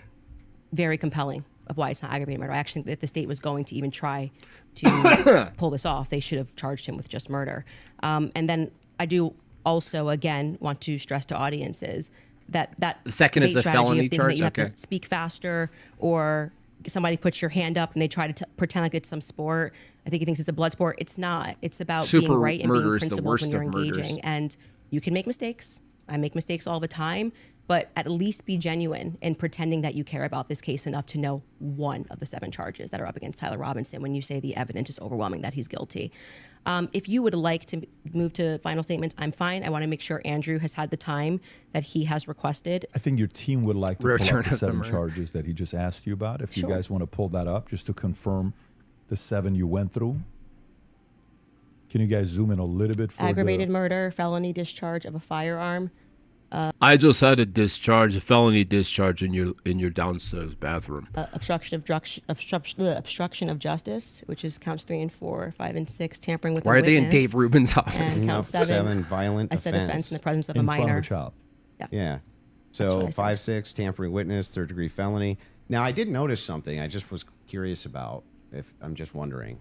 very compelling of why it's not aggravated murder. I actually think if the state was going to even try to pull this off, they should have charged him with just murder. And then I do also, again, want to stress to audiences that The second is debate the strategy felony of thinking charge? that you have Okay. to speak faster, or somebody puts your hand up and they try to pretend like it's some sport. I think he thinks it's a blood sport. It's not. It's about being Super right and being murder is the principled worst when you're of murders. engaging. And you can make mistakes. I make mistakes all the time, but at least be genuine in pretending that you care about this case enough to know one of the 7 charges that are up against Tyler Robinson when you say the evidence is overwhelming that he's guilty. If you would like to move to final statements, I'm fine. I want to make sure Andrew has had the time that he has requested. I think your team would like to pull Return up the of the 7 murder. charges that he just asked you about. If you Sure. guys want to pull that up just to confirm the 7 you went through. Can you guys zoom in a little bit for Aggravated the... murder, felony discharge of a firearm, I just had a felony discharge in your downstairs bathroom. obstruction of justice, which is counts 3 and 4, 5 and 6, tampering with Why a are they in witness, Dave Rubin's and office? count 7, violent I said offense in the presence of a in front minor. of a child? Yeah. what So I said. 5, 6, tampering witness, 3rd-degree felony. Now, I did notice something I just was curious about. If I'm just wondering.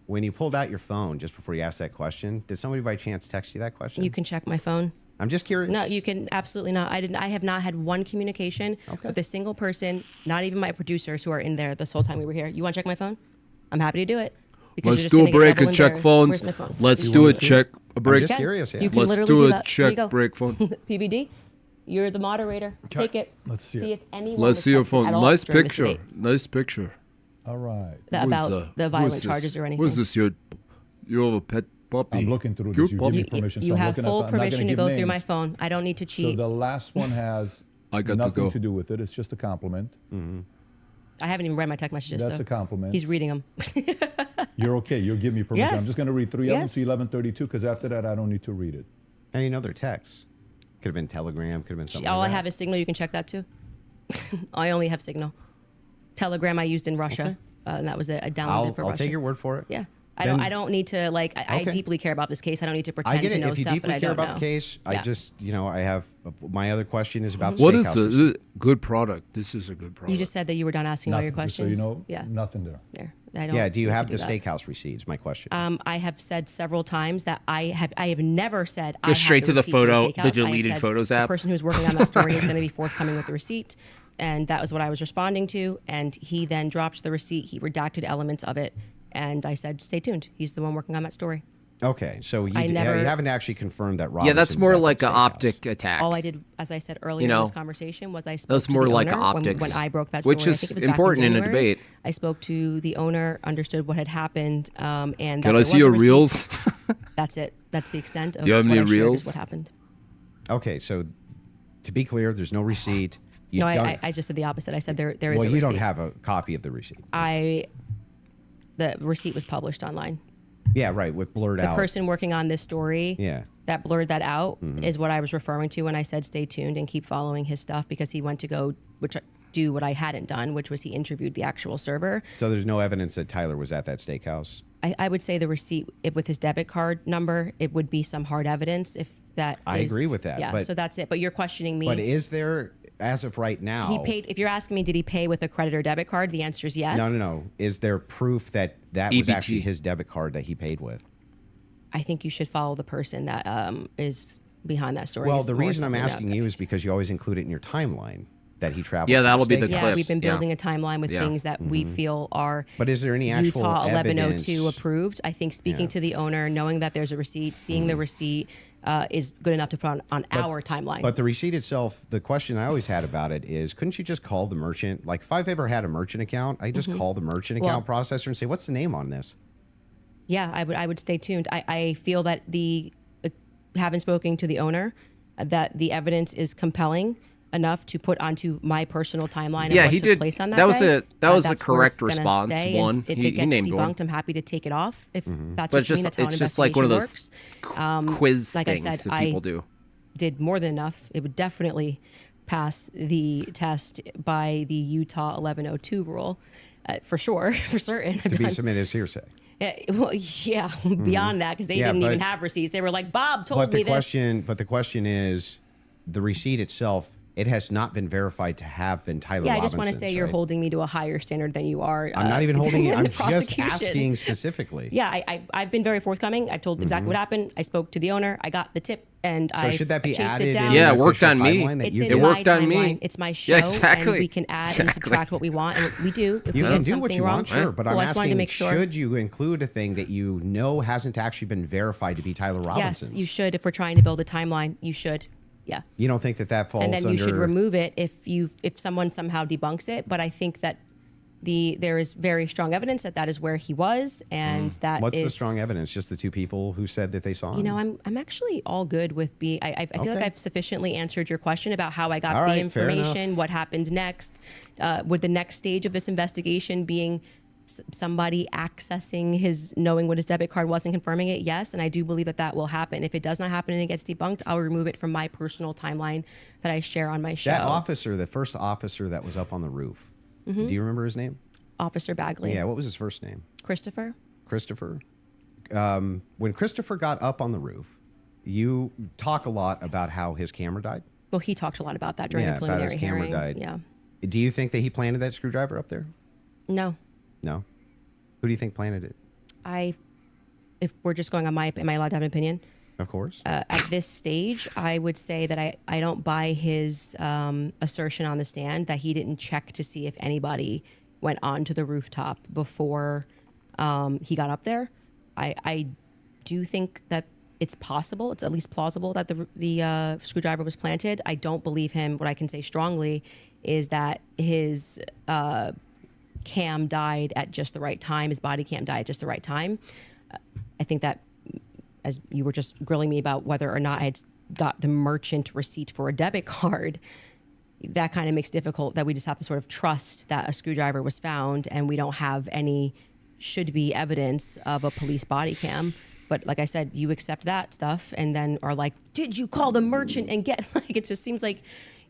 When you pulled out your phone just before you asked that question, did somebody by chance text you that question? You can check my phone. I'm just curious. No, you can absolutely not. I have not had one communication with a single person, not even my producers who are in there this whole time we were here. You want to check my phone? I'm happy to do it. because you're Let's just do a gonna get break double and check embarrassed. phones. Where's my phone? Let's You do wanna a see? check a break. just Okay. curious, yeah. You can Let's literally do do a that. Here you check go. break phone. PBD, you're the moderator. Take it. Let's see See it. if anyone Let's was see your texting phone. at all Nice during this picture. debate Nice picture. All right. about the violent charges or anything. Who's this? You have a pet puppy. I'm looking through Cute this. You puppy. give me permission. You so I'm have looking at full the- I'm not gonna permission to give go through my names. phone. I don't need to So cheat. the last one has I got to nothing go. to do with it. It's just a compliment. I haven't even read my text messages. That's so a compliment. He's reading them. You're okay. You'll give me permission. I'm Yes. just going to read 3 of them Yes. to 11:32 because after that, I don't need to read it. And you know their texts. Could have been Telegram. Could have been something. All like I that. have is Signal. You can check that too. I only have Signal. Telegram I used in Russia, and that was it. I downloaded it for I'll Russia. take your word for it. Yeah. Then- I don't need to like. I Okay. deeply care about this case. I don't need to I pretend get to it. know If you stuff that deeply I care don't about know. the case, I Yeah. just, I have my other question is about What the is steakhouse this? receipt. Good product. This is a good product. You just said that you were done asking all your Nothing, just questions. so you know, Yeah. nothing there. There. I don't Yeah. Do you need to have the that. steakhouse receipts? My question. I have said several times that I have never said I Go have straight to the receipt for photo, steakhouse. the I have deleted said photos the app. person who's working on that story is going to be forthcoming with the receipt, and that was what I was responding to. And he then dropped the receipt. He redacted elements of it, and I said, "Stay tuned. He's the one working on that story." Okay, so you I never- you haven't actually confirmed that Robinson Yeah, that's was more at the like an steakhouse. optic attack. All I did, as I said earlier You know, in this conversation, was I spoke that's to more the like owner optics, when I broke that story. which I is think it was back important in a January. debate. I spoke to the owner, understood what had happened, and that Can there I was see a your receipt. reels? That's it. That's the extent of Do you have what any I shared is reels? what happened. Okay, so to be clear, there's no receipt. You No, don't, I just said the opposite. I said there is well, a receipt. you don't have a copy of the receipt. The receipt was published online. Yeah, right, with blurred The out. person working on this story Yeah. that blurred that out Mm-hmm. is what I was referring to when I said stay tuned and keep following his stuff, because he went to go do what I hadn't done, which was he interviewed the actual server. So there's no evidence that Tyler was at that steakhouse. I would say the receipt with his debit card number, it would be some hard evidence if that I is- agree with that, Yeah, but- so that's it. But you're questioning me. But is there, as of right now, He paid. If you're asking me, did he pay with a credit or debit card? The answer is yes. No. Is there proof that that was EBT. actually his debit card that he paid with? I think you should follow the person that is behind that story. Well, It's the more reason I'm something asking about- you is because you always include it in your timeline that he traveled. Yeah, to that'll be the steakhouse. Yeah, clip. we've been Yeah. building a timeline with Yeah. things that we feel are But is there any actual Utah 1102 evidence? approved. I think speaking to the owner, knowing that there's a receipt, seeing the receipt is good enough to put on our timeline. But the receipt itself, the question I always had about it is, couldn't you just call the merchant? Like, if I've ever had a merchant account, I just call the merchant account processor and say, what's the name on this? Yeah, I would stay tuned. I feel that having spoken to the owner, that the evidence is compelling enough to put onto my personal timeline. Yeah, of what he took did. Place on That was day. a that was a That's where it's correct gonna response. stay, One, and if he it gets named debunked, one. I'm happy to take it off. If that's But what it's you mean, that's how an it's just like one of those works. quiz like I things said, that people do. Did more than enough. It would definitely pass the test by the Utah 1102 rule, for sure, for certain. To be submitted as hearsay. Yeah, beyond that, because they didn't even have receipts. They were like, Bob told me this. But the question is, the receipt itself, it has not been verified to have been Tyler Yeah, I just want to Robinson's, say you're right? holding me to a higher standard than you are. I'm not even holding it. in I'm the just prosecution. asking specifically. Yeah, I've been very forthcoming. I've told exactly what happened. I spoke to the owner. I got the tip, and So I should that be chased added it in down. Yeah, the it worked official on me. timeline that It's you in did? It my worked on me. timeline. It's my show, Yeah, exactly. and we can add and Exactly. subtract what we want, and we do. If You we can get do what something you wrong, want, sure, but cool, I'm I just wanted to asking, make sure. should you include a thing that you know hasn't actually been verified to be Tyler Robinson's? Yes, you should. If we're trying to build a timeline, you should. Yeah. You don't think that falls And then under... you should remove it if someone somehow debunks it. But I think that there is very strong evidence that is where he was, and that What's the is- strong evidence? Just the two people who said that they saw him? You know, I'm actually all good with being. I feel like Okay. I've sufficiently answered your question about how I got All the right, fair enough. information, what happened next. Would the next stage of this investigation being somebody accessing knowing what his debit card was and confirming it? Yes, and I do believe that will happen. If it does not happen and it gets debunked, I'll remove it from my personal timeline that I share on my show. That officer, the first officer that was up on the roof, do you remember his name? Officer Bagley. Yeah, what was his first name? Christopher. Christopher. When Christopher got up on the roof, you talk a lot about how his camera died. Well, he talked a lot about that during Yeah, the about preliminary his camera hearing. died. Yeah. Do you think that he planted that screwdriver up there? No. No. Who do you think planted it? If we're just going on am I allowed to have an opinion? Of course. At this stage, I would say that I don't buy his assertion on the stand that he didn't check to see if anybody went onto the rooftop before he got up there. I do think that it's possible, it's at least plausible that the screwdriver was planted. I don't believe him. What I can say strongly is that his cam died at just the right time. His body cam died at just the right time. I think that, as you were just grilling me about whether or not I had got the merchant receipt for a debit card, that kind of makes it difficult that we just have to sort of trust that a screwdriver was found and we don't have any should be evidence of a police body cam. But like I said, you accept that stuff and then are like, did you call the merchant and get, like, it just seems like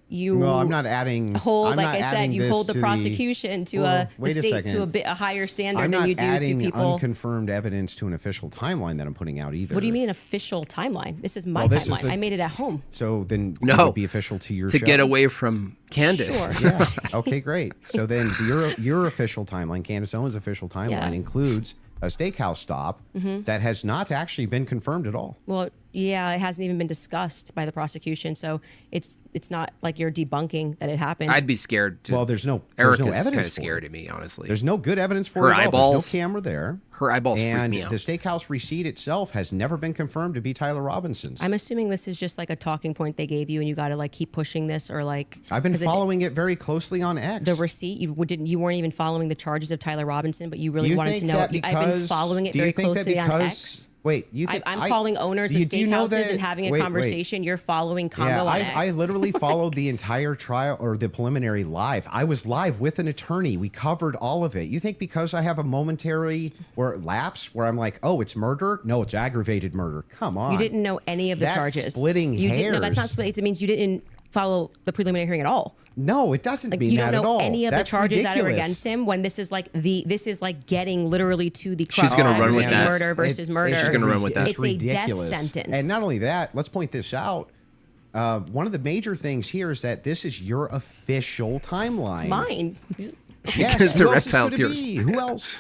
you Well, I'm not adding. hold, I'm like not I said, adding you this hold the to prosecution to Well, the wait a state second. to a higher standard I'm than not you do to adding people. unconfirmed evidence to an official timeline that I'm putting out either. What do you mean an official timeline? This is my Well, this is timeline. the- I made it at home. So then it No. would be official to your To show? get away from Candace. Sure. Yeah. Okay, great. So then your official timeline, Candace Owens' official timeline, Yeah. includes a steakhouse stop that has not actually been confirmed at all. Well, yeah, it hasn't even been discussed by the prosecution, so it's not like you're debunking that it happened. I'd be scared. Well, there's no Erica's kind evidence of for scary it. to me, honestly. There's no good evidence for Her it at all. eyeballs- There's no camera there. Her eyeballs freak And me out. the steakhouse receipt itself has never been confirmed to be Tyler Robinson's. I'm assuming this is just like a talking point they gave you, and you got to like keep pushing this, or like I've been 'cause following it very closely on X. the receipt. You weren't even following the charges of Tyler Robinson, but you really Do you wanted think to know. that I've been because- following it do you very think that closely on because- X. Wait, you think I'm calling owners of do you know steakhouses that- and having a wait, conversation. You're following Congo Yeah, on X. I literally followed the entire trial or the preliminary live. I was live with an attorney. We covered all of it. You think because I have a momentary or lapse where I'm like, oh, it's murder? No, it's aggravated murder. Come on. You didn't know any of the That's charges. splitting you didn't know. That's not hairs. splitting. It means you didn't follow the preliminary hearing at all. No, it doesn't Like mean you that don't at know all. any of That's the charges that are ridiculous. against him. When this is like getting literally to the crux. She's gonna of run with that. murder versus murder. She's gonna run with that. It's a ridiculous. death sentence. And not only that, let's point this out. One of the major things here is that this is your official timeline. It's mine. Yes, It's who a else is reptile going to theorist. be? Who else?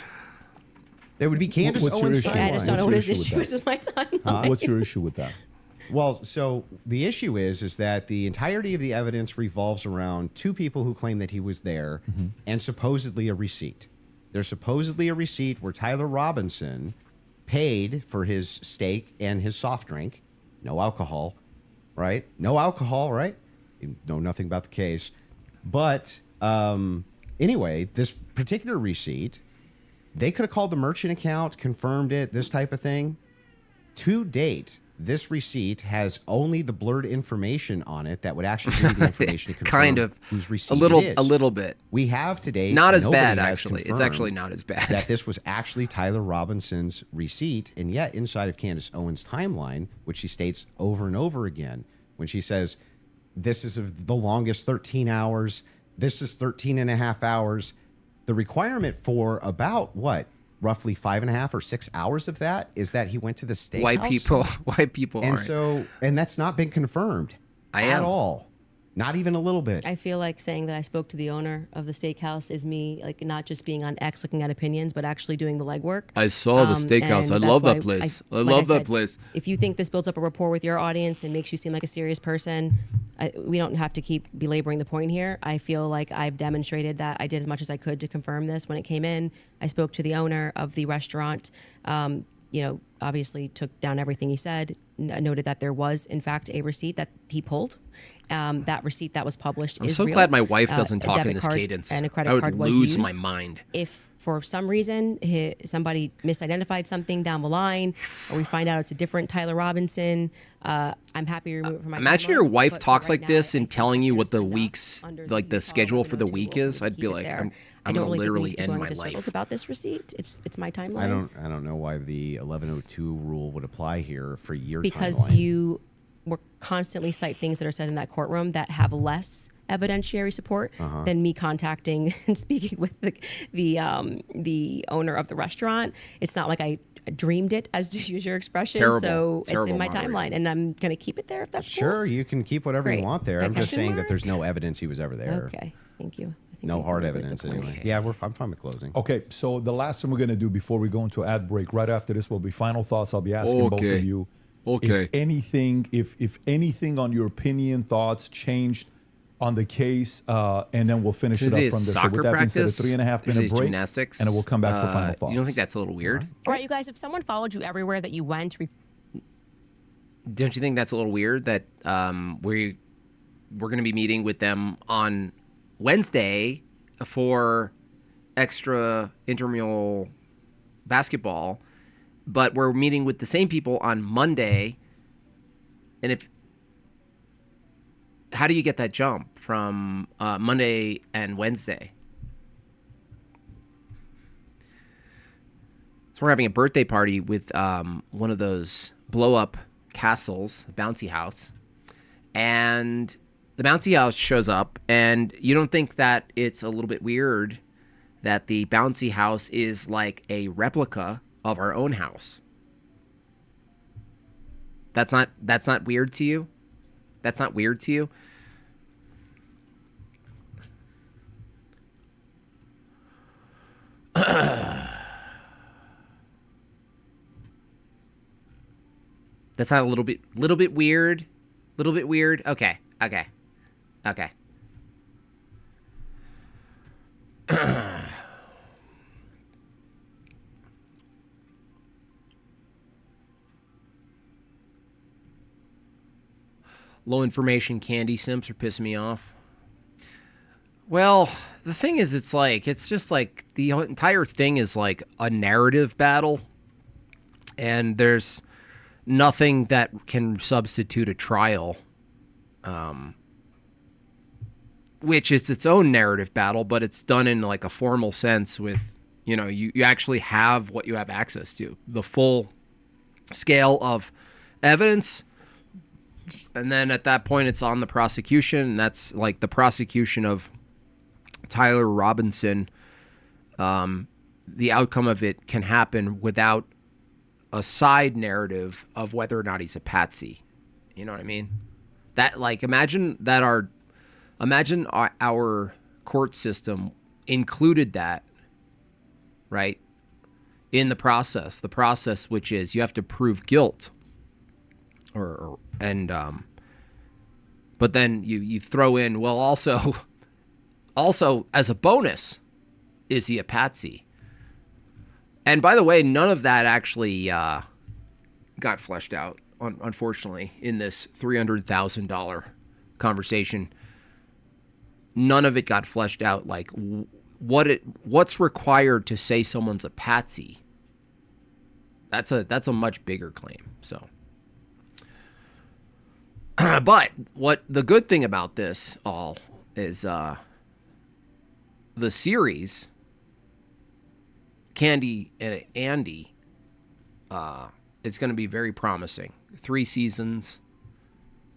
There would be Candace What's your Owens' issue? I just don't What's know what your his issue with issue is with my timeline. What's your issue with that? Well, so the issue is that the entirety of the evidence revolves around two people who claim that he was there and supposedly a receipt. There's supposedly a receipt where Tyler Robinson paid for his steak and his soft drink. No alcohol, right? No alcohol, right? You know nothing about the case. But anyway, this particular receipt, they could have called the merchant account, confirmed it, this type of thing. To date, this receipt has only the blurred information on it that would actually give you the information to confirm Kind of. whose receipt A little, it is. a little bit. We have today. Not as nobody bad, has actually. It's confirmed actually not as bad. that this was actually Tyler Robinson's receipt, and yet inside of Candace Owens' timeline, which she states over and over again, when she says, this is the longest 13 hours, this is 13 and a half hours, the requirement for about, what, roughly 5.5 or 6 hours of that is that he went to the steakhouse. White people And aren't. so, and that's not been confirmed at all. Not even a little bit. I feel like saying that I spoke to the owner of the steakhouse is me, like, not just being on X looking at opinions, but actually doing the legwork. I saw the steakhouse. And I that's love that why place. I like love that said, place. If you think this builds up a rapport with your audience and makes you seem like a serious person, we don't have to keep belaboring the point here. I feel like I've demonstrated that I did as much as I could to confirm this when it came in. I spoke to the owner of the restaurant. Obviously took down everything he said, noted that there was, in fact, a receipt that he pulled. That receipt that was published I'm is so real. glad my wife doesn't A talk in debit this card cadence. and a credit I would card was lose used. my mind. If for some reason somebody misidentified something down the line, or we find out it's a different Tyler Robinson, I'm happy to remove it from my Imagine timeline, your wife but for talks right like now, this I and think telling you what there's the enough week's, under like the Utah schedule for the 1102 week rule is. for me to I'd be keep it like, there. I'm I gonna don't really literally think we need to end go my into circles life. about this receipt. It's my timeline. I don't know why the 1102 rule would apply here for your Because timeline. you will constantly cite things that are said in that courtroom that have less evidentiary support than me contacting and speaking with the owner of the restaurant. It's not like I dreamed it, as to use your expression. Terrible. So it's Terrible in my moderator. timeline, and I'm going to keep it there if that's Sure, you can keep whatever you Great. want there. I'm Okay. just saying that Mark? there's no evidence he was ever cool. there. Okay, thank you. I think No we hard covered the evidence point. anyway. Yeah, I'm fine with closing. Okay, so the last thing we're going to do before we go into ad break, right after this will be final thoughts. I'll be asking both Okay. of you Okay. if anything on your opinion, thoughts changed on the case, and then we'll finish it up Tuesday from is there. So soccer with that being said, a practice. 3.5 minute Tuesday's break, gymnastics. and then we'll come back for final thoughts. You don't think that's a little weird? All right, you guys. If someone followed you everywhere that you went, Don't you think that's a little weird that we're going to be meeting with them on Wednesday for extra intramural basketball, but we're meeting with the same people on Monday? And how do you get that jump from Monday and Wednesday? So we're having a birthday party with one of those blow-up castles, a bouncy house, and the bouncy house shows up, and you don't think that it's a little bit weird that the bouncy house is like a replica of our own house? That's not weird to you? That's not weird to you? That's not a little bit weird? Little bit weird? Okay. Low information candy simps are pissing me off. Well, the thing is, it's just like the entire thing is like a narrative battle, and there's nothing that can substitute a trial, which is its own narrative battle, but it's done in like a formal sense with, you actually have what you have access to, the full scale of evidence. And then at that point, it's on the prosecution, and that's like the prosecution of Tyler Robinson. The outcome of it can happen without a side narrative of whether or not he's a patsy. You know what I mean? That, like, imagine our court system included that, right, in the process which is you have to prove guilt or And but then you throw in, well, also as a bonus, is he a patsy? And by the way, none of that actually got fleshed out, unfortunately, in this $300,000 conversation. None of it got fleshed out, like what's required to say someone's a patsy. That's a much bigger claim. So, but what the good thing about this all is the series, Candy and Andy, it's going to be very promising. 3 seasons,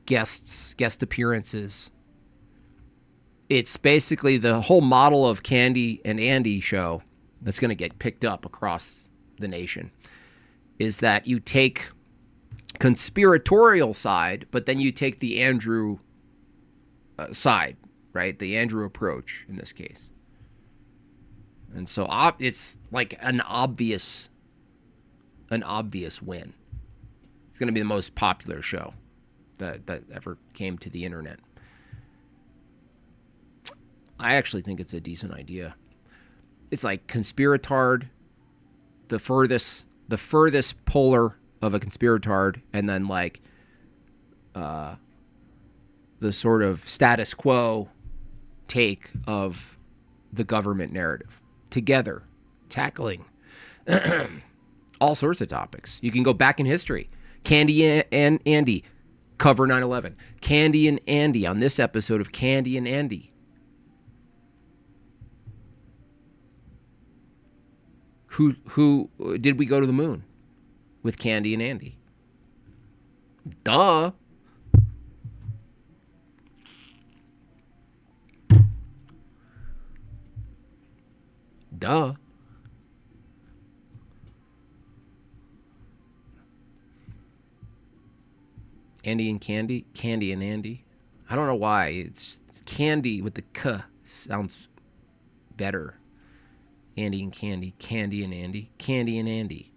guest appearances. It's basically the whole model of Candy and Andy show that's going to get picked up across the nation. Is that you take conspiratorial side, but then you take the Andrew side, right? The Andrew approach in this case. And so it's like an obvious win. It's going to be the most popular show that ever came to the internet. I actually think it's a decent idea. It's like conspiratard, the furthest polar of a conspiratard, and then like the sort of status quo take of the government narrative together, tackling all sorts of topics. You can go back in history. Candy and Andy cover 9/11. Candy and Andy on this episode of Candy and Andy. Who did we go to the moon with Candy and Andy? Duh. Duh. Andy and Candy? Candy and Andy? I don't know why. It's Candy with the K sounds better. Andy and Candy, Candy and Andy, Candy and Andy.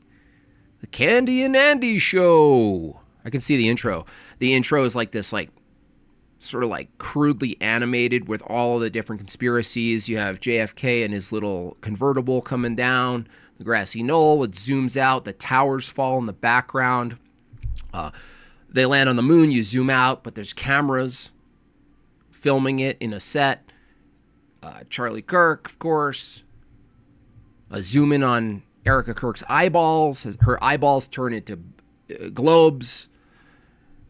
The Candy and Andy Show. I can see the intro. The intro is like this, like, sort of like crudely animated with all of the different conspiracies. You have JFK and his little convertible coming down the grassy knoll. It zooms out. The towers fall in the background. They land on the moon. You zoom out, but there's cameras filming it in a set. Charlie Kirk, of course. Zoom in on Erica Kirk's eyeballs. Her eyeballs turn into globes.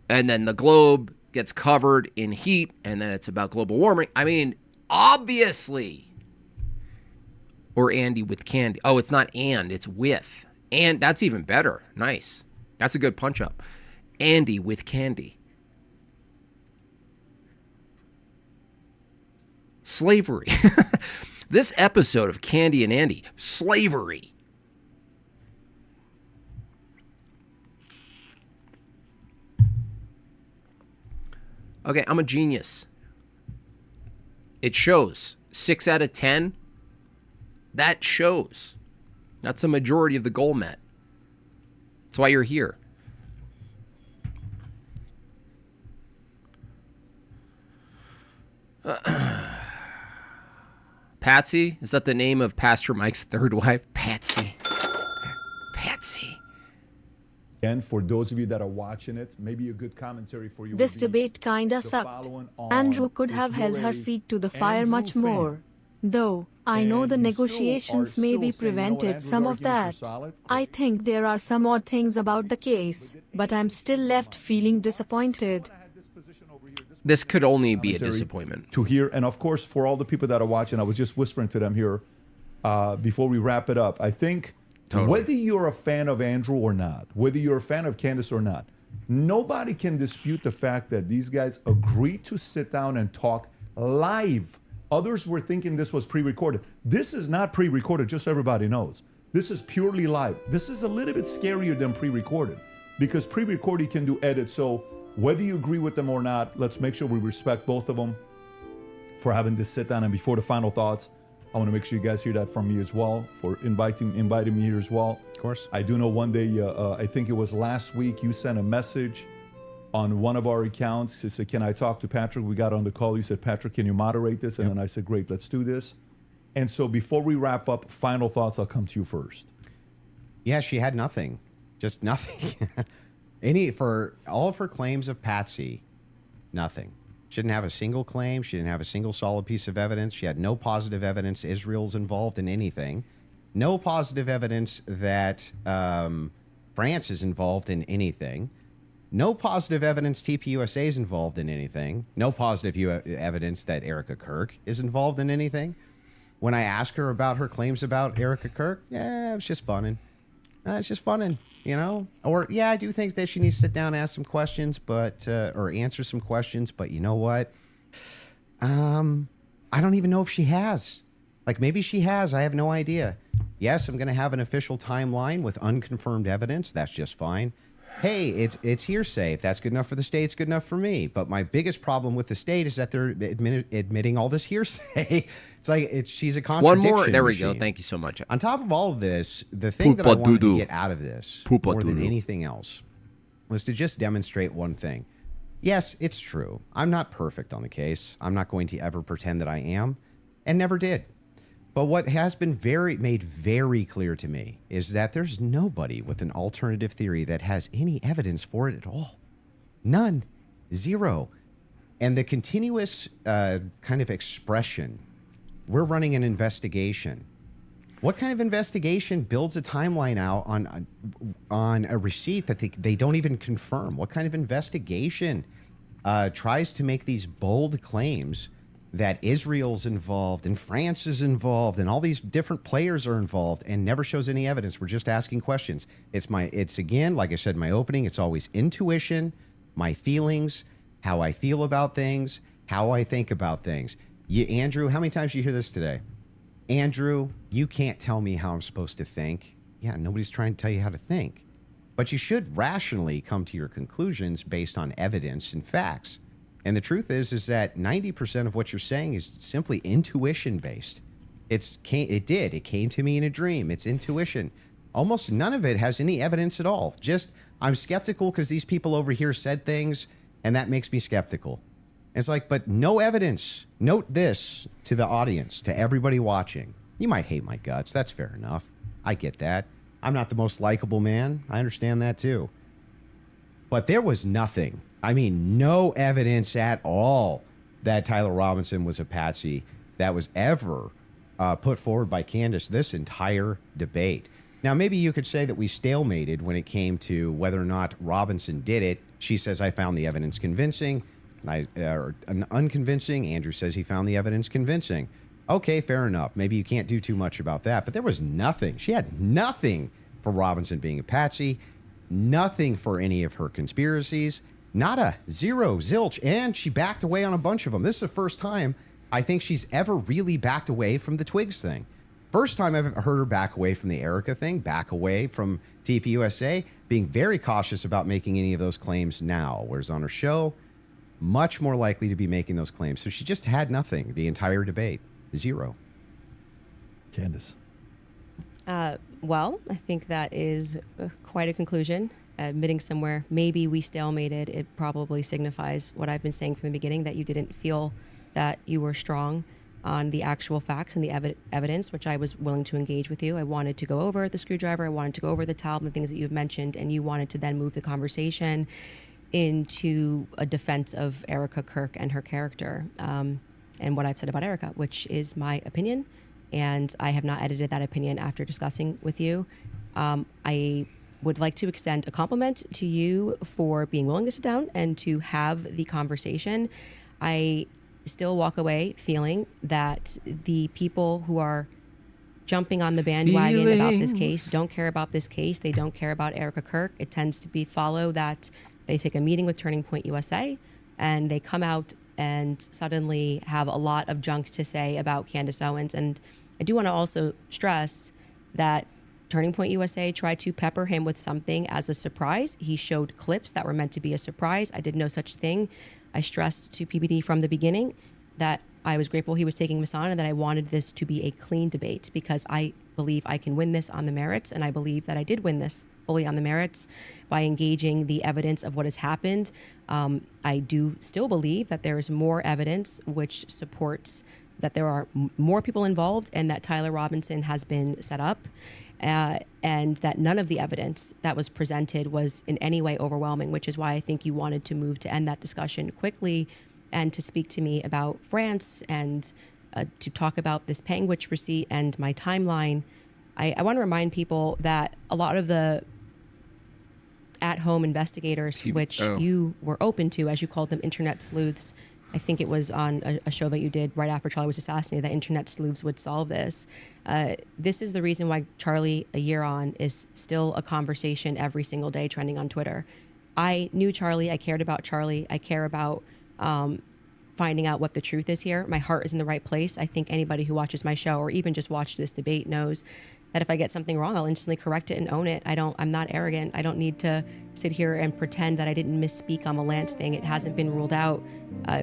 And then the globe gets covered in heat. And then it's about global warming. I mean, obviously. Or Andy with Candy. Oh, it's not and, it's with. And that's even better. Nice. That's a good punch up. Andy with Candy. Slavery. This episode of Candy and Andy, slavery. Okay, I'm a genius. It shows. 6 out of 10. That shows. That's a majority of the goal met. That's why you're here. Patsy? Is that the name of Pastor Mike's third wife? Patsy. Patsy. And for those of you that are watching it, maybe a good commentary for you. This debate kinda sucked. Andrew could have held her feet to the fire much more. Though, I know the negotiations maybe prevented some of that. I think there are some odd things about the case, but I'm still left feeling disappointed. This could only be a disappointment. To hear, and of course, for all the people that are watching, I was just whispering to them here before we wrap it up. I think whether you're a fan of Andrew or not, whether you're a fan of Candace or not, nobody can dispute the fact that these guys agreed to sit down and talk live. Others were thinking this was pre-recorded. This is not pre-recorded, just so everybody knows. This is purely live. This is a little bit scarier than pre-recorded because pre-recorded you can do edits. So whether you agree with them or not, let's make sure we respect both of them for having this sit down. And before the final thoughts, I want to make sure you guys hear that from me as well, for inviting me here as well. Of course. I do know one day, I think it was last week, you sent a message on one of our accounts. He said, can I talk to Patrick? We got on the call. He said, Patrick, can you moderate this? And then I said, great, let's do this. And so before we wrap up, final thoughts, I'll come to you first. Yeah, she had nothing. Just nothing. For all of her claims of Patsy, nothing. She didn't have a single claim. She didn't have a single solid piece of evidence. She had no positive evidence Israel's involved in anything. No positive evidence that France is involved in anything. No positive evidence TPUSA is involved in anything. No positive evidence that Erica Kirk is involved in anything. When I ask her about her claims about Erica Kirk, yeah, it's just funning. It's just funning, you know? Or, yeah, I do think that she needs to sit down and ask some questions, but, or answer some questions, but you know what? I don't even know if she has. Like, maybe she has. I have no idea. Yes, I'm going to have an official timeline with unconfirmed evidence. That's just fine. Hey, it's hearsay. If that's good enough for the state, it's good enough for me. But my biggest problem with the state is that they're admitting all this hearsay. It's like she's a contradiction. One more. There we machine. go. Thank you so much. On top of all of this, the thing that I wanted to get out of this more than anything else was to just demonstrate one thing. Yes, it's true. I'm not perfect on the case. I'm not going to ever pretend that I am, and never did. But what has been made very clear to me is that there's nobody with an alternative theory that has any evidence for it at all. None. Zero. And the continuous kind of expression, we're running an investigation. What kind of investigation builds a timeline out on a receipt that they don't even confirm? What kind of investigation tries to make these bold claims that Israel's involved and France is involved and all these different players are involved and never shows any evidence? We're just asking questions. It's again, like I said in my opening, it's always intuition, my feelings, how I feel about things, how I think about things. Andrew, how many times did you hear this today? Andrew, you can't tell me how I'm supposed to think. Yeah, nobody's trying to tell you how to think. But you should rationally come to your conclusions based on evidence and facts. And the truth is that 90% of what you're saying is simply intuition based. It came to me in a dream. It's intuition. Almost none of it has any evidence at all. Just, I'm skeptical because these people over here said things, and that makes me skeptical. It's like, but no evidence. Note this to the audience, to everybody watching. You might hate my guts. That's fair enough. I get that. I'm not the most likable man. I understand that too. But there was nothing. I mean, no evidence at all that Tyler Robinson was a patsy that was ever put forward by Candace this entire debate. Now, maybe you could say that we stalemated when it came to whether or not Robinson did it. She says, I found the evidence convincing. Unconvincing. Andrew says he found the evidence convincing. Okay, fair enough. Maybe you can't do too much about that. But there was nothing. She had nothing for Robinson being a patsy. Nothing for any of her conspiracies. Nada, zero, zilch, and she backed away on a bunch of them. This is the first time I think she's ever really backed away from the Twigs thing. First time I've heard her back away from the Erica thing, back away from TPUSA, being very cautious about making any of those claims now. Whereas on her show, much more likely to be making those claims. So she just had nothing the entire debate. Zero. Candace. Well, I think that is quite a conclusion. Admitting somewhere, maybe we stalemated, it probably signifies what I've been saying from the beginning, that you didn't feel that you were strong on the actual facts and the evidence, which I was willing to engage with you. I wanted to go over the screwdriver. I wanted to go over the towel and the things that you've mentioned, and you wanted to then move the conversation into a defense of Erica Kirk and her character, and what I've said about Erica, which is my opinion, and I have not edited that opinion after discussing with you. I would like to extend a compliment to you for being willing to sit down and to have the conversation. I still walk away feeling that the people who are jumping on the bandwagon about this case don't care about this case. They don't care about Erica Kirk. It tends to follow that they take a meeting with Turning Point USA and they come out and suddenly have a lot of junk to say about Candace Owens. And I do want to also stress that Turning Point USA tried to pepper him with something as a surprise. He showed clips that were meant to be a surprise. I did no such thing. I stressed to PBD from the beginning that I was grateful he was taking this on, and that I wanted this to be a clean debate because I believe I can win this on the merits, and I believe that I did win this fully on the merits by engaging the evidence of what has happened. I do still believe that there is more evidence which supports that there are more people involved and that Tyler Robinson has been set up, and that none of the evidence that was presented was in any way overwhelming, which is why I think you wanted to move to end that discussion quickly and to speak to me about France and to talk about this Panguitch receipt and my timeline. I want to remind people that a lot of the at-home investigators, which you were open to, as you called them, internet sleuths. I think it was on a show that you did right after Charlie was assassinated that internet sleuths would solve this. This is the reason why Charlie, a year on, is still a conversation every single day trending on Twitter. I knew Charlie. I cared about Charlie. I care about finding out what the truth is here. My heart is in the right place. I think anybody who watches my show or even just watched this debate knows that if I get something wrong, I'll instantly correct it and own it. I'm not arrogant. I don't need to sit here and pretend that I didn't misspeak on the Lance thing. It hasn't been ruled out.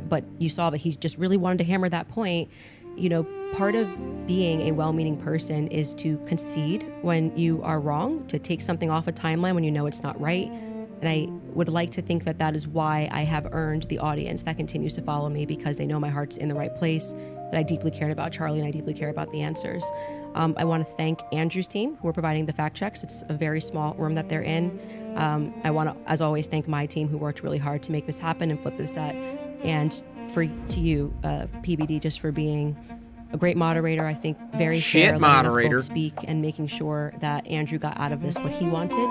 But you saw that he just really wanted to hammer that point. You know, part of being a well-meaning person is to concede when you are wrong, to take something off a timeline when you know it's not right. And I would like to think that that is why I have earned the audience that continues to follow me, because they know my heart's in the right place, that I deeply cared about Charlie and I deeply care about the answers. I want to thank Andrew's team who are providing the fact checks. It's a very small room that they're in. I want to, as always, thank my team who worked really hard to make this happen and flip this set. And to you, PBD, just for being a great moderator. I think very fair, letting us both speak and making sure that Andrew got out of this what he wanted,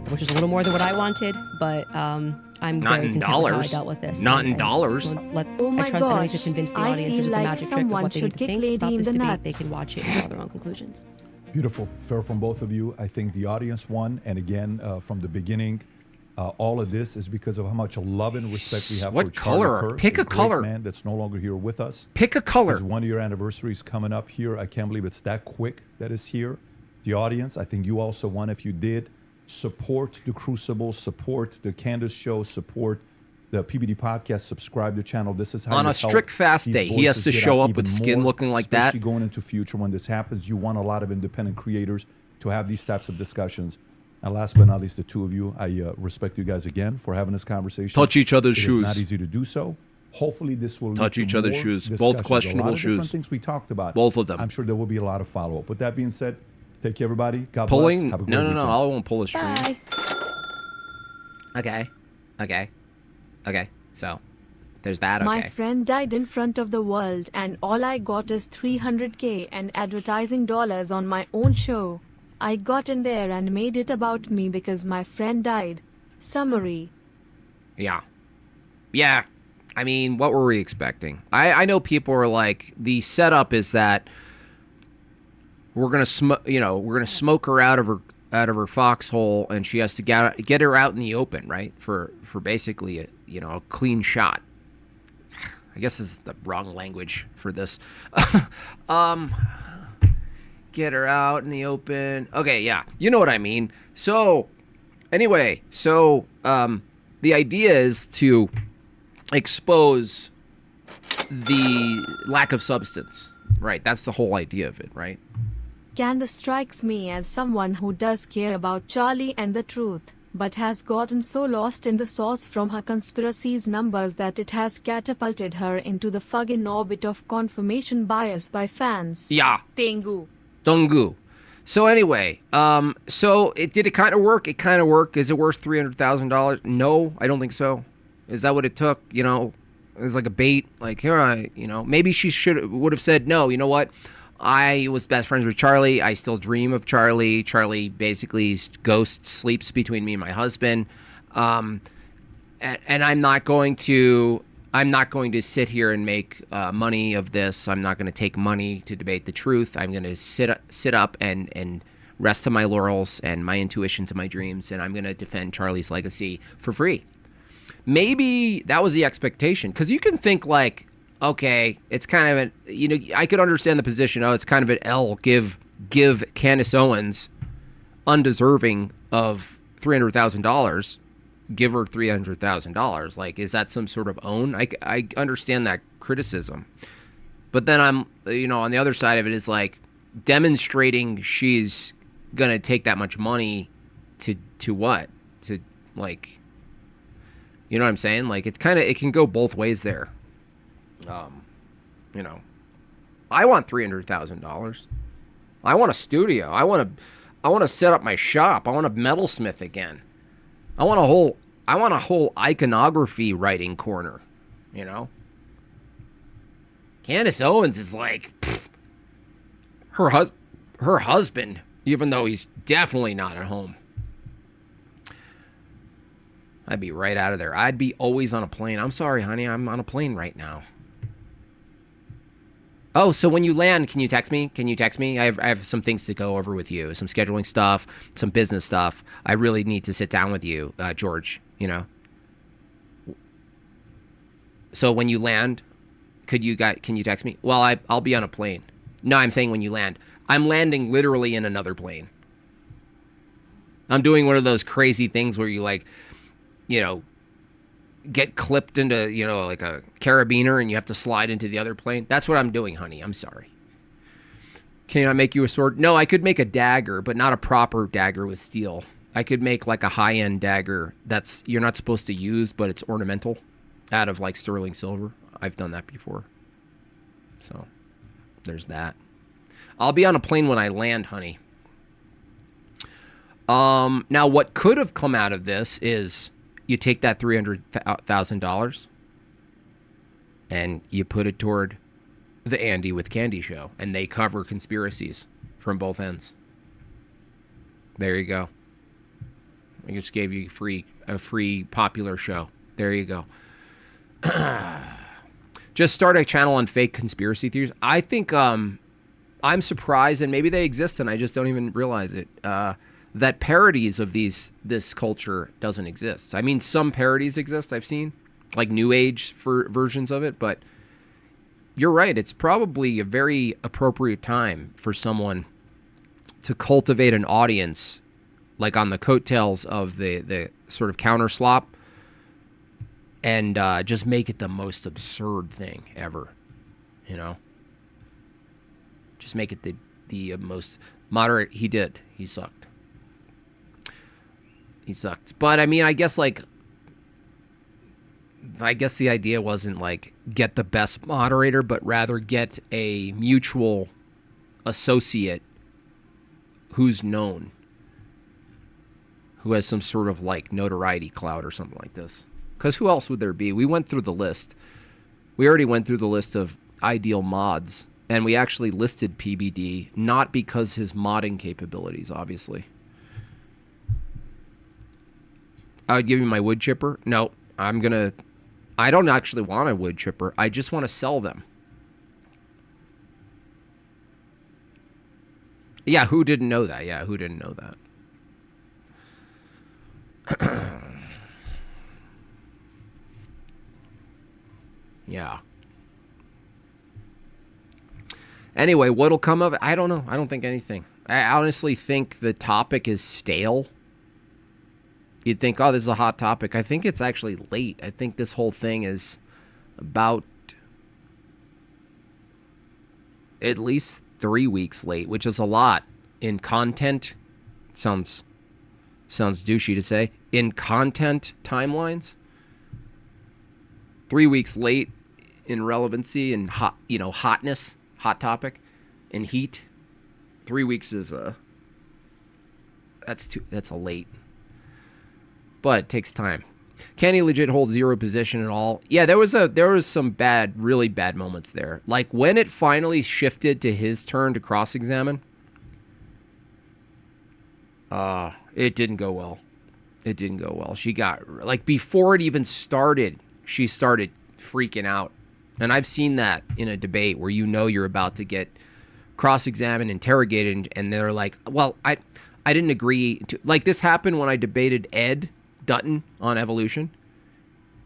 which is a little more than what I wanted, but I'm not very in content dollars. with how I dealt with this. Not in dollars. Oh my I trust Emily to gosh, convince the I audiences feel with the like magic trick of someone what they need should to kick think Lady about in this the debate. nuts. They can watch it and draw their own conclusions. Beautiful. Fair from both of you. I think the audience won. And again, from the beginning, all of this is because of how much love and respect we have What for Charlie color? Kirk, Pick a great color. man that's no longer here with us. Pick a color. His 1-year anniversary is coming up here. I can't believe it's that quick that it's here. The audience, I think you also won if you did. Support the Crucible, support the Candace show, support the PBD podcast, subscribe to the channel. This is how on you a help strict fast these day, he has voices to get show out up with even skin more, looking like that. especially going into future when this happens. You want a lot of independent creators to have these types of discussions. And last but not least, the two of you, I respect you guys again for having this conversation. Touch each other's It shoes. is not easy to do so. Hopefully this will Touch lead each to other's more shoes. Both discussions. questionable a lot of different shoes. things we talked about. Both of them. I'm sure there will be a lot of follow-up. With that being said, take care, everybody. God Pulling? bless. Have a great No, weekend. I won't pull a string. Bye. Okay. So, there's that. Okay. My friend died in front of the world, and all I got is $300K and advertising dollars on my own show. I got in there and made it about me because my friend died. Summary. Yeah. I mean, what were we expecting? I know people are like, the setup is that we're gonna smoke her out of her foxhole, and she has to get her out in the open, right? For basically a clean shot. I guess this is the wrong language for this. Get her out in the open. Okay, yeah, you know what I mean. So, anyway, the idea is to expose the lack of substance, right? That's the whole idea of it, right? Candace strikes me as someone who does care about Charlie and the truth, but has gotten so lost in the sauce from her conspiracies numbers that it has catapulted her into the fucking orbit of confirmation bias by fans. Yeah. Tengu. Dongu. So anyway, did it kind of work? It kind of worked. Is it worth $300,000? No, I don't think so. Is that what it took? It was like a bait. Like, here, maybe she would have said, no, you know what? I was best friends with Charlie. I still dream of Charlie. Charlie basically ghost sleeps between me and my husband. And I'm not going to sit here and make money of this. I'm not going to take money to debate the truth. I'm going to sit up and rest on my laurels and my intuitions and my dreams, and I'm going to defend Charlie's legacy for free. Maybe that was the expectation, because you can think like, okay, it's kind of I could understand the position. Oh, it's kind of an L. Give Candace Owens, undeserving of $300,000. Give her $300,000. Like, is that some sort of own? I understand that criticism. But then I'm, on the other side of it is like demonstrating she's gonna take that much money to what? To like, you know what I'm saying? Like it can go both ways there. I want $300,000. I want a studio. I want to set up my shop. I want a metalsmith again. I want a whole iconography writing corner, Candace Owens is like her husband, even though he's definitely not at home. I'd be right out of there. I'd be always on a plane. I'm sorry, honey. I'm on a plane right now. Oh, so when you land, can you text me? I have some things to go over with you. Some scheduling stuff, some business stuff. I really need to sit down with you, George, So when you land, can you text me? Well, I'll be on a plane. No, I'm saying when you land. I'm landing literally in another plane. I'm doing one of those crazy things where you get clipped into, like a carabiner and you have to slide into the other plane. That's what I'm doing, honey. I'm sorry. Can I make you a sword? No, I could make a dagger, but not a proper dagger with steel. I could make like a high-end dagger that's you're not supposed to use, but it's ornamental out of like sterling silver. I've done that before. So there's that. I'll be on a plane when I land, honey. Now what could have come out of this is you take that $300,000 and you put it toward the Andy with Candy show, and they cover conspiracies from both ends. There you go. I just gave you a free popular show. There you go. Just start a channel on fake conspiracy theories. I think I'm surprised, and maybe they exist and I just don't even realize it, that parodies of this culture doesn't exist. I mean, some parodies exist I've seen, like New Age versions of it, but you're right. It's probably a very appropriate time for someone to cultivate an audience, like on the coattails of the sort of counter slop, and just make it the most absurd thing ever, Just make it the most moderate. He sucked. But I mean, I guess the idea wasn't like get the best moderator, but rather get a mutual associate who's known, who has some sort of like notoriety clout or something like this. Because who else would there be? We went through the list. We already went through the list of ideal mods, and we actually listed PBD, not because his modding capabilities, obviously. I would give you my wood chipper. No, I don't actually want a wood chipper. I just want to sell them. Yeah, who didn't know that? Yeah. Anyway, what'll come of it? I don't know. I don't think anything. I honestly think the topic is stale. You'd think, oh, this is a hot topic. I think it's actually late. I think this whole thing is about at least 3 weeks late, which is a lot in content. Sounds douchey to say. In content timelines, 3 weeks late in relevancy and hotness, hot topic, and heat. 3 weeks is that's a late. But it takes time. Can he legit hold zero position at all? Yeah, there was some really bad moments there. Like when it finally shifted to his turn to cross-examine, it didn't go well. She got, like, before it even started, she started freaking out. And I've seen that in a debate where you're about to get cross-examined, interrogated, and they're like, well, I didn't agree to, like, this happened when I debated Ed Dutton on evolution.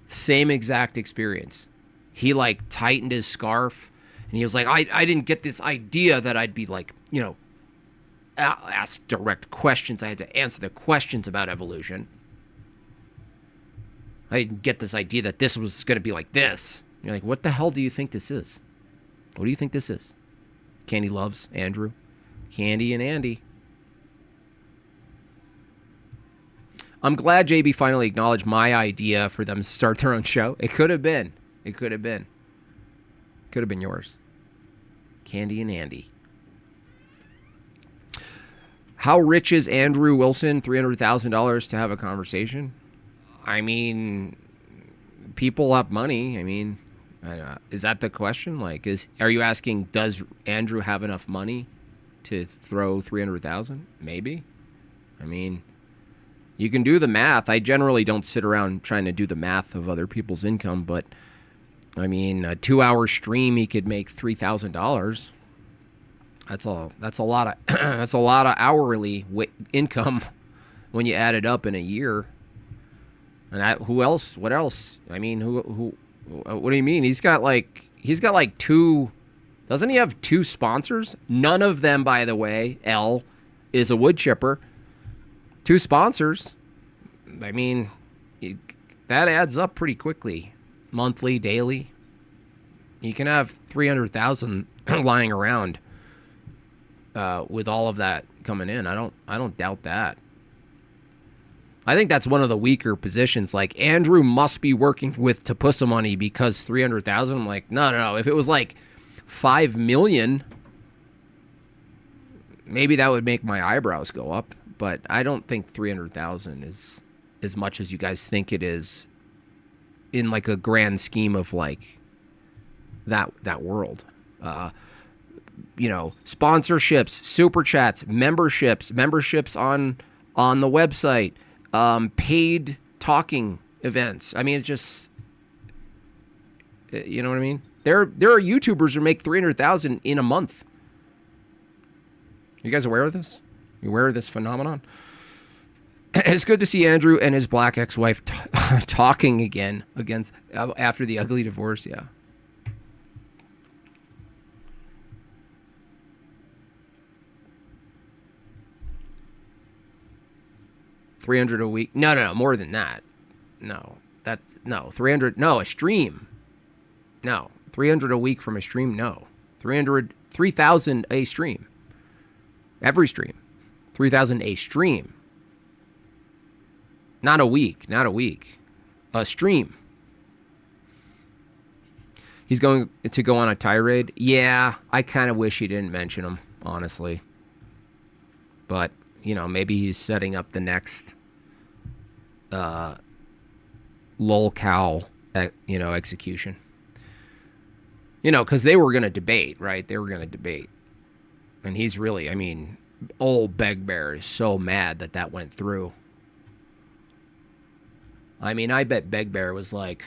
Same exact experience. He like tightened his scarf and he was like, I didn't get this idea that I'd be like, ask direct questions. I had to answer the questions about evolution. I didn't get this idea that this was going to be like this. You're like, what the hell do you think this is? What do you think this is? Candy loves Andrew. Candy and Andy. I'm glad JB finally acknowledged my idea for them to start their own show. It could have been. It could have been. Could have been yours. Candy and Andy. How rich is Andrew Wilson? $300,000 to have a conversation? I mean, people have money. I mean, is that the question? Like, are you asking, does Andrew have enough money to throw $300,000? Maybe. I mean, you can do the math. I generally don't sit around trying to do the math of other people's income, but I mean, a 2-hour stream, he could make $3,000. That's a lot of that's a lot of hourly income when you add it up in a year. And who else? What else? I mean, who? What do you mean? He's got like two. Doesn't he have 2 sponsors? None of them, by the way. L is a wood chipper. 2 sponsors. I mean, that adds up pretty quickly. Monthly, daily. You can have 300,000 lying around with all of that coming in. I don't doubt that. I think that's one of the weaker positions. Like, Andrew must be working with Tapusa money because 300,000. I'm like, no. If it was like 5 million, maybe that would make my eyebrows go up. But I don't think 300,000 is as much as you guys think it is in like a grand scheme of like that world. Sponsorships, super chats, memberships on the website, paid talking events. I mean, it's just, you know what I mean? There are YouTubers who make 300,000 in a month. You guys aware of this? You aware of this phenomenon? It's good to see Andrew and his black ex-wife talking again after the ugly divorce. Yeah. $300 a week. No, more than that. No, 300. No, a stream. No, 300 a week from a stream. No, 3,000 a stream. Every stream, 3,000 a stream. Not a week. A stream. He's going to go on a tirade. Yeah, I kind of wish he didn't mention him, honestly. But, maybe he's setting up the next lol cow, execution. Because they were going to debate, right? They were going to debate. And he's really, old Beg Bear is so mad that went through. I bet Beg Bear was like,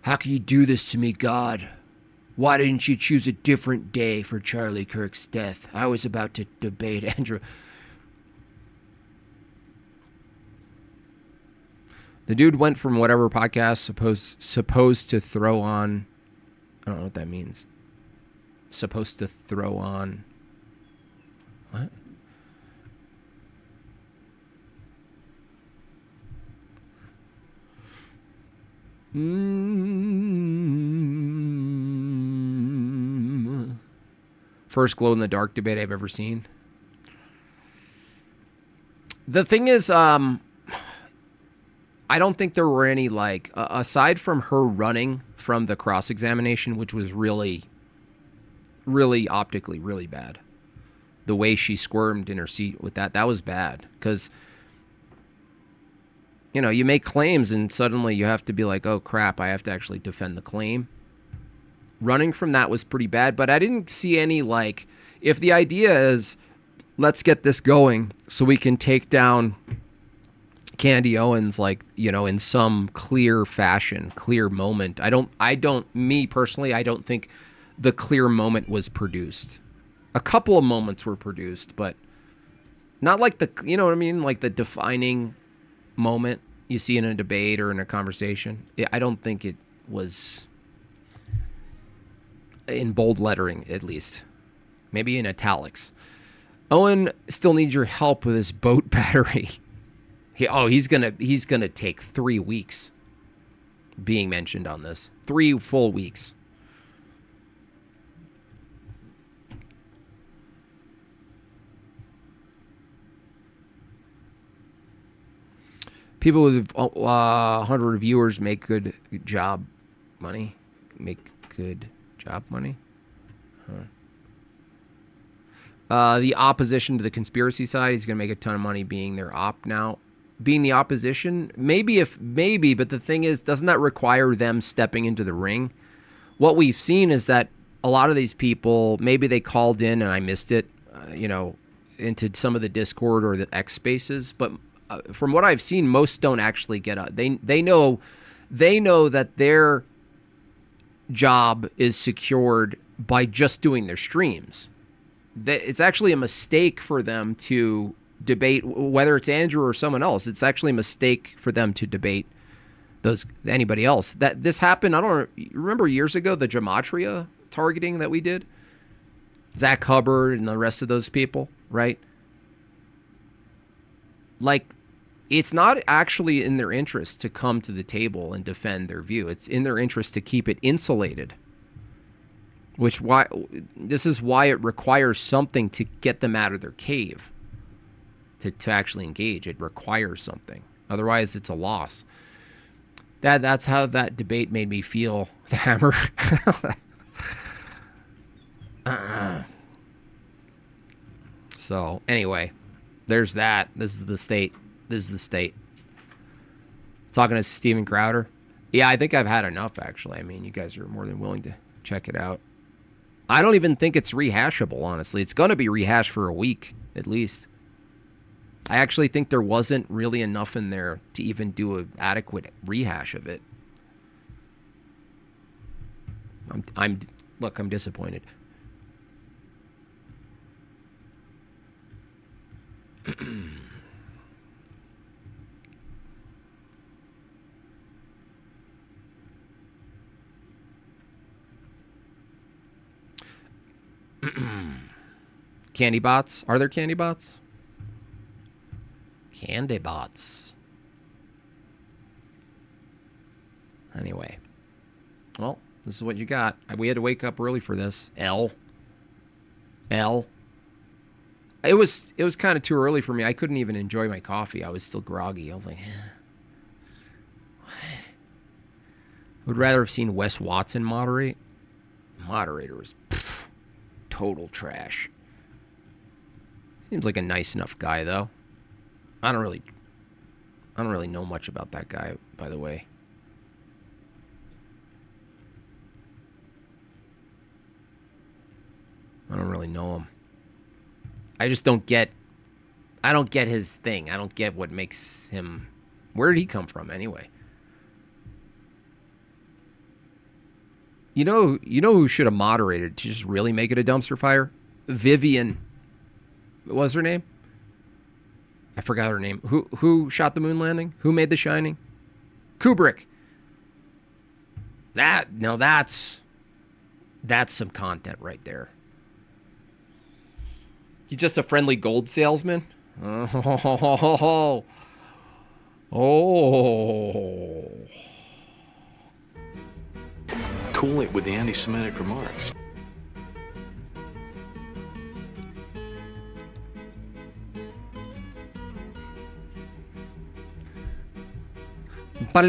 how can you do this to me, God? Why didn't you choose a different day for Charlie Kirk's death? I was about to debate Andrew. The dude went from whatever podcast supposed to throw on. I don't know what that means. Supposed to throw on. What? First glow in the dark debate I've ever seen. The thing is, I don't think there were any, aside from her running from the cross-examination, which was really, really optically really bad. The way she squirmed in her seat with that was bad. Because, you make claims and suddenly you have to be like, oh, crap, I have to actually defend the claim. Running from that was pretty bad, but I didn't see any, if the idea is, let's get this going so we can take down Candy Owens, in some clear fashion, clear moment. Me personally, I don't think the clear moment was produced. A couple of moments were produced, but not like the defining moment you see in a debate or in a conversation. I don't think it was in bold lettering, at least. Maybe in italics. Owen still needs your help with his boat battery. He's gonna take 3 weeks being mentioned on this. 3 full weeks. People with 100 viewers make good job money. Make good job money. The opposition to the conspiracy side, he's going to make a ton of money being their op now. Being the opposition, maybe, but the thing is, doesn't that require them stepping into the ring? What we've seen is that a lot of these people, maybe they called in and I missed it, into some of the Discord or the X spaces, but from what I've seen, most don't actually get up. They know that their job is secured by just doing their streams. It's actually a mistake for them to debate, whether it's Andrew or someone else. It's actually a mistake for them to debate anybody else. That this happened, I don't remember years ago, the gematria targeting that we did. Zach Hubbard and the rest of those people, right? Like, it's not actually in their interest to come to the table and defend their view. It's in their interest to keep it insulated. This is why it requires something to get them out of their cave. To actually engage, it requires something. Otherwise, it's a loss. That's how that debate made me feel. The hammer. So anyway, there's that. This is the state. Talking to Steven Crowder. Yeah, I think I've had enough, actually. I mean, you guys are more than willing to check it out. I don't even think it's rehashable, honestly. It's going to be rehashed for a week, at least. I actually think there wasn't really enough in there to even do an adequate rehash of it. I'm disappointed. Candy bots? Are there candy bots? Candy bots. Anyway. Well, this is what you got. We had to wake up early for this. L. It was kind of too early for me. I couldn't even enjoy my coffee. I was still groggy. I was like, what? I would rather have seen Wes Watson moderate. Moderator was total trash. Seems like a nice enough guy, though. I don't really know much about that guy, by the way. I don't really know him. I just don't get his thing. I don't get what makes him. Where did he come from anyway? You know who should have moderated to just really make it a dumpster fire? Vivian. What was her name? I forgot her name. Who shot the moon landing? Who made The Shining? Kubrick. That's some content right there. He's just a friendly gold salesman. Oh. Cool it with the anti-Semitic remarks. Hey.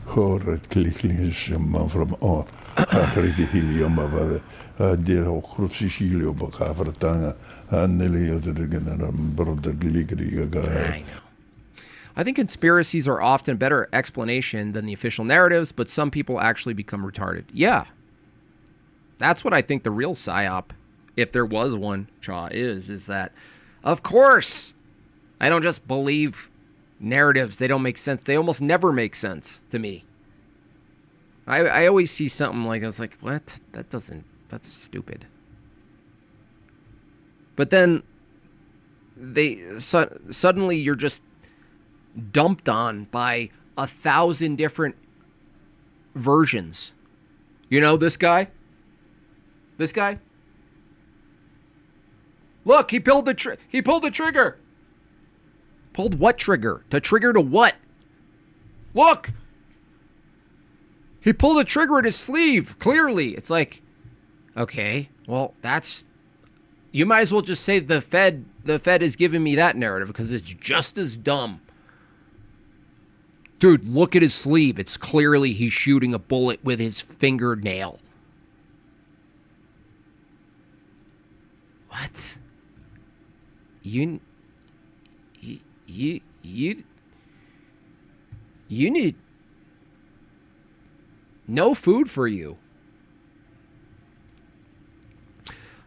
Horet kliklingshemman from Akridi helium av der och crucicilio på kavertanga anneli och det generam broder ligriga. I think conspiracies are often a better explanation than the official narratives, but some people actually become retarded. Yeah. That's what I think the real psyop, if there was one, Chaw, is that, of course, I don't just believe narratives. They don't make sense. They almost never make sense to me. I always see something like, I was like, what? That's stupid. But then suddenly you're just dumped on by 1,000 different versions. You know this guy? Look, he pulled the trigger. Pulled what trigger? To trigger to what? Look. He pulled the trigger in his sleeve, clearly. It's like, okay, well, that's... You might as well just say the Fed is giving me that narrative because it's just as dumb. Dude, look at his sleeve. It's clearly he's shooting a bullet with his fingernail. What? You need no food for you.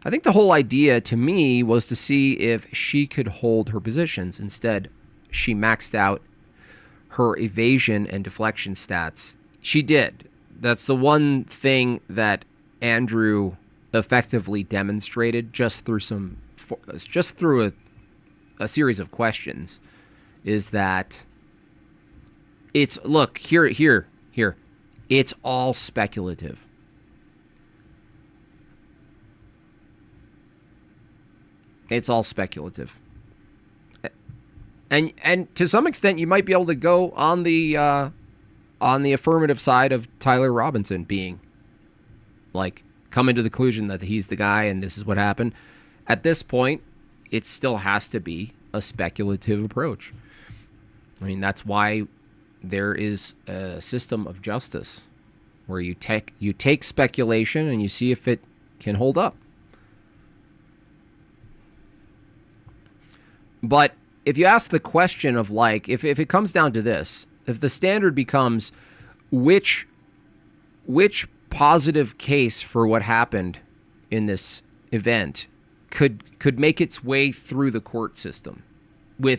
I think the whole idea to me was to see if she could hold her positions. Instead, she maxed out her evasion and deflection stats. She did. That's the one thing that Andrew effectively demonstrated just through a series of questions, is that it's, look, here. It's all speculative. It's all speculative. And to some extent, you might be able to go on the affirmative side of Tyler Robinson being, like, coming to the conclusion that he's the guy and this is what happened. At this point, it still has to be a speculative approach. I mean, that's why there is a system of justice where you take speculation and you see if it can hold up. But if you ask the question of, like, if it comes down to this, if the standard becomes which positive case for what happened in this event could make its way through the court system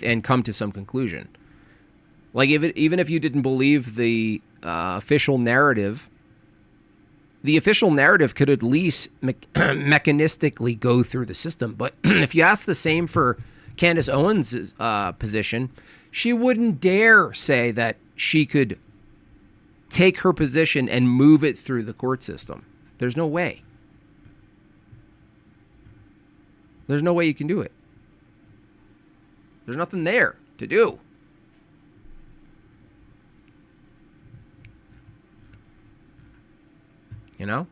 and come to some conclusion. Like, even if you didn't believe the official narrative, the official narrative could at least mechanistically go through the system. But if you ask the same for Candace Owens' position, she wouldn't dare say that she could take her position and move it through the court system. There's no way. There's no way you can do it. There's nothing there to do. You know?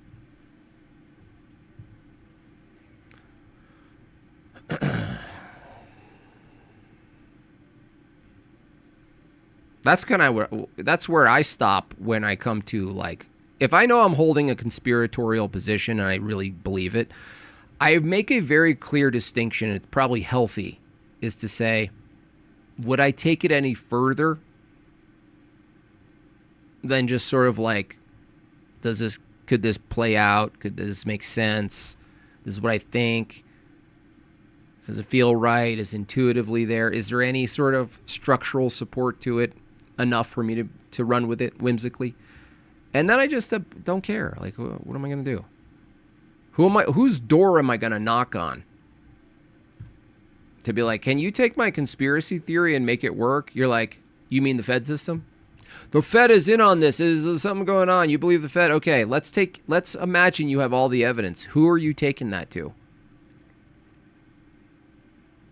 That's where I stop when I come to, like, if I know I'm holding a conspiratorial position and I really believe it, I make a very clear distinction. It's probably healthy, is to say, would I take it any further than just sort of like, could this play out? Could this make sense? This is what I think. Does it feel right? Is intuitively there? Is there any sort of structural support to it enough for me to run with it whimsically? And then I just don't care. Like, what am I going to do? Whose door am I going to knock on? To be like, can you take my conspiracy theory and make it work? You're like, you mean the Fed system? The Fed is in on this. Is something going on? You believe the Fed? Okay, let's imagine you have all the evidence. Who are you taking that to?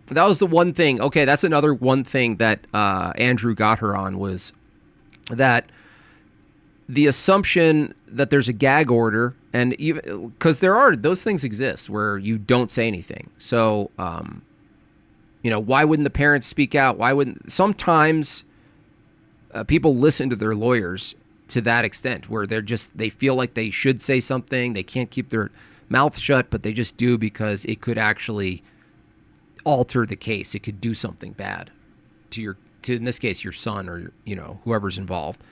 That was the one thing. Okay, that's another one thing that Andrew got her on, was that the assumption that there's a gag order, and even because those things exist where you don't say anything. So, why wouldn't the parents speak out? Why wouldn't sometimes people listen to their lawyers to that extent where they feel like they should say something. They can't keep their mouth shut, but they just do because it could actually alter the case. It could do something bad to in this case, your son or, whoever's involved.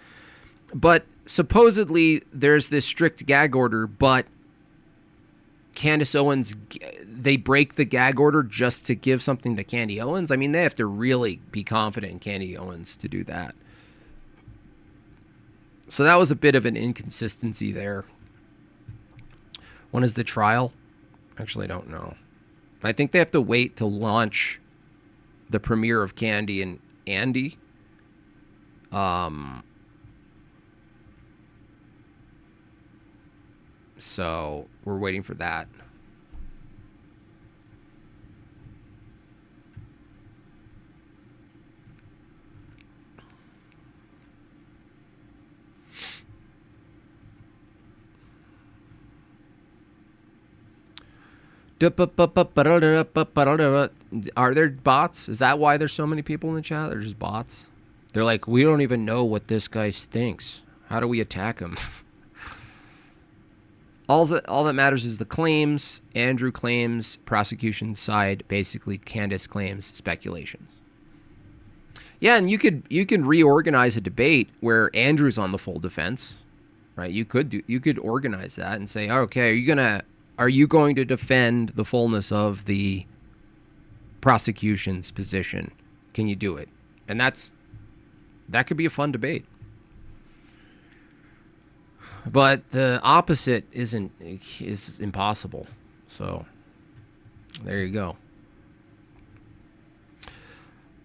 But supposedly there's this strict gag order, but Candace Owens, they break the gag order just to give something to Candy Owens. I mean, they have to really be confident in Candy Owens to do that. So that was a bit of an inconsistency there. When is the trial? Actually, I don't know. I think they have to wait to launch the premiere of Candy and Andy. So we're waiting for that. Are there bots? Is that why there's so many people in the chat? They're just bots. They're like, we don't even know what this guy thinks. How do we attack him? All that matters is the claims. Andrew claims, prosecution side, basically Candace claims, speculations. Yeah, and you can reorganize a debate where Andrew's on the full defense, right? You could organize that and say, okay, are you going to defend the fullness of the prosecution's position? Can you do it? And that could be a fun debate. But the opposite is impossible. So there you go.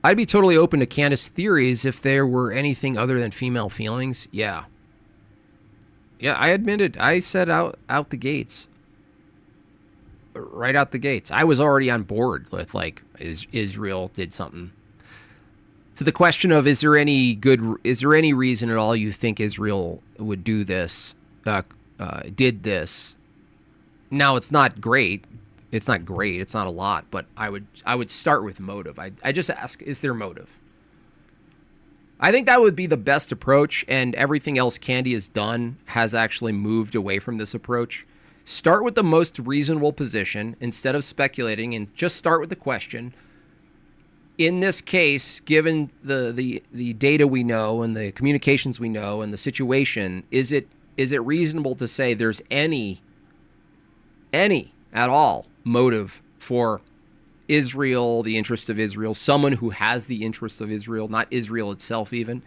I'd be totally open to Candace theories if there were anything other than female feelings. Yeah. Yeah, I admitted. I said out the gates. Right out the gates. I was already on board with, like, Israel did something. To the question of, is there any reason at all you think Israel would do this, did this? Now, it's not great. It's not great. It's not a lot, but I would start with motive. I just ask, is there motive? I think that would be the best approach, and everything else Candy has done has actually moved away from this approach. Start with the most reasonable position instead of speculating, and just start with the question. In this case, given the data we know and the communications we know and the situation, is it reasonable to say there's any at all motive for Israel, the interest of Israel, someone who has the interest of Israel, not Israel itself even,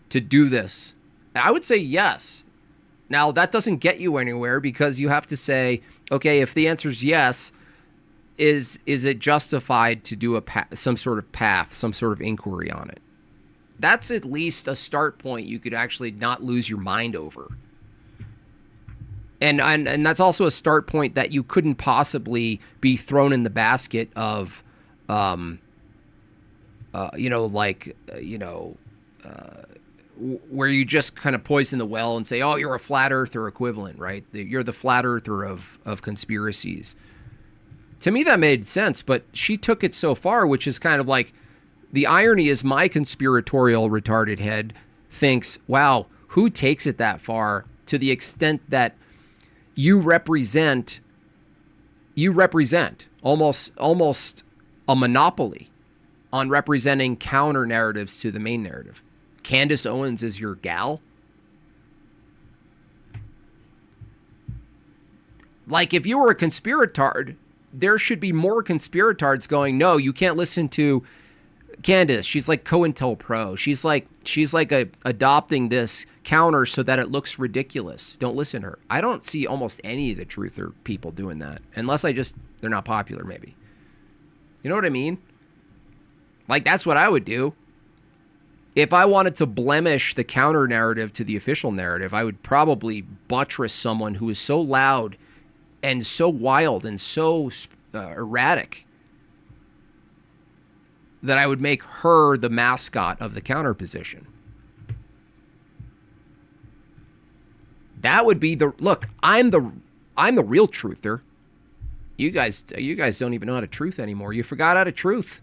to do this? I would say yes. Now, that doesn't get you anywhere, because you have to say, okay, if the answer is yes, is it justified to do some sort of path, some sort of inquiry on it? That's at least a start point you could actually not lose your mind over. And that's also a start point that you couldn't possibly be thrown in the basket of, where you just kind of poison the well and say, oh, you're a flat earther equivalent, right? You're the flat earther of conspiracies. To me, that made sense, but she took it so far, which is kind of like, the irony is my conspiratorial retarded head thinks, wow, who takes it that far, to the extent that you represent almost a monopoly on representing counter narratives to the main narrative. Candace Owens is your gal? Like, if you were a conspiratard, there should be more conspiratards going, no, you can't listen to Candace. She's like COINTELPRO. She's like adopting this counter so that it looks ridiculous. Don't listen to her. I don't see almost any of the truther people doing that, unless they're not popular, maybe. You know what I mean? Like, that's what I would do. If I wanted to blemish the counter narrative to the official narrative, I would probably buttress someone who is so loud and so wild and so erratic that I would make her the mascot of the counter position. That would be look. I'm the real truther. You guys don't even know how to truth anymore. You forgot how to truth.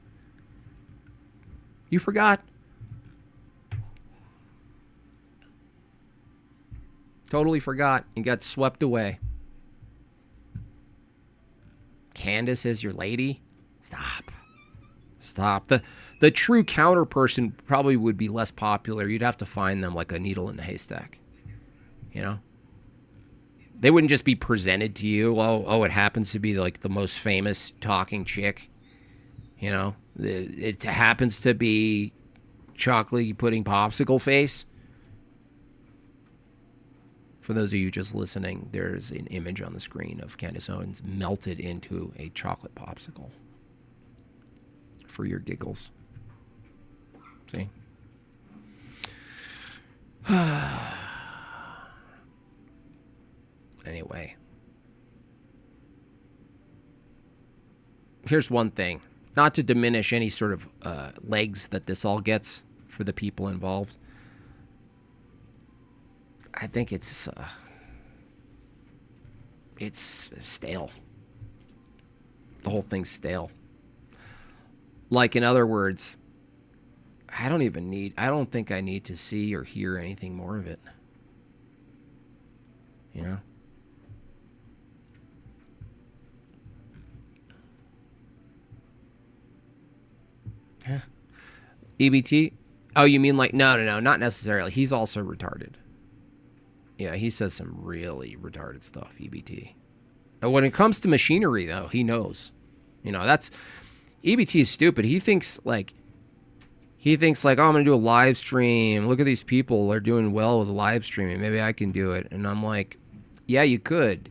You forgot. Totally forgot. You got swept away. Candace is your lady? Stop. The true counter person probably would be less popular. You'd have to find them like a needle in the haystack. You know? They wouldn't just be presented to you. Oh, it happens to be like the most famous talking chick. You know? It happens to be chocolate pudding popsicle face. For those of you just listening, there's an image on the screen of Candace Owens melted into a chocolate popsicle. For your giggles. See? Anyway. Here's one thing. Not to diminish any sort of legs that this all gets for the people involved. I think it's stale. the whole thing's stale. Like, in other words, I don't think I need to see or hear anything more of it. You know? Yeah. EBT? Oh, you mean like, no, not necessarily. He's also retarded. Yeah, he says some really retarded stuff, EBT. And when it comes to machinery, though, he knows. You know, that's... EBT is stupid. He thinks like, oh, I'm going to do a live stream. Look at these people. They're doing well with live streaming. Maybe I can do it. And I'm like, yeah, you could.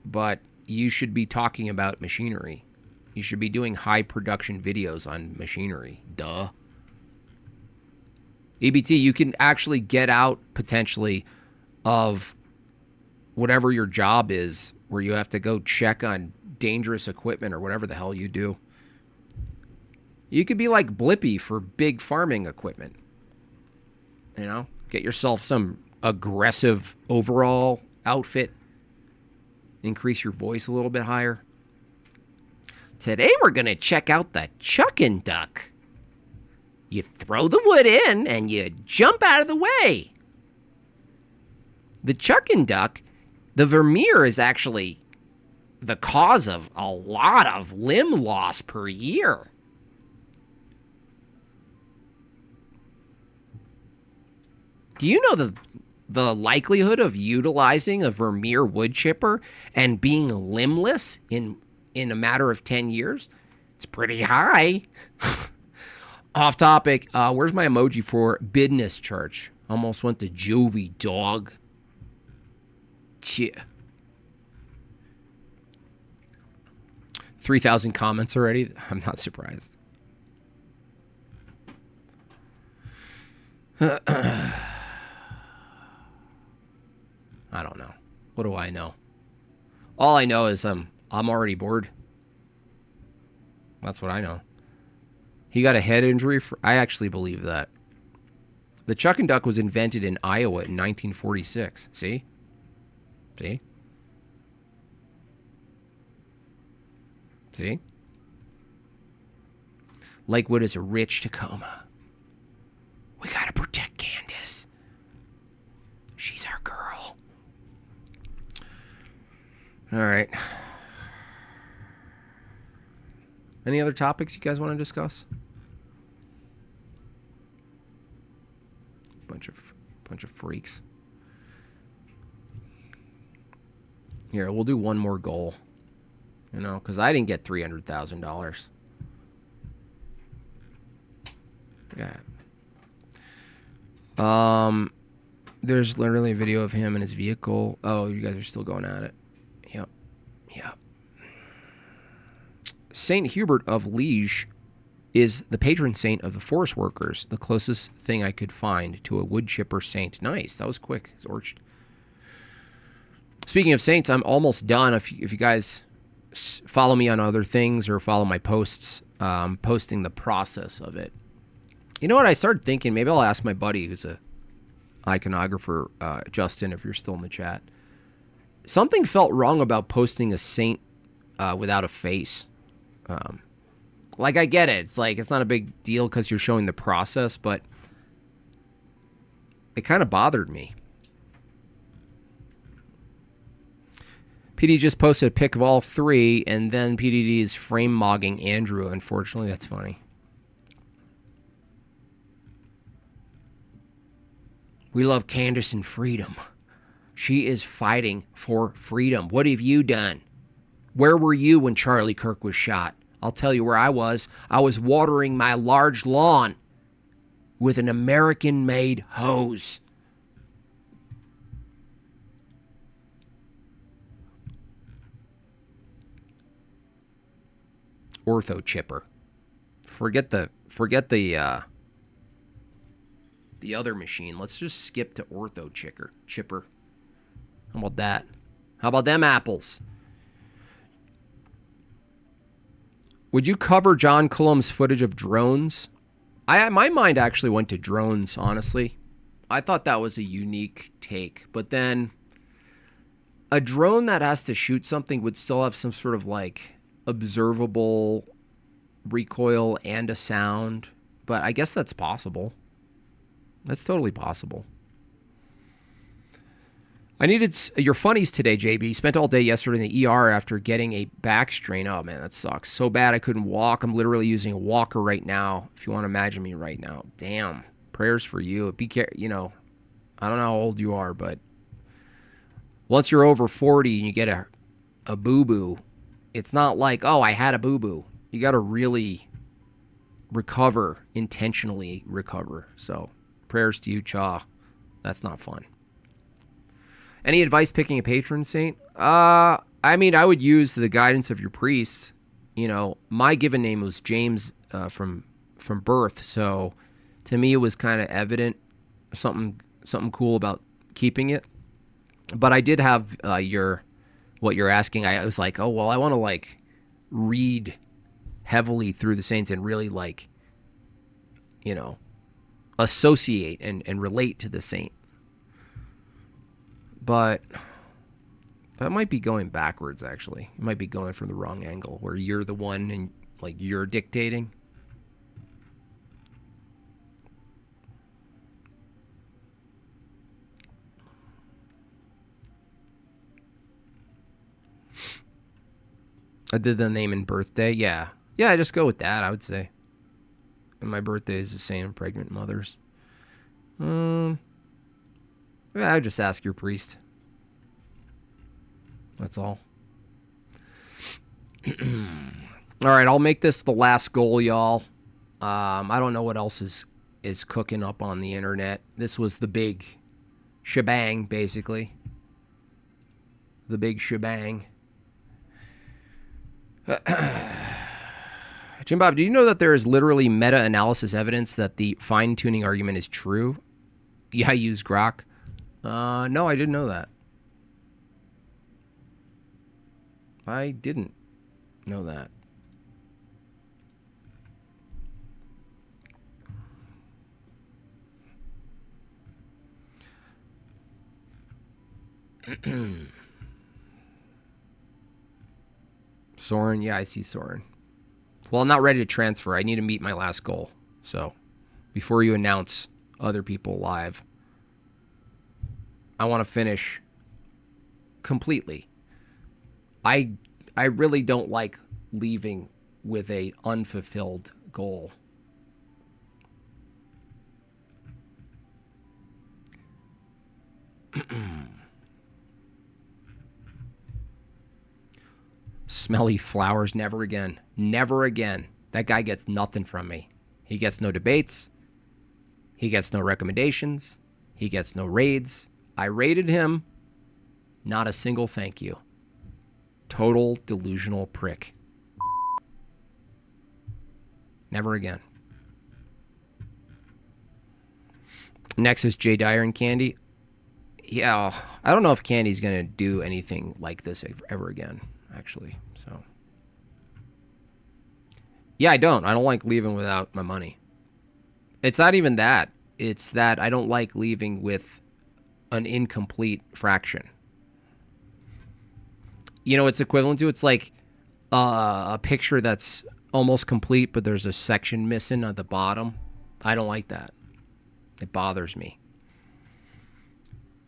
But you should be talking about machinery. You should be doing high production videos on machinery. Duh. EBT, you can actually get out potentially of whatever your job is, where you have to go check on dangerous equipment or whatever the hell you do. You could be like Blippy for big farming equipment. You know, get yourself some aggressive overall outfit. Increase your voice a little bit higher. Today we're going to check out the chucking duck. You throw the wood in and you jump out of the way. The chucking duck, the Vermeer is actually the cause of a lot of limb loss per year. Do you know the likelihood of utilizing a Vermeer wood chipper and being limbless in a matter of 10 years? It's pretty high. Off topic, where's my emoji for Business Church? Almost went to juvie, dog. Yeah. 3,000 comments already? I'm not surprised. I don't know. What do I know? All I know is I'm already bored. That's what I know. He got a head injury. I actually believe that. The chuck and duck was invented in Iowa in 1946. See? See? See? Lakewood is a rich Tacoma. We gotta protect Candace. She's our girl. All right. Any other topics you guys want to discuss? Bunch of freaks. Here, we'll do one more goal. You know, because I didn't get $300,000. Yeah. There's literally a video of him in his vehicle. Oh, you guys are still going at it. Yep. Saint Hubert of Liege is the patron saint of the forest workers, the closest thing I could find to a wood chipper saint. Nice. That was quick. Zorched. Speaking of saints, I'm almost done. If you guys follow me on other things or follow my posts, posting the process of it. You know what? I started thinking, maybe I'll ask my buddy who's a iconographer, Justin, if you're still in the chat. Something felt wrong about posting a saint without a face. Like, I get it. It's like, it's not a big deal because you're showing the process, but it kind of bothered me. PD just posted a pic of all three, and then PDD is frame mogging Andrew. Unfortunately, that's funny. We love Candace and freedom. She is fighting for freedom. What have you done? Where were you when Charlie Kirk was shot? I'll tell you where I was. I was watering my large lawn with an American-made hose. Ortho chipper. Forget the other machine. Let's just skip to ortho chipper. How about that? How about them apples? Would you cover John Cullum's footage of drones? My mind actually went to drones, honestly. I thought that was a unique take, but then a drone that has to shoot something would still have some sort of like observable recoil and a sound, but I guess that's possible. That's totally possible. I needed your funnies today, JB. Spent all day yesterday in the ER after getting a back strain. Oh, man, that sucks. So bad I couldn't walk. I'm literally using a walker right now, if you want to imagine me right now. Damn. Prayers for you. Be careful. You know, I don't know how old you are, but once you're over 40 and you get a boo-boo, it's not like, oh, I had a boo-boo. You got to really recover, intentionally recover. So prayers to you, Cha. That's not fun. Any advice picking a patron saint? I mean, I would use the guidance of your priest. You know, my given name was James from birth, so to me it was kind of evident something cool about keeping it. But I did have what you're asking. I was like, oh well, I want to like read heavily through the saints and really like, you know, associate and relate to the saint. But that might be going backwards, actually. You might be going from the wrong angle, where you're the one and, like, you're dictating. I did the name and birthday. Yeah. Yeah, I just go with that, I would say. And my birthday is the same, pregnant mothers. Yeah, I would just ask your priest. That's all. All right, I'll make this the last goal, y'all. I don't know what else is cooking up on the internet. This was the big shebang, basically. The big shebang. Jim Bob, do you know that there is literally meta-analysis evidence that the fine-tuning argument is true? Yeah, I use Grok. No, I didn't know that. I didn't know that. Soren, yeah, I see Soren. Well, I'm not ready to transfer. I need to meet my last goal. So, before you announce other people live, I want to finish completely. I really don't like leaving with a unfulfilled goal. Smelly flowers, never again. Never again. That guy gets nothing from me. He gets no debates. He gets no recommendations. He gets no raids. I raided him. Not a single thank you. Total delusional prick. Never again. Next is Jay Dyer and Candy. Yeah, I don't know if Candy's going to do anything like this ever again, actually. So, yeah, I don't like leaving without my money. It's not even that. It's that I don't like leaving with an incomplete fraction. You know, it's equivalent to, it's like a picture that's almost complete, but there's a section missing at the bottom. I don't like that. It bothers me.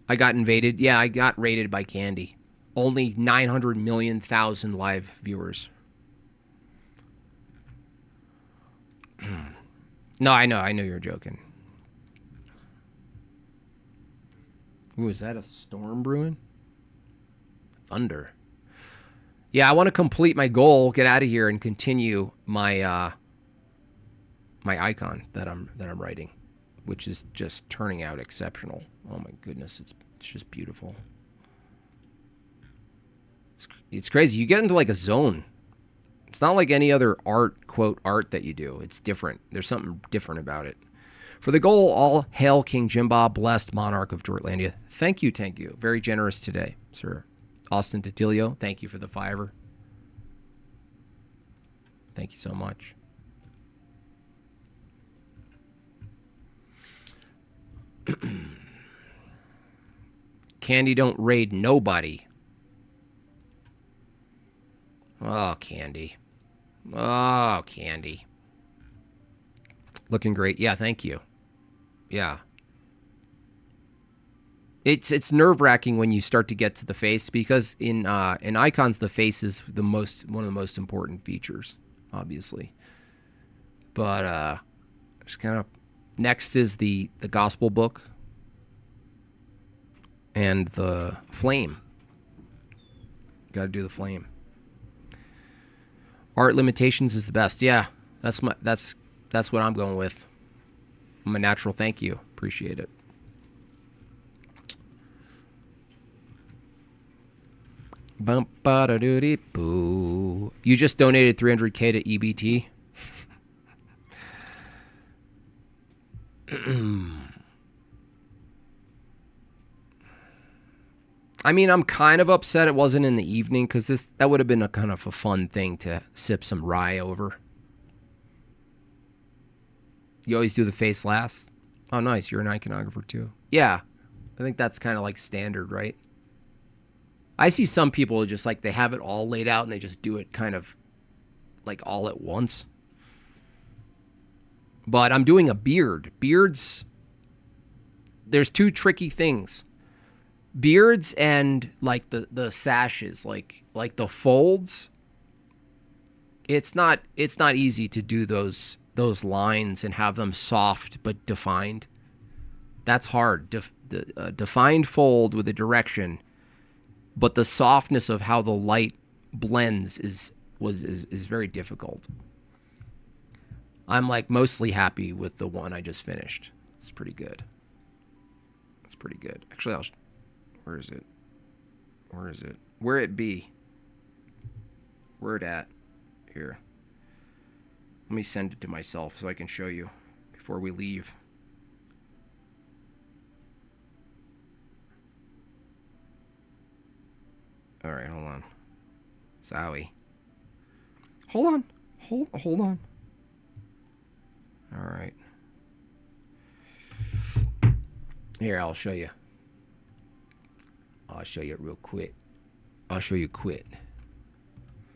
I got invaded. Yeah, I got raided by Candy. Only 900 million thousand live viewers. No, I know you're joking. Ooh, is that a storm brewing? Thunder. Yeah, I want to complete my goal, get out of here, and continue my my icon that I'm writing, which is just turning out exceptional. Oh my goodness, it's just beautiful. It's crazy. You get into like a zone. It's not like any other art, quote, art that you do. It's different. There's something different about it. For the goal, all hail King Jimbob, blessed monarch of Jortlandia. Thank you. Very generous today, sir. Austin Titilio, thank you for the $5. Thank you so much. Candy don't raid nobody. Oh, Candy. Oh, Candy. Looking great. Yeah, thank you. Yeah. It's nerve-wracking when you start to get to the face, because in icons the face is one of the most important features, obviously. But just kind of next is the gospel book and the flame. Got to do the flame. Art limitations is the best. Yeah, that's what I'm going with. I'm a natural. Thank you. Appreciate it. Bump ba da doo dee boo. You just donated 300K to EBT. I mean, I'm kind of upset it wasn't in the evening, because that would have been a kind of a fun thing to sip some rye over. You always do the face last? Oh, nice. You're an iconographer too. Yeah. I think that's kind of like standard, right? I see some people just like they have it all laid out and they just do it kind of like all at once. But I'm doing a beard. Beards, there's two tricky things. Beards and like the sashes, like the folds. It's not easy to do those lines and have them soft but defined. That's hard. Defined fold with a direction, but the softness of how the light blends is very difficult. I'm like mostly happy with the one I just finished. It's pretty good. It's pretty good. Actually, where is it? Where is it? Where it be? Where it at? Here. Let me send it to myself so I can show you before we leave. All right, hold on. Zowie. Hold on. Hold on. All right. Here, I'll show you. I'll show you real quick. I'll show you quick.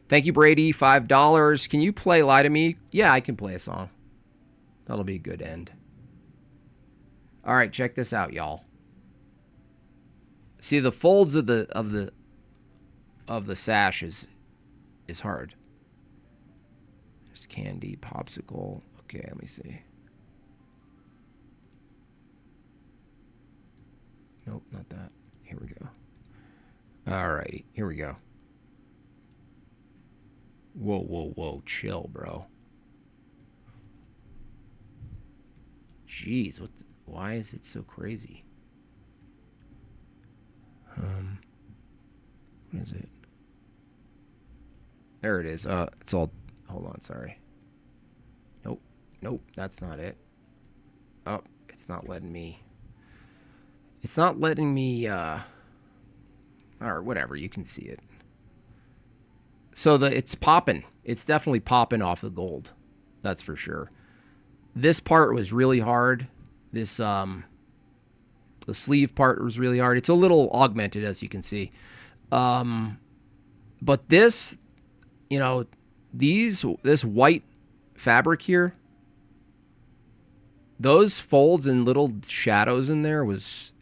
Thank you, Brady. $5. Can you play Lie to Me? Yeah, I can play a song. That'll be a good end. All right, check this out, y'all. See, the folds of the sash is hard. There's candy, popsicle. Okay, let me see. Nope, not that. Here we go. All righty, here we go. Whoa, chill, bro. Jeez, why is it so crazy? What is it? There it is. It's all, hold on, sorry. Nope, that's not it. Oh, it's not letting me, or whatever, you can see it. So it's popping. It's definitely popping off the gold. That's for sure. This part was really hard. This, the sleeve part was really hard. It's a little augmented, as you can see. But this, this white fabric here, those folds and little shadows in there it was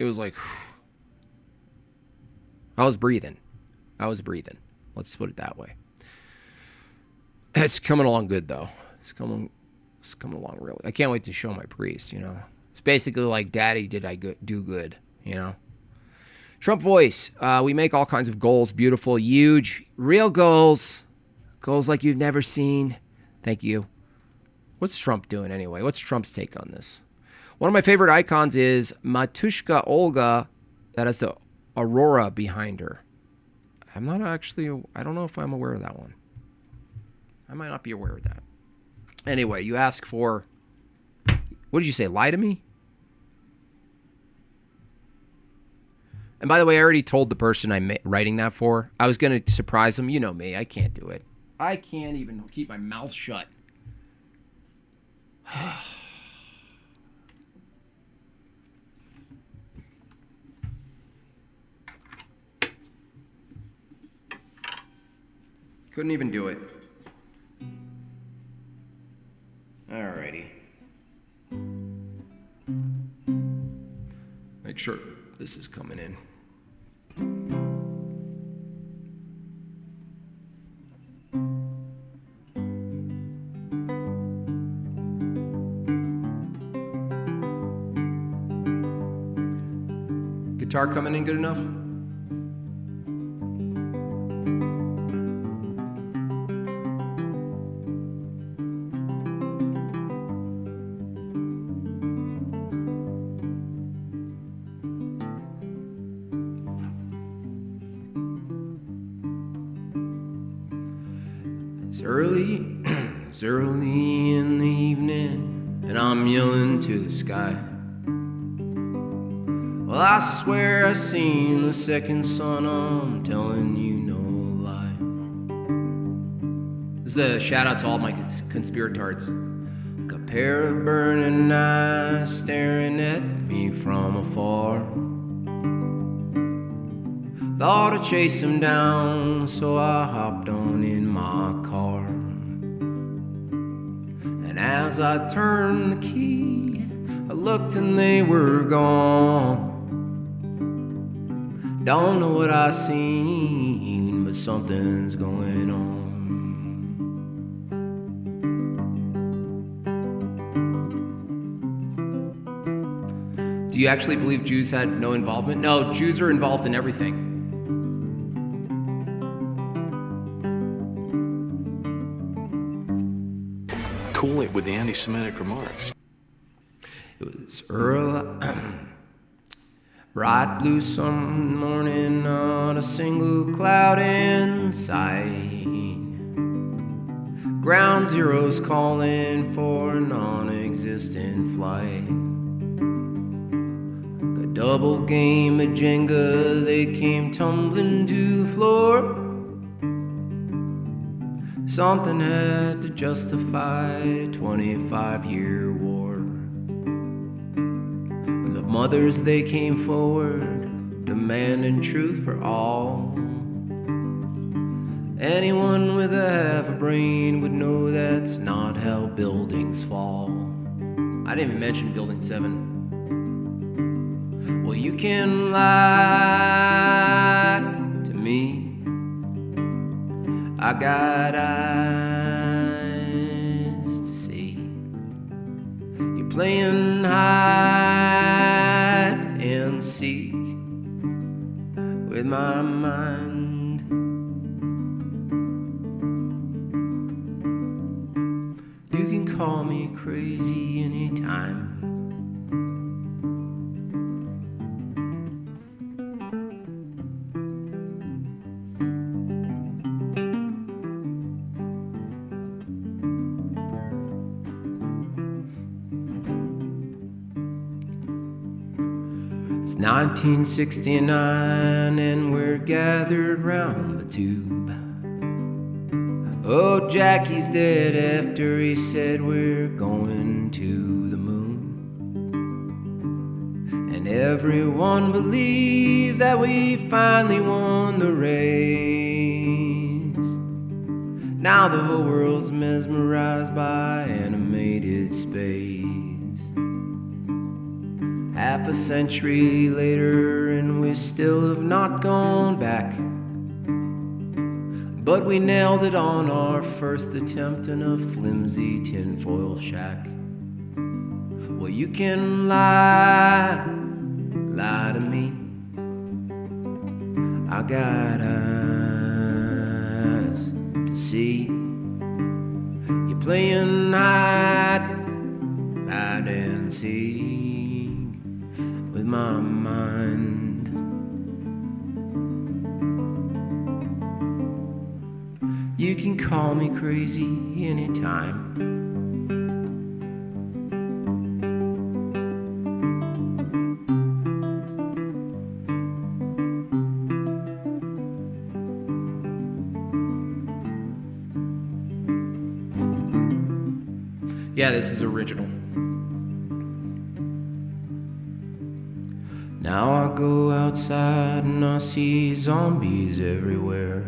like, I was breathing. Let's put it that way. It's coming along good, though. It's coming along really. I can't wait to show my priest, It's basically like, Daddy, did I do good, Trump voice. We make all kinds of goals. Beautiful, huge, real goals. Goals like you've never seen. Thank you. What's Trump doing anyway? What's Trump's take on this? One of my favorite icons is Matushka Olga, that has the aurora behind her. I don't know if I'm aware of that one. I might not be aware of that. Anyway, you ask for, what did you say, Lie to Me? And by the way, I already told the person I'm writing that for. I was going to surprise them. You know me, I can't do it. I can't even keep my mouth shut. Couldn't even do it. Alrighty. Make sure this is coming in. Guitar coming in good enough? It's early in the evening, and I'm yelling to the sky. Well, I swear I seen the second sun, I'm telling you no lie. This is a shout out to all my conspiratards. Like a pair of burning eyes staring at me from afar. Thought I'd chase him down, so I hopped on in my car. And as I turned the key, I looked and they were gone. Don't know what I seen, but something's going on. Do you actually believe Jews had no involvement? No, Jews are involved in everything. Cool it with the anti-Semitic remarks. It was early, bright blue summer morning, not a single cloud in sight. Ground zero's calling for a non-existent flight. A double game of Jenga, they came tumbling to the floor. Something had to justify a 25-year war. When the mothers, they came forward, demanding truth for all. Anyone with a half a brain would know that's not how buildings fall. I didn't even mention Building 7. Well, you can lie to me. I got eyes to see. You're playing hide and seek with my mind. You can call me crazy anytime. It's 1969 and we're gathered round the tube. Oh, Jackie's dead after he said we're going to the moon. And everyone believed that we finally won the race. Now the whole world's mesmerized by animated space. Half a century later and we still have not gone back. But we nailed it on our first attempt in a flimsy tinfoil shack. Well, you can lie to me. I got eyes to see. You're playing hide and seek with my mind. You can call me crazy anytime. Yeah, this is original. Now I go outside and I see zombies everywhere.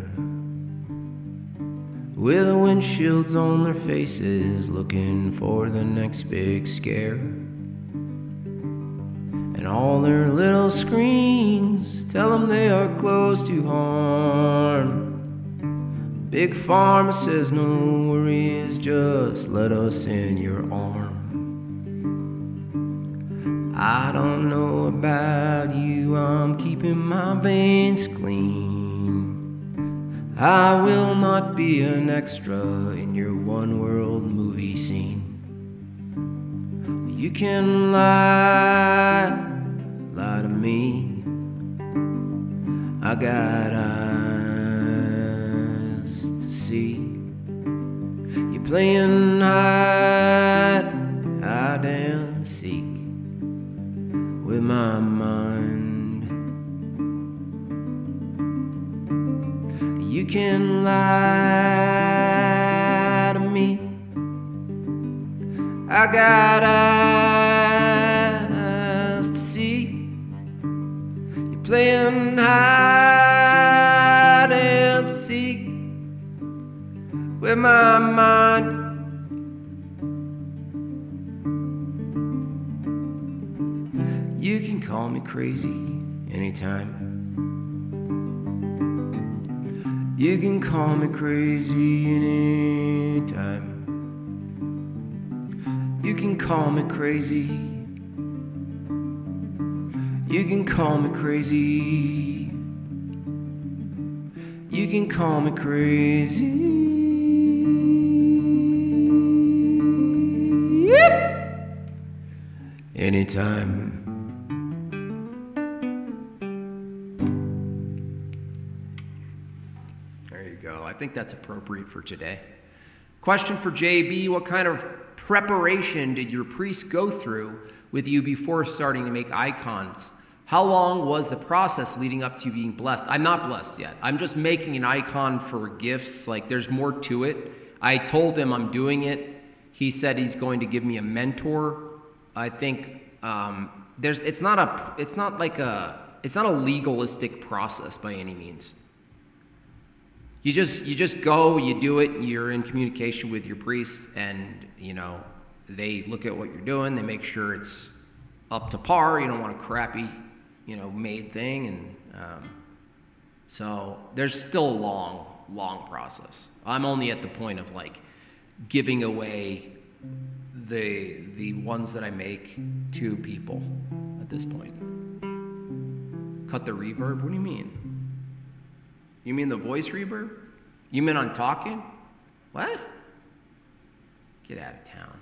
with windshields on their faces, looking for the next big scare. And all their little screens tell them they are close to harm. Big Pharma says no worries, just let us in your arm. I don't know about you, I'm keeping my veins clean. I will not be an extra in your one-world movie scene. You can lie to me. I got eyes to see. You're playing hide and seek with my mind. You can lie to me. I got eyes to see. You're playing hide and seek with my mind. You can call me crazy anytime. You can call me crazy anytime. You can call me crazy. You can call me crazy. You can call me crazy. Yep. Anytime. There you go. I think that's appropriate for today. Question for JB: what kind of preparation did your priest go through with you before starting to make icons? How long was the process leading up to you being blessed? I'm not blessed yet. I'm just making an icon for gifts. Like, there's more to it. I told him I'm doing it. He said he's going to give me a mentor. I think it's not a legalistic process by any means. You just go, you do it, you're in communication with your priest, and they look at what you're doing, they make sure it's up to par. You don't want a crappy, made thing, and so there's still a long process. I'm only at the point of like giving away the ones that I make to people at this point. Cut the reverb? What do you mean? You mean the voice reverb? You mean on talking? What? Get out of town.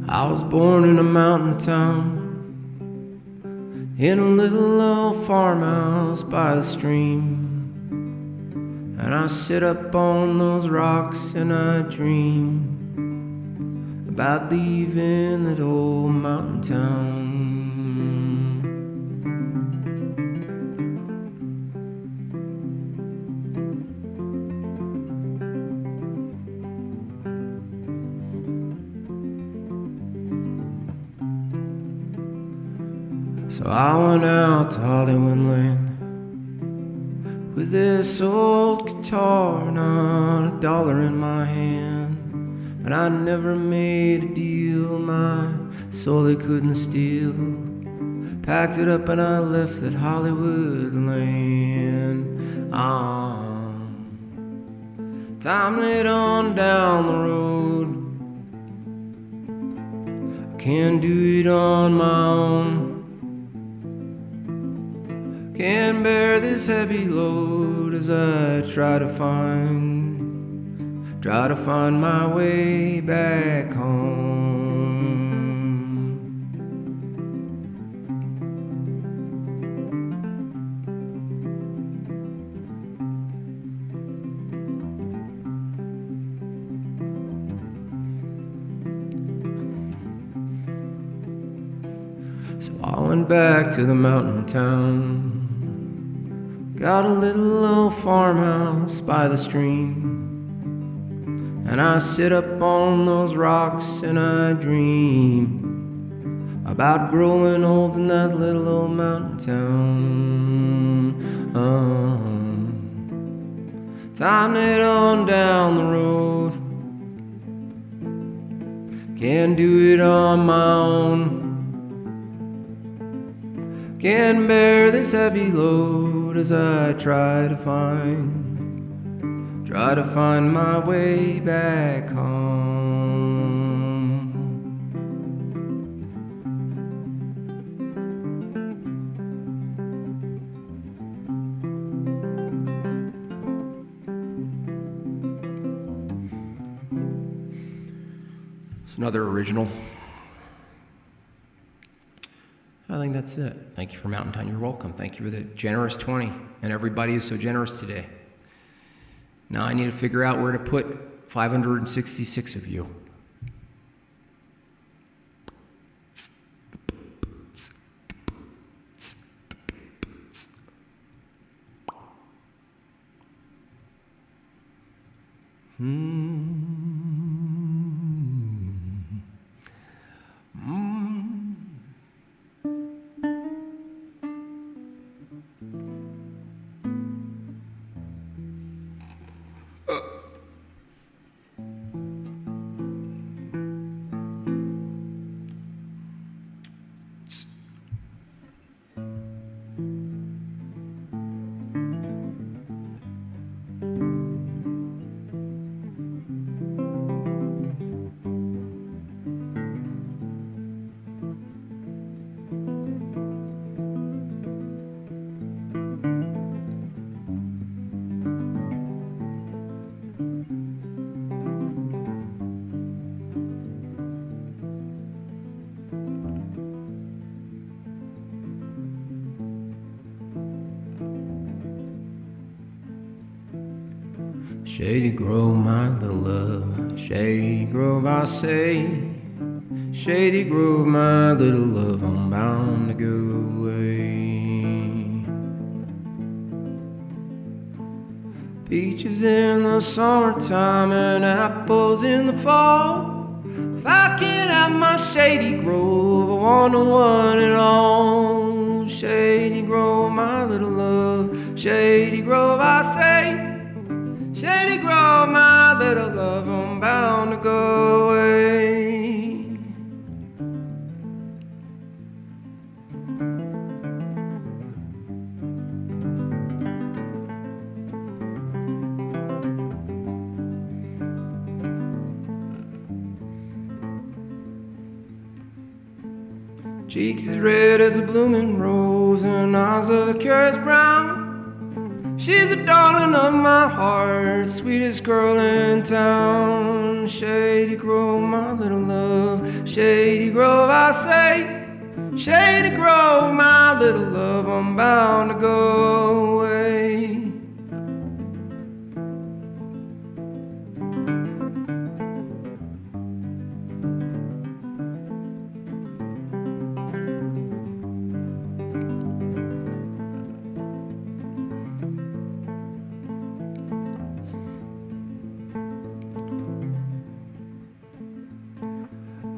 I was born in a mountain town, in a little old farmhouse by the stream. And I sit up on those rocks and I dream about leaving that old mountain town. So I went out to Hollywood land with this old guitar, not a dollar in my hand. And I never made a deal my soul they couldn't steal. Packed it up and I left that Hollywood land. Time laid on down the road. I can't do it on my own. Can't bear this heavy load. as I try to find my way back home. So I went back to the mountain town. Got a little old farmhouse by the stream, and I sit up on those rocks and I dream about growing old in that little old mountain town. Time to head on down the road. Can't do it on my own. Can't bear this heavy load as I try to find my way back home. It's another original. I think that's it. Thank you for Mountain Time. You're welcome. Thank you for the generous 20. And everybody is so generous today. Now I need to figure out where to put 566 of you. Shady Grove, my little love, Shady Grove, I say. Shady Grove, my little love, I'm bound to go away. Peaches in the summertime and apples in the fall. If I can't have my Shady Grove, I want no one at all. Shady Grove, my little love, Shady Grove, I say. Shady Grove, my little love, I'm bound to go away. Cheeks as red as a blooming rose and eyes of a curious brown. She's the darling of my heart, sweetest girl in town. Shady Grove, my little love, Shady Grove, I say. Shady Grove, my little love, I'm bound to go away.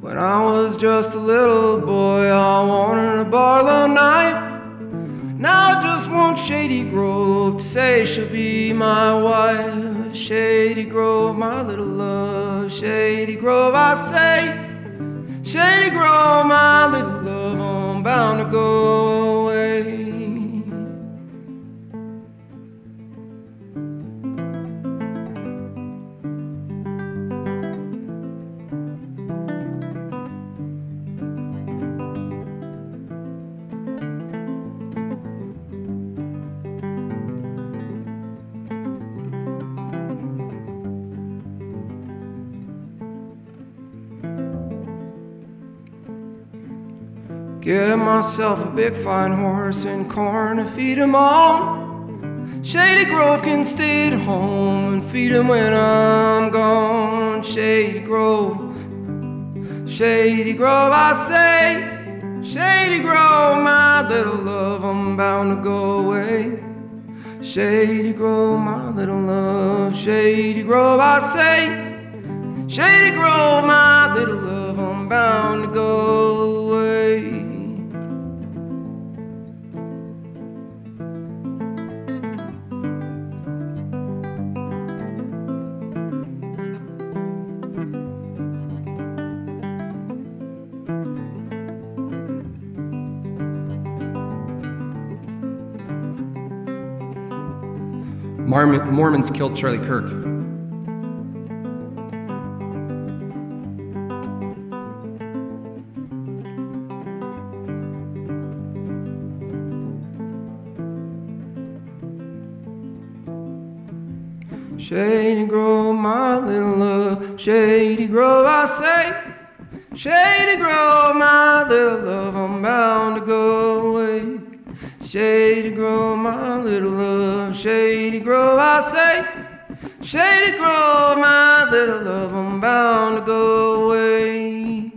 When I was just a little boy, I wanted to borrow a knife. Now I just want Shady Grove to say she'll be my wife. Shady Grove, my little love, Shady Grove, I say. Shady Grove, my little love, I'm bound to go away. Get myself a big fine horse and corn to feed him on. Shady Grove can stay at home and feed him when I'm gone. Shady Grove, I say. Shady Grove, my little love, I'm bound to go away. Shady Grove, my little love, Shady Grove, I say. Shady Grove, my little love, I'm bound to go away. Mormons killed Charlie Kirk. Shady Grove, my little love, Shady Grove, I say. Shady Grove, my little love, I'm bound to go away. Shady Grove, my little love, Shady Grove, I say. Shady Grove, my little love, I'm bound to go away.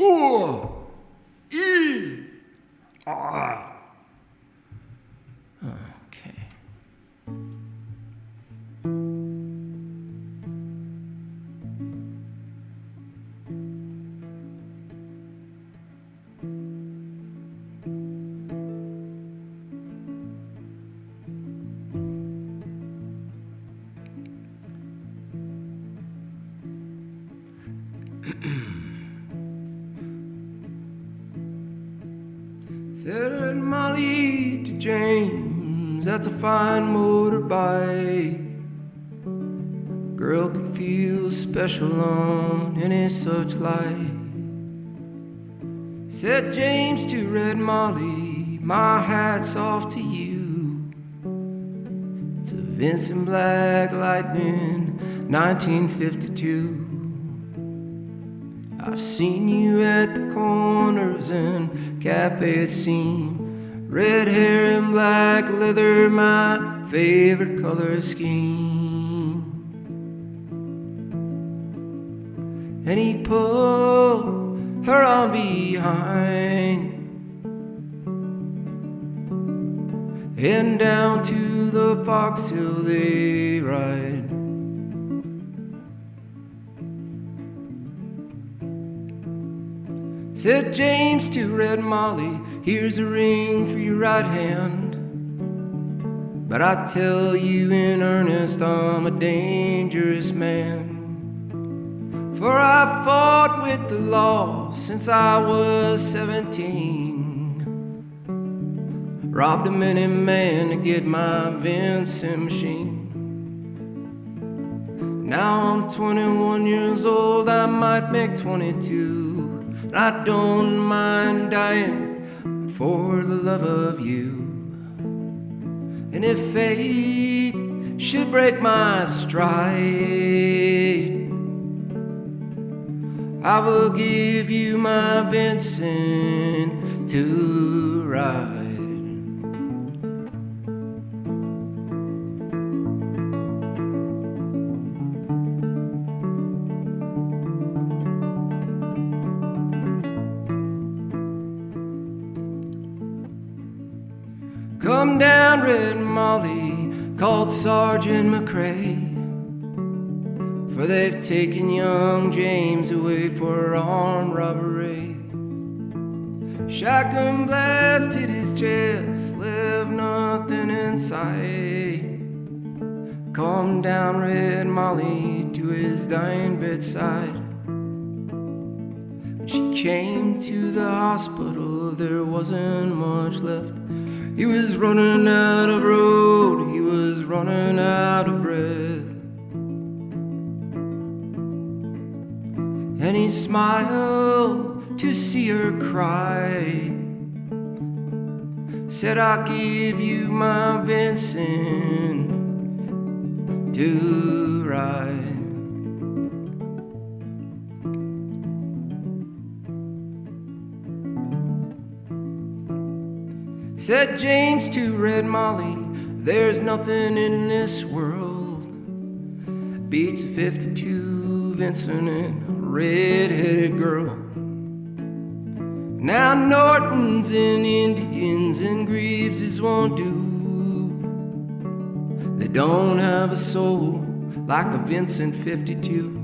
Ooh. E. Ah. Okay. Said Molly to James, that's a fine motorbike. Girl can feel special on any such light. Said James to Red Molly, my hat's off to you. It's a Vincent Black Lightning 1952. I've seen you at the corners and cafes seem. Red hair and black leather, my favorite color scheme. And he pulled her on behind, and down to the Fox Hill they ride. Said James to Red Molly, here's a ring for your right hand. But I tell you in earnest, I'm a dangerous man. For I fought with the law since I was 17. Robbed a many man to get my Vincent machine. Now I'm 21 years old, I might make 22. I don't mind dying for the love of you. And if fate should break my stride, I will give you my Vincent to ride. Come down, Red Molly, called Sergeant McCrae, for they've taken young James away for armed robbery. Shotgun blast hit his chest, left nothing in sight. calmed down Red Molly to his dying bedside. When she came to the hospital, there wasn't much left. He was running out of road, he was running out of breath. And he smiled to see her cry. Said, I'll give you my Vincent to ride. Said James to Red Molly, there's nothing in this world beats a 52 Vincent and a red-headed girl. Now Nortons and Indians and Greaveses won't do. They don't have a soul like a Vincent 52.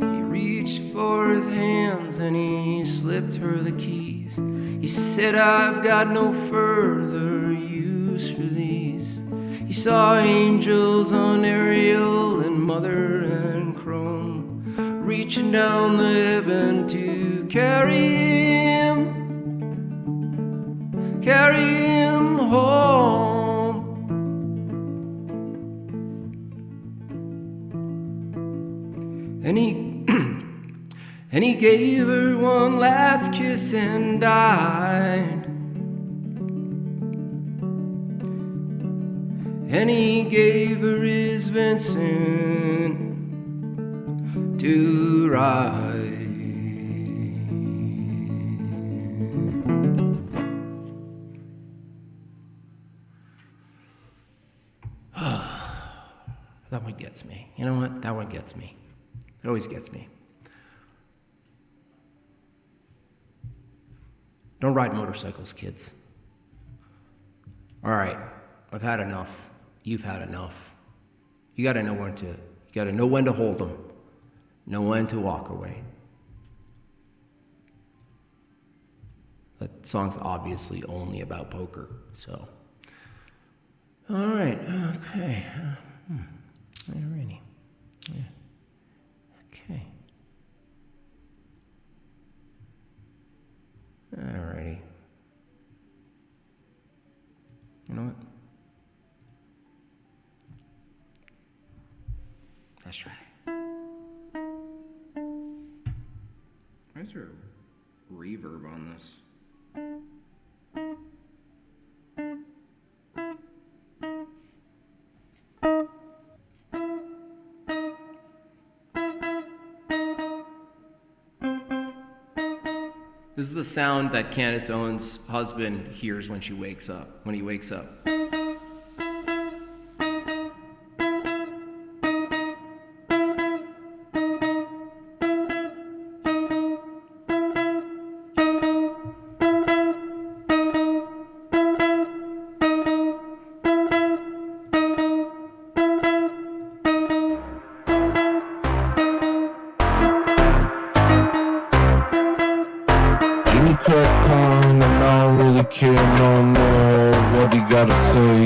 He reached for his hands and he slipped her the keys. He said, I've got no further use for these. He saw angels on Ariel and Mother and Chrome, reaching down the heaven to carry him home. And he gave her one last kiss and died. And he gave her his Vincent to ride. That one gets me. You know what? That one gets me. It always gets me. Don't ride motorcycles, kids. All right, I've had enough. You've had enough. You gotta know when to hold them. Know when to walk away. That song's obviously only about poker, so. All right, okay. Alrighty. Yeah. Okay. Alrighty. You know what? That's right. Why is there a reverb on this? This is the sound that Candace Owens' husband hears when he wakes up.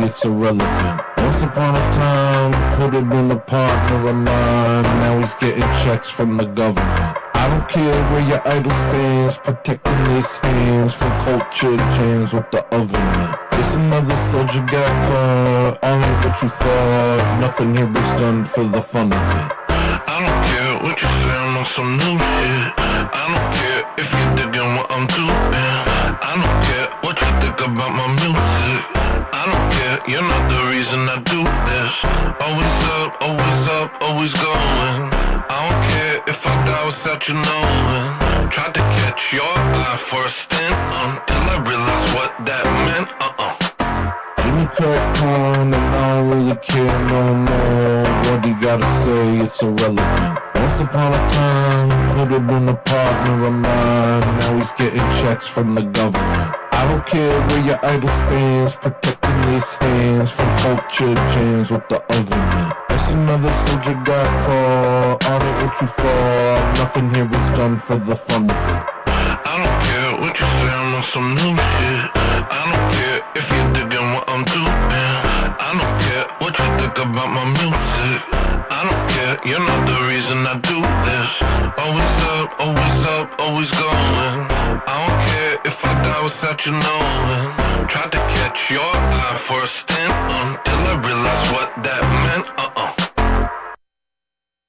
It's irrelevant. Once upon a time, could have been a partner of mine. Now he's getting checks from the government. I don't care where your idol stands, protecting his hands from culture jams with the oven. Just another soldier got caught. All ain't what you thought. Nothing here is done for the fun of it. I don't care what you say, I'm on some new shit. I don't care if you're digging what I'm doing. I don't care what you think about my music. I don't care, you're not the reason I do this. Always up, always going. I don't care if I die without you knowing. Tried to catch your eye for a stint until I realized what that meant. Jimmy crack on and I don't really care no more. What you gotta say, it's irrelevant. Once upon a time, could have been a partner of mine. Now he's getting checks from the government. I don't care where your idol stands, protecting his hands from culture jams with the oven. That's another soldier got caught. On it what you thought. Nothing here is done for the fun of it. I don't care what you say, I'm on some new shit. I don't care if you're digging what I'm doing. I don't care what you about my music. I don't care, you're not the reason I do this. Always up, always going. I don't care if I die without you knowing. Tried to catch your eye for a stint on